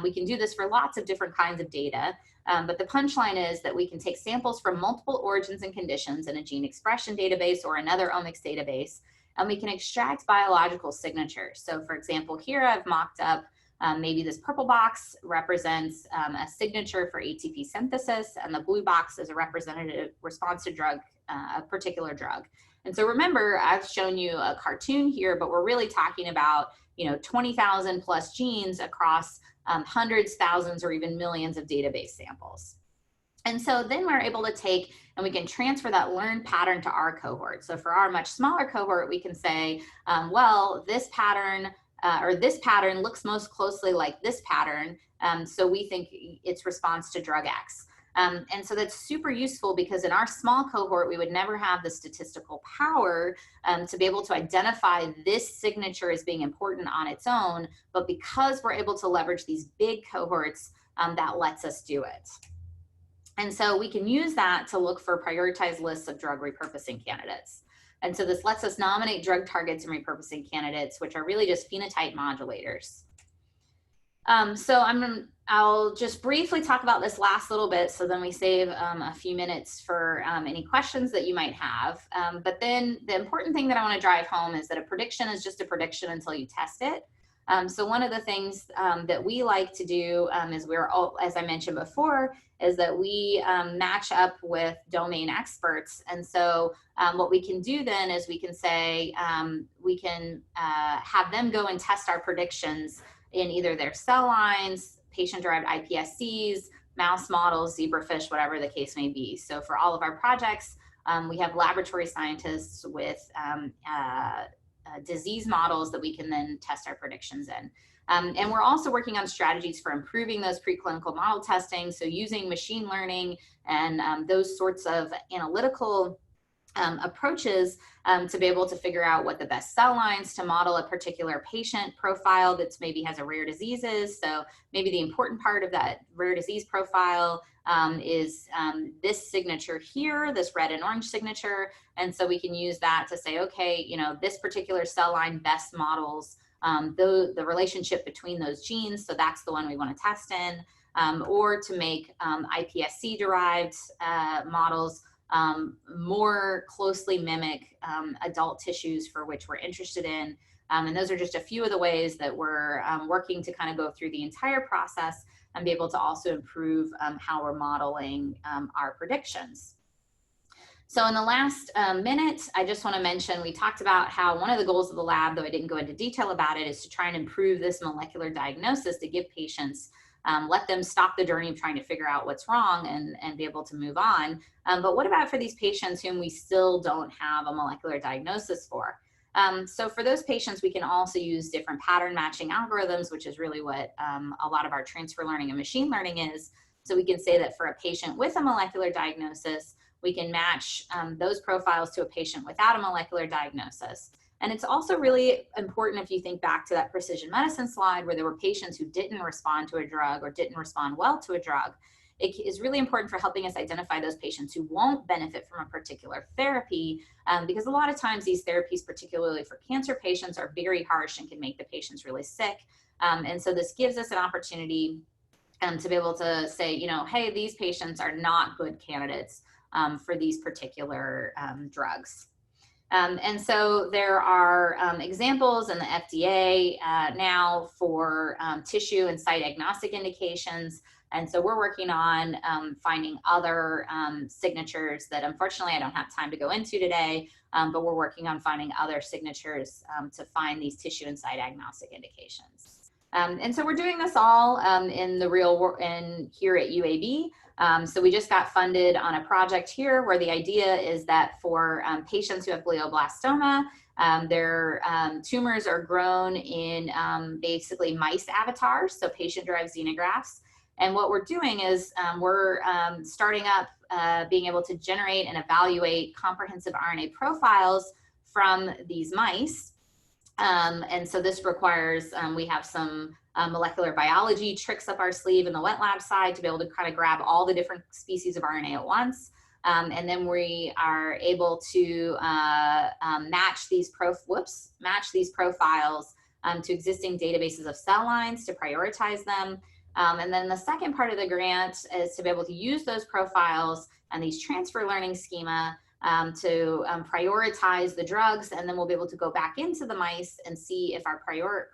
We can do this for lots of different kinds of data. But the punchline is that we can take samples from multiple origins and conditions in a gene expression database or another omics database, and we can extract biological signatures. So for example, here I've mocked up maybe this purple box represents a signature for ATP synthesis, and the blue box is a representative response to drug, a particular drug. And so remember, I've shown you a cartoon here, but we're really talking about 20,000 plus genes across hundreds, thousands, or even millions of database samples. And so then we're able to take and we can transfer that learned pattern to our cohort. So for our much smaller cohort, we can say, well, this pattern or this pattern looks most closely like this pattern. So we think it's response to drug X. And so that's super useful because in our small cohort, we would never have the statistical power to be able to identify this signature as being important on its own. But because we're able to leverage these big cohorts, that lets us do it. And so we can use that to look for prioritized lists of drug repurposing candidates. And so this lets us nominate drug targets and repurposing candidates, which are really just phenotype modulators. So I'll just briefly talk about this last little bit so then we save a few minutes for any questions that you might have. But then the important thing that I want to drive home is that a prediction is just a prediction until you test it. So one of the things that we like to do is as I mentioned before, is that we match up with domain experts. And so what we can do then is we can say, we can have them go and test our predictions in either their cell lines, patient-derived iPSCs, mouse models, zebrafish, whatever the case may be. So for all of our projects, we have laboratory scientists with disease models that we can then test our predictions in. And we're also working on strategies for improving those preclinical model testing. So using machine learning and those sorts of analytical approaches to be able to figure out what the best cell lines to model a particular patient profile that's maybe has a rare disease is. So maybe the important part of that rare disease profile is this signature here, this red and orange signature. And so we can use that to say, okay, you know, this particular cell line best models the relationship between those genes. So that's the one we want to test in, or to make iPSC derived models more closely mimic adult tissues for which we're interested in. And those are just a few of the ways that we're working to kind of go through the entire process and be able to also improve how we're modeling our predictions. So in the last minute, I just want to mention, we talked about how one of the goals of the lab, though I didn't go into detail about it, is to try and improve this molecular diagnosis to give patients, let them stop the journey of trying to figure out what's wrong and be able to move on. But what about for these patients whom we still don't have a molecular diagnosis for? So for those patients, we can also use different pattern matching algorithms, which is really what a lot of our transfer learning and machine learning is. So we can say that for a patient with a molecular diagnosis, we can match those profiles to a patient without a molecular diagnosis. And it's also really important if you think back to that precision medicine slide where there were patients who didn't respond to a drug or didn't respond well to a drug. It is really important for helping us identify those patients who won't benefit from a particular therapy, because a lot of times these therapies, particularly for cancer patients, are very harsh and can make the patients really sick. And so this gives us an opportunity to be able to say, you know, hey, these patients are not good candidates for these particular drugs. And so there are examples in the FDA now for tissue and site agnostic indications. And so we're working on finding other signatures that unfortunately I don't have time to go into today, but we're working on finding other signatures to find these tissue and site agnostic indications. And so we're doing this all in the real world and here at UAB. So we just got funded on a project here where the idea is that for patients who have glioblastoma, their tumors are grown in basically mice avatars, so patient-derived xenografts. And what we're doing is we're starting up being able to generate and evaluate comprehensive RNA profiles from these mice. And so this requires, we have some molecular biology tricks up our sleeve in the wet lab side to be able to kind of grab all the different species of RNA at once. And then we are able to match these profiles to existing databases of cell lines to prioritize them. And then the second part of the grant is to be able to use those profiles and these transfer learning schema to prioritize the drugs, and then we'll be able to go back into the mice and see if our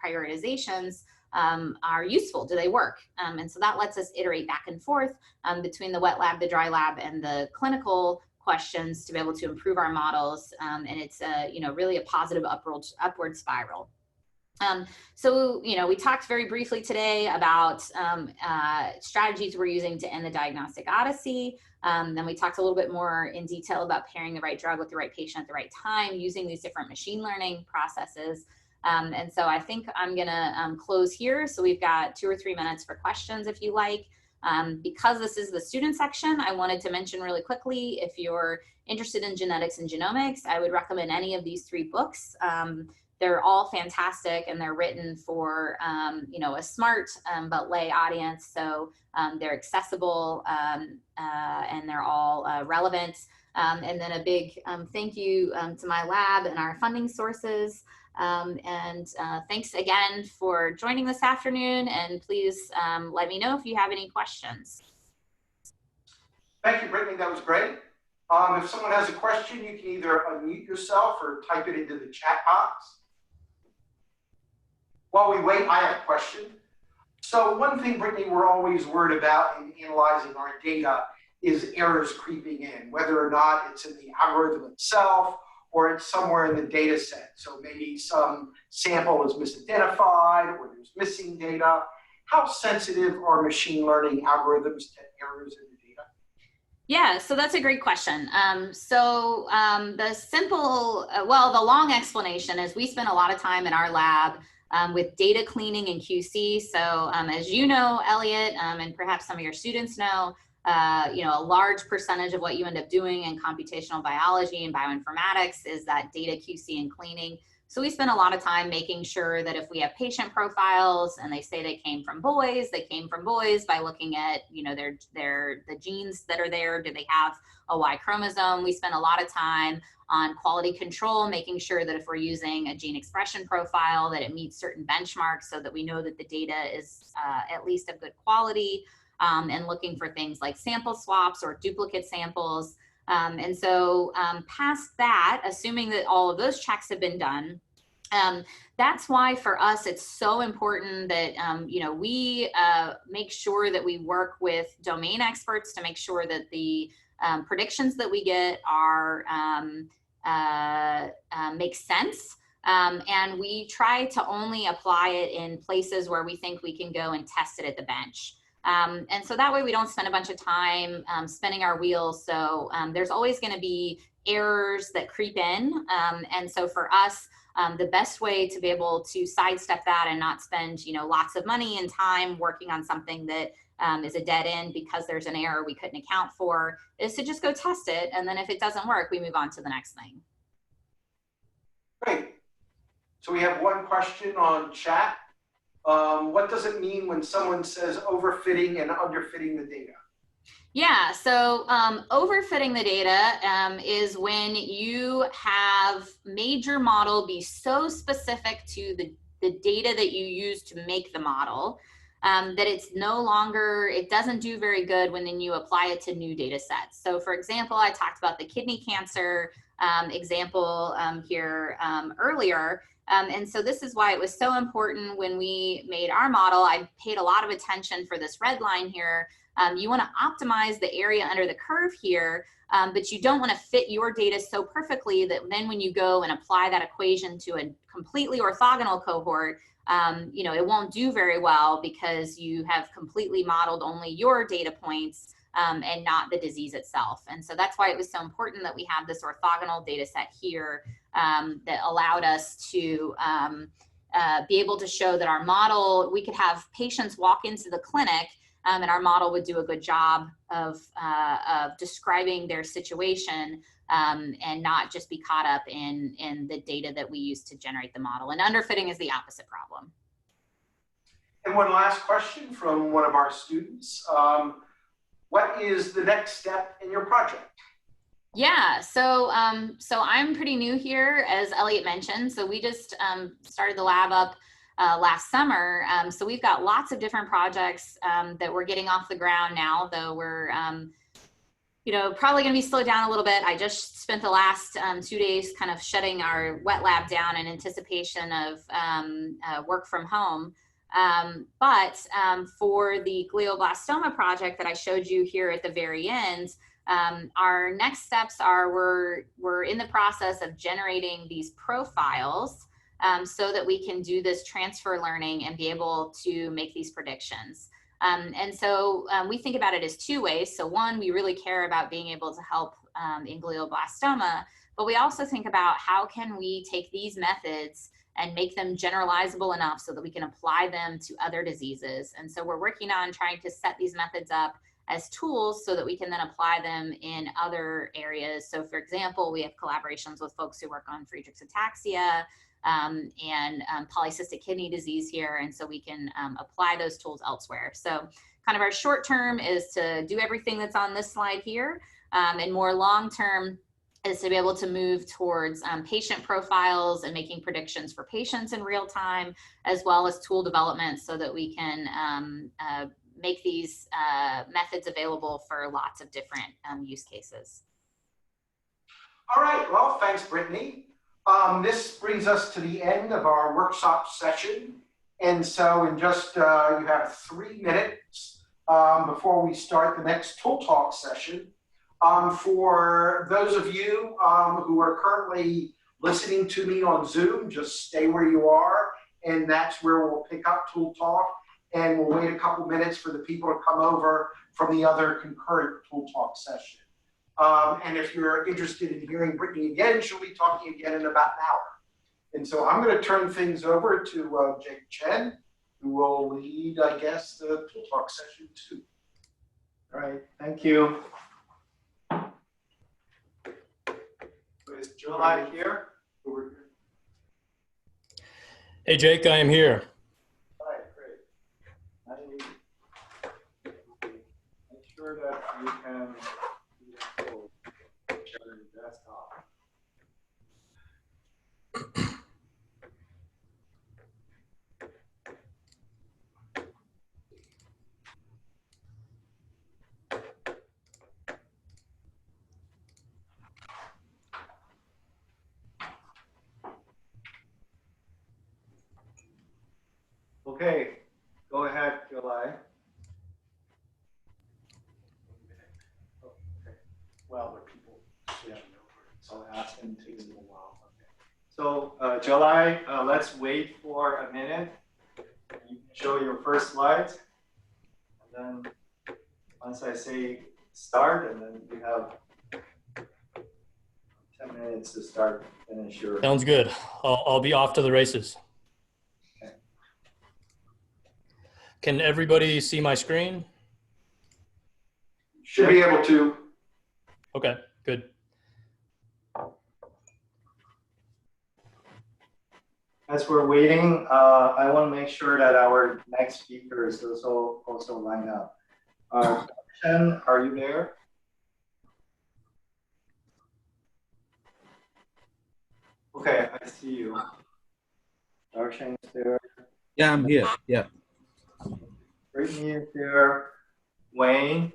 prioritizations are useful. Do they work? And so that lets us iterate back and forth between the wet lab, the dry lab, and the clinical questions to be able to improve our models. And it's you know, really a positive upward spiral. So, you know, we talked very briefly today about strategies we're using to end the diagnostic odyssey. Then we talked a little bit more in detail about pairing the right drug with the right patient at the right time, using these different machine learning processes. And so I think I'm gonna close here. So we've got 2 or 3 minutes for questions if you like. Because this is the student section, I wanted to mention really quickly, if you're interested in genetics and genomics, I would recommend any of these 3 books. They're all fantastic and they're written for, you know, a smart but lay audience. So they're accessible and they're all relevant. And then a big thank you to my lab and our funding sources. Thanks again for joining this afternoon, and please let me know if you have any questions. Thank you, Brittany, that was great. If someone has a question, you can either unmute yourself or type it into the chat box. While we wait, I have a question. So one thing, Brittany, we're always worried about in analyzing our data is errors creeping in, whether or not it's in the algorithm itself or it's somewhere in the data set. So maybe some sample is misidentified or there's missing data. How sensitive are machine learning algorithms to errors in the data? Yeah, so that's a great question. The simple, well, the long explanation is we spend a lot of time in our lab with data cleaning and QC. So as you know, Elliot, and perhaps some of your students know, you know, a large percentage of what you end up doing in computational biology and bioinformatics is that data QC and cleaning. So we spend a lot of time making sure that if we have patient profiles and they say they came from boys by looking at, you know, the genes that are there. Do they have a Y chromosome? We spend a lot of time on quality control, making sure that if we're using a gene expression profile, that it meets certain benchmarks so that we know that the data is at least of good quality, and looking for things like sample swaps or duplicate samples. And so past that, assuming that all of those checks have been done, that's why for us it's so important that you know, we make sure that we work with domain experts to make sure that the predictions that we get are make sense. And we try to only apply it in places where we think we can go and test it at the bench. And so that way we don't spend a bunch of time spinning our wheels. So there's always going to be errors that creep in. And so for us, the best way to be able to sidestep that and not spend, you know, lots of money and time working on something that is a dead end because there's an error we couldn't account for is to just go test it. And then if it doesn't work, we move on to the next thing. Great. So we have one question on chat. What does it mean when someone says overfitting and underfitting the data? Yeah, so overfitting the data is when you have made your model be so specific to the data that you use to make the model that it's no longer, it doesn't do very good when then you apply it to new data sets. So for example, I talked about the kidney cancer example here earlier. And so this is why it was so important when we made our model. I paid a lot of attention for this red line here. You want to optimize the area under the curve here, but you don't want to fit your data so perfectly that then when you go and apply that equation to a completely orthogonal cohort, you know, it won't do very well because you have completely modeled only your data points and not the disease itself. And so that's why it was so important that we have this orthogonal data set here that allowed us to be able to show that our model, we could have patients walk into the clinic and our model would do a good job of describing their situation and not just be caught up in the data that we use to generate the model. And underfitting is the opposite problem. And one last question from one of our students. What is the next step in your project? Yeah, so so I'm pretty new here, as Elliot mentioned. So we just started the lab up last summer. So we've got lots of different projects that we're getting off the ground now, though we're you know, probably going to be slowed down a little bit. I just spent the last 2 days kind of shutting our wet lab down in anticipation of work from home. But for the glioblastoma project that I showed you here at the very end, our next steps are we're in the process of generating these profiles so that we can do this transfer learning and be able to make these predictions. And so we think about it as two ways. So one, we really care about being able to help in glioblastoma, but we also think about how can we take these methods and make them generalizable enough so that we can apply them to other diseases. And so we're working on trying to set these methods up as tools so that we can then apply them in other areas. So for example, we have collaborations with folks who work on Friedreich's ataxia and polycystic kidney disease here. And so we can apply those tools elsewhere. So kind of our short term is to do everything that's on this slide here, and more long term is to be able to move towards patient profiles and making predictions for patients in real time, as well as tool development so that we can make these methods available for lots of different use cases. All right, well, thanks, Brittany. This brings us to the end of our workshop session. And so in just, you have 3 minutes before we start the next Tool Talk session. For those of you who are currently listening to me on Zoom, just stay where you are, and that's where we'll pick up Tool Talk, and we'll wait a couple minutes for the people to come over from the other concurrent Tool Talk session. And if you're interested in hearing Brittany again, she'll be talking again in about an hour. And so I'm going to turn things over to Chen, who will lead, I guess, the Tool Talk session 2. All right, thank you. Is July here? Over here. Hey, Jake, I am here. All right, great. Make sure that you can share your desktop. Okay, go ahead, July. Okay. Well, there are people switching over, so I'll ask them to take a little while. Okay. So, July, let's wait for a minute. You can show your first slides, and then once I say start, and then you have 10 minutes to start, finish your. Sounds good. I'll be off to the races. Okay. Can everybody see my screen? Should be able to. Okay, good. As we're waiting, I want to make sure that our next speaker is also lined up. Chen, are you there? Okay, I see you. Chen is there. Yeah, I'm here. Yeah. Brittany is there. Wayne.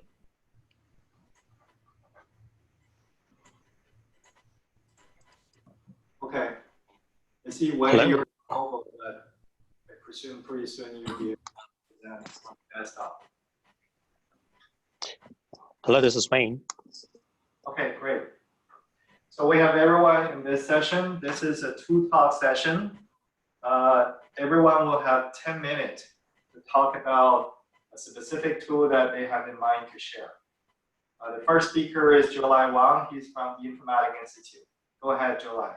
Okay. I see Wayne. Hello. You're mobile, but I presume pretty soon you'll be able to present on desktop. Hello, this is Payne. Okay, great. So we have everyone in this session. This is a two-talk session. Everyone will have 10 minutes to talk about a specific tool that they have in mind to share. The first speaker is July Wang. He's from the Informatics Institute. Go ahead, July.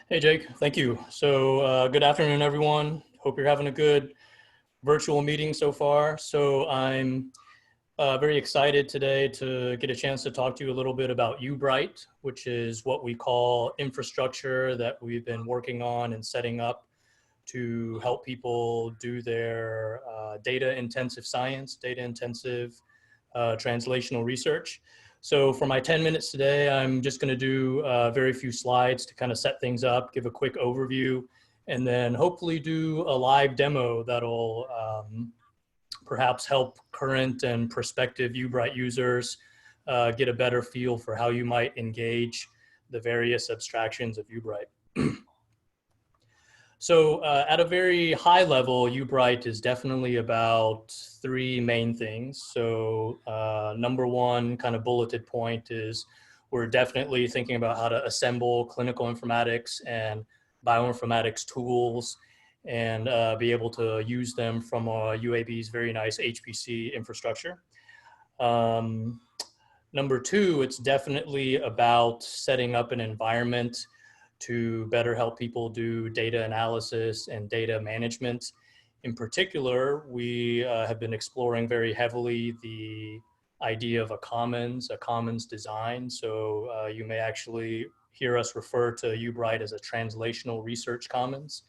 Hey, Jake, thank you. So good afternoon, everyone. Hope you're having a good virtual meeting so far. So I'm very excited today to get a chance to talk to you a little bit about UBright, which is what we call infrastructure that we've been working on and setting up to help people do their data-intensive science, data-intensive translational research. So for my 10 minutes today, I'm just going to do very few slides to kind of set things up, give a quick overview, and then hopefully do a live demo that'll perhaps help current and prospective UBright users get a better feel for how you might engage the various abstractions of UBright. So at a very high level, UBright is definitely about three main things. So number one kind of bulleted point is we're definitely thinking about how to assemble clinical informatics and bioinformatics tools and be able to use them from UAB's very nice HPC infrastructure. Number two, it's definitely about setting up an environment to better help people do data analysis and data management. In particular, we have been exploring very heavily the idea of a commons design. So you may actually hear us refer to UBright as a translational research commons.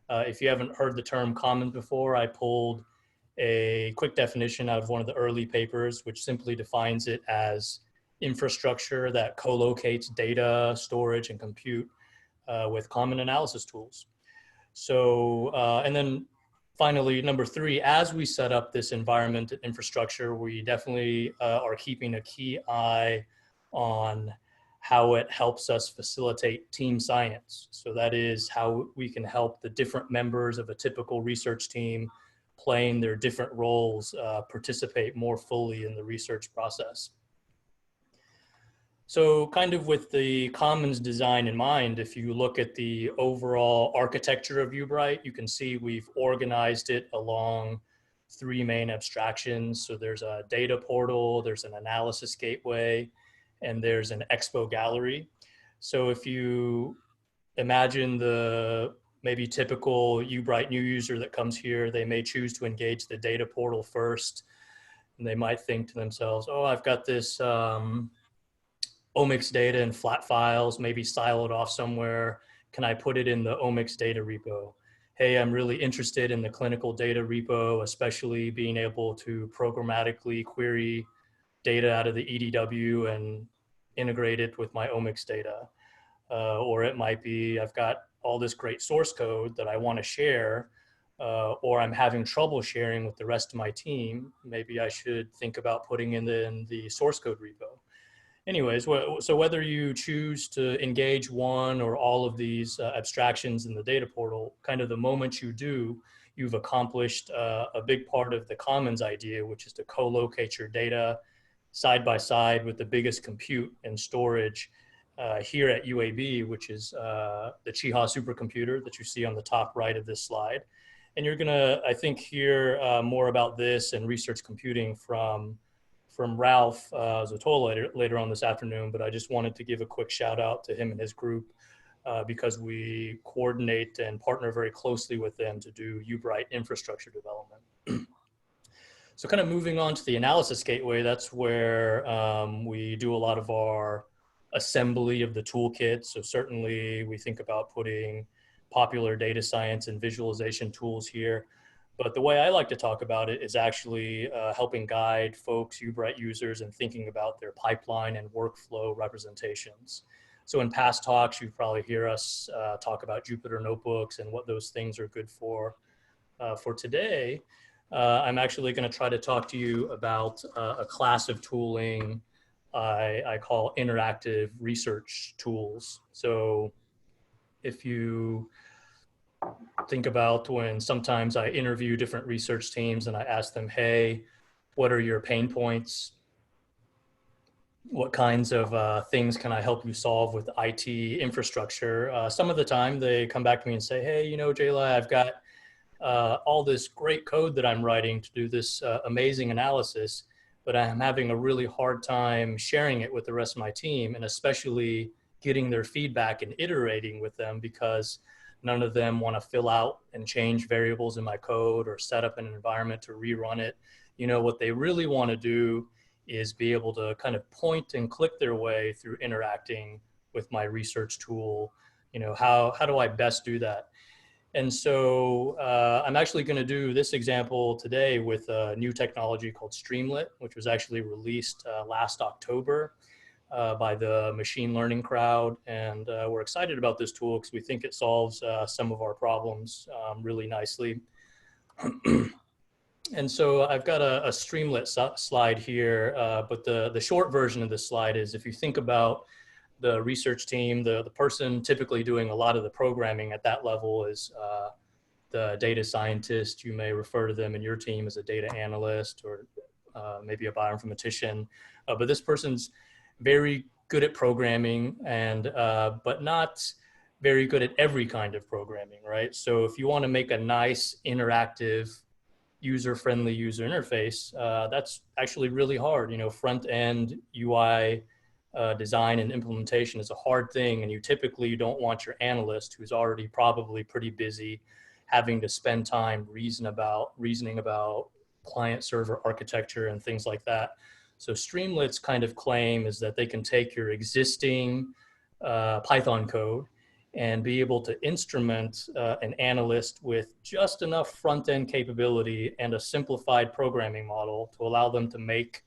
If you haven't heard the term commons before, I pulled a quick definition out of one of the early papers, which simply defines it as infrastructure that co-locates data, storage, and compute with common analysis tools. So, and then finally, number three, as we set up this environment and infrastructure, we definitely are keeping a key eye on how it helps us facilitate team science. So that is how we can help the different members of a typical research team playing their different roles participate more fully in the research process. So kind of with the commons design in mind, if you look at the overall architecture of UBright, you can see we've organized it along three main abstractions. So there's a data portal, there's an analysis gateway, and there's an expo gallery. So if you imagine the maybe typical UBright new user that comes here, they may choose to engage the data portal first. And they might think to themselves, oh, I've got this omics data in flat files, maybe siloed off somewhere. Can I put it in the omics data repo? Hey, I'm really interested in the clinical data repo, especially being able to programmatically query data out of the EDW and integrate it with my omics data. Or it might be, I've got all this great source code that I want to share, or I'm having trouble sharing with the rest of my team. Maybe I should think about putting in the source code repo. Anyways, so whether you choose to engage one or all of these abstractions in the data portal, kind of the moment you do, you've accomplished a big part of the commons idea, which is to co-locate your data side by side with the biggest compute and storage here at UAB, which is the Chiha supercomputer that you see on the top right of this slide. And you're gonna, I think, hear more about this and research computing from Ralph Zottola later on this afternoon, but I just wanted to give a quick shout out to him and his group because we coordinate and partner very closely with them to do UBright infrastructure development. So kind of moving on to the analysis gateway, that's where we do a lot of our assembly of the toolkit. So certainly we think about putting popular data science and visualization tools here. But the way I like to talk about it is actually helping guide folks, UBright users, in thinking about their pipeline and workflow representations. So in past talks, you probably hear us talk about Jupyter notebooks and what those things are good for. For today, I'm actually going to try to talk to you about a class of tooling I call interactive research tools. So if you think about when sometimes I interview different research teams and I ask them, hey, what are your pain points? What kinds of things can I help you solve with IT infrastructure? Some of the time they come back to me and say, hey, you know, Jayla, I've got all this great code that I'm writing to do this amazing analysis, but I'm having a really hard time sharing it with the rest of my team, and especially getting their feedback and iterating with them because none of them want to fill out and change variables in my code or set up an environment to rerun it. You know, what they really want to do is be able to kind of point and click their way through interacting with my research tool. You know, how do I best do that? And so I'm actually going to do this example today with a new technology called Streamlit, which was actually released last October by the machine learning crowd. And we're excited about this tool because we think it solves some of our problems really nicely. And so I've got a Streamlit slide here, but the short version of this slide is if you think about the research team, the person typically doing a lot of the programming at that level is the data scientist. You may refer to them in your team as a data analyst or maybe a bioinformatician, but this person's very good at programming and but not very good at every kind of programming, right? So if you want to make a nice interactive user-friendly user interface, that's actually really hard. You know, front-end UI design and implementation is a hard thing, and you typically don't want your analyst, who's already probably pretty busy, having to spend time reasoning about client-server architecture and things like that. So Streamlit's kind of claim is that they can take your existing Python code and be able to instrument an analyst with just enough front-end capability and a simplified programming model to allow them to make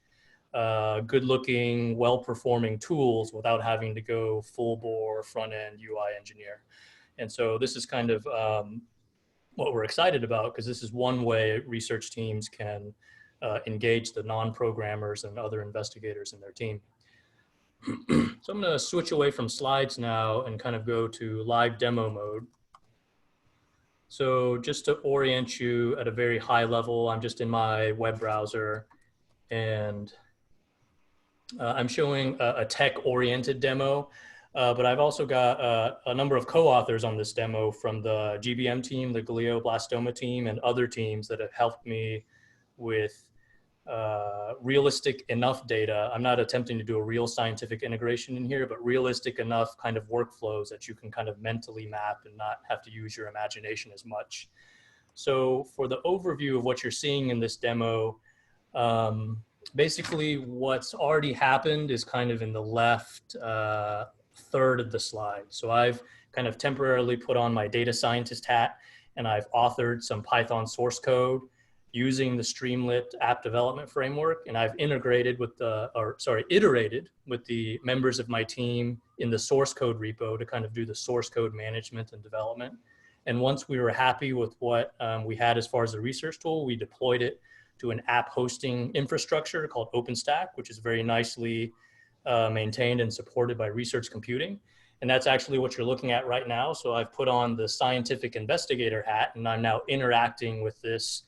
good-looking, well-performing tools without having to go full-bore front-end UI engineer. And so this is kind of what we're excited about, because this is one way research teams can engage the non-programmers and other investigators in their team. So I'm going to switch away from slides now and kind of go to live demo mode. So just to orient you at a very high level, I'm just in my web browser and I'm showing a tech-oriented demo, but I've also got a number of co-authors on this demo from the GBM team, the glioblastoma team, and other teams that have helped me with realistic enough data. I'm not attempting to do a real scientific integration in here, but realistic enough kind of workflows that you can kind of mentally map and not have to use your imagination as much. So for the overview of what you're seeing in this demo, Basically, what's already happened is kind of in the left third of the slide. So I've kind of temporarily put on my data scientist hat, and I've authored some Python source code using the Streamlit app development framework, and I've iterated with the members of my team in the source code repo to kind of do the source code management and development. And once we were happy with what we had as far as the research tool, we deployed it to an app hosting infrastructure called OpenStack, which is very nicely maintained and supported by research computing. And that's actually what you're looking at right now. So I've put on the scientific investigator hat, and I'm now interacting with this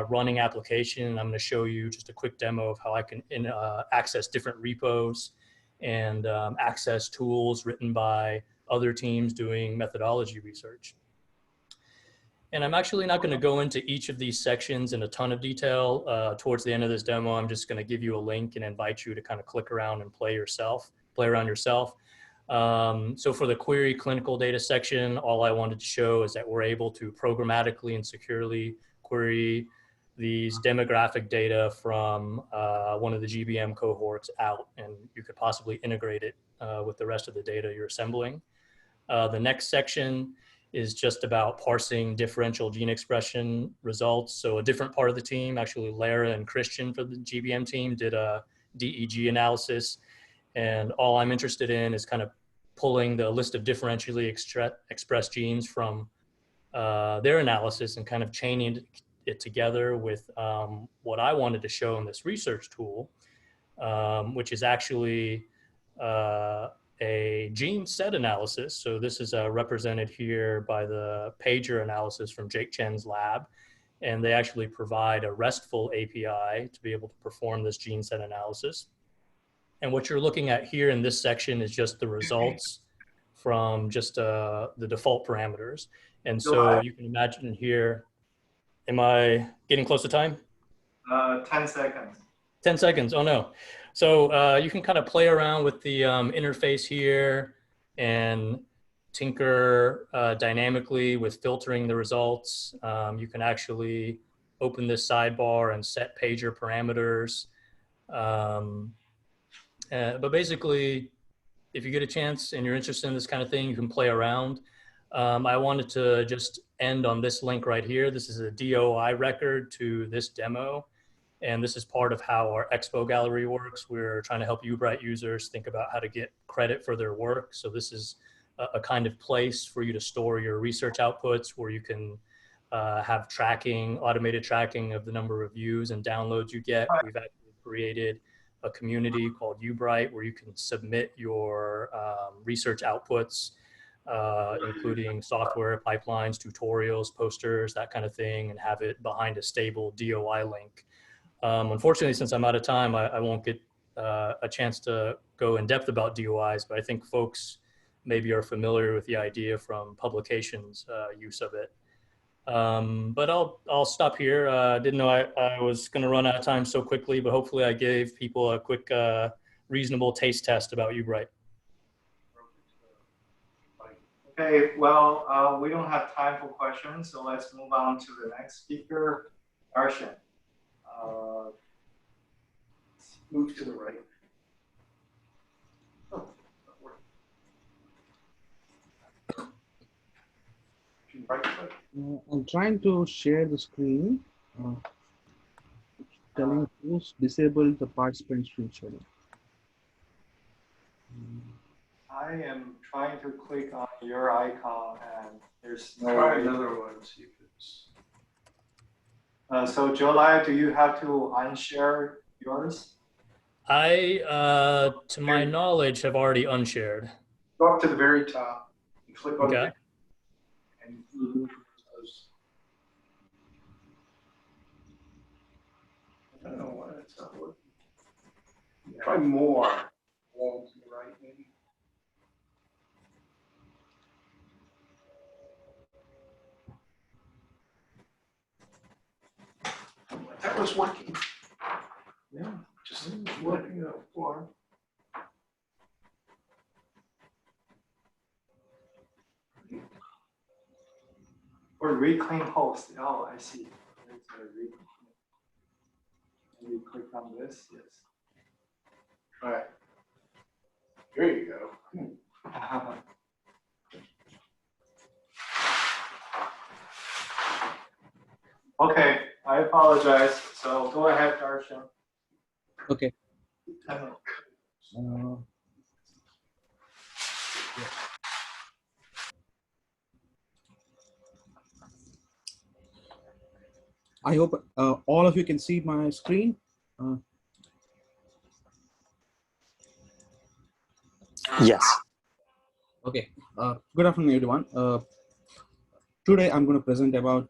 running application. And I'm going to show you just a quick demo of how I can access different repos and access tools written by other teams doing methodology research. And I'm actually not going to go into each of these sections in a ton of detail. Towards the end of this demo, I'm just going to give you a link and invite you to kind of click around and play around yourself. So for the query clinical data section, all I wanted to show is that we're able to programmatically and securely query these demographic data from one of the GBM cohorts out, and you could possibly integrate it with the rest of the data you're assembling. The next section is just about parsing differential gene expression results. So a different part of the team, actually Lara and Christian for the GBM team, did a DEG analysis. And all I'm interested in is kind of pulling the list of differentially expressed genes from their analysis and kind of chaining it together with what I wanted to show in this research tool, which is actually a gene set analysis. So this is represented here by the pager analysis from Chen's lab. And they actually provide a RESTful API to be able to perform this gene set analysis. And what you're looking at here in this section is just the results from just the default parameters. And so you can imagine here, am I getting close to time? 10 seconds. 10 seconds, oh no. So you can kind of play around with the interface here and tinker dynamically with filtering the results. You can actually open this sidebar and set pager parameters. But basically, if you get a chance and you're interested in this kind of thing, you can play around. I wanted to just end on this link right here. This is a DOI record to this demo. And this is part of how our Expo Gallery works. We're trying to help UBright users think about how to get credit for their work. So this is a kind of place for you to store your research outputs where you can have tracking, automated tracking of the number of views and downloads you get. We've actually created a community called UBright where you can submit your research outputs, including software pipelines, tutorials, posters, that kind of thing, and have it behind a stable DOI link. Unfortunately, since I'm out of time, I won't get a chance to go in depth about DOIs, but I think folks maybe are familiar with the idea from publications use of it. But I'll stop here. Didn't know I was going to run out of time so quickly, but hopefully I gave people a quick, reasonable taste test about UBright. Okay, well, we don't have time for questions, so let's move on to the next speaker, Arshan. Move to the right. I'm trying to share the screen, telling who's disabled the participant screen sharing. I am trying to click on your icon and there's no Try way. another one, see if it's. So July, do you have to unshare yours? I, to my knowledge, have already unshared. Go up to the very top and click on Okay. it. And remove those. I don't know why it's not working. Try more. Along to the right, maybe. That was working. Yeah, just working out for. Or reclaim host. Oh, I see. you click on this? Yes. All right. There you go. Okay, I apologize. So go ahead, Darshan. Okay. I hope all of you can see my screen. Yes. Okay. Good afternoon, everyone. Today, I'm going to present about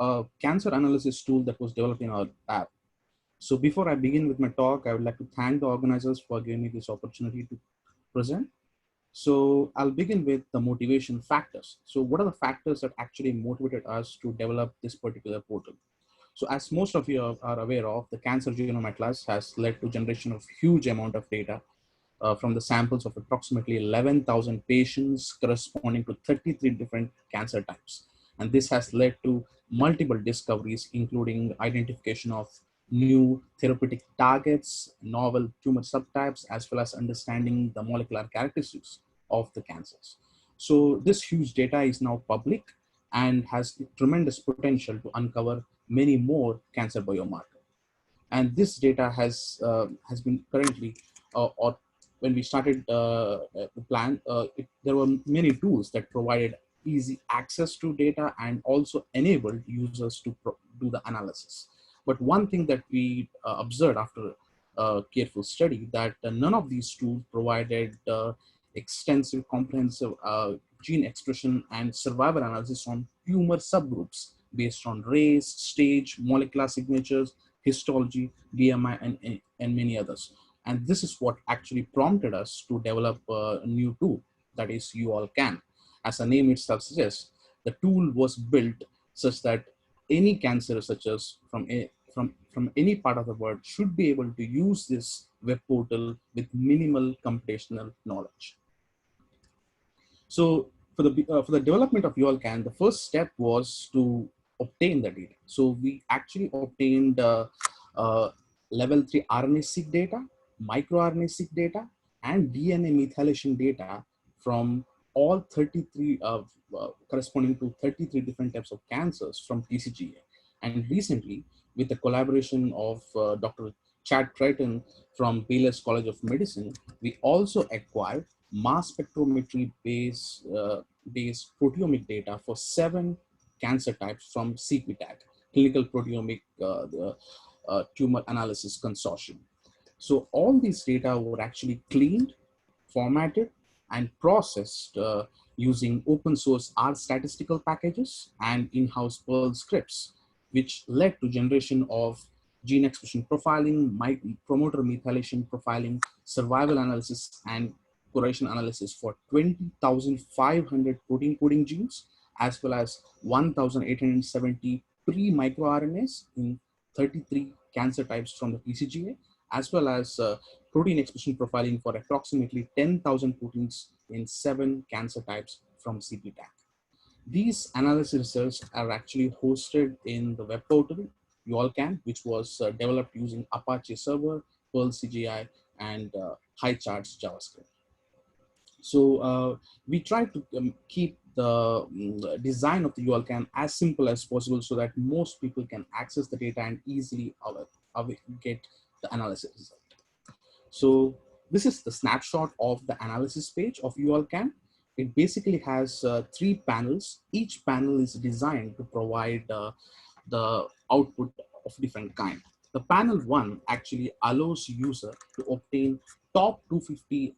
a cancer analysis tool that was developed in our lab. So before I begin with my talk, I would like to thank the organizers for giving me this opportunity to present. So I'll begin with the motivation factors. So what are the factors that actually motivated us to develop this particular portal? So as most of you are aware of, the Cancer Genome Atlas has led to generation of huge amount of data from the samples of approximately 11,000 patients corresponding to 33 different cancer types. And this has led to multiple discoveries, including identification of new therapeutic targets, novel tumor subtypes, as well as understanding the molecular characteristics of the cancers. So this huge data is now public and has tremendous potential to uncover many more cancer biomarkers. And this data has been currently, or when we started the plan, there were many tools that provided easy access to data and also enabled users to do the analysis. But one thing that we observed after careful study, that none of these tools provided extensive, comprehensive gene expression and survival analysis on tumor subgroups based on race, stage, molecular signatures, histology, BMI, and many others. And this is what actually prompted us to develop a new tool, that is UALCAN. As the name itself suggests, the tool was built such that any cancer researchers from any part of the world should be able to use this web portal with minimal computational knowledge. So for the development of UALCAN, the first step was to obtain the data. So we actually obtained level 3 RNA-seq data, microRNA-seq data, and DNA methylation data from all 33 corresponding to 33 different types of cancers from TCGA. And recently, with the collaboration of Dr. Chad Creighton from Baylor's College of Medicine, we also acquired mass spectrometry based proteomic data for 7 cancer types from CPTAC, Clinical Proteomic Tumor Analysis Consortium. So all these data were actually cleaned, formatted, and processed using open source R statistical packages and in-house Perl scripts, which led to generation of gene expression profiling, promoter methylation profiling, survival analysis, and correlation analysis for 20,500 protein coding genes, as well as 1,870 pre-microRNAs in 33 cancer types from the TCGA, as well as protein expression profiling for approximately 10,000 proteins in 7 cancer types from CPTAC. These analysis results are actually hosted in the web portal UALCAN, which was developed using Apache Server, Perl CGI, and HighCharts JavaScript. So we try to keep the design of the UALCAN as simple as possible so that most people can access the data and easily get the analysis result. So this is the snapshot of the analysis page of UALCAN. It basically has 3 panels. Each panel is designed to provide the output of different kind. The panel 1 actually allows user to obtain top 250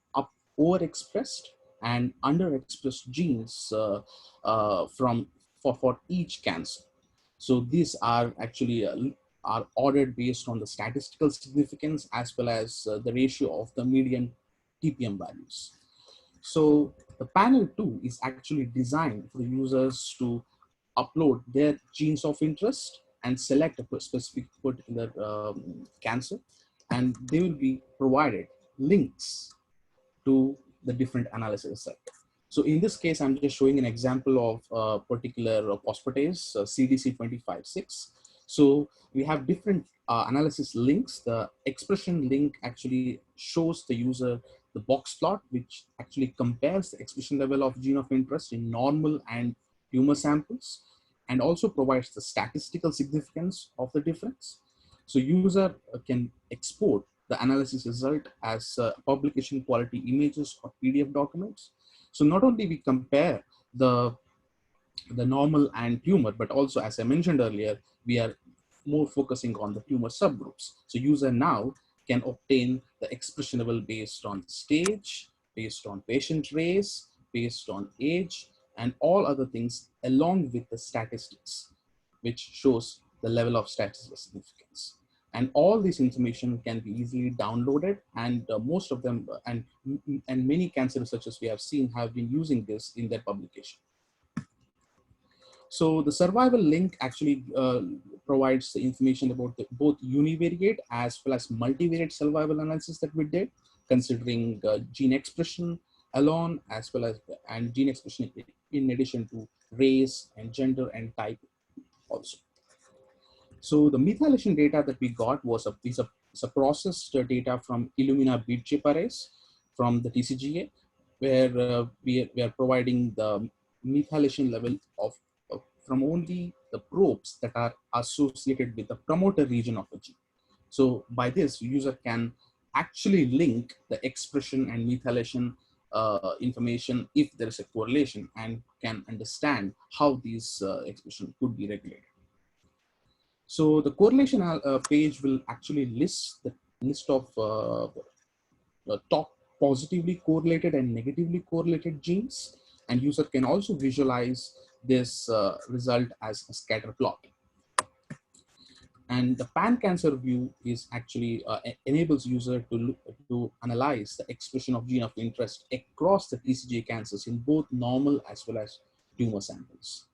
overexpressed and underexpressed genes for each cancer. So these are actually are ordered based on the statistical significance as well as the ratio of the median TPM values. So the panel 2 is actually designed for the users to upload their genes of interest and select a specific particular cancer, and they will be provided links to the different analysis set. So in this case, I'm just showing an example of a particular phosphatase, CDC256. So we have different analysis links. The expression link actually shows the user the box plot, which actually compares the expression level of gene of interest in normal and tumor samples, and also provides the statistical significance of the difference. So user can export the analysis result as publication quality images or PDF documents. So not only we compare the normal and tumor, but also, as I mentioned earlier, we are more focusing on the tumor subgroups. So user now can obtain the expression level based on stage, based on patient race, based on age, and all other things, along with the statistics, which shows the level of statistical significance. And all this information can be easily downloaded, and most of them, and many cancer researchers we have seen have been using this in their publication. So the survival link actually provides the information about both univariate as well as multivariate survival analysis that we did, considering gene expression alone, as well as and gene expression in addition to race and gender and type also. So the methylation data that we got was a processed data from Illumina bead chip arrays from the TCGA, where we are providing the methylation level of from only the probes that are associated with the promoter region of a gene. So by this, user can actually link the expression and methylation information if there is a correlation, and can understand how these expression could be regulated. So the correlation page will actually list the list of the top positively correlated and negatively correlated genes, and user can also visualize this result as a scatter plot. And the pan-cancer view is actually enables user to analyze the expression of gene of interest across the TCGA cancers in both normal as well as tumor samples.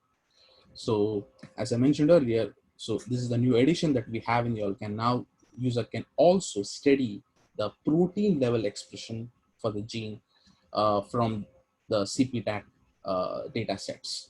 So as I mentioned earlier, so this is the new addition that we have in YOLCAN. Now user can also study the protein level expression for the gene from the CPTAC data sets.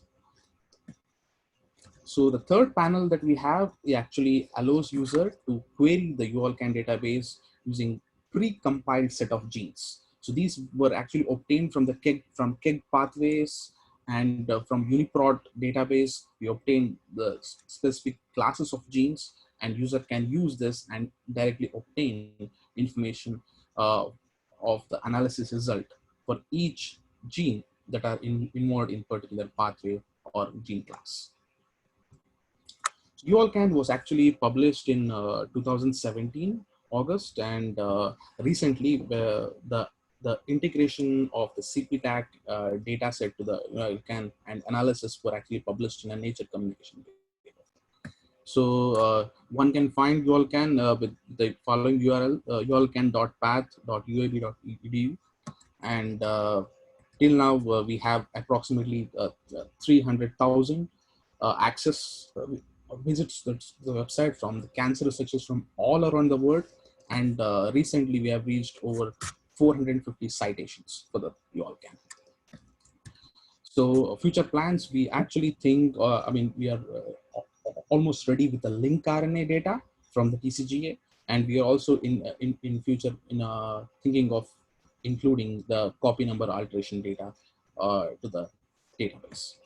So the third panel that we have, it actually allows user to query the YOLCAN database using pre-compiled set of genes. So these were actually obtained from the KEGG pathways, and from UniProt database, we obtained the specific classes of genes, and user can use this and directly obtain information of the analysis result for each gene that are involved in particular pathway or gene class. YOLCAN was actually published in 2017 August, and recently the integration of the CPTAC data set to the YOLCAN and analysis were actually published in a Nature Communication paper. So one can find YOLCAN with the following URL, yolcan.path.uab.edu, and till now we have approximately 300,000 access visits the website from the cancer researchers from all around the world, and recently we have reached over 450 citations for the YOLCAN. So future plans, we actually think, I mean, we are almost ready with the link RNA data from the TCGA, and we are also in future thinking of including the copy number alteration data to the database.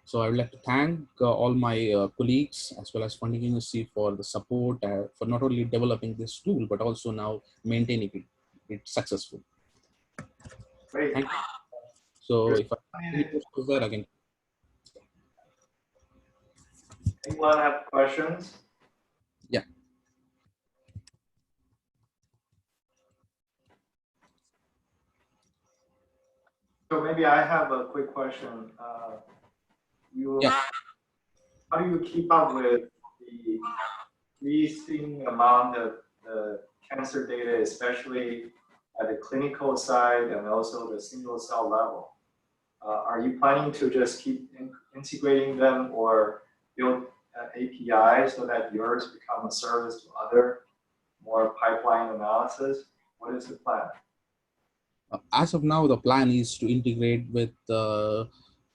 So I would like to thank all my colleagues as well as Funding University for the support for not only developing this tool, but also now maintaining it successful. Great. Thank you. So if I there again. Anyone have questions? Yeah. So maybe I have a quick question. How do you keep up with the increasing amount of the cancer data, especially at the clinical side and also the single cell level? Are you planning to just keep integrating them or build APIs so that yours become a service to other more pipeline analysis? What is the plan? As of now, the plan is to integrate with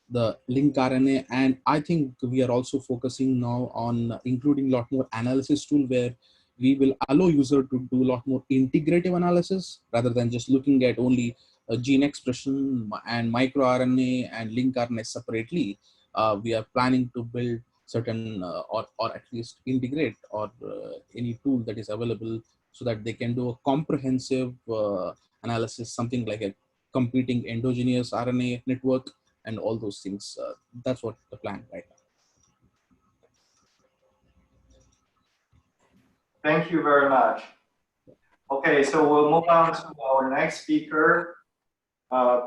the link RNA, and I think we are also focusing now on including a lot more analysis tool where we will allow user to do a lot more integrative analysis rather than just looking at only gene expression and microRNA and link RNA separately. We are planning to build certain or at least integrate or any tool that is available so that they can do a comprehensive analysis, something like a competing endogenous RNA network and all those things. That's what the plan right now. Thank you very much. Okay, so we'll move on to our next speaker,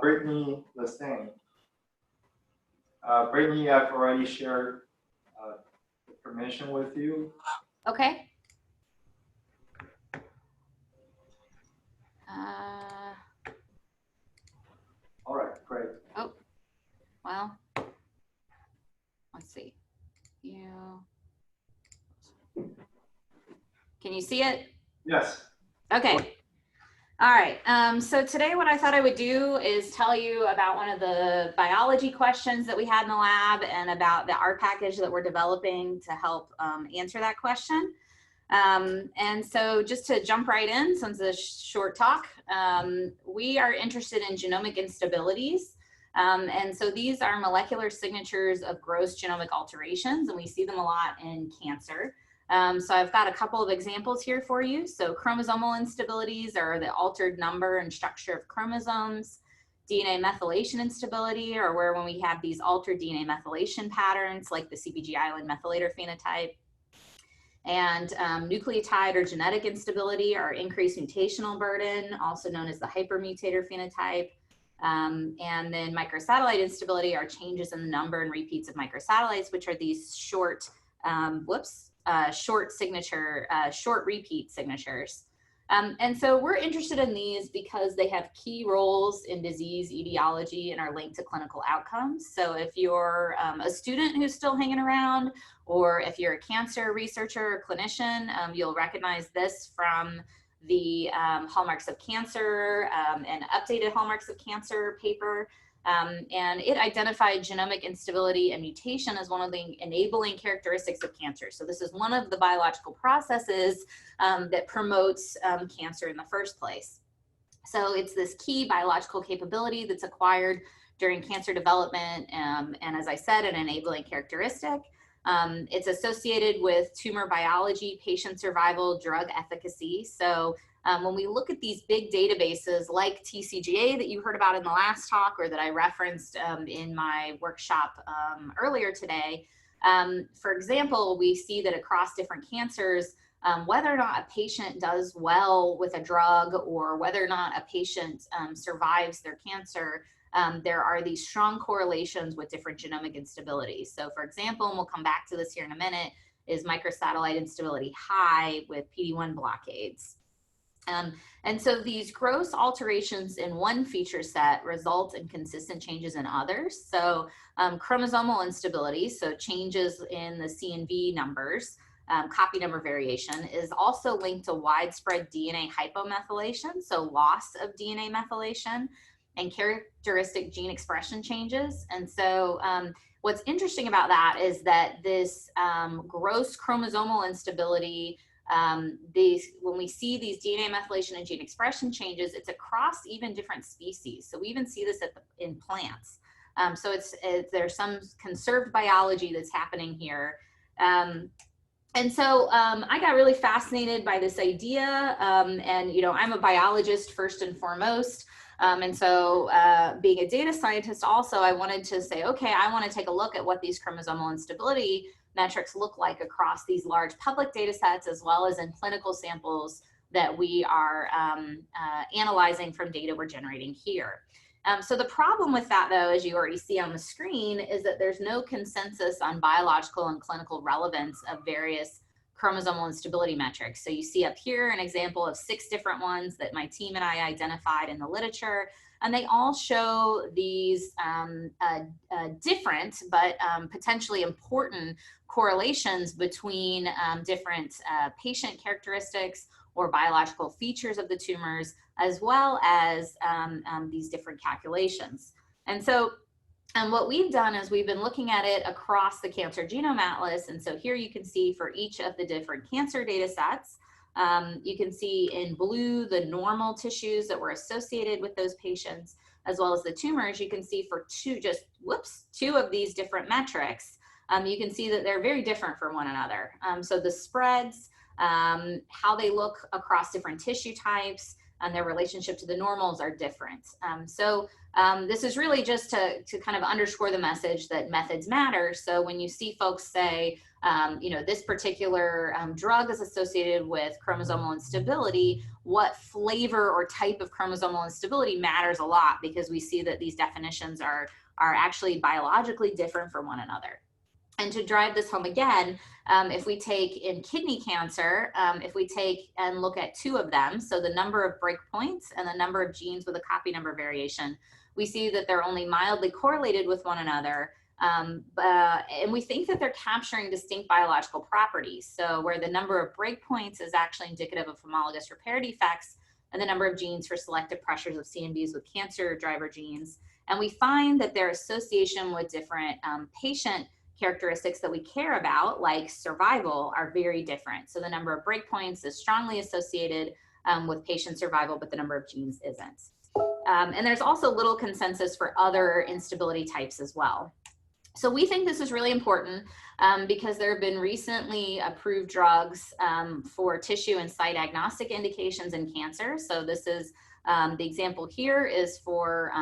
Brittany Lestain. Brittany, I've already shared the permission with you. Okay. All right, great. Oh, well, let's see. Can you see it? Yes. Okay. All right. So today what I thought I would do is tell you about one of the biology questions that we had in the lab and about the R package that we're developing to help answer that question. And so just to jump right in, since it's a short talk, we are interested in genomic instabilities. And so these are molecular signatures of gross genomic alterations, and we see them a lot in cancer. So I've got a couple of examples here for you. So chromosomal instabilities are the altered number and structure of chromosomes. DNA methylation instability, or where when we have these altered DNA methylation patterns like the CpG island methylator phenotype. And nucleotide or genetic instability or increased mutational burden, also known as the hypermutator phenotype. And then microsatellite instability are changes in the number and repeats of microsatellites, which are these short, short repeat signatures. And so we're interested in these because they have key roles in disease etiology and are linked to clinical outcomes. So if you're a student who's still hanging around, or if you're a cancer researcher or clinician, you'll recognize this from the Hallmarks of Cancer and updated Hallmarks of Cancer paper. And it identified genomic instability and mutation as one of the enabling characteristics of cancer. So this is one of the biological processes that promotes cancer in the first place. So it's this key biological capability that's acquired during cancer development, and as I said, an enabling characteristic. It's associated with tumor biology, patient survival, drug efficacy. So when we look at these big databases like TCGA that you heard about in the last talk, or that I referenced in my workshop earlier today, for example, we see that across different cancers, whether or not a patient does well with a drug or whether or not a patient survives their cancer, there are these strong correlations with different genomic instabilities. So for example, and we'll come back to this here in a minute, is microsatellite instability high with PD-1 blockades. And so these gross alterations in one feature set result in consistent changes in others. So chromosomal instability, so changes in the C and V numbers, copy number variation, is also linked to widespread DNA hypomethylation, so loss of DNA methylation, and characteristic gene expression changes. And so what's interesting about that is that this gross chromosomal instability, when we see these DNA methylation and gene expression changes, it's across even different species. So we even see this in plants. So there's some conserved biology that's happening here. And so I got really fascinated by this idea. And, you know, I'm a biologist first and foremost. And so being a data scientist also, I wanted to say, okay, I want to take a look at what these chromosomal instability metrics look like across these large public data sets, as well as in clinical samples that we are analyzing from data we're generating here. So the problem with that, though, as you already see on the screen, is that there's no consensus on biological and clinical relevance of various chromosomal instability metrics. So you see up here an example of 6 different ones that my team and I identified in the literature, and they all show these different but potentially important correlations between different patient characteristics or biological features of the tumors, as well as these different calculations. And so And what we've done is we've been looking at it across the Cancer Genome Atlas. And so here you can see for each of the different cancer data sets, you can see in blue the normal tissues that were associated with those patients, as well as the tumors. You can see for two of these different metrics, you can see that they're very different from one another. So the spreads, how they look across different tissue types, and their relationship to the normals are different. This is really just to kind of underscore the message that methods matter. So when you see folks say, this particular drug is associated with chromosomal instability, what flavor or type of chromosomal instability matters a lot, because we see that these definitions are actually biologically different from one another. And to drive this home again, if we take in kidney cancer, if we take and look at two of them, so the number of breakpoints and the number of genes with a copy number variation, we see that they're only mildly correlated with one another. And we think that they're capturing distinct biological properties. So where the number of breakpoints is actually indicative of homologous repair defects, and the number of genes for selective pressures of CNVs with cancer driver genes. And we find that their association with different patient characteristics that we care about, like survival, are very different. So the number of breakpoints is strongly associated with patient survival, but the number of genes isn't. And there's also little consensus for other instability types as well. So we think this is really important because there have been recently approved drugs for tissue and site agnostic indications in cancer. So this is, the example here is for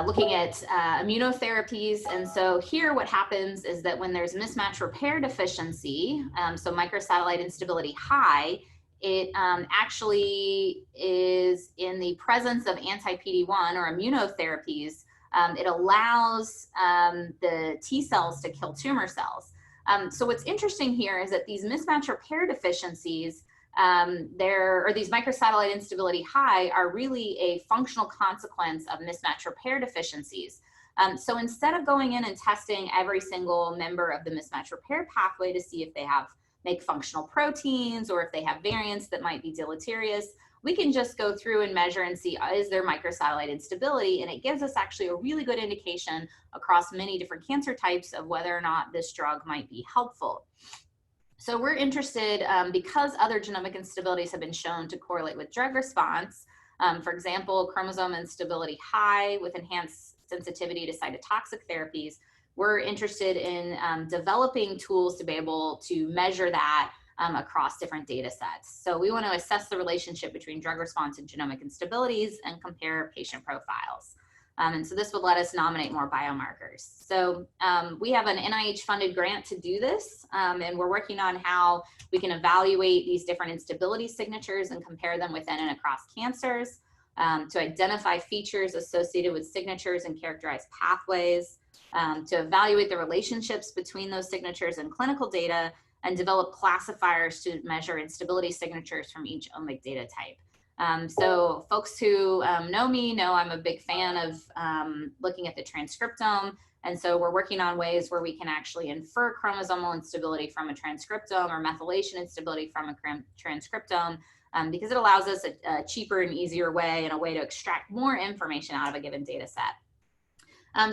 looking at immunotherapies. And so here what happens is that when there's mismatch repair deficiency, so microsatellite instability high, it actually is in the presence of anti-PD-1 or immunotherapies. It allows the T cells to kill tumor cells. So what's interesting here is that these mismatch repair deficiencies, these microsatellite instability high, are really a functional consequence of mismatch repair deficiencies. So instead of going in and testing every single member of the mismatch repair pathway to see if they make functional proteins or if they have variants that might be deleterious, we can just go through and measure and see, is there microsatellite instability? And it gives us actually a really good indication across many different cancer types of whether or not this drug might be helpful. So we're interested, because other genomic instabilities have been shown to correlate with drug response, for example, chromosome instability high with enhanced sensitivity to cytotoxic therapies, we're interested in developing tools to be able to measure that across different data sets. So we want to assess the relationship between drug response and genomic instabilities and compare patient profiles. And so this would let us nominate more biomarkers. So we have an NIH-funded grant to do this, and we're working on how we can evaluate these different instability signatures and compare them within and across cancers, to identify features associated with signatures and characterize pathways, to evaluate the relationships between those signatures and clinical data, and develop classifiers to measure instability signatures from each omic data type. So folks who know me know I'm a big fan of looking at the transcriptome. And so we're working on ways where we can actually infer chromosomal instability from a transcriptome or methylation instability from a transcriptome, because it allows us a cheaper and easier way and a way to extract more information out of a given data set.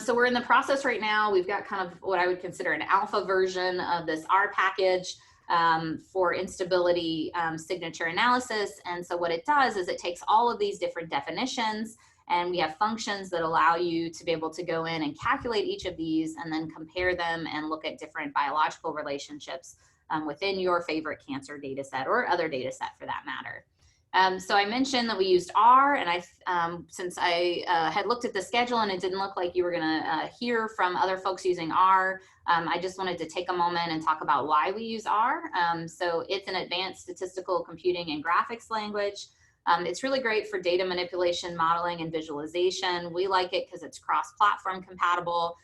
So we're in the process right now. We've got kind of what I would consider an alpha version of this R package for instability signature analysis. And so what it does is it takes all of these different definitions, and we have functions that allow you to be able to go in and calculate each of these and then compare them and look at different biological relationships within your favorite cancer data set or other data set for that matter. So I mentioned that we used R, and since I had looked at the schedule and it didn't look like you were gonna hear from other folks using R, I just wanted to take a moment and talk about why we use R. So it's an advanced statistical computing and graphics language. It's really great for data manipulation, modeling, and visualization. We like it because it's cross-platform compatible.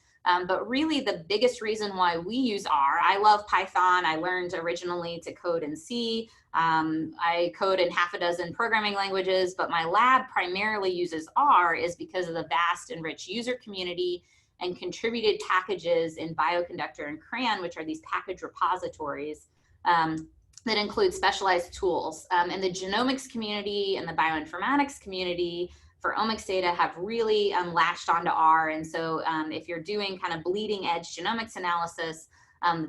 But really the biggest reason why we use R, I love Python. I learned originally to code in C. I code in half a dozen programming languages, but my lab primarily uses R is because of the vast and rich user community and contributed packages in Bioconductor and CRAN, which are these package repositories that include specialized tools. In the genomics community and the bioinformatics community, for omics data have really latched onto R. And so if you're doing kind of bleeding edge genomics analysis,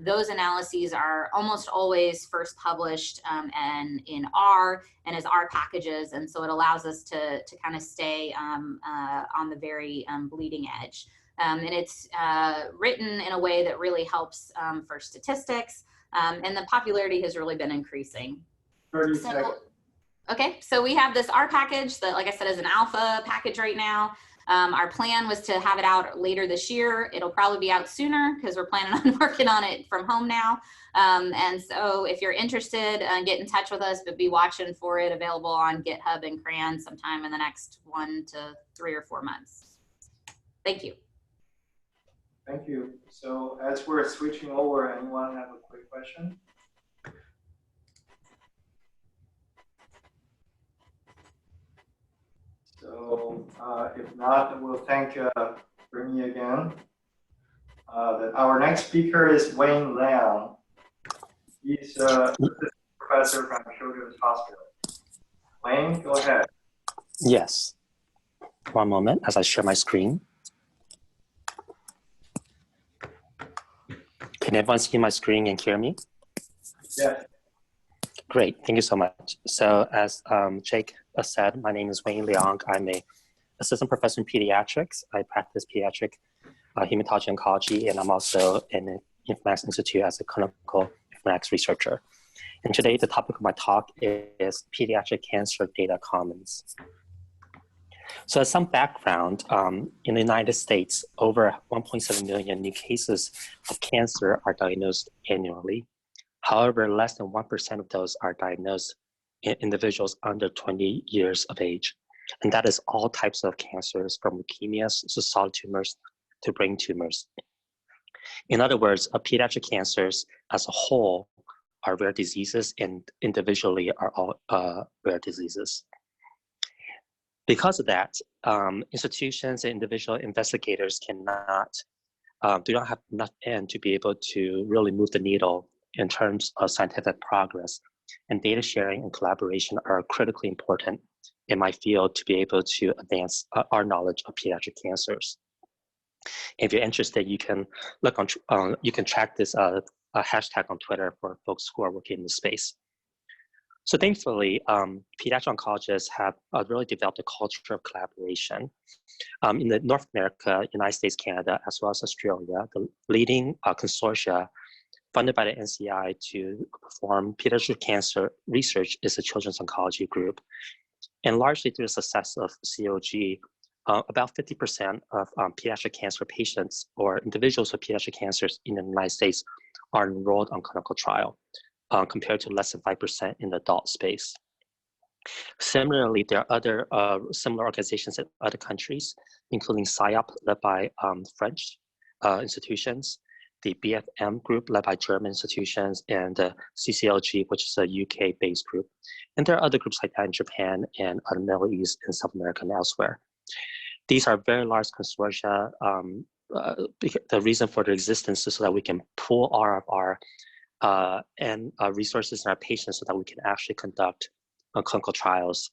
those analyses are almost always first published and in R and as R packages. And so it allows us to kind of stay on the very bleeding edge. And it's written in a way that really helps for statistics. And the popularity has really been increasing. 30 seconds. Okay, so we have this R package that, like I said, is an alpha package right now. Our plan was to have it out later this year. It'll probably be out sooner because we're planning on working on it from home now. And so if you're interested, get in touch with us, but be watching for it available on GitHub and CRAN sometime in the next 1 to 3 or 4 months. Thank you. Thank you. So as we're switching over, anyone have a quick question? So if not, we'll thank Bernie again. Our next speaker is Wayne Liang. He's a professor from Children's Hospital. Wayne, go ahead. Yes. One moment as I share my screen. Can everyone see my screen and hear me? Yes. Great, thank you so much. So as Jake said, my name is Wayne Liang. I'm an assistant professor in pediatrics. I practice pediatric hematology oncology, and I'm also in the Informatics Institute as a clinical informatics researcher. And today the topic of my talk is pediatric cancer data commons. So as some background, in the United States, over 1.7 million new cases of cancer are diagnosed annually. However, less than 1% of those are diagnosed in individuals under 20 years of age. And that is all types of cancers, from leukemias to solid tumors to brain tumors. In other words, pediatric cancers as a whole are rare diseases, and individually are all rare diseases. Because of that, institutions and individual investigators do not have enough end to be able to really move the needle in terms of scientific progress. And data sharing and collaboration are critically important in my field to be able to advance our knowledge of pediatric cancers. If you're interested, you can look on, you can track this hashtag on Twitter for folks who are working in the space. So thankfully, pediatric oncologists have really developed a culture of collaboration. In the North America, United States, Canada, as well as Australia, the leading consortia funded by the NCI to perform pediatric cancer research is the Children's Oncology Group. And largely through the success of COG, about 50% of pediatric cancer patients or individuals with pediatric cancers in the United States are enrolled on clinical trial, compared to less than 5% in the adult space. Similarly, there are other similar organizations in other countries, including SIOP, led by French institutions, the BFM group, led by German institutions, and the CCLG, which is a UK-based group. And there are other groups like that in Japan and the Middle East and South America and elsewhere. These are very large consortia. The reason for their existence is so that we can pool all of our resources and our patients so that we can actually conduct clinical trials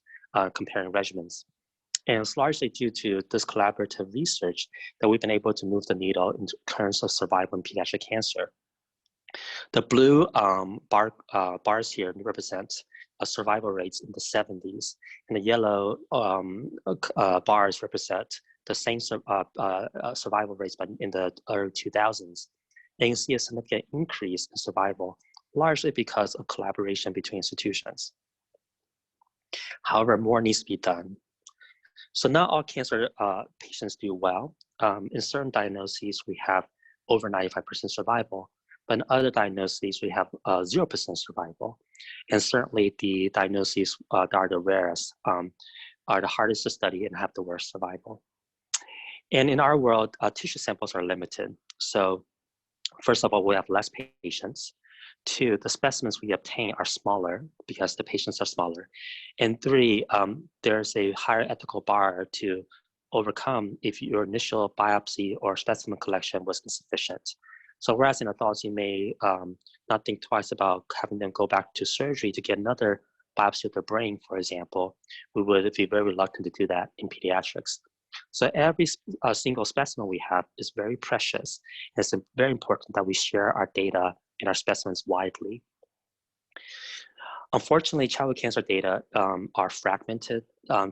comparing regimens. And it's largely due to this collaborative research that we've been able to move the needle in terms of survival in pediatric cancer. The blue bars here represent survival rates in the 70s, and the yellow bars represent the same survival rates but in the early 2000s. And you can see a significant increase in survival, largely because of collaboration between institutions. However, more needs to be done. So not all cancer patients do well. In certain diagnoses, we have over 95% survival, but in other diagnoses, we have 0% survival. And certainly the diagnoses that are the rarest are the hardest to study and have the worst survival. And in our world, tissue samples are limited. So first of all, we have less patients. 2, the specimens we obtain are smaller because the patients are smaller. And 3, there's a higher ethical bar to overcome if your initial biopsy or specimen collection was insufficient. So whereas in adults, you may not think twice about having them go back to surgery to get another biopsy of the brain, for example, we would be very reluctant to do that in pediatrics. So every single specimen we have is very precious. It's very important that we share our data and our specimens widely. Unfortunately, childhood cancer data are fragmented.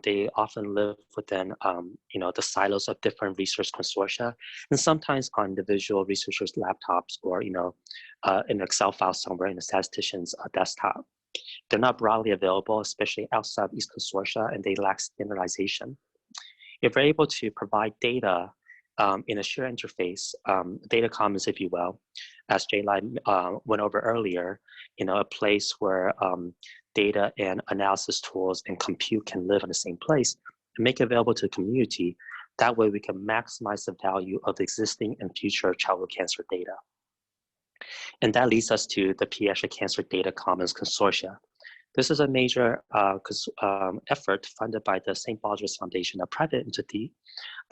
They often live within the silos of different research consortia, and sometimes on individual researchers' laptops or in an Excel file somewhere in a statistician's desktop. They're not broadly available, especially outside of these consortia, and they lack standardization. If we're able to provide data in a shared interface, data commons, if you will, as Jay Lai went over earlier, a place where data and analysis tools and compute can live in the same place and make it available to the community. That way we can maximize the value of existing and future childhood cancer data. And that leads us to the Pediatric Cancer Data Commons Consortia. This is a major effort funded by the St. Baldrick's Foundation, a private entity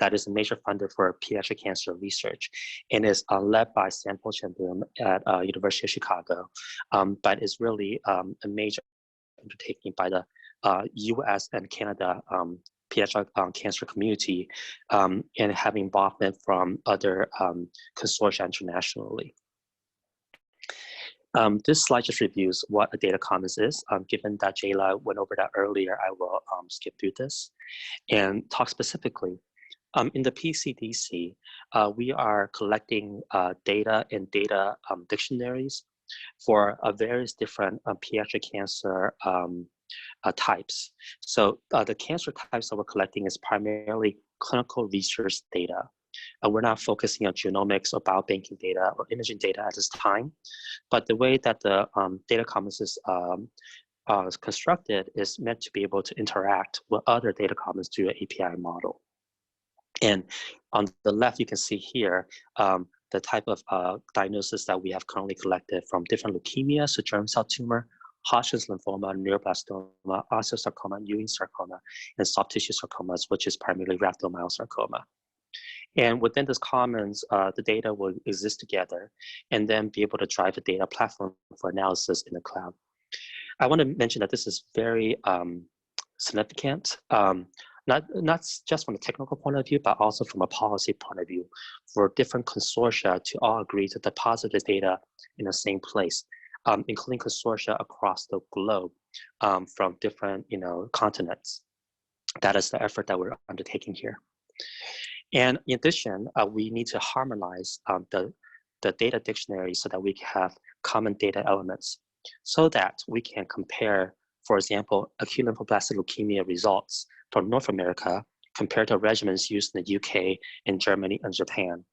that is a major funder for pediatric cancer research, and is led by Sam Chen at University of Chicago, but is really a major undertaking by the US and Canada pediatric cancer community, and having involvement from other consortia internationally. This slide just reviews what a data commons is. Given that Jayla went over that earlier, I will skip through this and talk specifically. In the PCDC, we are collecting data and data dictionaries for various different pediatric cancer types. So the cancer types that we're collecting is primarily clinical research data. We're not focusing on genomics or biobanking data or imaging data at this time, but the way that the data commons is constructed is meant to be able to interact with other data commons through an API model. And on the left, you can see here the type of diagnosis that we have currently collected from different leukemias, so germ cell tumor, Hodgkin's lymphoma, neuroblastoma, osteosarcoma, Ewing sarcoma, and soft tissue sarcomas, which is primarily rhabdomyosarcoma. And within this commons, the data will exist together and then be able to drive a data platform for analysis in the cloud. I want to mention that this is very significant, not just from a technical point of view, but also from a policy point of view, for different consortia to all agree to deposit this data in the same place, including consortia across the globe from different continents. That is the effort that we're undertaking here. And in addition, we need to harmonize the data dictionary so that we can have common data elements so that we can compare, for example, acute lymphoblastic leukemia results from North America compared to regimens used in the UK, and Germany, and Japan.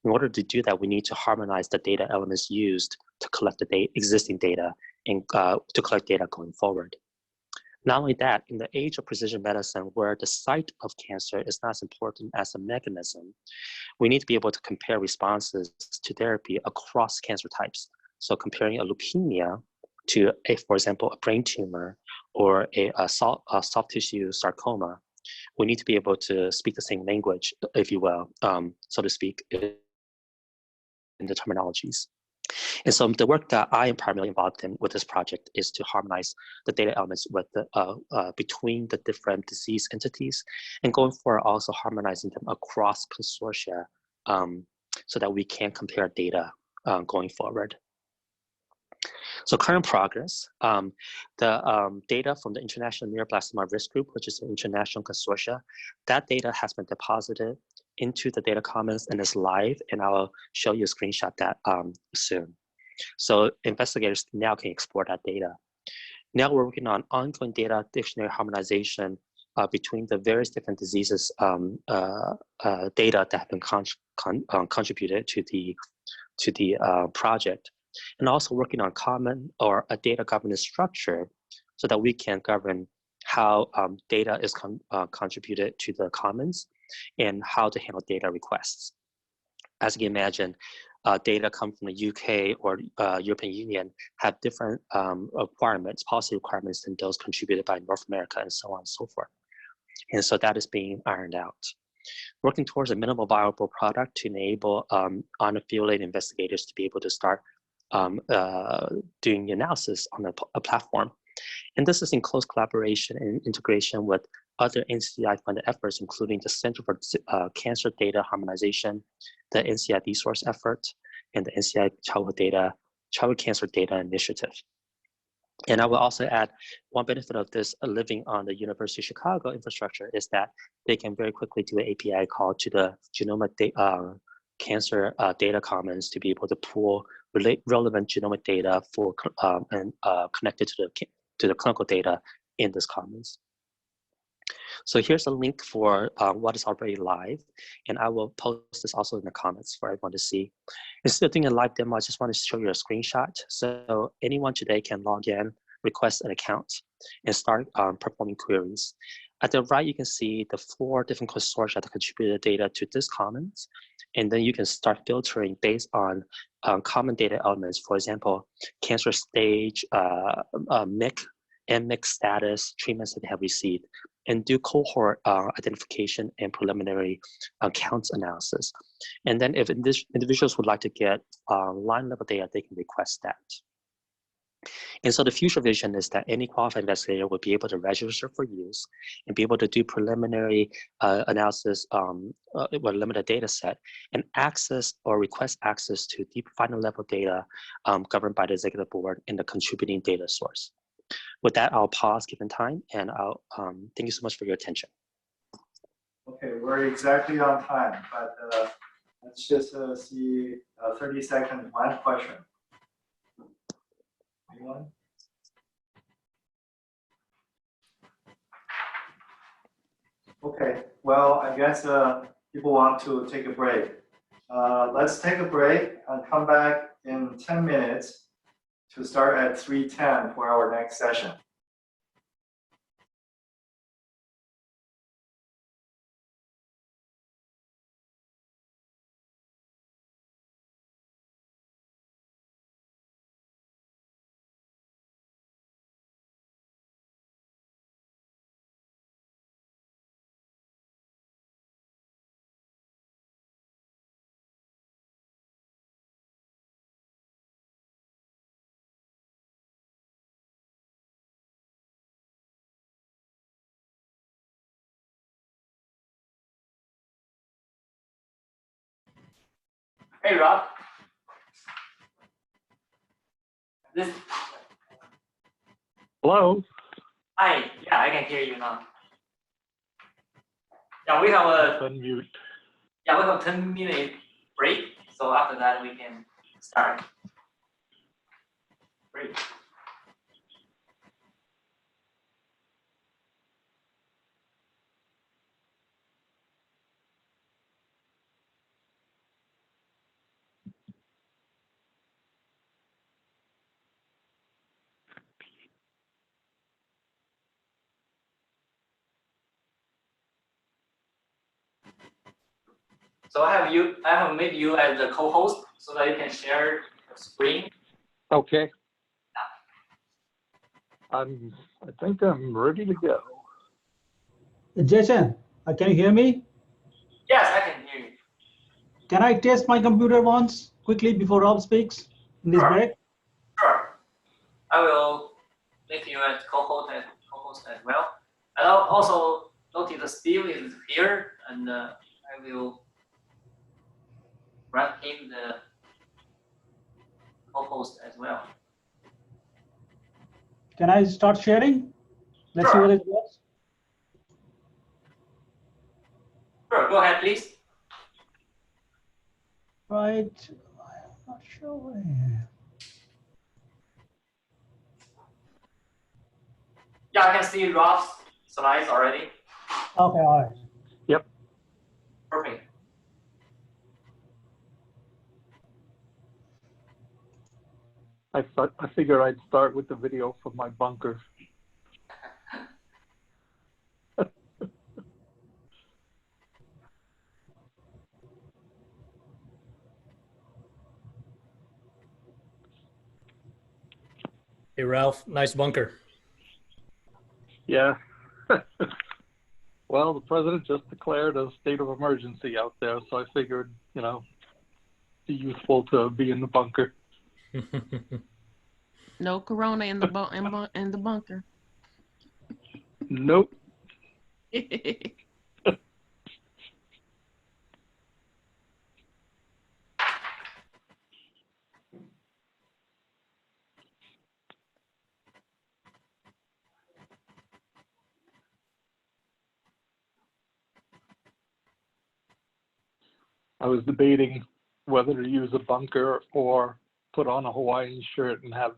In order to do that, we need to harmonize the data elements used to collect the existing data and to collect data going forward. Not only that, in the age of precision medicine, where the site of cancer is not as important as the mechanism, we need to be able to compare responses to therapy across cancer types. So comparing a leukemia to, for example, a brain tumor or a soft tissue sarcoma, we need to be able to speak the same language, if you will, so to speak, in the terminologies. And so the work that I am primarily involved in with this project is to harmonize the data elements with between the different disease entities, and going forward also harmonizing them across consortia so that we can compare data going forward. So current progress, the data from the International Neuroblastoma Risk Group, which is an international consortia, that data has been deposited into the data commons and is live, and I'll show you a screenshot that soon. So investigators now can export that data. Now we're working on ongoing data dictionary harmonization between the various different diseases data that have been contributed to the project, and also working on common or a data governance structure so that we can govern how data is contributed to the commons and how to handle data requests. As you can imagine, data come from the UK or European Union have different requirements, policy requirements than those contributed by North America, and so on and so forth. And so that is being ironed out. Working towards a minimal viable product to enable unaffiliated investigators to be able to start doing analysis on a platform And this is in close collaboration and integration with other NCI-funded efforts, including the Center for Cancer Data Harmonization, the NCI Resource Effort, and the NCI Childhood Cancer Data Initiative. And I will also add one benefit of this living on the University of Chicago infrastructure is that they can very quickly do an API call to the genomic cancer data commons to be able to pull relevant genomic data for and connect it to the clinical data in this commons. So here's a link for what is already live, and I will post this also in the comments for everyone to see. Instead of doing a live demo, I just want to show you a screenshot. So anyone today can log in, request an account, and start performing queries. At the right, you can see the 4 different consortia that contributed data to this commons, and then you can start filtering based on common data elements. For example, cancer stage, MIC, MIC status, treatments that they have received, and do cohort identification and preliminary counts analysis. And then if individuals would like to get line level data, they can request that. And so the future vision is that any qualified investigator will be able to register for use and be able to do preliminary analysis with a limited data set and access or request access to deep final level data governed by the executive board in the contributing data source. With that, I'll pause given time, and I'll thank you so much for your attention. Okay, we're exactly on time, but let's just see 30 seconds, one question. Anyone? Okay, well, I guess people want to take a break. Let's take a break and come back in 10 minutes to start at 3:10 for our next session. Hey, Rob. This. Hello. Hi. Yeah, I can hear you now. Yeah, we have a. Unmute. Yeah, we have a 10-minute break. So after that, we can start. Great. So I have made you as the co-host so that you can share your screen. Okay. I think I'm ready to go. Zechen, can you hear me? Yes, I can hear you. Can I test my computer once quickly before Rob speaks in this break? Sure. I will make you as co-host as well. And I'll also notice that Steve is here, and I will grant him the co-host as well. Can I start sharing? Let's see what it was. Sure, go ahead, please. Right, I'm not sure where. Yeah, I can see Rob's slides already. Okay, all right. Yep. Perfect. I figured I'd start with the video from my bunker. Hey, Ralph, nice bunker. Yeah. Well, the president just declared a state of emergency out there, so I figured, be useful to be in the bunker. No corona in the in the bunker. Nope. I was debating whether to use a bunker or put on a Hawaiian shirt and have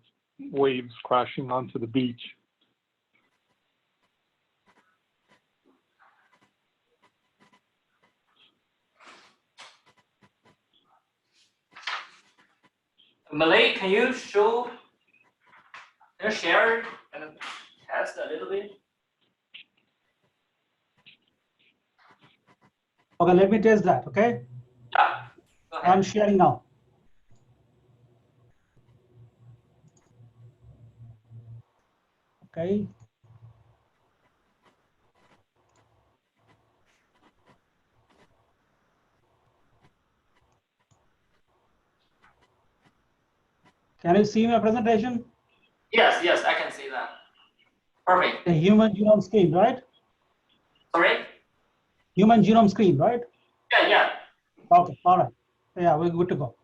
waves crashing onto the beach. Malay, can you share and test a little bit? Okay, let me test that, okay? Yeah. I'm sharing now. Okay. Can you see my presentation? Yes, yes, I can see that. Perfect. The human genome screen, right? Sorry? Human genome screen, right? Yeah, yeah. Okay, all right. Yeah, we're good to go.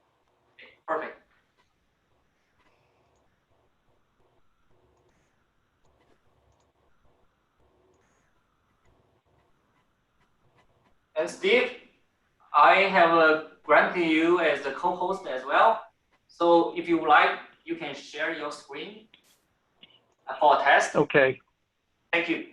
Perfect. And Steve, I have granted you as the co-host as well. So if you like, you can share your screen for a test. Okay. Thank you.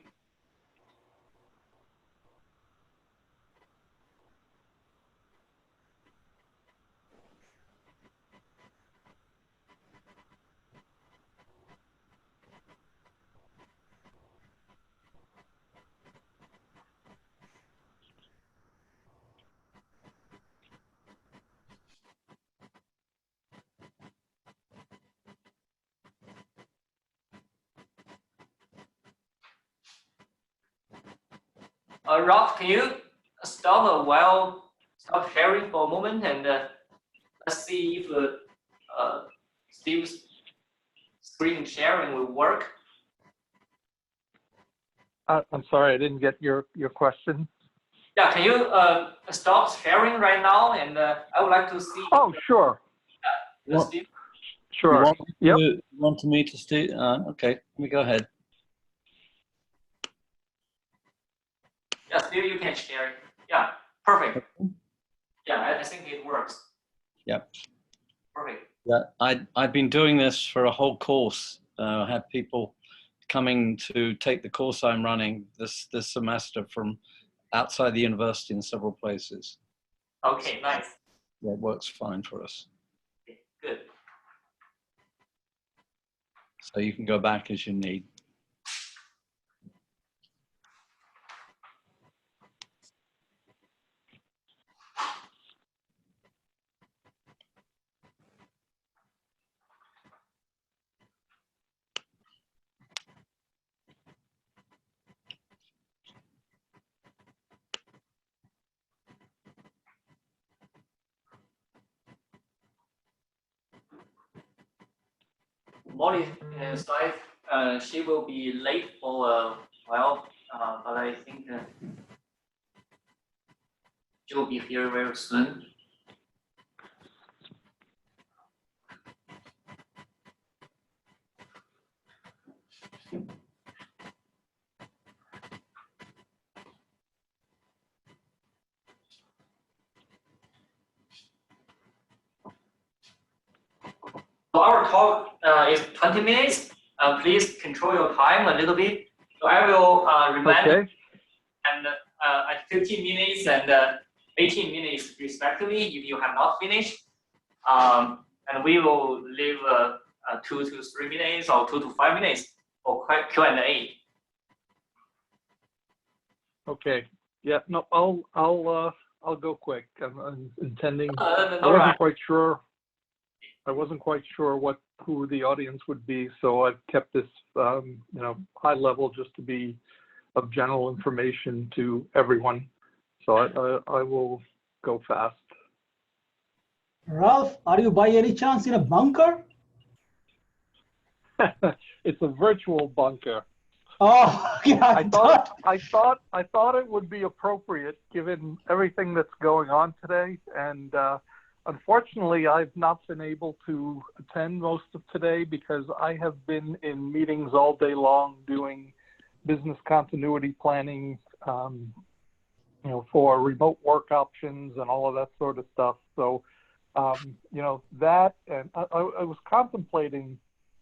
Ralph, can you stop sharing for a moment and let's see if Steve's screen sharing will work. I'm sorry, I didn't get your question. Yeah, can you stop sharing right now? And I would like to see. Oh, sure. Steve. Sure. You want me to stay? Okay, let me go ahead. Yeah, Steve, you can share it. Yeah, perfect. Yeah, I think it works. Yep. Perfect. Yeah, I've been doing this for a whole course. I have people coming to take the course I'm running this semester from outside the university in several places. Okay, nice. Yeah, it works fine for us. Okay, good. So you can go back as you need. Molly's side, she will be late for a while, but I think she will be here very soon. So our talk is 20 minutes. Please control your time a little bit. So I will remind Okay. and at 15 minutes and 18 minutes respectively if you have not finished. And we will leave 2 to 3 minutes or 2 to 5 minutes for Q&A. Okay. Yeah. No, I'll go quick. I'm intending. I wasn't quite sure who the audience would be, so I've kept this high level just to be of general information to everyone. So I will go fast. Ralph, are you by any chance in a bunker? It's a virtual bunker. Oh, yeah. I thought it would be appropriate given everything that's going on today, and unfortunately, I've not been able to attend most of today because I have been in meetings all day long doing business continuity planning, you know, for remote work options and all of that sort of stuff. So, you know, that, and I was contemplating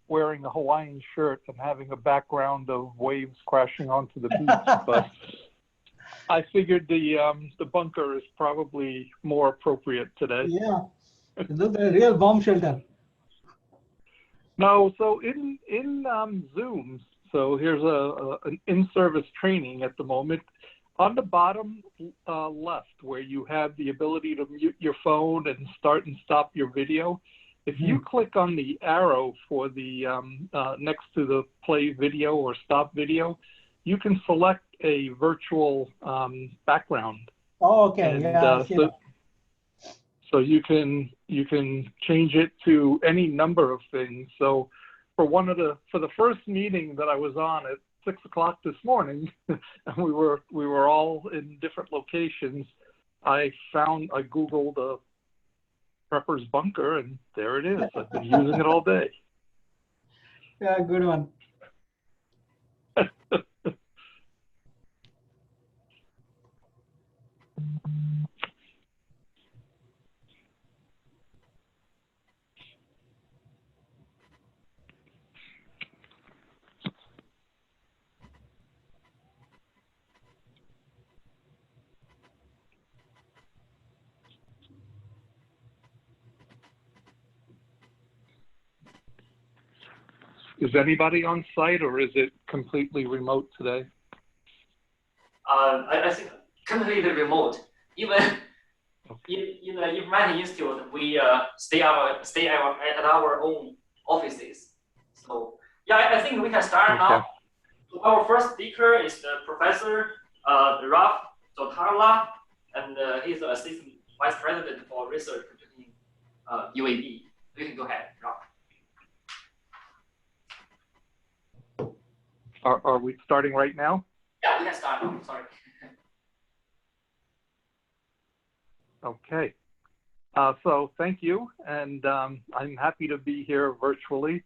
wearing a Hawaiian shirt and having a background of waves crashing onto the beach, but I figured the bunker is probably more appropriate today. Yeah, look at a real bomb shelter. No, so in Zooms, so here's an in-service training at the moment. On the bottom left, where you have the ability to mute your phone and start and stop your video, if you click on the arrow for the next to the play video or stop video, you can select a virtual background. Oh, okay. And, Yeah. so you can change it to any number of things. So for the first meeting that I was on at 6 o'clock this morning, and we were all in different locations, I Googled Prepper's bunker, and there it is. I've been using it all day. Yeah, good one. Is anybody on site, or is it completely remote today? I think completely remote. Even in the Informatics Institute, we stay at our own offices. So yeah, I think we can start now. So our first speaker is the Professor Raf Zotarla, and he's the Assistant Vice President for Research in UAB. You can go ahead, Raf. Are we starting right now? Yeah, we can start now. Sorry. Okay. So thank you, and I'm happy to be here virtually,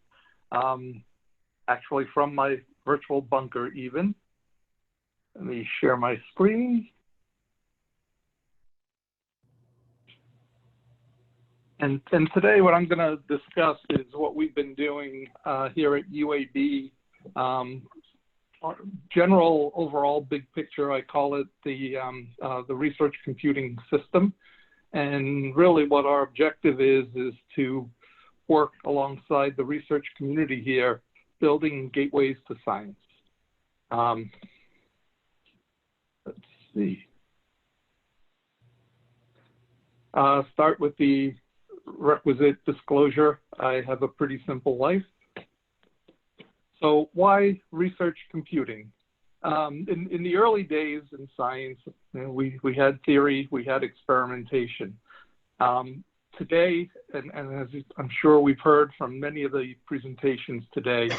actually from my virtual bunker even. Let me share my screen. And today what I'm going to discuss is what we've been doing here at UAB. General overall big picture, I call it the research computing system. And really what our objective is to work alongside the research community here, building gateways to science. Let's see. Start with the requisite disclosure. I have a pretty simple life. So why research computing? In the early days in science, we had theory, we had experimentation. Today, and as I'm sure we've heard from many of the presentations today,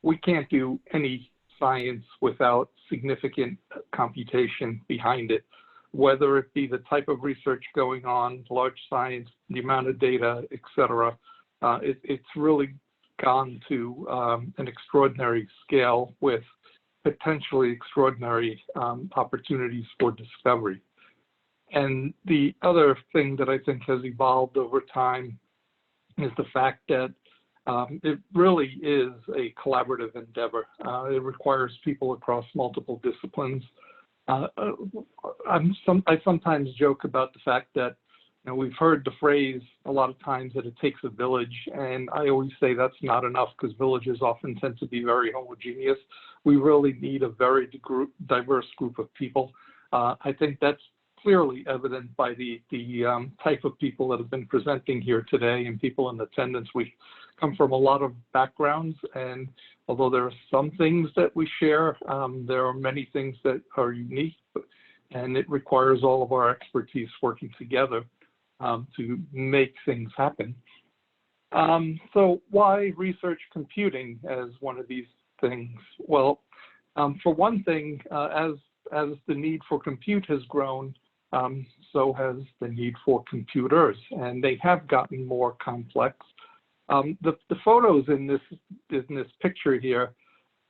we can't do any science without significant computation behind it, whether it be the type of research going on, large science, the amount of data, et cetera. It's really gone to an extraordinary scale with potentially extraordinary opportunities for discovery. And the other thing that I think has evolved over time is the fact that it really is a collaborative endeavor. It requires people across multiple disciplines. I sometimes joke about the fact that we've heard the phrase a lot of times that it takes a village, and I always say that's not enough because villages often tend to be very homogeneous. We really need a very diverse group of people. I think that's clearly evident by the type of people that have been presenting here today and people in attendance. We come from a lot of backgrounds, and although there are some things that we share, there are many things that are unique, and it requires all of our expertise working together to make things happen. So why research computing as one of these things? Well, for one thing, as the need for compute has grown, so has the need for computers, and they have gotten more complex. The photos in this picture here,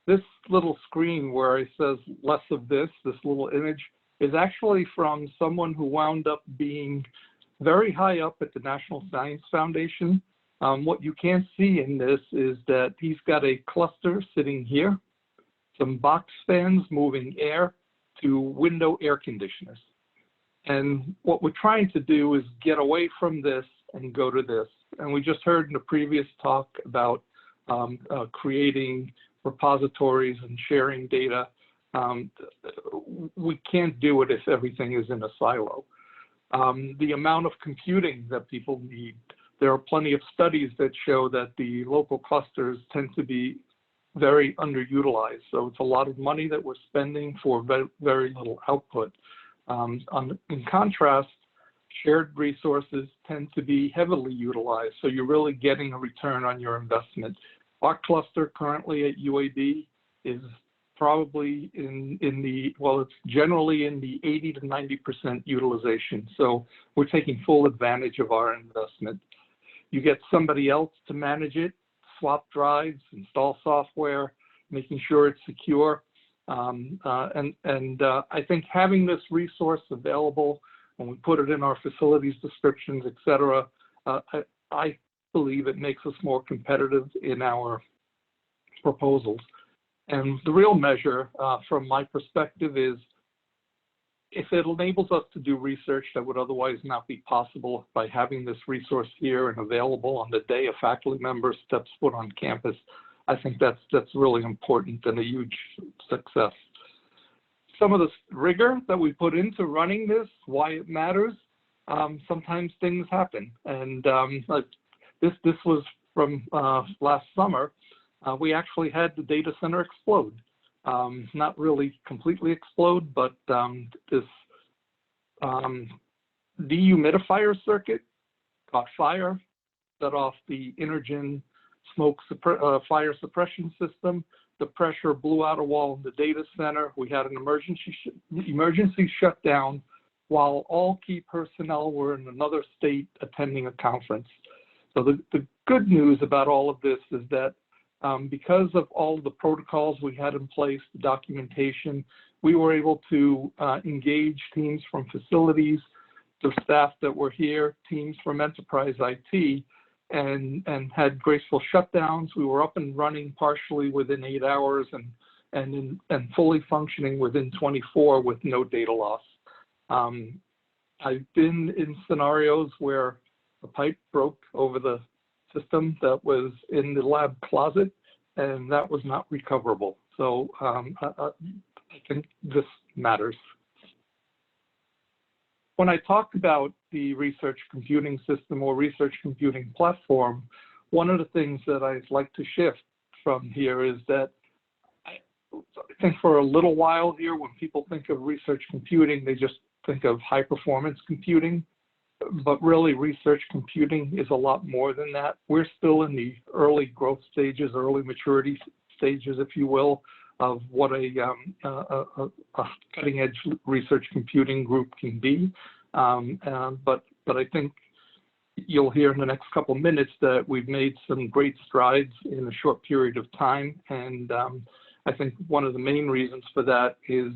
this little screen where it says less of this little image, is actually from someone who wound up being very high up at the National Science Foundation. What you can't see in this is that he's got a cluster sitting here, some box fans moving air to window air conditioners. And what we're trying to do is get away from this and go to this. And we just heard in the previous talk about creating repositories and sharing data. We can't do it if everything is in a silo. The amount of computing that people need, there are plenty of studies that show that the local clusters tend to be very underutilized. So it's a lot of money that we're spending for very little output. In contrast, shared resources tend to be heavily utilized. So you're really getting a return on your investment. Our cluster currently at UAB is probably it's generally in the 80 to 90% utilization. So we're taking full advantage of our investment. You get somebody else to manage it, swap drives, install software, making sure it's secure. I think having this resource available when we put it in our facilities descriptions, et cetera, I believe it makes us more competitive in our proposals. And the real measure from my perspective is if it enables us to do research that would otherwise not be possible by having this resource here and available on the day a faculty member steps foot on campus, I think that's really important and a huge success. Some of the rigor that we put into running this, why it matters, sometimes things happen. And this was from last summer. We actually had the data center explode. Not really completely explode, but this dehumidifier circuit caught fire, set off the Energen smoke fire suppression system. The pressure blew out a wall in the data center. We had an emergency shutdown while all key personnel were in another state attending a conference. So the good news about all of this is that because of all the protocols we had in place, the documentation, we were able to engage teams from facilities, the staff that were here, teams from enterprise IT, and had graceful shutdowns. We were up and running partially within 8 hours and fully functioning within 24 with no data loss. I've been in scenarios where a pipe broke over the system that was in the lab closet, and that was not recoverable. So I think this matters. When I talk about the research computing system or research computing platform, one of the things that I'd like to shift from here is that I think for a little while here, when people think of research computing, they just think of high performance computing. But really, research computing is a lot more than that. We're still in the early growth stages, early maturity stages, if you will, of what a cutting-edge research computing group can be. But I think you'll hear in the next couple minutes that we've made some great strides in a short period of time. And I think one of the main reasons for that is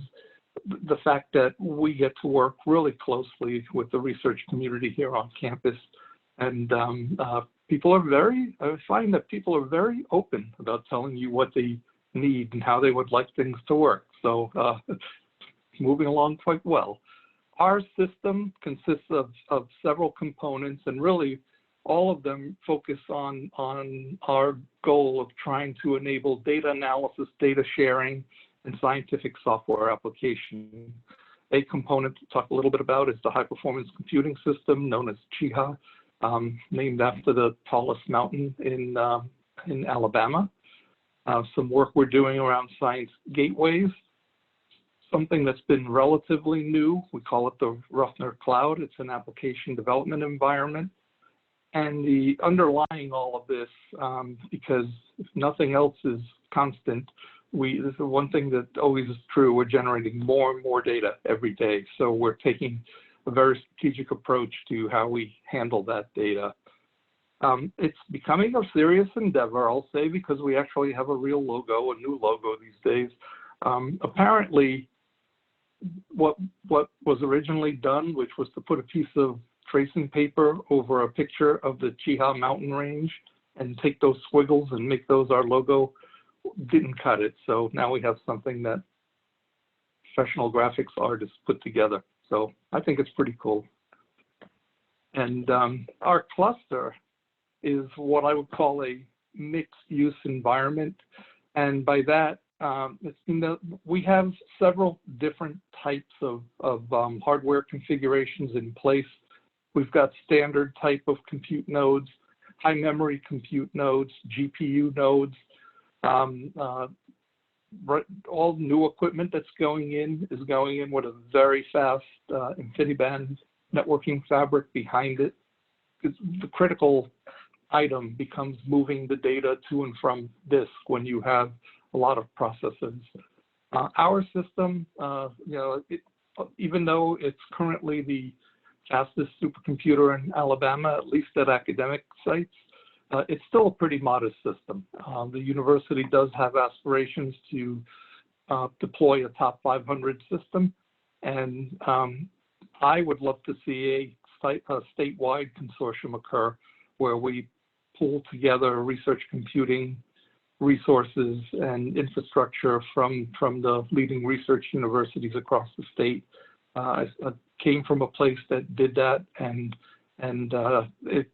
the fact that we get to work really closely with the research community here on campus. And people are I find that people are very open about telling you what they need and how they would like things to work. So it's moving along quite well. Our system consists of several components, and really all of them focus on our goal of trying to enable data analysis, data sharing, and scientific software application. A component to talk a little bit about is the high performance computing system known as CHIHA, named after the tallest mountain in Alabama. Some work we're doing around science gateways, something that's been relatively new. We call it the Ruffner Cloud. It's an application development environment. And the underlying all of this, because if nothing else is constant, this is one thing that always is true, we're generating more and more data every day. So we're taking a very strategic approach to how we handle that data. It's becoming a serious endeavor, I'll say, because we actually have a real logo, a new logo these days. Apparently, what was originally done, which was to put a piece of tracing paper over a picture of the Chiha mountain range and take those squiggles and make those our logo, didn't cut it. So now we have something that professional graphics artists put together. So I think it's pretty cool. And our cluster is what I would call a mixed use environment. And by that, we have several different types of hardware configurations in place. We've got standard type of compute nodes, high memory compute nodes, GPU nodes, all new equipment that's going in is going in with a very fast InfiniBand networking fabric behind it. The critical item becomes moving the data to and from disk when you have a lot of processes. Our system, even though it's currently the fastest supercomputer in Alabama, at least at academic sites, it's still a pretty modest system. The university does have aspirations to deploy a top 500 system, and I would love to see a statewide consortium occur where we pull together research computing resources and infrastructure from the leading research universities across the state. I came from a place that did that, and it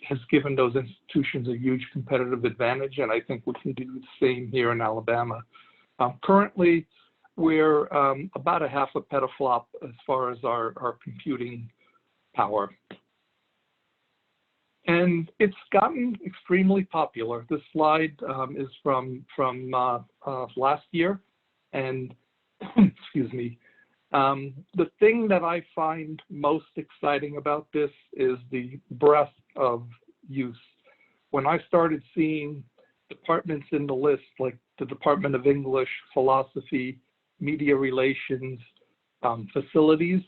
has given those institutions a huge competitive advantage, and I think we can do the same here in Alabama. Currently, we're about a half a petaflop as far as our computing power. And it's gotten extremely popular. This slide is from last year, and excuse me. The thing that I find most exciting about this is the breadth of use. When I started seeing departments in the list, like the Department of English, Philosophy, Media Relations, facilities,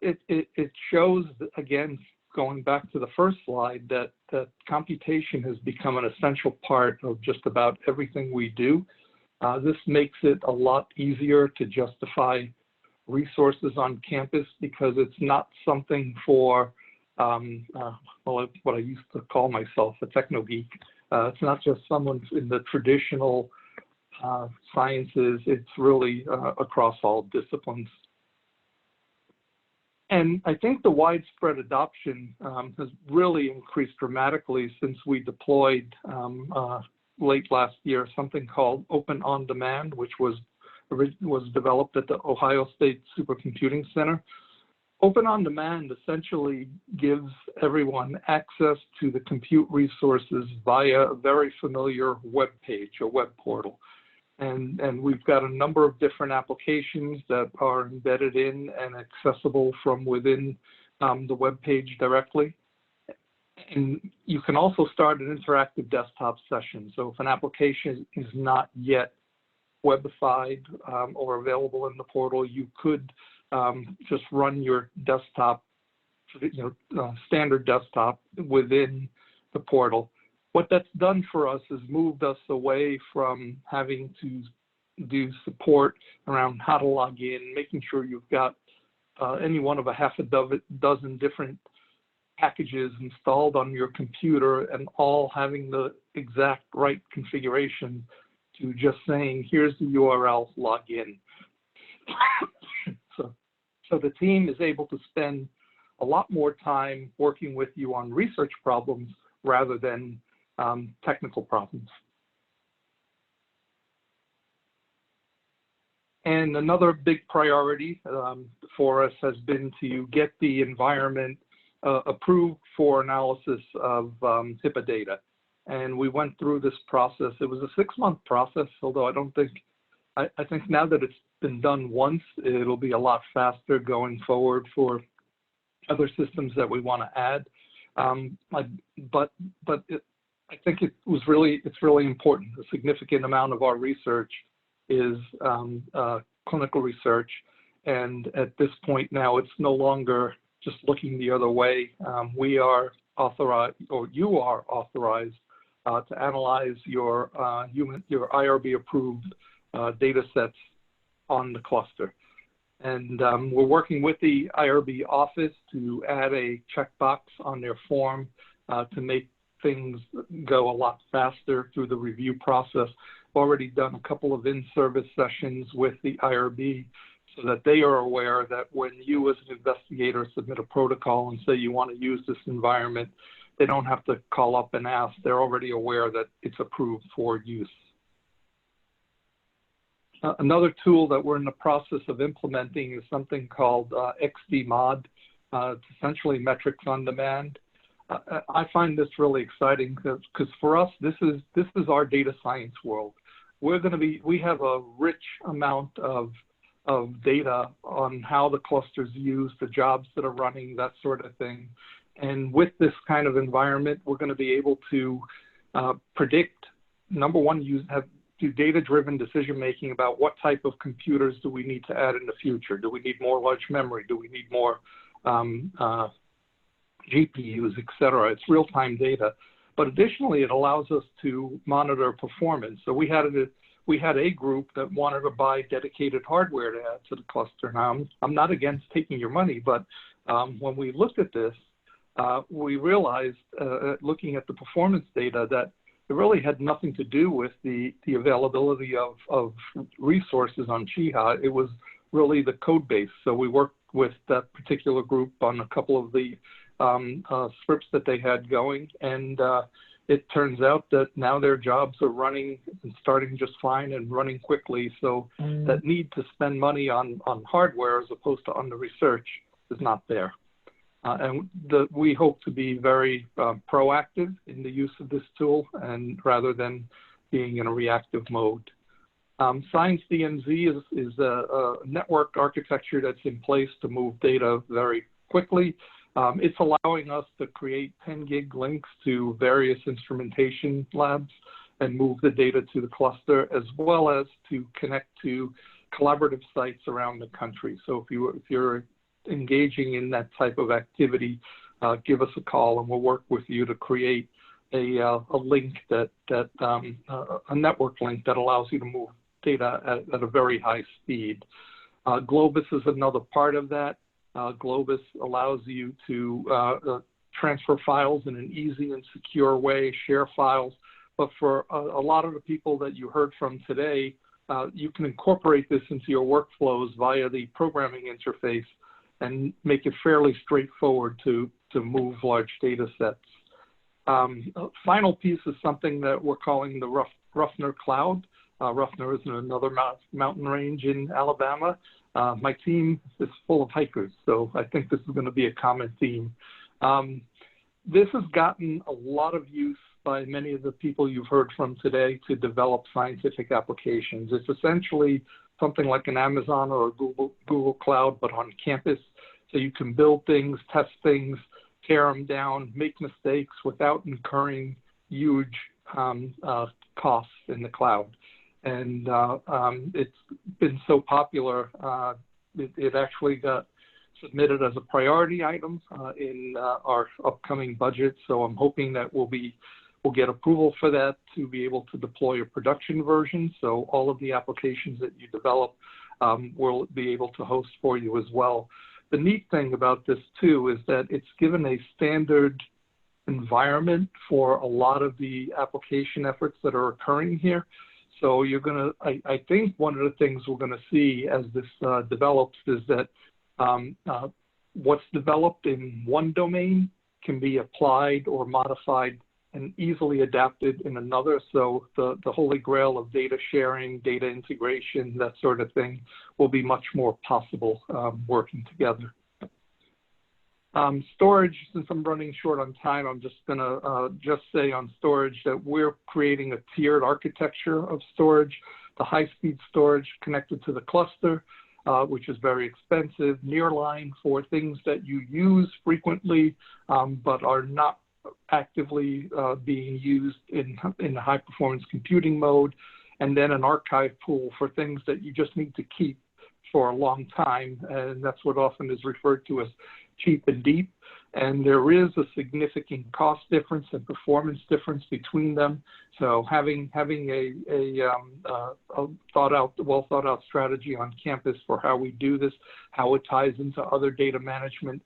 it shows, again, going back to the first slide, that computation has become an essential part of just about everything we do. This makes it a lot easier to justify resources on campus because it's not something for what I used to call myself, a techno geek. It's not just someone in the traditional sciences, it's really across all disciplines. And I think the widespread adoption has really increased dramatically since we deployed late last year something called Open On Demand, which was developed at the Ohio State Supercomputing Center. Open On Demand essentially gives everyone access to the compute resources via a very familiar web page, a web portal. And we've got a number of different applications that are embedded in and accessible from within the web page directly. And you can also start an interactive desktop session. So if an application is not yet webified or available in the portal, you could just run your desktop, standard desktop within the portal. What that's done for us is moved us away from having to do support around how to log in, making sure you've got any one of a half a dozen different packages installed on your computer and all having the exact right configuration, to just saying, here's the URL, log in. So the team is able to spend a lot more time working with you on research problems rather than technical problems. And another big priority for us has been to get the environment approved for analysis of HIPAA data. And we went through this process. It was a 6-month process, although I think now that it's been done once, it'll be a lot faster going forward for other systems that we want to add. I think it's really important. A significant amount of our research is clinical research, and at this point now, it's no longer just looking the other way. We are authorized, or you are authorized, to analyze your IRB-approved data sets on the cluster. And we're working with the IRB office to add a checkbox on their form to make things go a lot faster through the review process. Already done a couple of in-service sessions with the IRB so that they are aware that when you as an investigator submit a protocol and say you want to use this environment, they don't have to call up and ask. They're already aware that it's approved for use. Another tool that we're in the process of implementing is something called XDMod. It's essentially metrics on demand. I find this really exciting because for us, this is our data science world. We have a rich amount of data on how the cluster's used, the jobs that are running, that sort of thing. And with this kind of environment, we're going to be able to predict, number one, do data-driven decision-making about what type of computers do we need to add in the future. Do we need more large memory? Do we need more GPUs, et cetera? It's real-time data. But additionally, it allows us to monitor performance. So we had a group that wanted to buy dedicated hardware to add to the cluster. Now, I'm not against taking your money, but when we looked at this, we realized, looking at the performance data, that it really had nothing to do with the availability of resources on Chiha. It was really the code base. So we worked with that particular group on a couple of the scripts that they had going, and it turns out that now their jobs are running and starting just fine and running quickly. So that need to spend money on hardware as opposed to on the research is not there. And we hope to be very proactive in the use of this tool, and rather than being in a reactive mode. Science DMZ is a network architecture that's in place to move data very quickly. It's allowing us to create 10 gig links to various instrumentation labs and move the data to the cluster, as well as to connect to collaborative sites around the country. So if you're engaging in that type of activity, give us a call and we'll work with you to create a link a network link that allows you to move data at a very high speed. Globus is another part of that. Globus allows you to transfer files in an easy and secure way, share files. But for a lot of the people that you heard from today, you can incorporate this into your workflows via the programming interface and make it fairly straightforward to move large data sets. Final piece is something that we're calling the Ruffner Cloud. Ruffner is in another mountain range in Alabama. My team is full of hikers, so I think this is going to be a common theme. This has gotten a lot of use by many of the people you've heard from today to develop scientific applications. It's essentially something like an Amazon or a Google Cloud, but on campus. So you can build things, test things, tear them down, make mistakes without incurring huge costs in the cloud. And it's been so popular, it actually got submitted as a priority item in our upcoming budget. So I'm hoping that we'll get approval for that to be able to deploy a production version. So all of the applications that you develop we'll be able to host for you as well. The neat thing about this too is that it's given a standard environment for a lot of the application efforts that are occurring here. So you're gonna, I think one of the things we're gonna see as this develops is that what's developed in one domain can be applied or modified and easily adapted in another. So the holy grail of data sharing, data integration, that sort of thing will be much more possible working together. Storage, since I'm running short on time, I'm just gonna just say on storage that we're creating a tiered architecture of storage, the high-speed storage connected to the cluster, which is very expensive, nearline for things that you use frequently, but are not actively being used in the high performance computing mode, and then an archive pool for things that you just need to keep for a long time, and that's what often is referred to as cheap and deep. And there is a significant cost difference and performance difference between them. So having a well thought out strategy on campus for how we do this, how it ties into other data management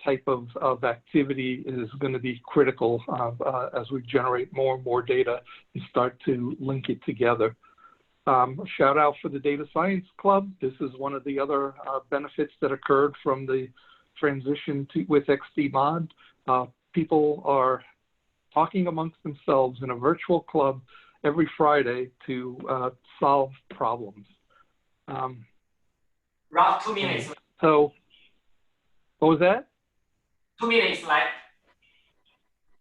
type of activity is going to be critical as we generate more and more data and start to link it together. Shout out for the Data Science Club. This is one of the other benefits that occurred from the transition with XDMod. People are talking amongst themselves in a virtual club every Friday to solve problems. Rough 2 minutes. So, what was that? 2 minutes left.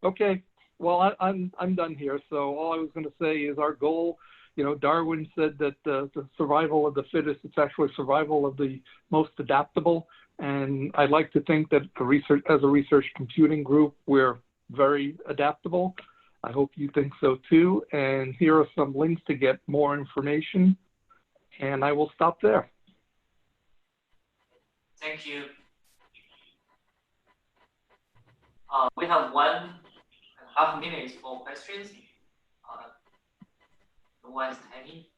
Okay, well, I'm done here. So all I was going to say is our goal, you know, Darwin said that the survival of the fittest, it's actually survival of the most adaptable. And I'd like to think that as a research computing group, we're very adaptable. I hope you think so too. And here are some links to get more information. And I will stop there. Thank you. We have 1.5 minutes for questions. No one is tiny.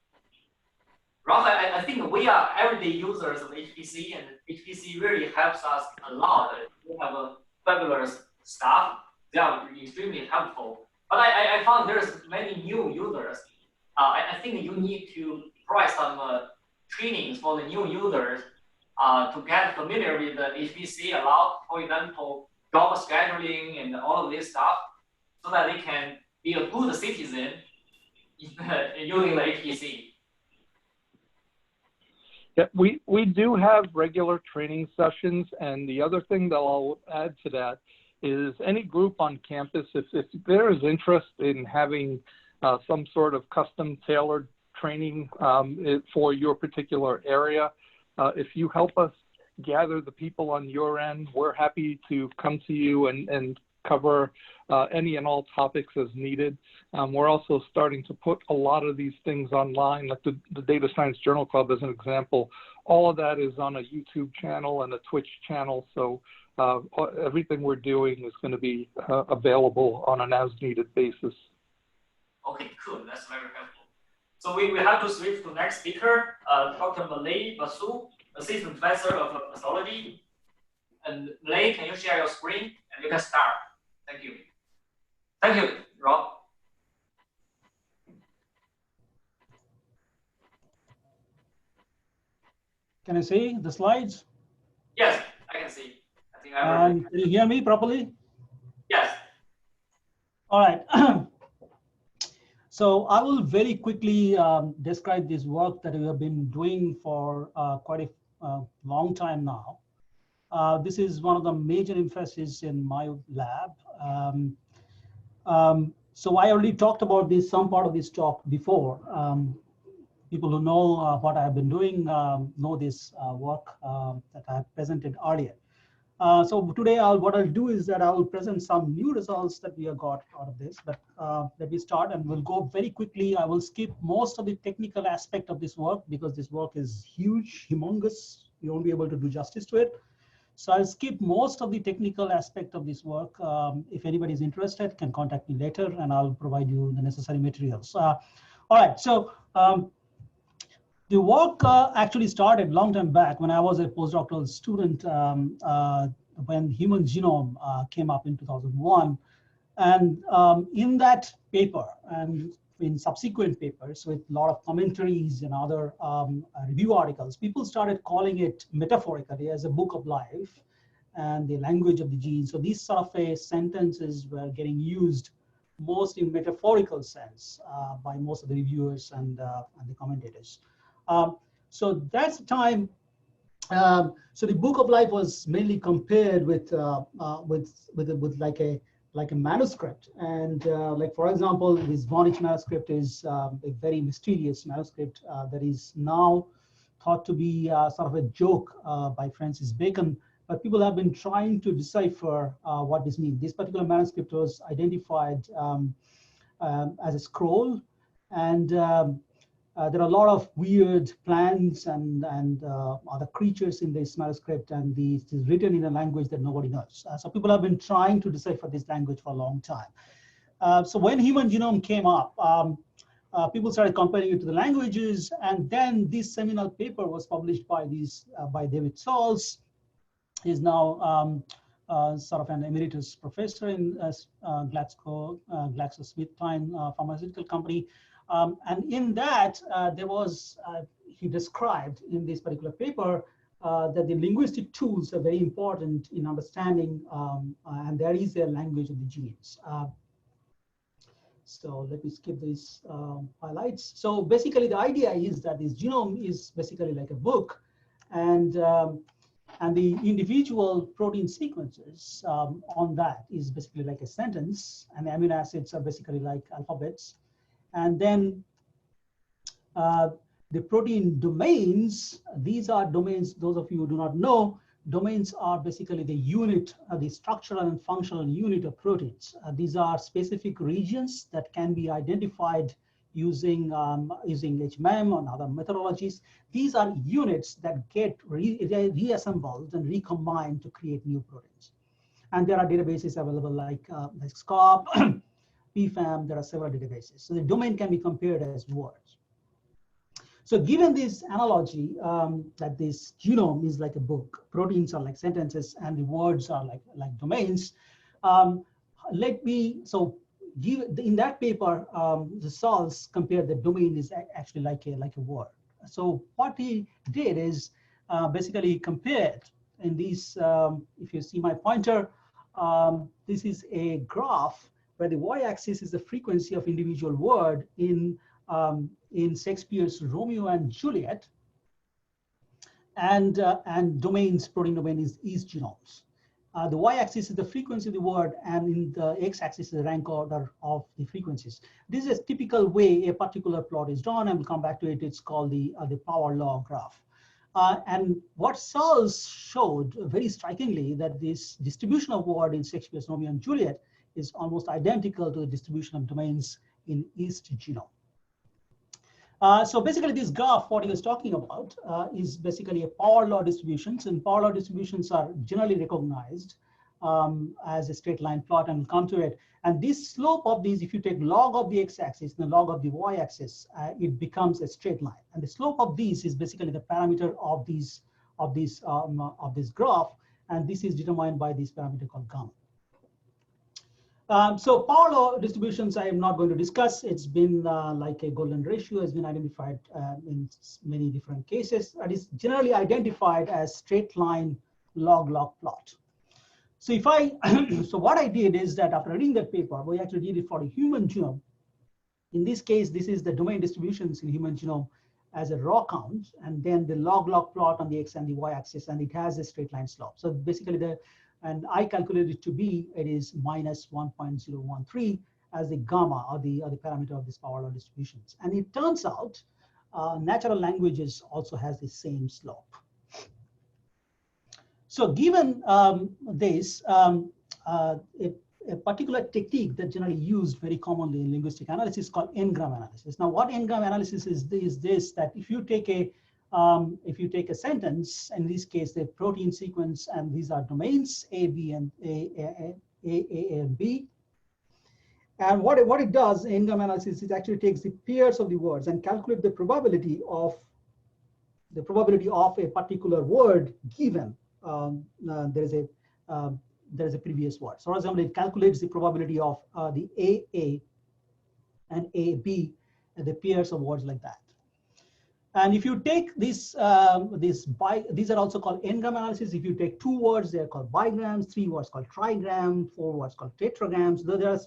Rob, I think we are everyday users of HPC, and HPC really helps us a lot. We have a fabulous staff. They are extremely helpful. But I found there's many new users. I think you need to provide some trainings for the new users to get familiar with the HPC a lot. For example, job scheduling and all of this stuff, so that they can be a good citizen using the HPC. Yeah, we do have regular training sessions, and the other thing that I'll add to that is any group on campus, if there is interest in having some sort of custom tailored training for your particular area, if you help us gather the people on your end, we're happy to come to you and cover any and all topics as needed. We're also starting to put a lot of these things online, like the Data Science Journal Club as an example. All of that is on a YouTube channel and a Twitch channel, so everything we're doing is going to be available on an as-needed basis. Okay, cool. That's very helpful. So we have to switch to next speaker, Dr. Malay Basu, Assistant Professor of Pathology. And Malay, can you share your screen? And you can start. Thank you. Thank you, Rob. Can I see the slides? Yes, I can see. I think I'm Can you hear me properly? Yes. All right. So I will very quickly describe this work that we have been doing for quite a long time now. This is one of the major emphases in my lab. So I already talked about this, some part of this talk before. People who know what I've been doing know this work that I presented earlier. So today what I'll do is that I will present some new results that we have got out of this, but let me start and we'll go very quickly. I will skip most of the technical aspect of this work because this work is huge, humongous. You won't be able to do justice to it. So I'll skip most of the technical aspect of this work. If anybody is interested, can contact me later and I'll provide you the necessary materials. All right, so the work actually started a long time back when I was a postdoctoral student when human genome came up in 2001. And in that paper and in subsequent papers with a lot of commentaries and other review articles, people started calling it metaphorically as a book of life and the language of the gene. So these sort of sentences were getting used most in metaphorical sense by most of the reviewers and the commentators. So that's the time. So the book of life was mainly compared with like a manuscript, and like for example, this Vonich manuscript is a very mysterious manuscript that is now thought to be sort of a joke by Francis Bacon, but people have been trying to decipher what this means. This particular manuscript was identified as a scroll, and there are a lot of weird plants and other creatures in this manuscript, and this is written in a language that nobody knows. So people have been trying to decipher this language for a long time. So when human genome came up, people started comparing it to the languages, and then this seminal paper was published by David Salz. He's now sort of an emeritus professor in GlaxoSmithKline pharmaceutical company. And in that, he described in this particular paper that the linguistic tools are very important in understanding, and there is a language of the genes. So let me skip these highlights. So basically, the idea is that this genome is basically like a book, and the individual protein sequences on that is basically like a sentence, and the amino acids are basically like alphabets. And then the protein domains, these are domains, those of you who do not know, domains are basically the unit, the structural and functional unit of proteins. These are specific regions that can be identified using HMM and other methodologies. These are units that get reassembled and recombined to create new proteins. And there are databases available like SCOP, PFAM, there are several databases. So the domain can be compared as words. So given this analogy that this genome is like a book, proteins are like sentences, and the words are like domains, in that paper, the Salz compared the domain is actually like a word. So what he did is basically compared in these, if you see my pointer, this is a graph where the y-axis is the frequency of individual word in Shakespeare's Romeo and Juliet, and domains, protein domain is genomes. The y-axis is the frequency of the word, and in the x-axis is the rank order of the frequencies. This is a typical way a particular plot is drawn, and we'll come back to it. It's called the power law graph. And what Salz showed very strikingly, that this distribution of word in Shakespeare's Romeo and Juliet is almost identical to the distribution of domains in East genome. So basically this graph, what he was talking about, is basically a power law distributions, and power law distributions are generally recognized as a straight line plot, and we'll come to it. And this slope of these, if you take log of the x-axis and the log of the y-axis, it becomes a straight line. And the slope of these is basically the parameter of this graph, and this is determined by this parameter called gamma. So power law distributions I am not going to discuss. It's been like a golden ratio has been identified in many different cases. It is generally identified as straight line log-log plot. So if so what I did is that after reading that paper, we actually did it for the human genome. In this case, this is the domain distributions in human genome as a raw count, and then the log-log plot on the x and the y-axis, and it has a straight line slope. So basically and I calculated it to be, it is minus 1.013 as the gamma, or the parameter of this power law distributions. And it turns out natural languages also has the same slope. So given this, a particular technique that generally used very commonly in linguistic analysis is called n-gram analysis. Now what n-gram analysis is this, that if you take a sentence, in this case, the protein sequence, and these are domains A, B, and A, and B. And what it does, n-gram analysis, it actually takes the pairs of the words and calculate the probability of a particular word given there is a previous word. So for example, it calculates the probability of the AA and AB and the pairs of words like that. And if you take these are also called n-gram analysis. If you take 2 words, they're called bigrams, 3 words called trigram, 4 words called tetragrams. Though there are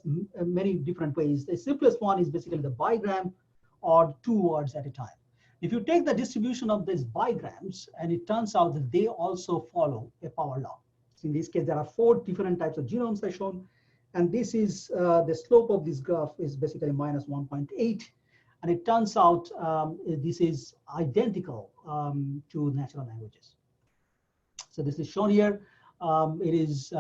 many different ways. The simplest one is basically the bigram, or 2 words at a time. If you take the distribution of these bigrams, and it turns out that they also follow a power law. So in this case, there are 4 different types of genomes as shown. And this is the slope of this graph is basically minus 1.8. And it turns out this is identical to natural languages. So this is shown here. It is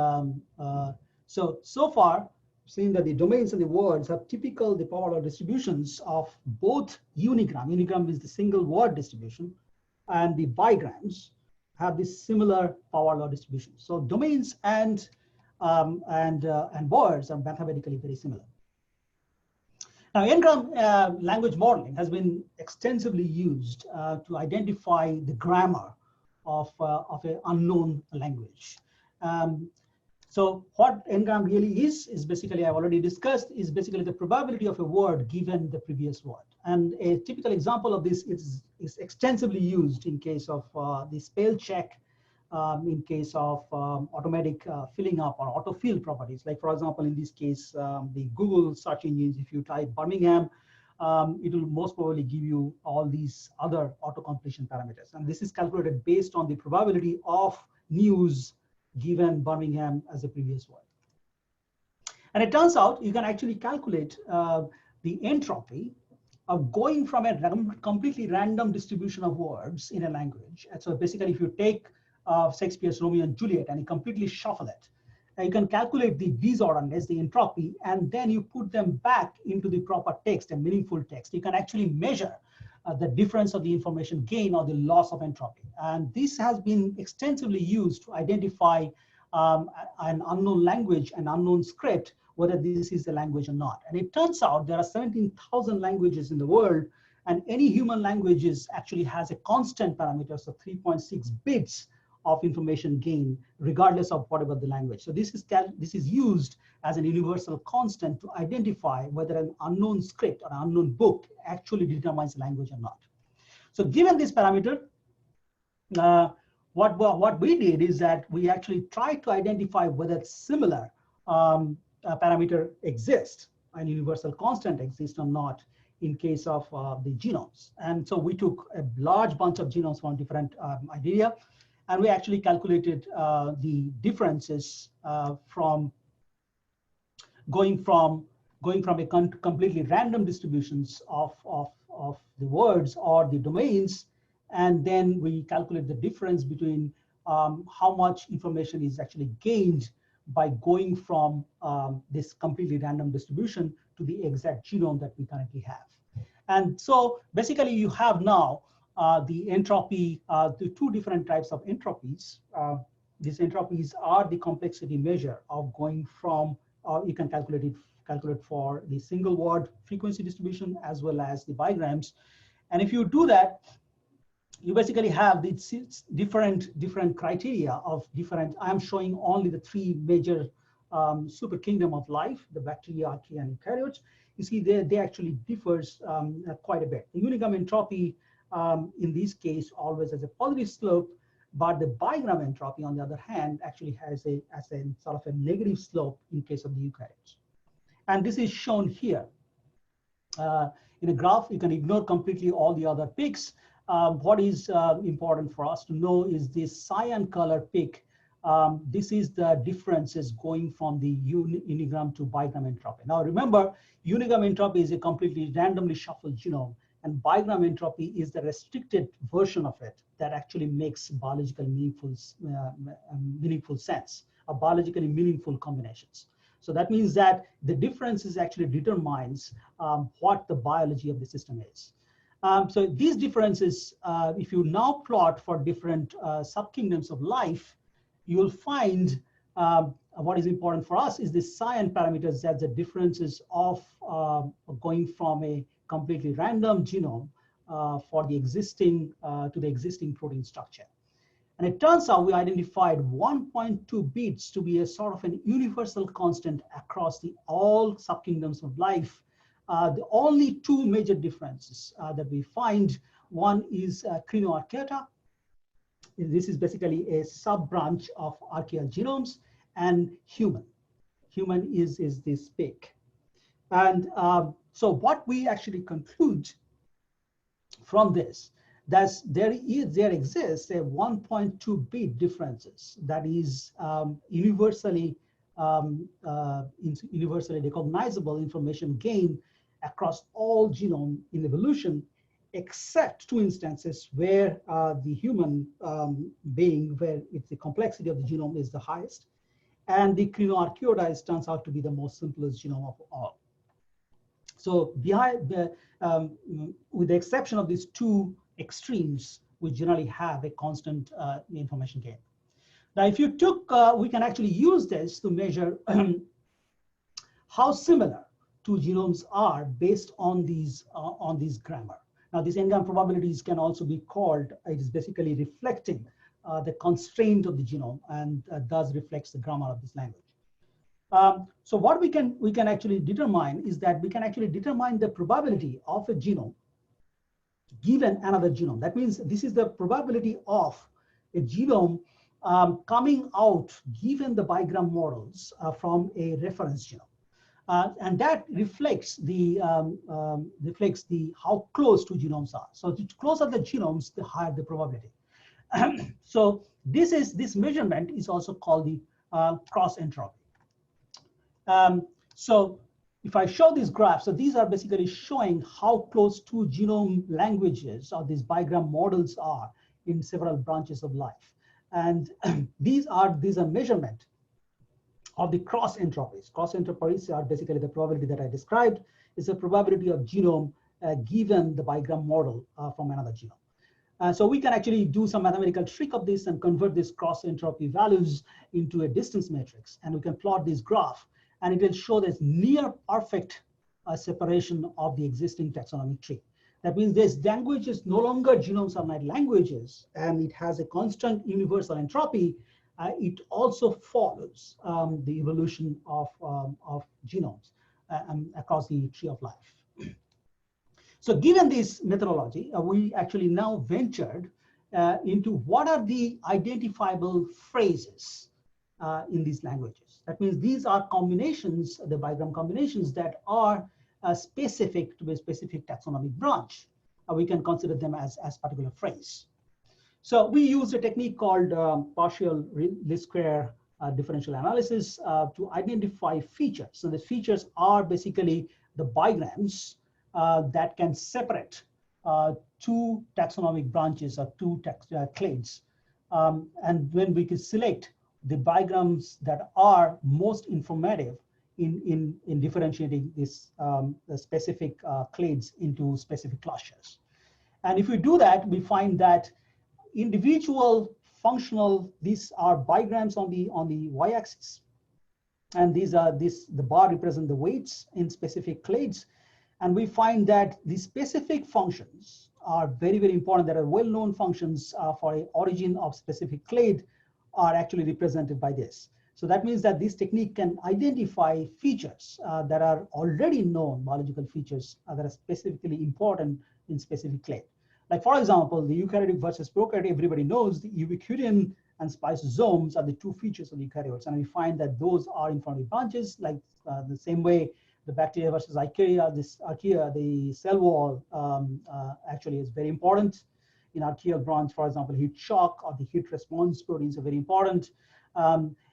so far seen that the domains and the words have typical the power law distributions of both unigram. Unigram is the single word distribution, and the bigrams have this similar power law distribution. So domains and words are mathematically very similar. Now, n-gram language modeling has been extensively used to identify the grammar of an unknown language. So what n-gram really is basically, I've already discussed, is basically the probability of a word given the previous word. And a typical example of this is extensively used in case of the spell check, in case of automatic filling up or autofill properties. Like, for example, in this case, the Google search engines, if you type Birmingham, it will most probably give you all these other auto-completion parameters. And this is calculated based on the probability of news given Birmingham as a previous word. And it turns out you can actually calculate the entropy of going from a completely random distribution of words in a language. And so basically, if you take Shakespeare's Romeo and Juliet and you completely shuffle it, you can calculate the disorderness, the entropy, and then you put them back into the proper text, a meaningful text. You can actually measure the difference of the information gain or the loss of entropy. And this has been extensively used to identify an unknown language, an unknown script, whether this is the language or not. And it turns out there are 17,000 languages in the world, and any human language actually has a constant parameter, so 3.6 bits of information gain, regardless of whatever the language. So this is used as an universal constant to identify whether an unknown script or an unknown book actually determines the language or not. So given this parameter, what we did is that we actually tried to identify whether similar parameter exists, and universal constant exists or not in case of the genomes. And so we took a large bunch of genomes from different idea, and we actually calculated the differences from going from a completely random distributions of the words or the domains, and then we calculate the difference between how much information is actually gained by going from this completely random distribution to the exact genome that we currently have. And so basically you have now the entropy, the two different types of entropies. These entropies are the complexity measure of going from, you can calculate for the single word frequency distribution as well as the bigrams. And if you do that, you basically have these different criteria of different. I'm showing only the three major super kingdom of life, the bacteria, archaea, and eukaryotes. You see they actually differs quite a bit. The unigram entropy in this case always has a positive slope, but the bigram entropy on the other hand actually has a sort of a negative slope in case of the eukaryotes. And this is shown here. In a graph, you can ignore completely all the other peaks. What is important for us to know is this cyan color peak. This is the differences going from the unigram to bigram entropy. Now remember, unigram entropy is a completely randomly shuffled genome, and bigram entropy is the restricted version of it that actually makes biological meaningful sense, or biologically meaningful combinations. So that means that the differences actually determines what the biology of the system is. So these differences, if you now plot for different subkingdoms of life, you will find what is important for us is the cyan parameters, that the differences of going from a completely random genome for the existing to the existing protein structure. And it turns out we identified 1.2 bits to be a sort of an universal constant across all subkingdoms of life. The only two major differences that we find, one is Crinoarchaea. This is basically a sub-branch of archaeal genomes, and human. Human is this peak. And so what we actually conclude from this, that there exists a 1.2 bit differences that is universally recognizable information gain across all genome in evolution, except two instances where the human being, where the complexity of the genome is the highest, and the crinoarchaeota turns out to be the most simplest genome of all. So behind the, with the exception of these two extremes, we generally have a constant information gain. Now, if you took, we can actually use this to measure how similar two genomes are based on these grammar. Now, these n-gram probabilities can also be called, it is basically reflecting the constraint of the genome, and thus reflects the grammar of this language. So what we can actually determine is that we can actually determine the probability of a genome given another genome. That means this is the probability of a genome coming out given the bigram models from a reference genome. And that reflects the how close two genomes are. So the closer the genomes, the higher the probability. So this measurement is also called the cross entropy. So if I show this graph, so these are basically showing how close two genome languages or these bigram models are in several branches of life. And these are measurement of the cross entropies. Cross entropies are basically the probability that I described. It's a probability of genome given the bigram model from another genome. So we can actually do some mathematical trick of this and convert these cross entropy values into a distance matrix. And we can plot this graph, and it will show this near perfect separation of the existing taxonomic tree. That means this language is no longer genomes are not languages, and it has a constant universal entropy. It also follows the evolution of genomes across the tree of life. So given this methodology, we actually now ventured into what are the identifiable phrases in these languages. That means these are combinations, the bigram combinations that are specific to a specific taxonomic branch. We can consider them as particular phrase. So we use a technique called partial least square differential analysis to identify features. So the features are basically the bigrams that can separate two taxonomic branches or two clades. And when we can select the bigrams that are most informative in differentiating this the specific clades into specific clusters. And if we do that, we find that individual functional, these are bigrams on the y-axis, and these are the bar represent the weights in specific clades. And we find that the specific functions are very, very important. There are well-known functions for an origin of specific clade are actually represented by this. So that means that this technique can identify features that are already known, biological features that are specifically important in specific clade. Like for example, the eukaryotic versus prokaryotic, everybody knows the ubiquitin and spliceosomes are the two features of the eukaryotes. And we find that those are informative branches, like the same way the bacteria versus archaea, the cell wall actually is very important. In archaeal branch, for example, heat shock or the heat response proteins are very important.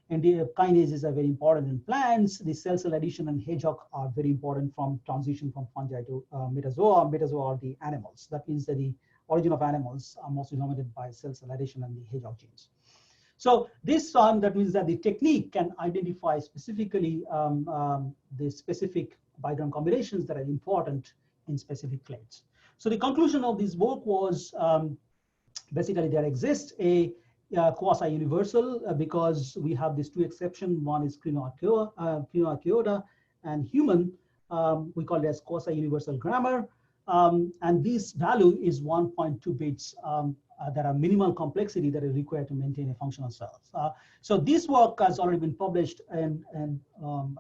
And the kinases are very important in plants. The cell-cell addition and hedgehog are very important from transition from fungi to metazoa. Metazoa are the animals. That means that the origin of animals are mostly dominated by cell-cell addition and the hedgehog genes. So this that means that the technique can identify specifically the specific bigram combinations that are important in specific clades. So the conclusion of this work was basically there exists a quasi-universal because we have these two exceptions. One is crinoarchaeota and human. We call it as quasi-universal grammar. And this value is 1.2 bits that are minimal complexity that is required to maintain a functional cell. So this work has already been published in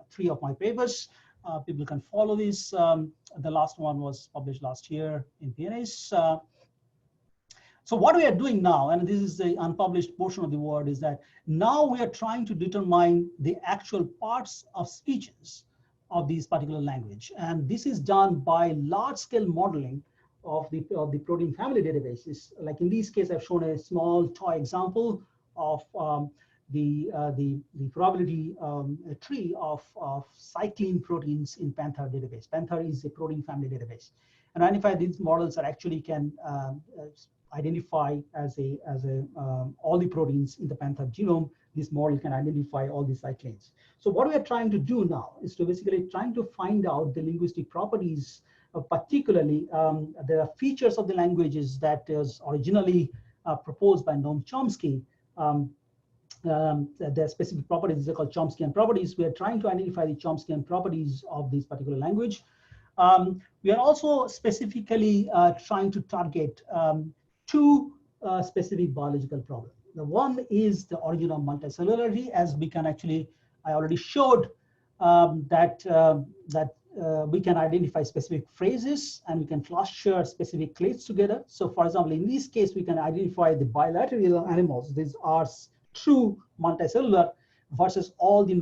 3 of my papers. People can follow this. The last one was published last year in PNAS. So what we are doing now, and this is the unpublished portion of the work, is that now we are trying to determine the actual parts of speeches of these particular language. And this is done by large-scale modeling of the protein family databases. Like in this case, I've shown a small toy example of the probability tree of cyclin proteins in Panther database. Panther is a protein family database. and identify these models that actually can identify as all the proteins in the panther genome. This model can identify all the cyclins. So what we are trying to do now is to basically trying to find out the linguistic properties, particularly the features of the languages that was originally proposed by Noam Chomsky. The specific properties are called Chomskyan properties. We are trying to identify the Chomskyan properties of this particular language. We are also specifically trying to target two specific biological problems. The one is the origin of multicellularity, as we can actually, I already showed that we can identify specific phrases and we can cluster specific clades together. So for example, in this case, we can identify the bilateral animals. These are true multicellular versus all the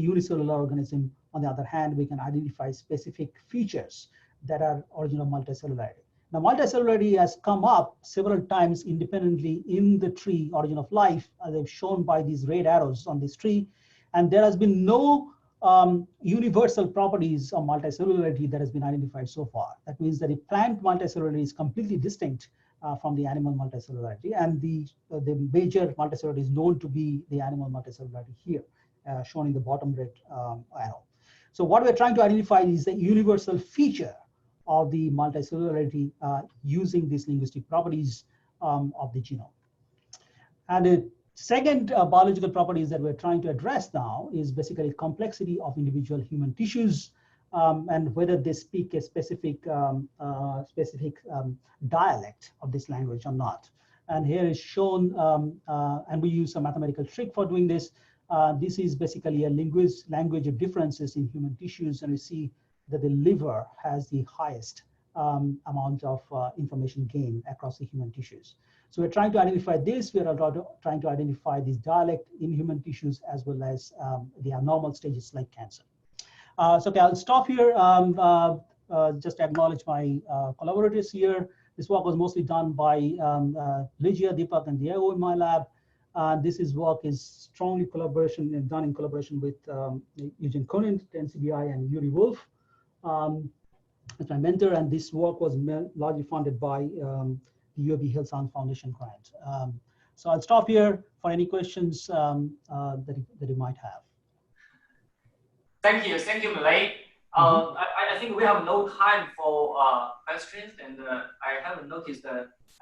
unicellular organism. On the other hand, we can identify specific features that are origin of multicellularity. Now, multicellularity has come up several times independently in the tree origin of life, as I've shown by these red arrows on this tree. And there has been no universal properties of multicellularity that has been identified so far. That means that a plant multicellularity is completely distinct from the animal multicellularity. And the major multicellularity is known to be the animal multicellularity here, shown in the bottom red arrow. So what we're trying to identify is the universal feature of the multicellularity using these linguistic properties of the genome. And the second biological properties that we're trying to address now is basically complexity of individual human tissues and whether they speak a specific dialect of this language or not. And here is shown, and we use a mathematical trick for doing this. This is basically a language of differences in human tissues, and we see that the liver has the highest amount of information gain across the human tissues. So we're trying to identify this. We are trying to identify this dialect in human tissues as well as the abnormal stages like cancer. So okay, I'll stop here. Just acknowledge my collaborators here. This work was mostly done by Lygia, Deepak, and Diego in my lab. This work is strongly done in collaboration with Eugene Konin, NCBI, and Yuri Wolf as my mentor. And this work was largely funded by the UAB Health Science Foundation grant. So I'll stop here for any questions that you might have. Thank you, Malay. I think we have no time for questions, and I haven't noticed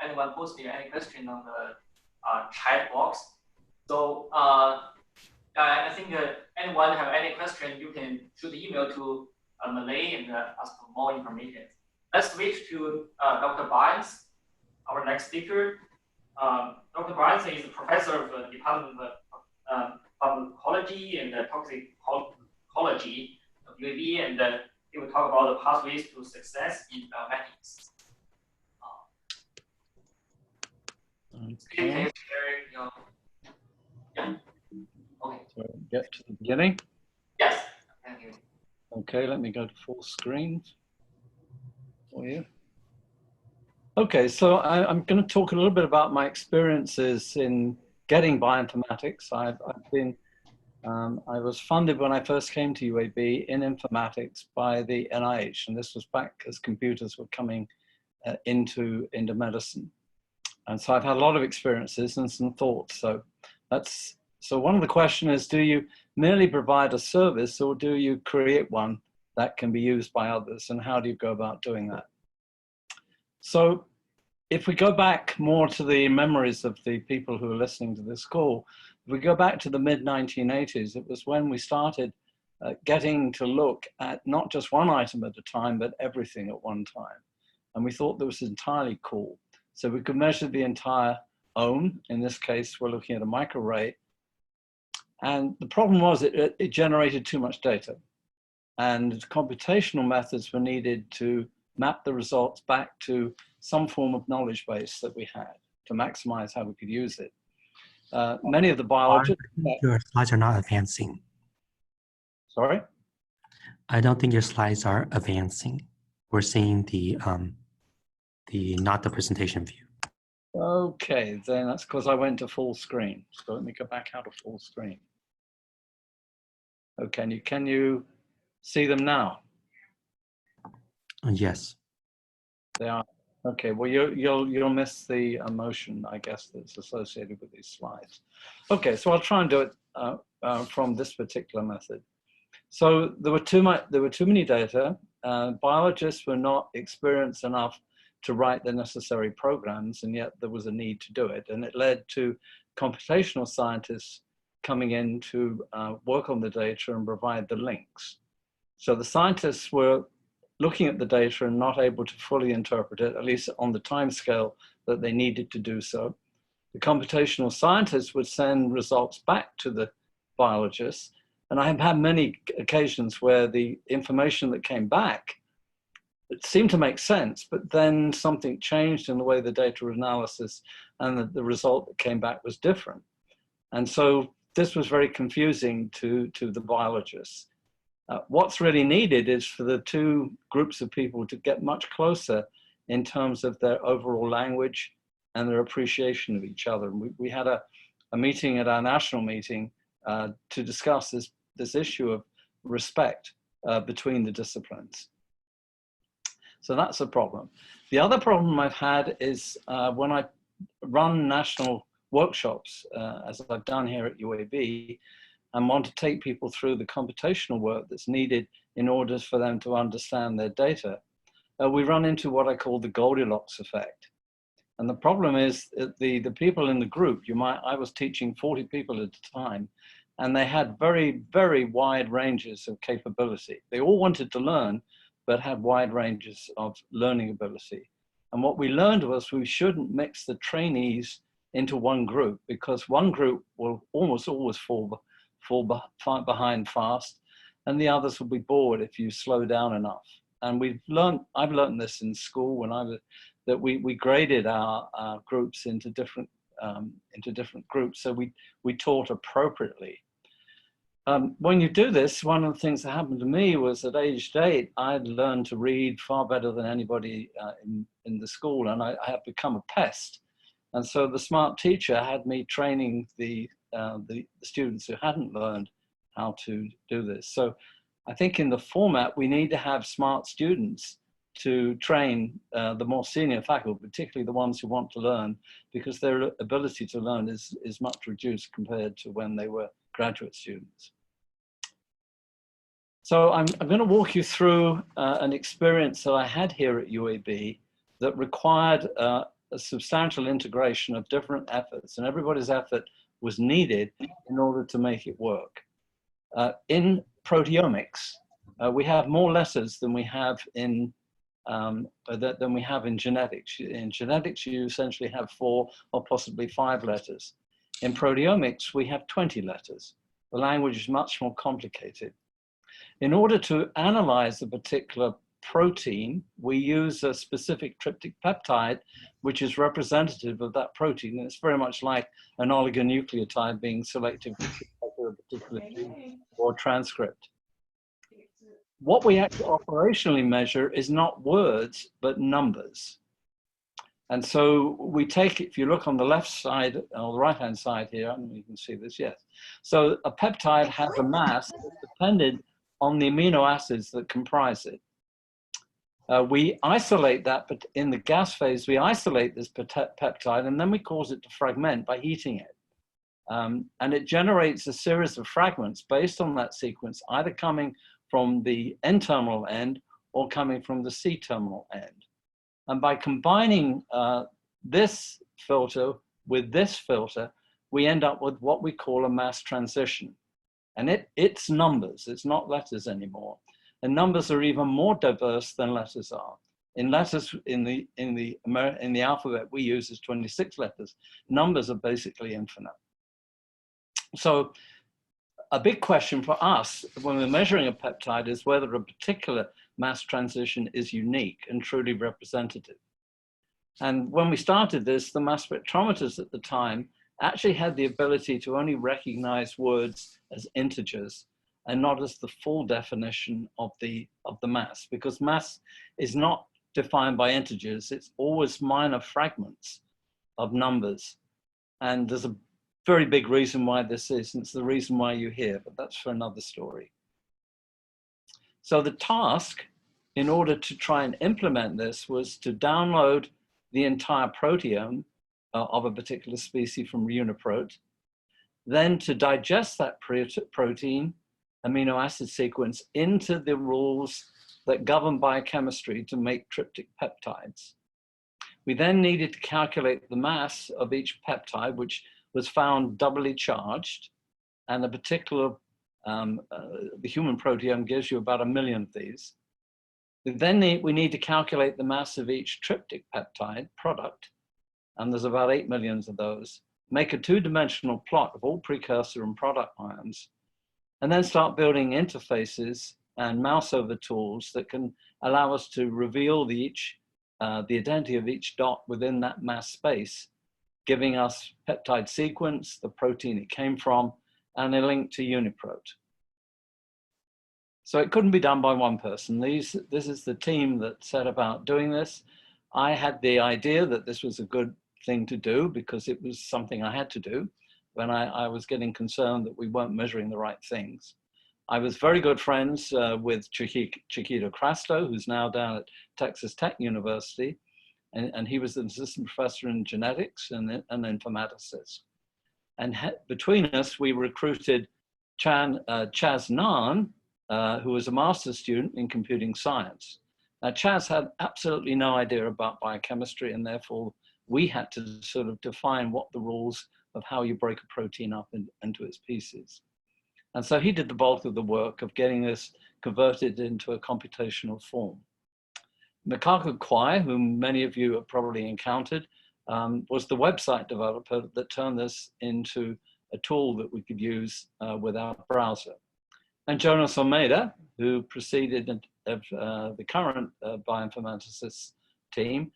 anyone posting any question on the chat box. So I think anyone have any question, you can shoot the email to Malay and ask for more information. Let's switch to Dr. Barnes, our next speaker. Dr. Barnes is a professor of the Department of Pharmacology and Toxicology of UAB, and he will talk about the pathways to success in biomedics. Okay. Yeah. Okay. So get to the beginning. Yes. Thank you. Okay, let me go to full screen for you. Okay, so I'm going to talk a little bit about my experiences in getting bioinformatics. I was funded when I first came to UAB in informatics by the NIH, and this was back as computers were coming into medicine. And so I've had a lot of experiences and some thoughts. So one of the questions is, do you merely provide a service or do you create one that can be used by others? And how do you go about doing that? So if we go back more to the memories of the people who are listening to this call, if we go back to the mid-1980s, it was when we started getting to look at not just one item at a time, but everything at one time. And we thought that was entirely cool. So we could measure the entire ohm. In this case, we're looking at a microarray. And the problem was it generated too much data. And computational methods were needed to map the results back to some form of knowledge base that we had to maximize how we could use it. Many of the biologists... Your slides are not advancing. Sorry? I don't think your slides are advancing. We're seeing the not the presentation view. Okay, then that's because I went to full screen. So let me go back out of full screen. Okay, can you see them now? Yes. They are. Okay, well, you'll miss the emotion, I guess, that's associated with these slides. Okay, so I'll try and do it from this particular method. So there were too many data. Biologists were not experienced enough to write the necessary programs, and yet there was a need to do it. And it led to computational scientists coming in to work on the data and provide the links. So the scientists were looking at the data and not able to fully interpret it, at least on the time scale that they needed to do so. The computational scientists would send results back to the biologists. And I have had many occasions where the information that came back, it seemed to make sense, but then something changed in the way the data analysis and the result that came back was different. And so this was very confusing to the biologists. What's really needed is for the two groups of people to get much closer in terms of their overall language and their appreciation of each other. And we had a meeting at our national meeting to discuss this issue of respect between the disciplines. So that's a problem. The other problem I've had is when I run national workshops, as I've done here at UAB, and want to take people through the computational work that's needed in order for them to understand their data, we run into what I call the Goldilocks effect. And the problem is that the people in the group, I was teaching 40 people at a time, and they had very, very wide ranges of capability. They all wanted to learn, but had wide ranges of learning ability. And what we learned was we shouldn't mix the trainees into one group, because one group will almost always fall behind fast, and the others will be bored if you slow down enough. And I've learned this in school that we graded our groups into different groups, so we taught appropriately. When you do this, one of the things that happened to me was at age 8, I had learned to read far better than anybody in the school, and I had become a pest. And so the smart teacher had me training the students who hadn't learned how to do this. So I think in the format, we need to have smart students to train the more senior faculty, particularly the ones who want to learn, because their ability to learn is much reduced compared to when they were graduate students. So I'm going to walk you through an experience that I had here at UAB that required a substantial integration of different efforts, and everybody's effort was needed in order to make it work. In proteomics, we have more letters than we have in genetics. In genetics, you essentially have 4 or possibly 5 letters. In proteomics, we have 20 letters. The language is much more complicated. In order to analyze a particular protein, we use a specific tryptic peptide, which is representative of that protein. And it's very much like an oligonucleotide being selective for a particular gene or transcript. What we actually operationally measure is not words, but numbers. And so we take, if you look on the left side, or the right-hand side here, I don't know if you can see this, yes. So a peptide has a mass that's dependent on the amino acids that comprise it. We isolate that, but in the gas phase, we isolate this peptide, and then we cause it to fragment by heating it. And it generates a series of fragments based on that sequence, either coming from the N-terminal end or coming from the C-terminal end. And by combining this filter with this filter, we end up with what we call a mass transition. And it's numbers, it's not letters anymore. And numbers are even more diverse than letters are. In letters, in the alphabet we use is 26 letters. Numbers are basically infinite. So a big question for us when we're measuring a peptide is whether a particular mass transition is unique and truly representative. And when we started this, the mass spectrometers at the time actually had the ability to only recognize words as integers and not as the full definition of the mass, because mass is not defined by integers, it's always minor fragments of numbers. And there's a very big reason why this is, and it's the reason why you're here, but that's for another story. So the task in order to try and implement this was to download the entire proteome of a particular species from UniProt, then to digest that protein amino acid sequence into the rules that govern biochemistry to make tryptic peptides. We then needed to calculate the mass of each peptide, which was found doubly charged, and a particular, the human proteome gives you about 1 million of these. We need to calculate the mass of each tryptic peptide product, and there's about 8 million of those. Make a two-dimensional plot of all precursor and product ions, and then start building interfaces and mouse over tools that can allow us to reveal the identity of each dot within that mass space, giving us peptide sequence, the protein it came from, and a link to UniProt. So it couldn't be done by one person. This is the team that set about doing this. I had the idea that this was a good thing to do because it was something I had to do when I was getting concerned that we weren't measuring the right things. I was very good friends with Chiquito Crasto, who's now down at Texas Tech University, and he was an assistant professor in genetics and informatics. And between us, we recruited Chaz Nan, who was a master's student in computing science. Now, Chaz had absolutely no idea about biochemistry, and therefore we had to sort of define what the rules of how you break a protein up into its pieces. And so he did the bulk of the work of getting this converted into a computational form. Mikako Kwai, whom many of you have probably encountered, was the website developer that turned this into a tool that we could use with our browser. And Jonas Almeida, who preceded the current bioinformaticists team,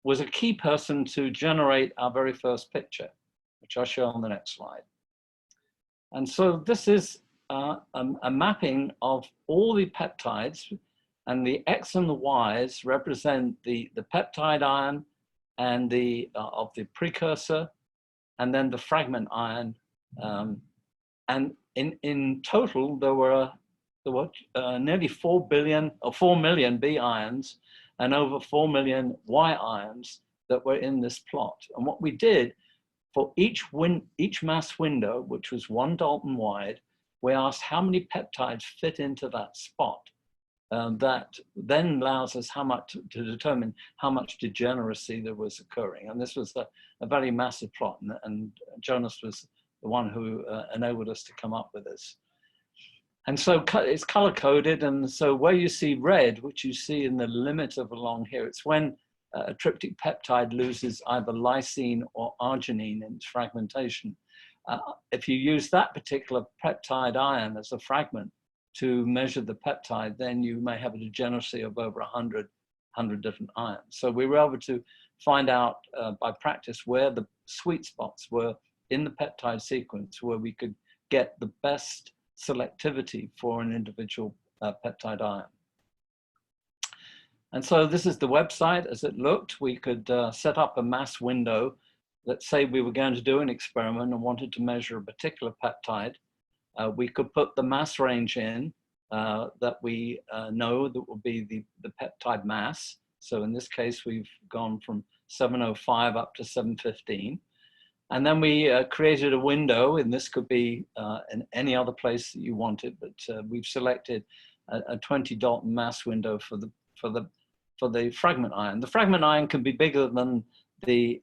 was a key person to generate our very first picture, which I'll show on the next slide. And so this is a mapping of all the peptides, and the X and the Y's represent the peptide ion and of the precursor, and then the fragment ion. And in total, there were nearly 4 million B ions and over 4 million Y ions that were in this plot. And what we did for each mass window, which was 1 Dalton wide, we asked how many peptides fit into that spot. That then allows us to determine how much degeneracy there was occurring. And this was a very massive plot, and Jonas was the one who enabled us to come up with this. And so it's color coded, and so where you see red, which you see in the limit of along here, it's when a tryptic peptide loses either lysine or arginine in its fragmentation. If you use that particular peptide ion as a fragment to measure the peptide, then you may have a degeneracy of over 100 different ions. So we were able to find out by practice where the sweet spots were in the peptide sequence, where we could get the best selectivity for an individual peptide ion. And so this is the website as it looked. We could set up a mass window. Let's say we were going to do an experiment and wanted to measure a particular peptide. We could put the mass range in that we know that will be the peptide mass. So in this case, we've gone from 705 up to 715. And then we created a window, and this could be in any other place that you wanted, but we've selected a 20 Dalton mass window for the fragment ion. The fragment ion can be bigger than the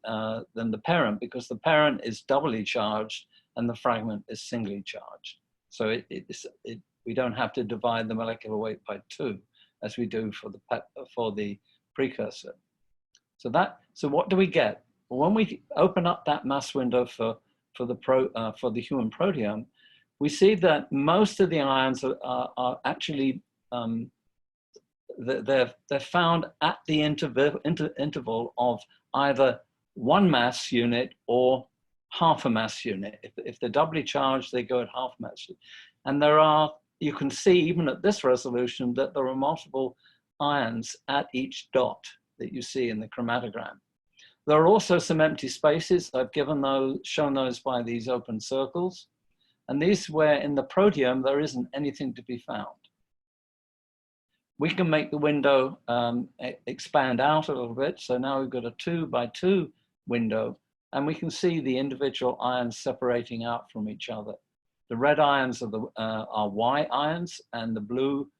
parent, because the parent is doubly charged and the fragment is singly charged. So we don't have to divide the molecular weight by 2 as we do for the precursor. So what do we get? Well, when we open up that mass window for the human proteome, we see that most of the ions are actually they're found at the interval of either 1 mass unit or half a mass unit. If they're doubly charged, they go at half mass. And you can see even at this resolution that there are multiple ions at each dot that you see in the chromatogram. There are also some empty spaces. I've shown those by these open circles. And these where in the proteome, there isn't anything to be found. we can make the window expand out a little bit. So now we've got a 2 by 2 window, and we can see the individual ions separating out from each other. The red ions are Y ions, and the blue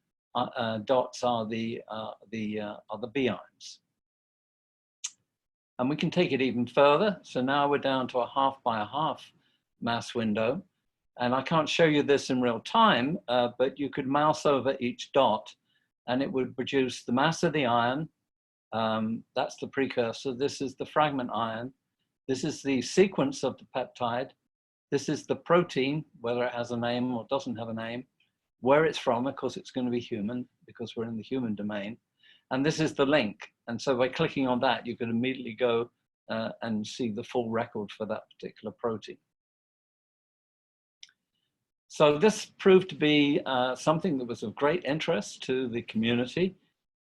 dots are the B ions. And we can take it even further. So now we're down to a 1/2 by 1/2 mass window. And I can't show you this in real time, but you could mouse over each dot and it would produce the mass of the ion. That's the precursor. This is the fragment ion. This is the sequence of the peptide. This is the protein, whether it has a name or doesn't have a name, where it's from. Of course, it's going to be human because we're in the human domain. And this is the link. And so by clicking on that, you can immediately go and see the full record for that particular protein. So this proved to be something that was of great interest to the community.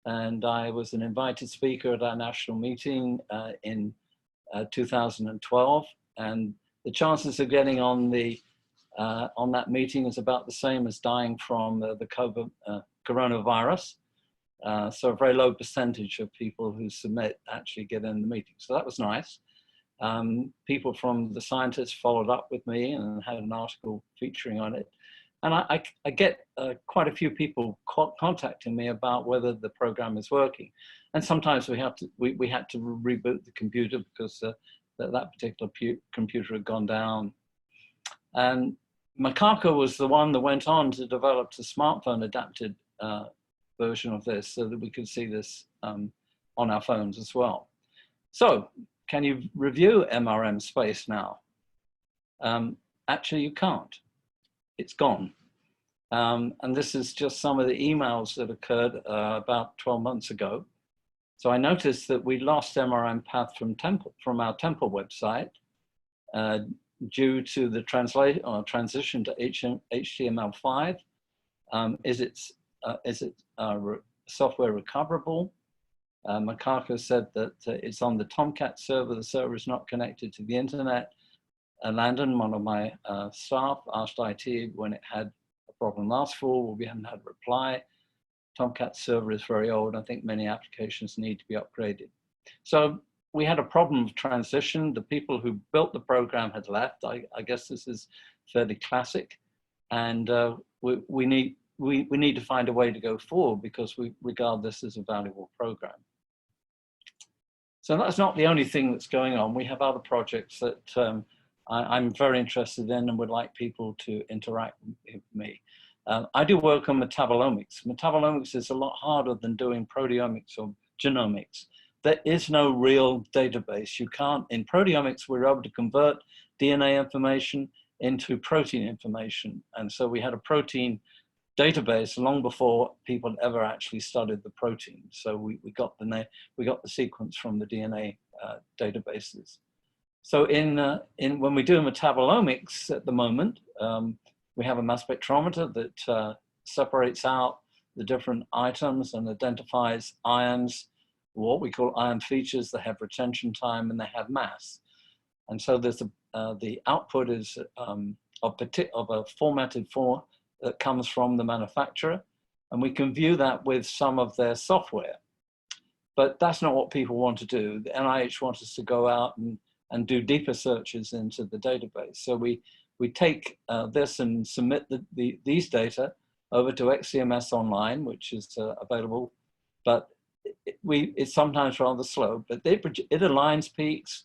And I was an invited speaker at our national meeting in 2012. And the chances of getting on that meeting is about the same as dying from the coronavirus. So a very low percentage of people who submit actually get in the meeting. So that was nice. People from the scientists followed up with me and had an article featuring on it. And I get quite a few people contacting me about whether the program is working. And sometimes we had to reboot the computer because that particular computer had gone down. And Macaco was the one that went on to develop the smartphone adapted version of this so that we could see this on our phones as well. So can you review MRM space now? Actually, you can't. It's gone. And this is just some of the emails that occurred about 12 months ago. So I noticed that we lost MRM path from our Temple website due to the transition to HTML5. Is it software recoverable? Macaco said that it's on the Tomcat server. The server is not connected to the internet. Landon, one of my staff, asked IT when it had a problem last fall. We hadn't had a reply. Tomcat server is very old. I think many applications need to be upgraded. So we had a problem of transition. The people who built the program had left. I guess this is fairly classic. And we need to find a way to go forward because we regard this as a valuable program. So that's not the only thing that's going on. We have other projects that I'm very interested in and would like people to interact with me. I do work on metabolomics. Metabolomics is a lot harder than doing proteomics or genomics. There is no real database. You can't, in proteomics, we're able to convert DNA information into protein information. And so we had a protein database long before people ever actually studied the protein. So we got the sequence from the DNA databases. So when we do metabolomics at the moment, we have a mass spectrometer that separates out the different items and identifies ions, what we call ion features. They have retention time and they have mass. And so there's the output is of a formatted form that comes from the manufacturer, and we can view that with some of their software. But that's not what people want to do. The NIH wants us to go out and do deeper searches into the database. So we take this and submit these data over to XCMS Online, which is available, but it's sometimes rather slow, but it aligns peaks,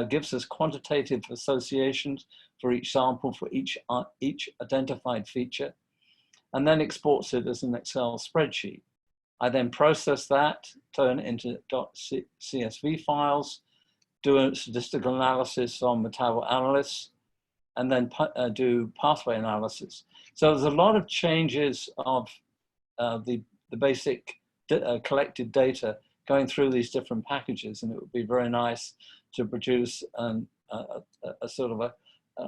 gives us quantitative associations for each sample, for each identified feature, and then exports it as an Excel spreadsheet. I then process that, turn it into .csv files, do a statistical analysis on metaboanalysis, and then do pathway analysis. So there's a lot of changes of the basic collected data going through these different packages, and it would be very nice to produce a sort of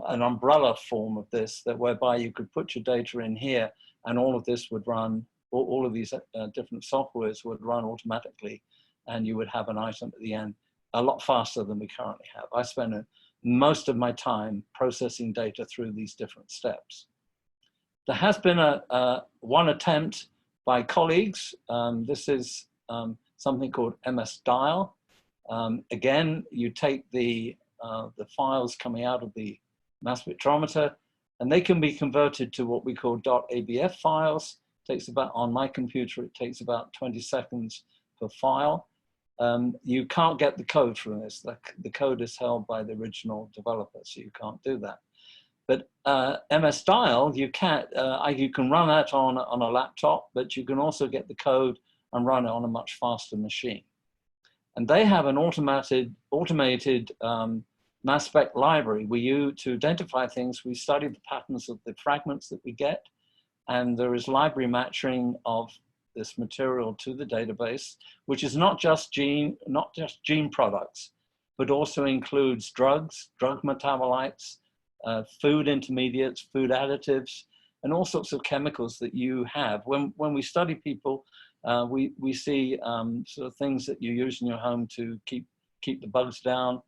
an umbrella form of this, whereby you could put your data in here and all of this would run, all of these different softwares would run automatically, and you would have an item at the end a lot faster than we currently have. I spend most of my time processing data through these different steps. There has been one attempt by colleagues. This is something called MS-Dial. Again, you take the files coming out of the mass spectrometer, and they can be converted to what we call .abf files. Takes about, on my computer, it takes about 20 seconds per file. You can't get the code from this. The code is held by the original developer, so you can't do that. But MS-Dial, you can run that on a laptop, but you can also get the code and run it on a much faster machine. And they have an automated mass spec library we use to identify things. We study the patterns of the fragments that we get, and there is library matching of this material to the database, which is not just gene products, but also includes drugs, drug metabolites, food intermediates, food additives, and all sorts of chemicals that you have. When we study people, we see sort of things that you use in your home to keep the bugs down,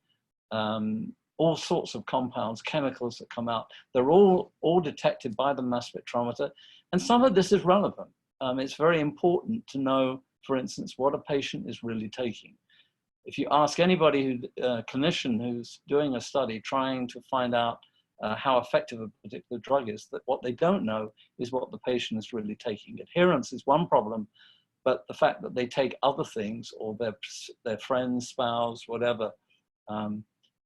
all sorts of compounds, chemicals that come out. They're all detected by the mass spectrometer, and some of this is relevant. It's very important to know, for instance, what a patient is really taking. If you ask anybody, a clinician who's doing a study trying to find out how effective a particular drug is, that what they don't know is what the patient is really taking. Adherence is one problem, but the fact that they take other things, or their friends, spouse, whatever,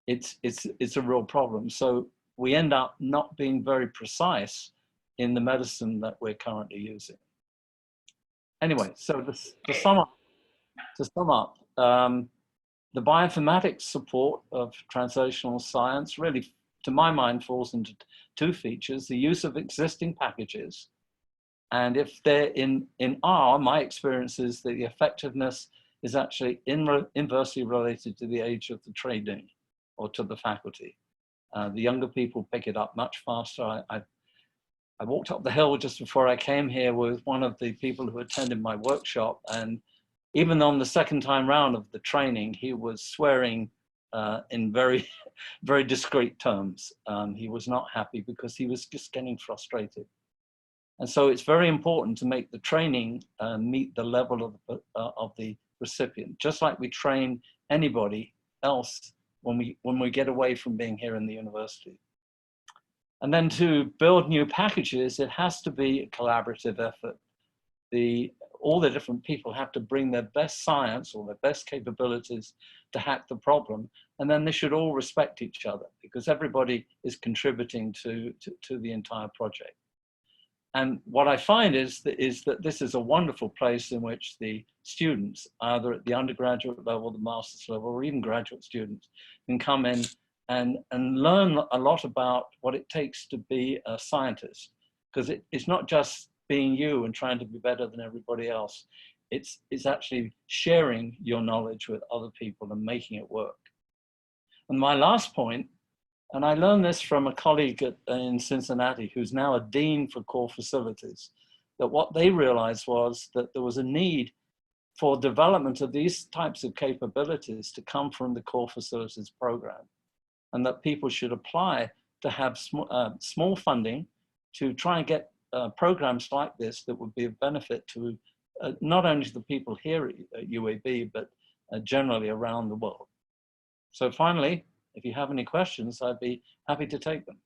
it's a real problem. So we end up not being very precise in the medicine that we're currently using. Anyway, so to sum up, the bioinformatics support of translational science really, to my mind, falls into two features: the use of existing packages, and if they're in R, my experience is that the effectiveness is actually inversely related to the age of the trainee or to the faculty. The younger people pick it up much faster. I walked up the hill just before I came here with one of the people who attended my workshop, and even on the second time round of the training, he was swearing in very, very discreet terms. He was not happy because he was just getting frustrated. And so it's very important to make the training meet the level of the recipient, just like we train anybody else when we get away from being here in the university. And then to build new packages, it has to be a collaborative effort. All the different people have to bring their best science or their best capabilities to hack the problem. And then they should all respect each other, because everybody is contributing to the entire project. And what I find is that this is a wonderful place in which the students, either at the undergraduate level, the master's level, or even graduate students, can come in and learn a lot about what it takes to be a scientist. Because it's not just being you and trying to be better than everybody else. It's actually sharing your knowledge with other people and making it work. And my last point, and I learned this from a colleague in Cincinnati, who's now a dean for core facilities, that what they realized was that there was a need for development of these types of capabilities to come from the core facilities program, and that people should apply to have small funding to try and get programs like this that would be of benefit to not only the people here at UAB, but generally around the world. So finally, if you have any questions, I'd be happy to take them.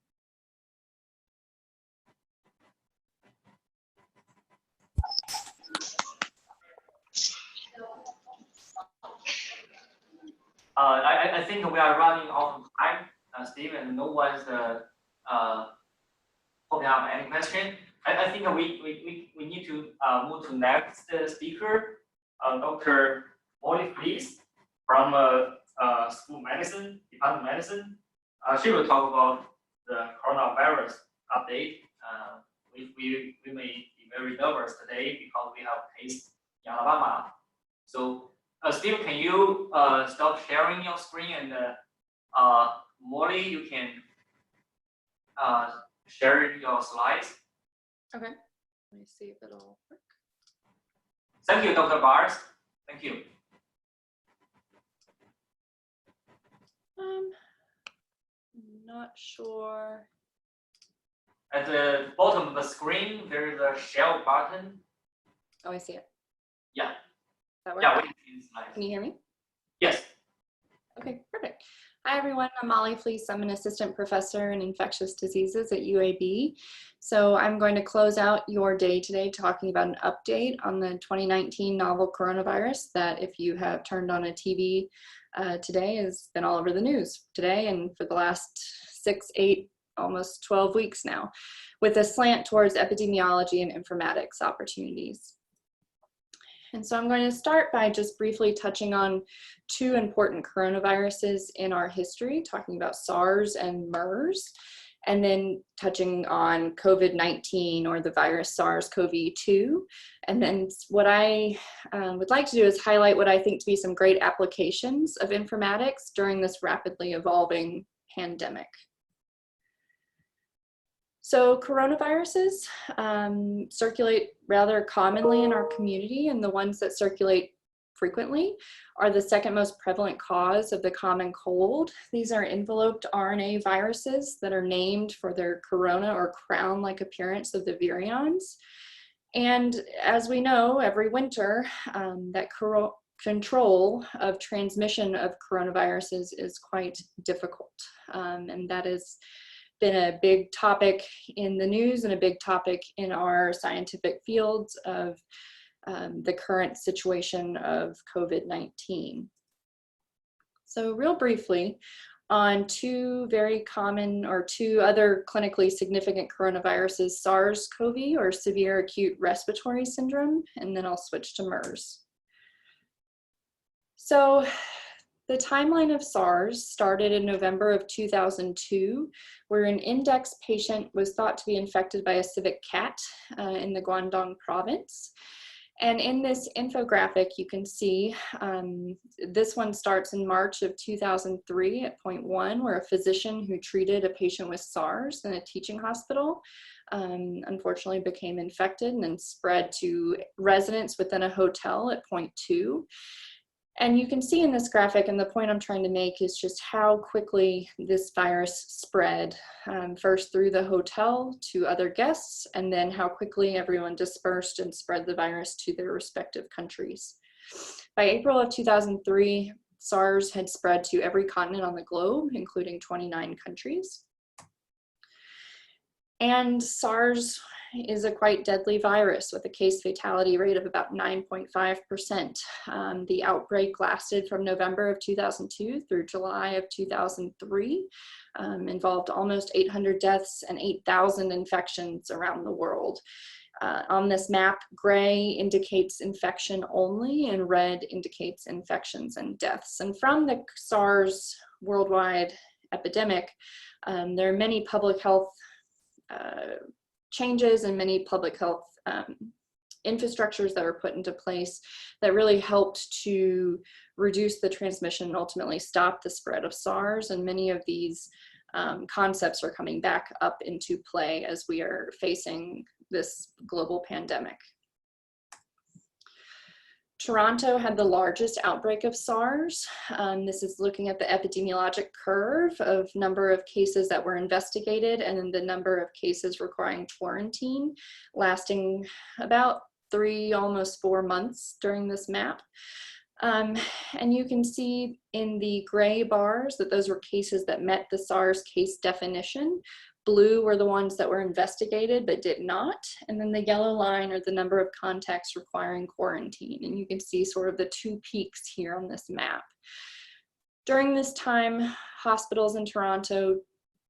I think we are running out of time, Steve, and no one's putting up any question. I think we need to move to next speaker, Dr. Molly Fleece from School of Medicine, Department of Medicine. She will talk about the coronavirus update. We may be very nervous today because we have case in Alabama. So Steve, can you stop sharing your screen, and Molly, you can share your slides. Okay, let me see if it'll work. Thank you, Dr. Bars. Thank you. Not sure. At the bottom of the screen, there is a share button. Oh, I see it. Yeah. That work? Yeah, we can see the slides. Can you hear me? Yes. Okay, perfect. Hi, everyone. I'm Molly Fleece. I'm an assistant professor in infectious diseases at UAB. So I'm going to close out your day today talking about an update on the 2019 novel coronavirus that, if you have turned on a TV today, has been all over the news today and for the last 6, 8, almost 12 weeks now, with a slant towards epidemiology and informatics opportunities. And so I'm going to start by just briefly touching on 2 important coronaviruses in our history, talking about SARS and MERS, and then touching on COVID-19, or the virus SARS-CoV-2. And then what I would like to do is highlight what I think to be some great applications of informatics during this rapidly evolving pandemic. So coronaviruses circulate rather commonly in our community, and the ones that circulate frequently are the second most prevalent cause of the common cold. These are enveloped RNA viruses that are named for their corona or crown-like appearance of the virions. And as we know, every winter, that control of transmission of coronaviruses is quite difficult, and that is been a big topic in the news and a big topic in our scientific fields of the current situation of COVID-19. So real briefly on 2 very common, or 2 other clinically significant coronaviruses, SARS-CoV, or severe acute respiratory syndrome, and then I'll switch to MERS. So the timeline of SARS started in November of 2002, where an index patient was thought to be infected by a civet cat in the Guangdong province. And in this infographic, you can see this one starts in March of 2003 at point 1, where a physician who treated a patient with SARS in a teaching hospital unfortunately became infected and then spread to residents within a hotel at point 2. And you can see in this graphic, and the point I'm trying to make is just how quickly this virus spread, first through the hotel to other guests, and then how quickly everyone dispersed and spread the virus to their respective countries. By April of 2003, SARS had spread to every continent on the globe, including 29 countries. And SARS is a quite deadly virus with a case fatality rate of about 9.5%. The outbreak lasted from November of 2002 through July of 2003, involved almost 800 deaths and 8,000 infections around the world. On this map, gray indicates infection only and red indicates infections and deaths. And from the SARS worldwide epidemic, there are many public health changes and many public health infrastructures that were put into place that really helped to reduce the transmission and ultimately stop the spread of SARS. And many of these concepts are coming back up into play as we are facing this global pandemic. Toronto had the largest outbreak of SARS. This is looking at the epidemiologic curve of number of cases that were investigated and then the number of cases requiring quarantine, lasting about 3, almost 4 months during this map. And you can see in the gray bars that those were cases that met the SARS case definition. Blue were the ones that were investigated but did not. And then the yellow line are the number of contacts requiring quarantine. And you can see sort of the 2 peaks here on this map. During this time, hospitals in Toronto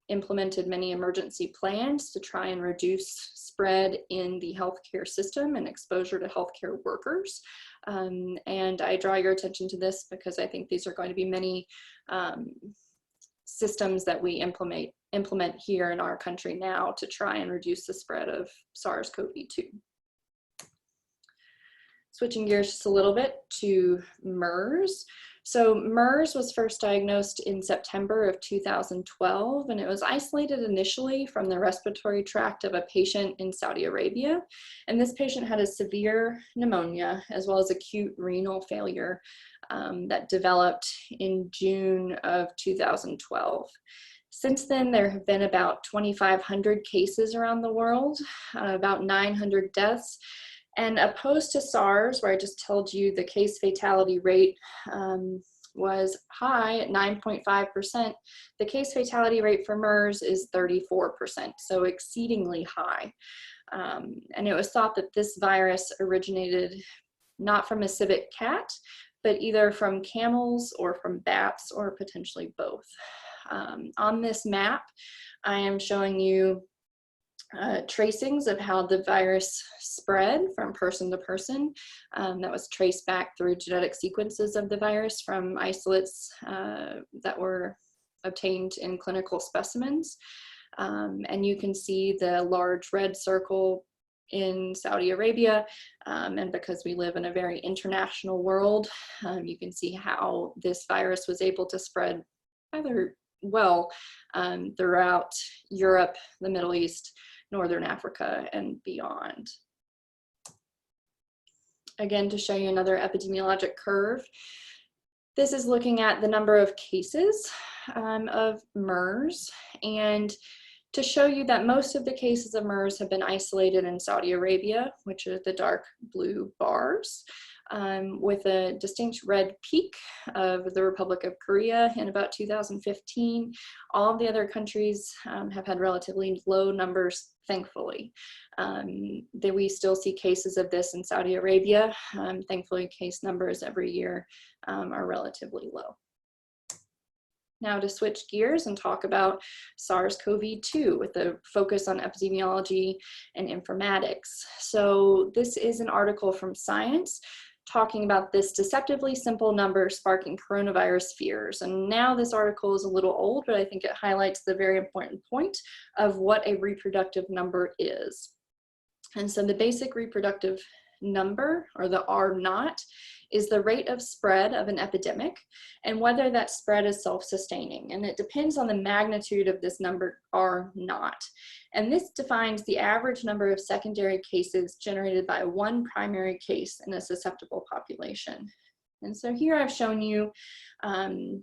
implemented many emergency plans to try and reduce spread in the healthcare system and exposure to healthcare workers. And I draw your attention to this because I think these are going to be many systems that we implement here in our country now to try and reduce the spread of SARS-CoV-2. Switching gears just a little bit to MERS. So MERS was first diagnosed in September of 2012, and it was isolated initially from the respiratory tract of a patient in Saudi Arabia. And this patient had a severe pneumonia as well as acute renal failure that developed in June of 2012. Since then, there have been about 2,500 cases around the world, about 900 deaths, And opposed to SARS, where I just told you the case fatality rate was high at 9.5%, the case fatality rate for MERS is 34%, so exceedingly high. And it was thought that this virus originated not from a civet cat, but either from camels or from bats, or potentially both. On this map, I am showing you tracings of how the virus spread from person to person. That was traced back through genetic sequences of the virus from isolates that were obtained in clinical specimens. And you can see the large red circle in Saudi Arabia, and because we live in a very international world, you can see how this virus was able to spread rather well throughout Europe, the Middle East, Northern Africa, and beyond. Again, to show you another epidemiologic curve, this is looking at the number of cases of MERS, and to show you that most of the cases of MERS have been isolated in Saudi Arabia, which are the dark blue bars, with a distinct red peak of the Republic of Korea in about 2015. All of the other countries have had relatively low numbers, thankfully. We still see cases of this in Saudi Arabia. Thankfully, case numbers every year are relatively low. Now to switch gears and talk about SARS-CoV-2 with a focus on epidemiology and informatics. So this is an article from Science talking about this deceptively simple number sparking coronavirus fears. And now this article is a little old, but I think it highlights the very important point of what a reproductive number is. And so the basic reproductive number, or the R0, is the rate of spread of an epidemic and whether that spread is self-sustaining. And it depends on the magnitude of this number R0. And this defines the average number of secondary cases generated by one primary case in a susceptible population. And so here I've shown you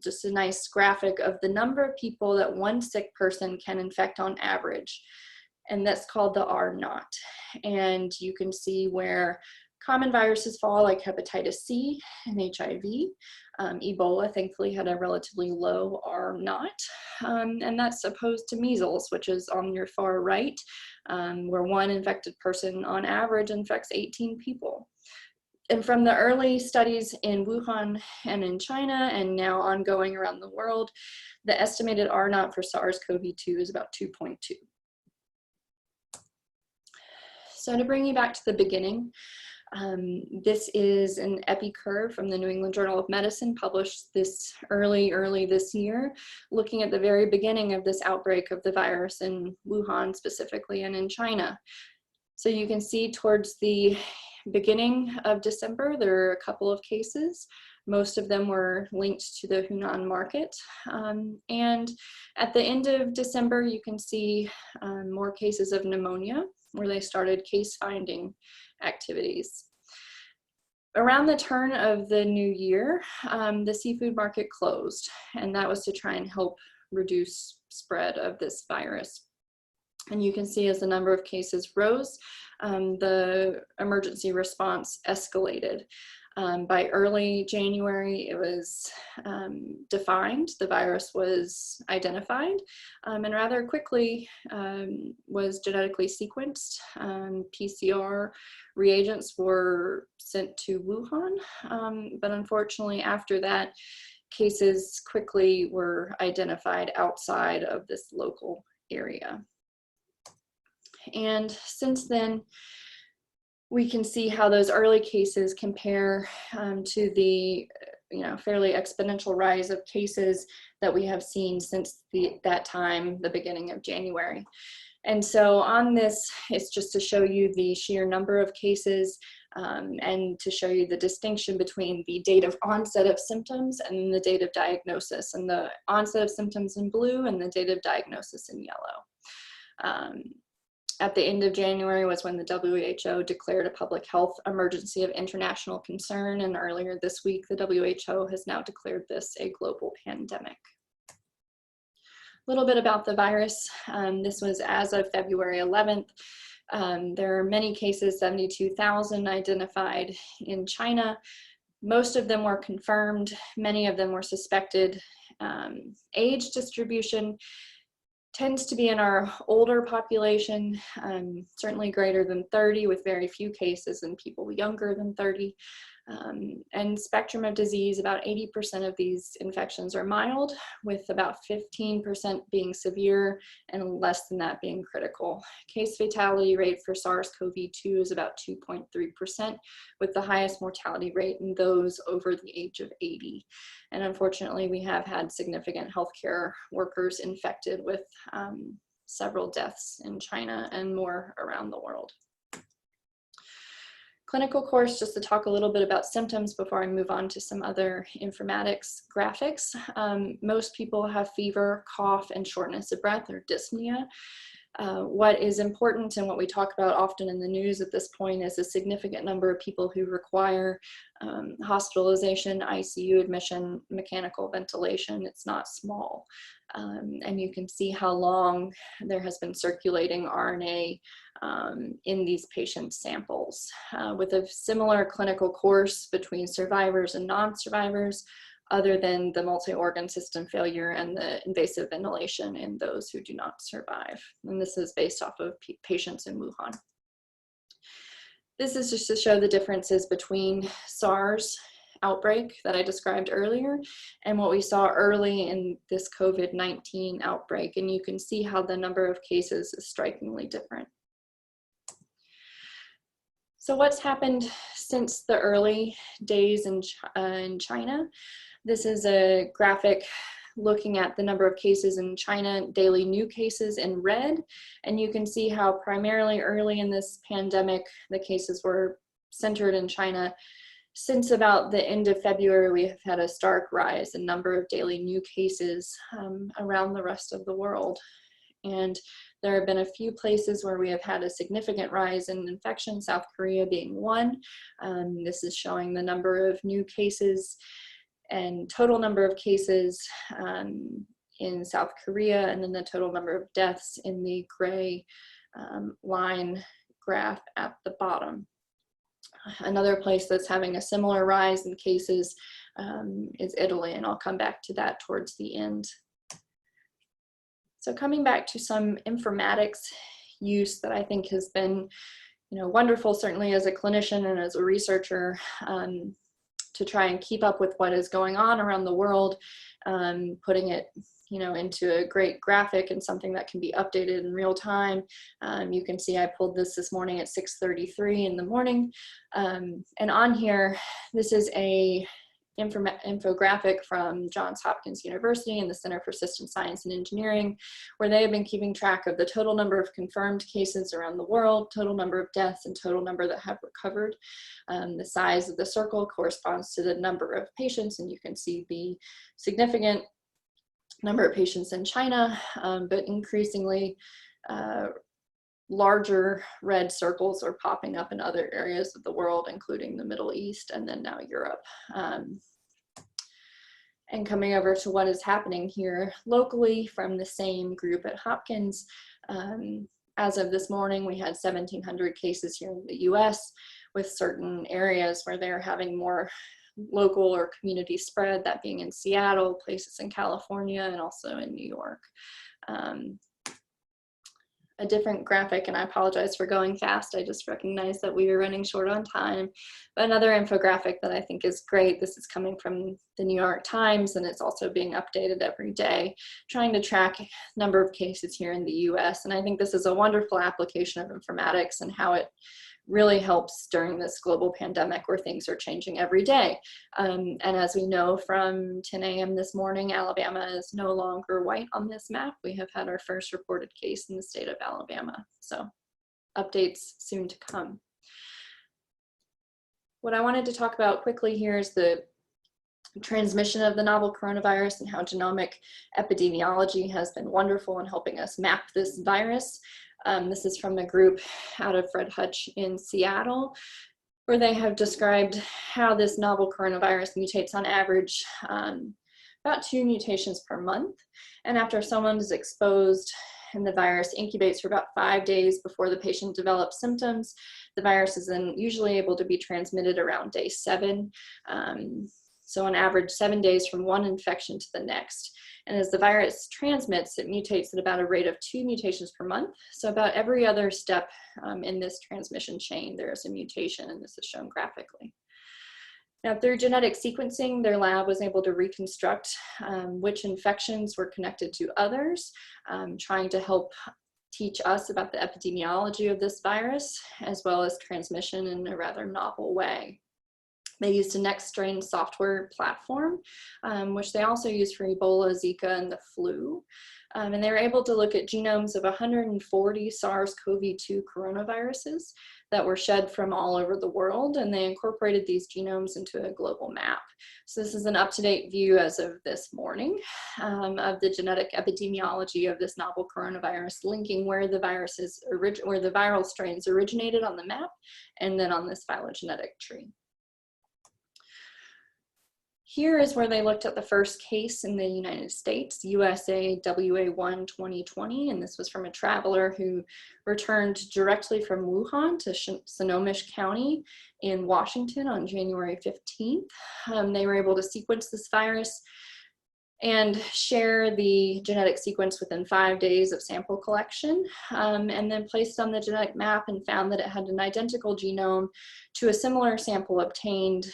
just a nice graphic of the number of people that one sick person can infect on average. And that's called the R0. And you can see where common viruses fall, like hepatitis C and HIV. Ebola, thankfully, had a relatively low R0. And that's opposed to measles, which is on your far right, where one infected person on average infects 18 people. And from the early studies in Wuhan and in China, and now ongoing around the world, the estimated R0 for SARS-CoV-2 is about 2.2. So to bring you back to the beginning, this is an epi curve from the New England Journal of Medicine, published this early this year, looking at the very beginning of this outbreak of the virus in Wuhan specifically, and in China. So you can see towards the beginning of December, there are a couple of cases. Most of them were linked to the Hunan market. And at the end of December, you can see more cases of pneumonia, where they started case finding activities. Around the turn of the new year, the seafood market closed, and that was to try and help reduce spread of this virus. And you can see as the number of cases rose, the emergency response escalated. By early January, it was defined, the virus was identified, and rather quickly was genetically sequenced. PCR reagents were sent to Wuhan, but unfortunately after that, cases quickly were identified outside of this local area. And since then, we can see how those early cases compare to the fairly exponential rise of cases that we have seen since that time, the beginning of January. And so on this, it's just to show you the sheer number of cases and to show you the distinction between the date of onset of symptoms and the date of diagnosis, and the onset of symptoms in blue and the date of diagnosis in yellow. At the end of January was when the WHO declared a public health emergency of international concern, and earlier this week, the WHO has now declared this a global pandemic. A little bit about the virus. This was as of February 11th. There are many cases, 72,000 identified in China. Most of them were confirmed, many of them were suspected. Age distribution tends to be in our older population, certainly greater than 30, with very few cases in people younger than 30. And spectrum of disease, about 80% of these infections are mild, with about 15% being severe and less than that being critical. Case fatality rate for SARS-CoV-2 is about 2.3%, with the highest mortality rate in those over the age of 80. And unfortunately, we have had significant healthcare workers infected, with several deaths in China and more around the world. Clinical course, just to talk a little bit about symptoms before I move on to some other informatics graphics. Most people have fever, cough, and shortness of breath, or dyspnea. What is important and what we talk about often in the news at this point is a significant number of people who require hospitalization, ICU admission, mechanical ventilation. It's not small. And you can see how long there has been circulating RNA in these patient samples. With a similar clinical course between survivors and non-survivors, other than the multi-organ system failure and the invasive ventilation in those who do not survive. And this is based off of patients in Wuhan. This is just to show the differences between SARS outbreak that I described earlier and what we saw early in this COVID-19 outbreak. And you can see how the number of cases is strikingly different. So what's happened since the early days in China? This is a graphic looking at the number of cases in China, daily new cases in red. And you can see how primarily early in this pandemic, the cases were centered in China. Since about the end of February, we have had a stark rise in number of daily new cases around the rest of the world. And there have been a few places where we have had a significant rise in infection, South Korea being one. This is showing the number of new cases and total number of cases in South Korea, and then the total number of deaths in the gray line graph at the bottom. Another place that's having a similar rise in cases is Italy, and I'll come back to that towards the end. So coming back to some informatics use that I think has been, wonderful, certainly as a clinician and as a researcher, to try and keep up with what is going on around the world, putting it, into a great graphic and something that can be updated in real time. You can see I pulled this morning at 6:33 in the morning. And on here, this is a infographic from Johns Hopkins University and the Center for System Science and Engineering, where they have been keeping track of the total number of confirmed cases around the world, total number of deaths, and total number that have recovered. The size of the circle corresponds to the number of patients, and you can see the significant number of patients in China, but increasingly larger red circles are popping up in other areas of the world, including the Middle East and then now Europe. And coming over to what is happening here locally from the same group at Hopkins, as of this morning, we had 1,700 cases here in the US, with certain areas where they're having more local or community spread, that being in Seattle, places in California, and also in New York. A different graphic, and I apologize for going fast. I just recognized that we were running short on time. But another infographic that I think is great, this is coming from the New York Times, and it's also being updated every day, trying to track number of cases here in the US. And I think this is a wonderful application of informatics and how it really helps during this global pandemic where things are changing every day. And as we know from 10 a.m. this morning, Alabama is no longer white on this map. We have had our first reported case in the state of Alabama. So updates soon to come. What I wanted to talk about quickly here is the transmission of the novel coronavirus and how genomic epidemiology has been wonderful in helping us map this virus. This is from a group out of Fred Hutch in Seattle, where they have described how this novel coronavirus mutates on average about 2 mutations per month. And after someone is exposed and the virus incubates for about 5 days before the patient develops symptoms. The virus is then usually able to be transmitted around day 7. So on average, 7 days from one infection to the next. And as the virus transmits, it mutates at about a rate of 2 mutations per month. So about every other step in this transmission chain, there is a mutation, and this is shown graphically. Now, through genetic sequencing, their lab was able to reconstruct which infections were connected to others, trying to help teach us about the epidemiology of this virus, as well as transmission in a rather novel way. They used a next-strain software platform, which they also used for Ebola, Zika, and the flu. And they were able to look at genomes of 140 SARS-CoV-2 coronaviruses that were shed from all over the world, and they incorporated these genomes into a global map. So this is an up-to-date view as of this morning of the genetic epidemiology of this novel coronavirus, linking where the viral strains originated on the map, and then on this phylogenetic tree. Here is where they looked at the first case in the United States, USA WA1 2020, and this was from a traveler who returned directly from Wuhan to Snohomish County in Washington on January 15th. They were able to sequence this virus and share the genetic sequence within 5 days of sample collection, and then placed on the genetic map and found that it had an identical genome to a similar sample obtained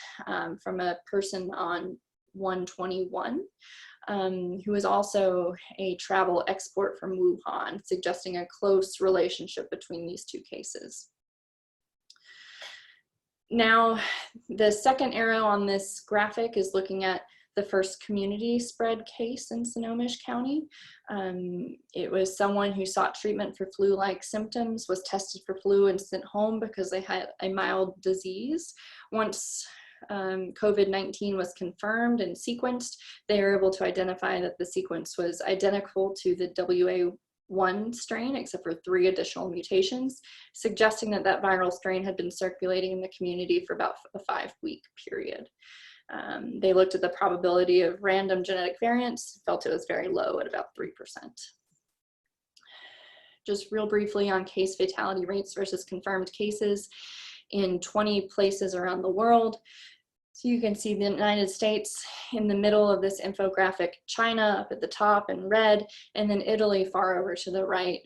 from a person on 121, who was also a travel export from Wuhan, suggesting a close relationship between these two cases. Now, the second arrow on this graphic is looking at the first community spread case in Snohomish County. It was someone who sought treatment for flu-like symptoms, was tested for flu and sent home because they had a mild disease. Once COVID-19 was confirmed and sequenced, they were able to identify that the sequence was identical to the WA1 strain, except for 3 additional mutations, suggesting that that viral strain had been circulating in the community for about a 5-week period. They looked at the probability of random genetic variants, felt it was very low at about 3%. Just real briefly on case fatality rates versus confirmed cases in 20 places around the world. So you can see the United States in the middle of this infographic, China up at the top in red, and then Italy far over to the right,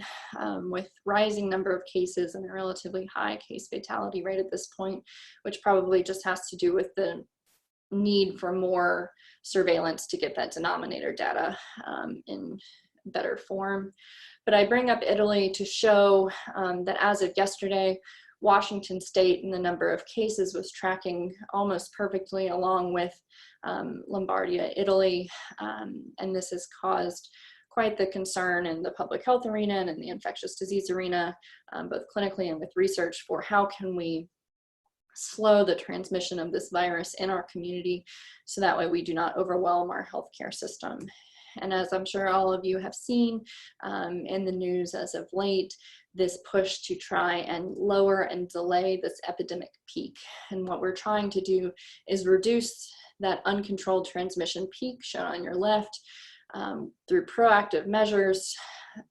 with rising number of cases and a relatively high case fatality rate at this point, which probably just has to do with the need for more surveillance to get that denominator data in better form. But I bring up Italy to show that as of yesterday, Washington State and the number of cases was tracking almost perfectly along with Lombardia, Italy, and this has caused quite the concern in the public health arena and in the infectious disease arena, both clinically and with research, for how can we slow the transmission of this virus in our community so that way we do not overwhelm our healthcare system. And as I'm sure all of you have seen in the news as of late, this push to try and lower and delay this epidemic peak. And what we're trying to do is reduce that uncontrolled transmission peak shown on your left through proactive measures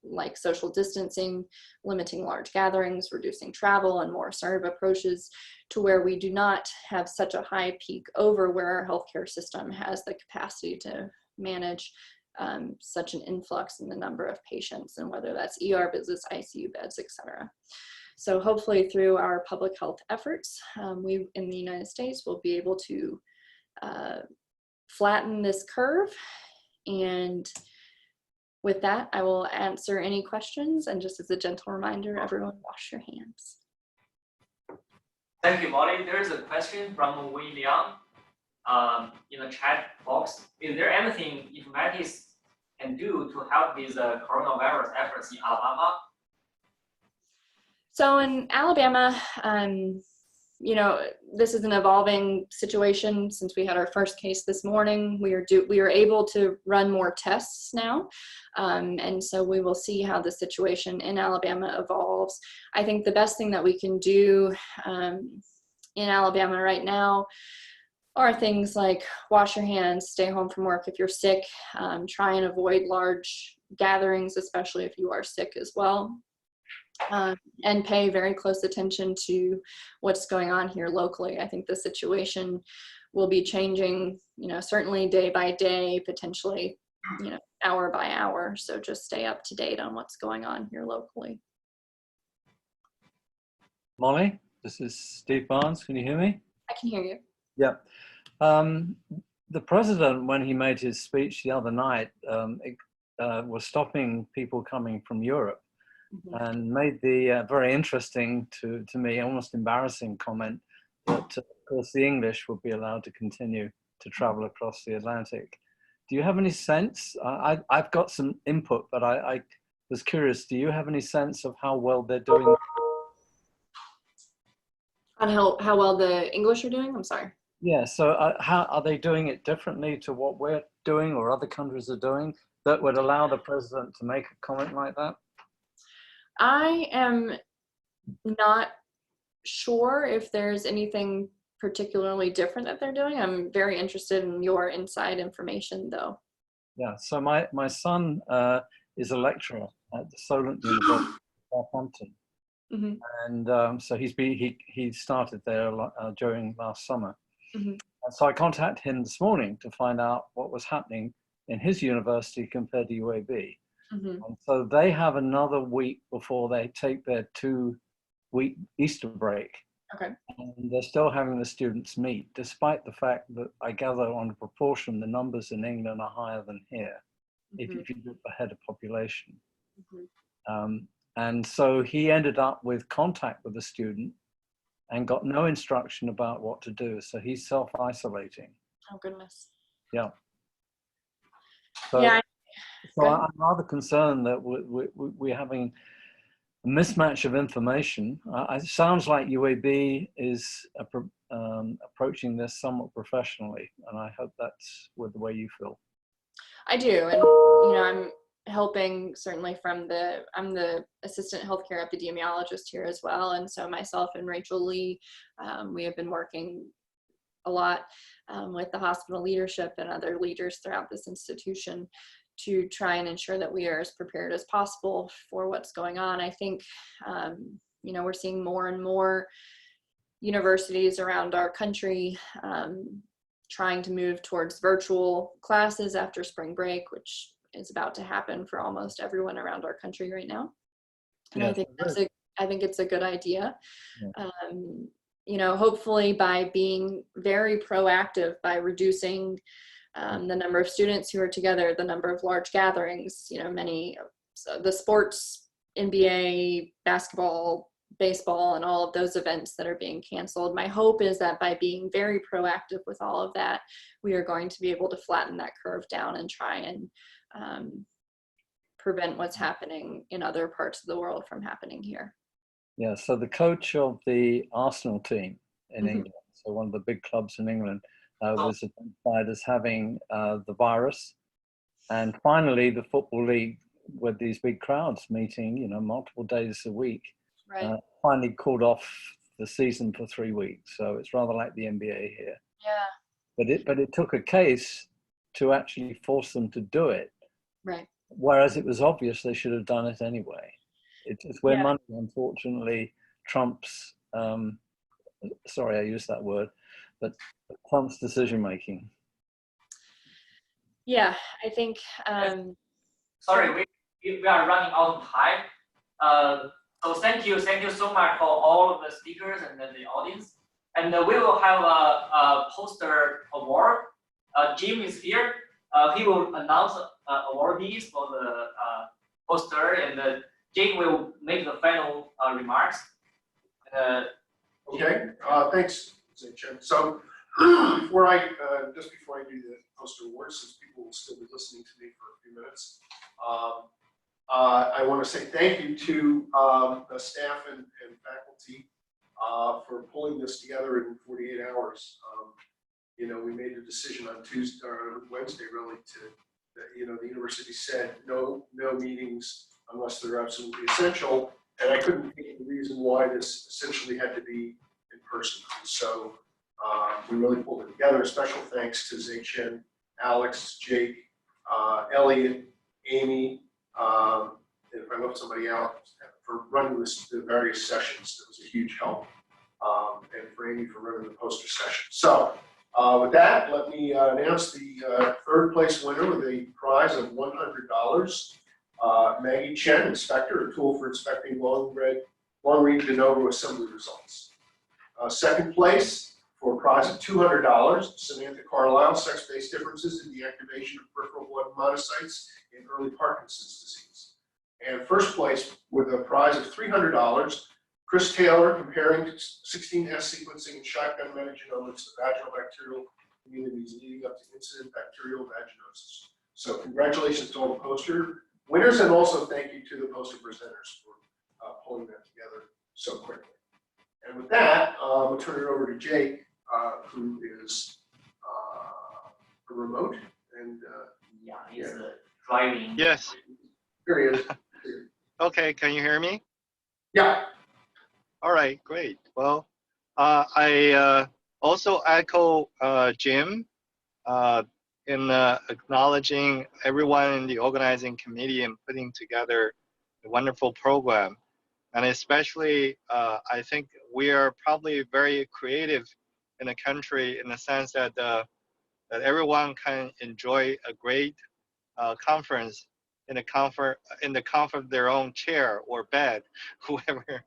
like social distancing, limiting large gatherings, reducing travel, and more assertive approaches to where we do not have such a high peak over where our healthcare system has the capacity to manage such an influx in the number of patients, and whether that's ER visits, ICU beds, etc. So hopefully through our public health efforts, we in the United States will be able to flatten this curve. And with that, I will answer any questions, and just as a gentle reminder, everyone wash your hands. Thank you, Molly. There's a question from Wei Liang in the chat box. Is there anything Informatics can do to help with coronavirus efforts in Alabama? So in Alabama, you know, this is an evolving situation. Since we had our first case this morning, we are able to run more tests now. And so we will see how the situation in Alabama evolves. I think the best thing that we can do in Alabama right now are things like wash your hands, stay home from work if you're sick, try and avoid large gatherings, especially if you are sick as well. And pay very close attention to what's going on here locally. I think the situation will be changing, certainly day by day, potentially, hour by hour. So just stay up to date on what's going on here locally. Molly, this is Steve Barnes. Can you hear me? I can hear you. Yeah. The president, when he made his speech the other night, was stopping people coming from Europe, and made the very interesting to me, almost embarrassing comment that, of course, the English would be allowed to continue to travel across the Atlantic. Do you have any sense? I've got some input, but I was curious, do you have any sense of how well they're doing? On how well the English are doing? I'm sorry. Yeah, so how are they doing it differently to what we're doing or other countries are doing that would allow the president to make a comment like that? I am not sure if there's anything particularly different that they're doing. I'm very interested in your inside information, though. Yeah, so my son is a lecturer at the Solent University of Southampton. And so he started there during last summer. And so I contacted him this morning to find out what was happening in his university compared to UAB. And so they have another week before they take their 2-week Easter break. Okay. And they're still having the students meet, despite the fact that I gather on proportion, the numbers in England are higher than here, if you look per head of population. And so he ended up with contact with the student and got no instruction about what to do. So he's self-isolating. Oh, goodness. Yeah. So, yeah. So I'm rather concerned that we're having a mismatch of information. It sounds like UAB is approaching this somewhat professionally, and I hope that's the way you feel. I do, and I'm helping certainly from I'm the assistant healthcare epidemiologist here as well, and so myself and Rachel Lee, we have been working a lot with the hospital leadership and other leaders throughout this institution to try and ensure that we are as prepared as possible for what's going on. I think, we're seeing more and more universities around our country trying to move towards virtual classes after spring break, which is about to happen for almost everyone around our country right now. And I think it's a good idea. Hopefully by being very proactive, by reducing the number of students who are together, the number of large gatherings, the sports, NBA, basketball, baseball, and all of those events that are being canceled. My hope is that by being very proactive with all of that, we are going to be able to flatten that curve down and try and prevent what's happening in other parts of the world from happening here. Yeah, so the coach of the Arsenal team in England, so one of the big clubs in England, was identified as having the virus. And finally, the Football League, with these big crowds meeting, multiple days a week, finally called off the season for 3 weeks. So it's rather like the NBA here. Yeah. But it took a case to actually force them to do it. Right. Whereas it was obvious they should have done it anyway. It's where money, unfortunately, trumps, sorry, I used that word, but trumps decision making. Yeah, I think. Sorry, we are running out of time. So thank you so much for all of the speakers and the audience. And we will have a poster award. Jim is here. He will announce awardees for the poster, and Jim will make the final remarks. Okay, thanks, Chen. So before I do the poster awards, since people will still be listening to me for a few minutes, I want to say thank you to the staff and faculty for pulling this together in 48 hours. We made a decision on Tuesday or Wednesday, really, the university said no meetings unless they're absolutely essential, and I couldn't think of the reason why this essentially had to be in person. So we really pulled it together. Special thanks to Zechen, Alex, Jake, Elliot, Amy, If I left somebody out, for running the various sessions, it was a huge help. And for Amy for running the poster session. So with that, let me announce the third place winner with a prize of $100. Maggie Chen, Inspector, a tool for inspecting long-read de novo assembly results. Second place for a prize of $200, Samantha Carlisle, sex-based differences in the activation of peripheral blood monocytes in early Parkinson's disease. And first place with a prize of $300, Chris Taylor, comparing 16S sequencing and shotgun metagenomics to vaginal bacterial communities leading up to incident bacterial vaginosis. So congratulations to all the poster winners, and also thank you to the poster presenters for pulling that together so quickly. And with that, we'll turn it over to Jake, who is a remote. And yeah, he's driving. Yes. Here he is. Okay, can you hear me? Yeah. All right, great. Well, I also echo Jim in acknowledging everyone in the organizing committee and putting together a wonderful program. And especially, I think we are probably very creative in the country in the sense that that everyone can enjoy a great conference in the comfort of their own chair or bed, whoever,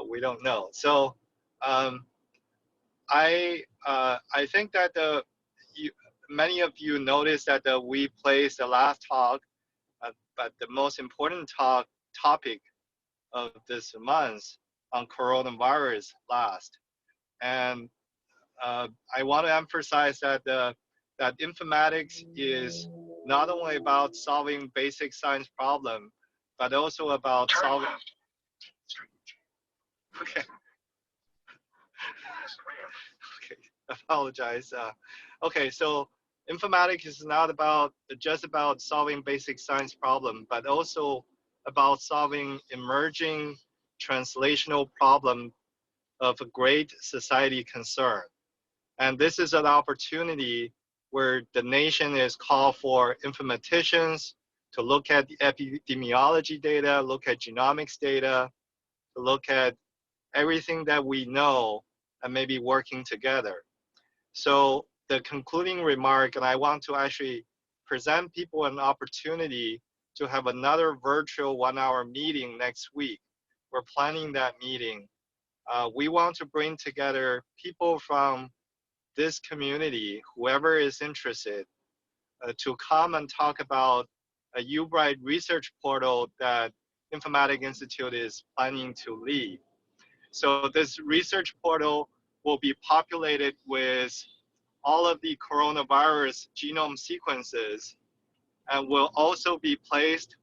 we don't know. So I think that many of you noticed that we placed the last talk, but the most important topic of this month on coronavirus last. And I want to emphasize that that informatics is not only about solving basic science problem, but also about solving. Okay. Okay. Apologize. Okay, so informatics is not just about solving basic science problem, but also about solving emerging translational problem of a great society concern. And this is an opportunity where the nation is called for informaticians to look at the epidemiology data, look at genomics data, to look at everything that we know and maybe working together. So the concluding remark, and I want to actually present people an opportunity to have another virtual 1-hour meeting next week. We're planning that meeting. We want to bring together people from this community, whoever is interested, to come and talk about a UBright research portal that Informatics Institute is planning to lead. So this research portal will be populated with all of the coronavirus genome sequences and will also be placed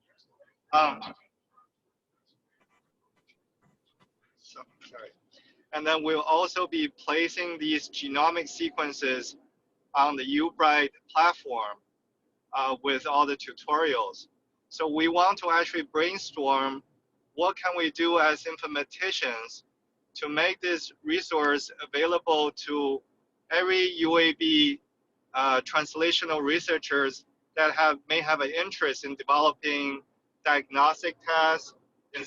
and then we'll also be placing these genomic sequences on the UBright platform with all the tutorials. So we want to actually brainstorm what can we do as informaticians to make this resource available to every UAB translational researchers that may have an interest in developing diagnostic tests, in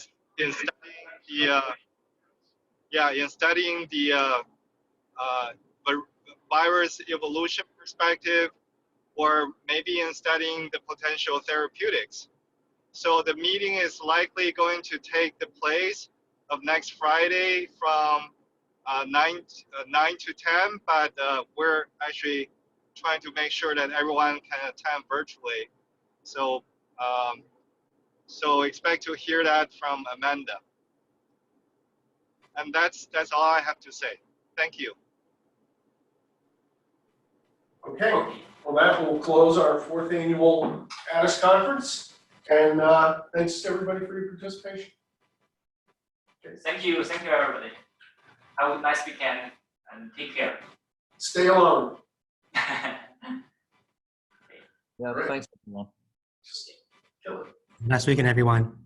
studying the virus evolution perspective, or maybe in studying the potential therapeutics. So the meeting is likely going to take the place of next Friday from 9 to 10, but we're actually trying to make sure that everyone can attend virtually. So, so expect to hear that from Amanda. And that's all I have to say. Thank you. Okay, well that will close our 4th annual ATTIS conference. And thanks to everybody for your participation. Okay. Thank you everybody. Have a nice weekend and take care. Stay alone. Yeah, right. thanks everyone. Kill it. Nice weekend, everyone.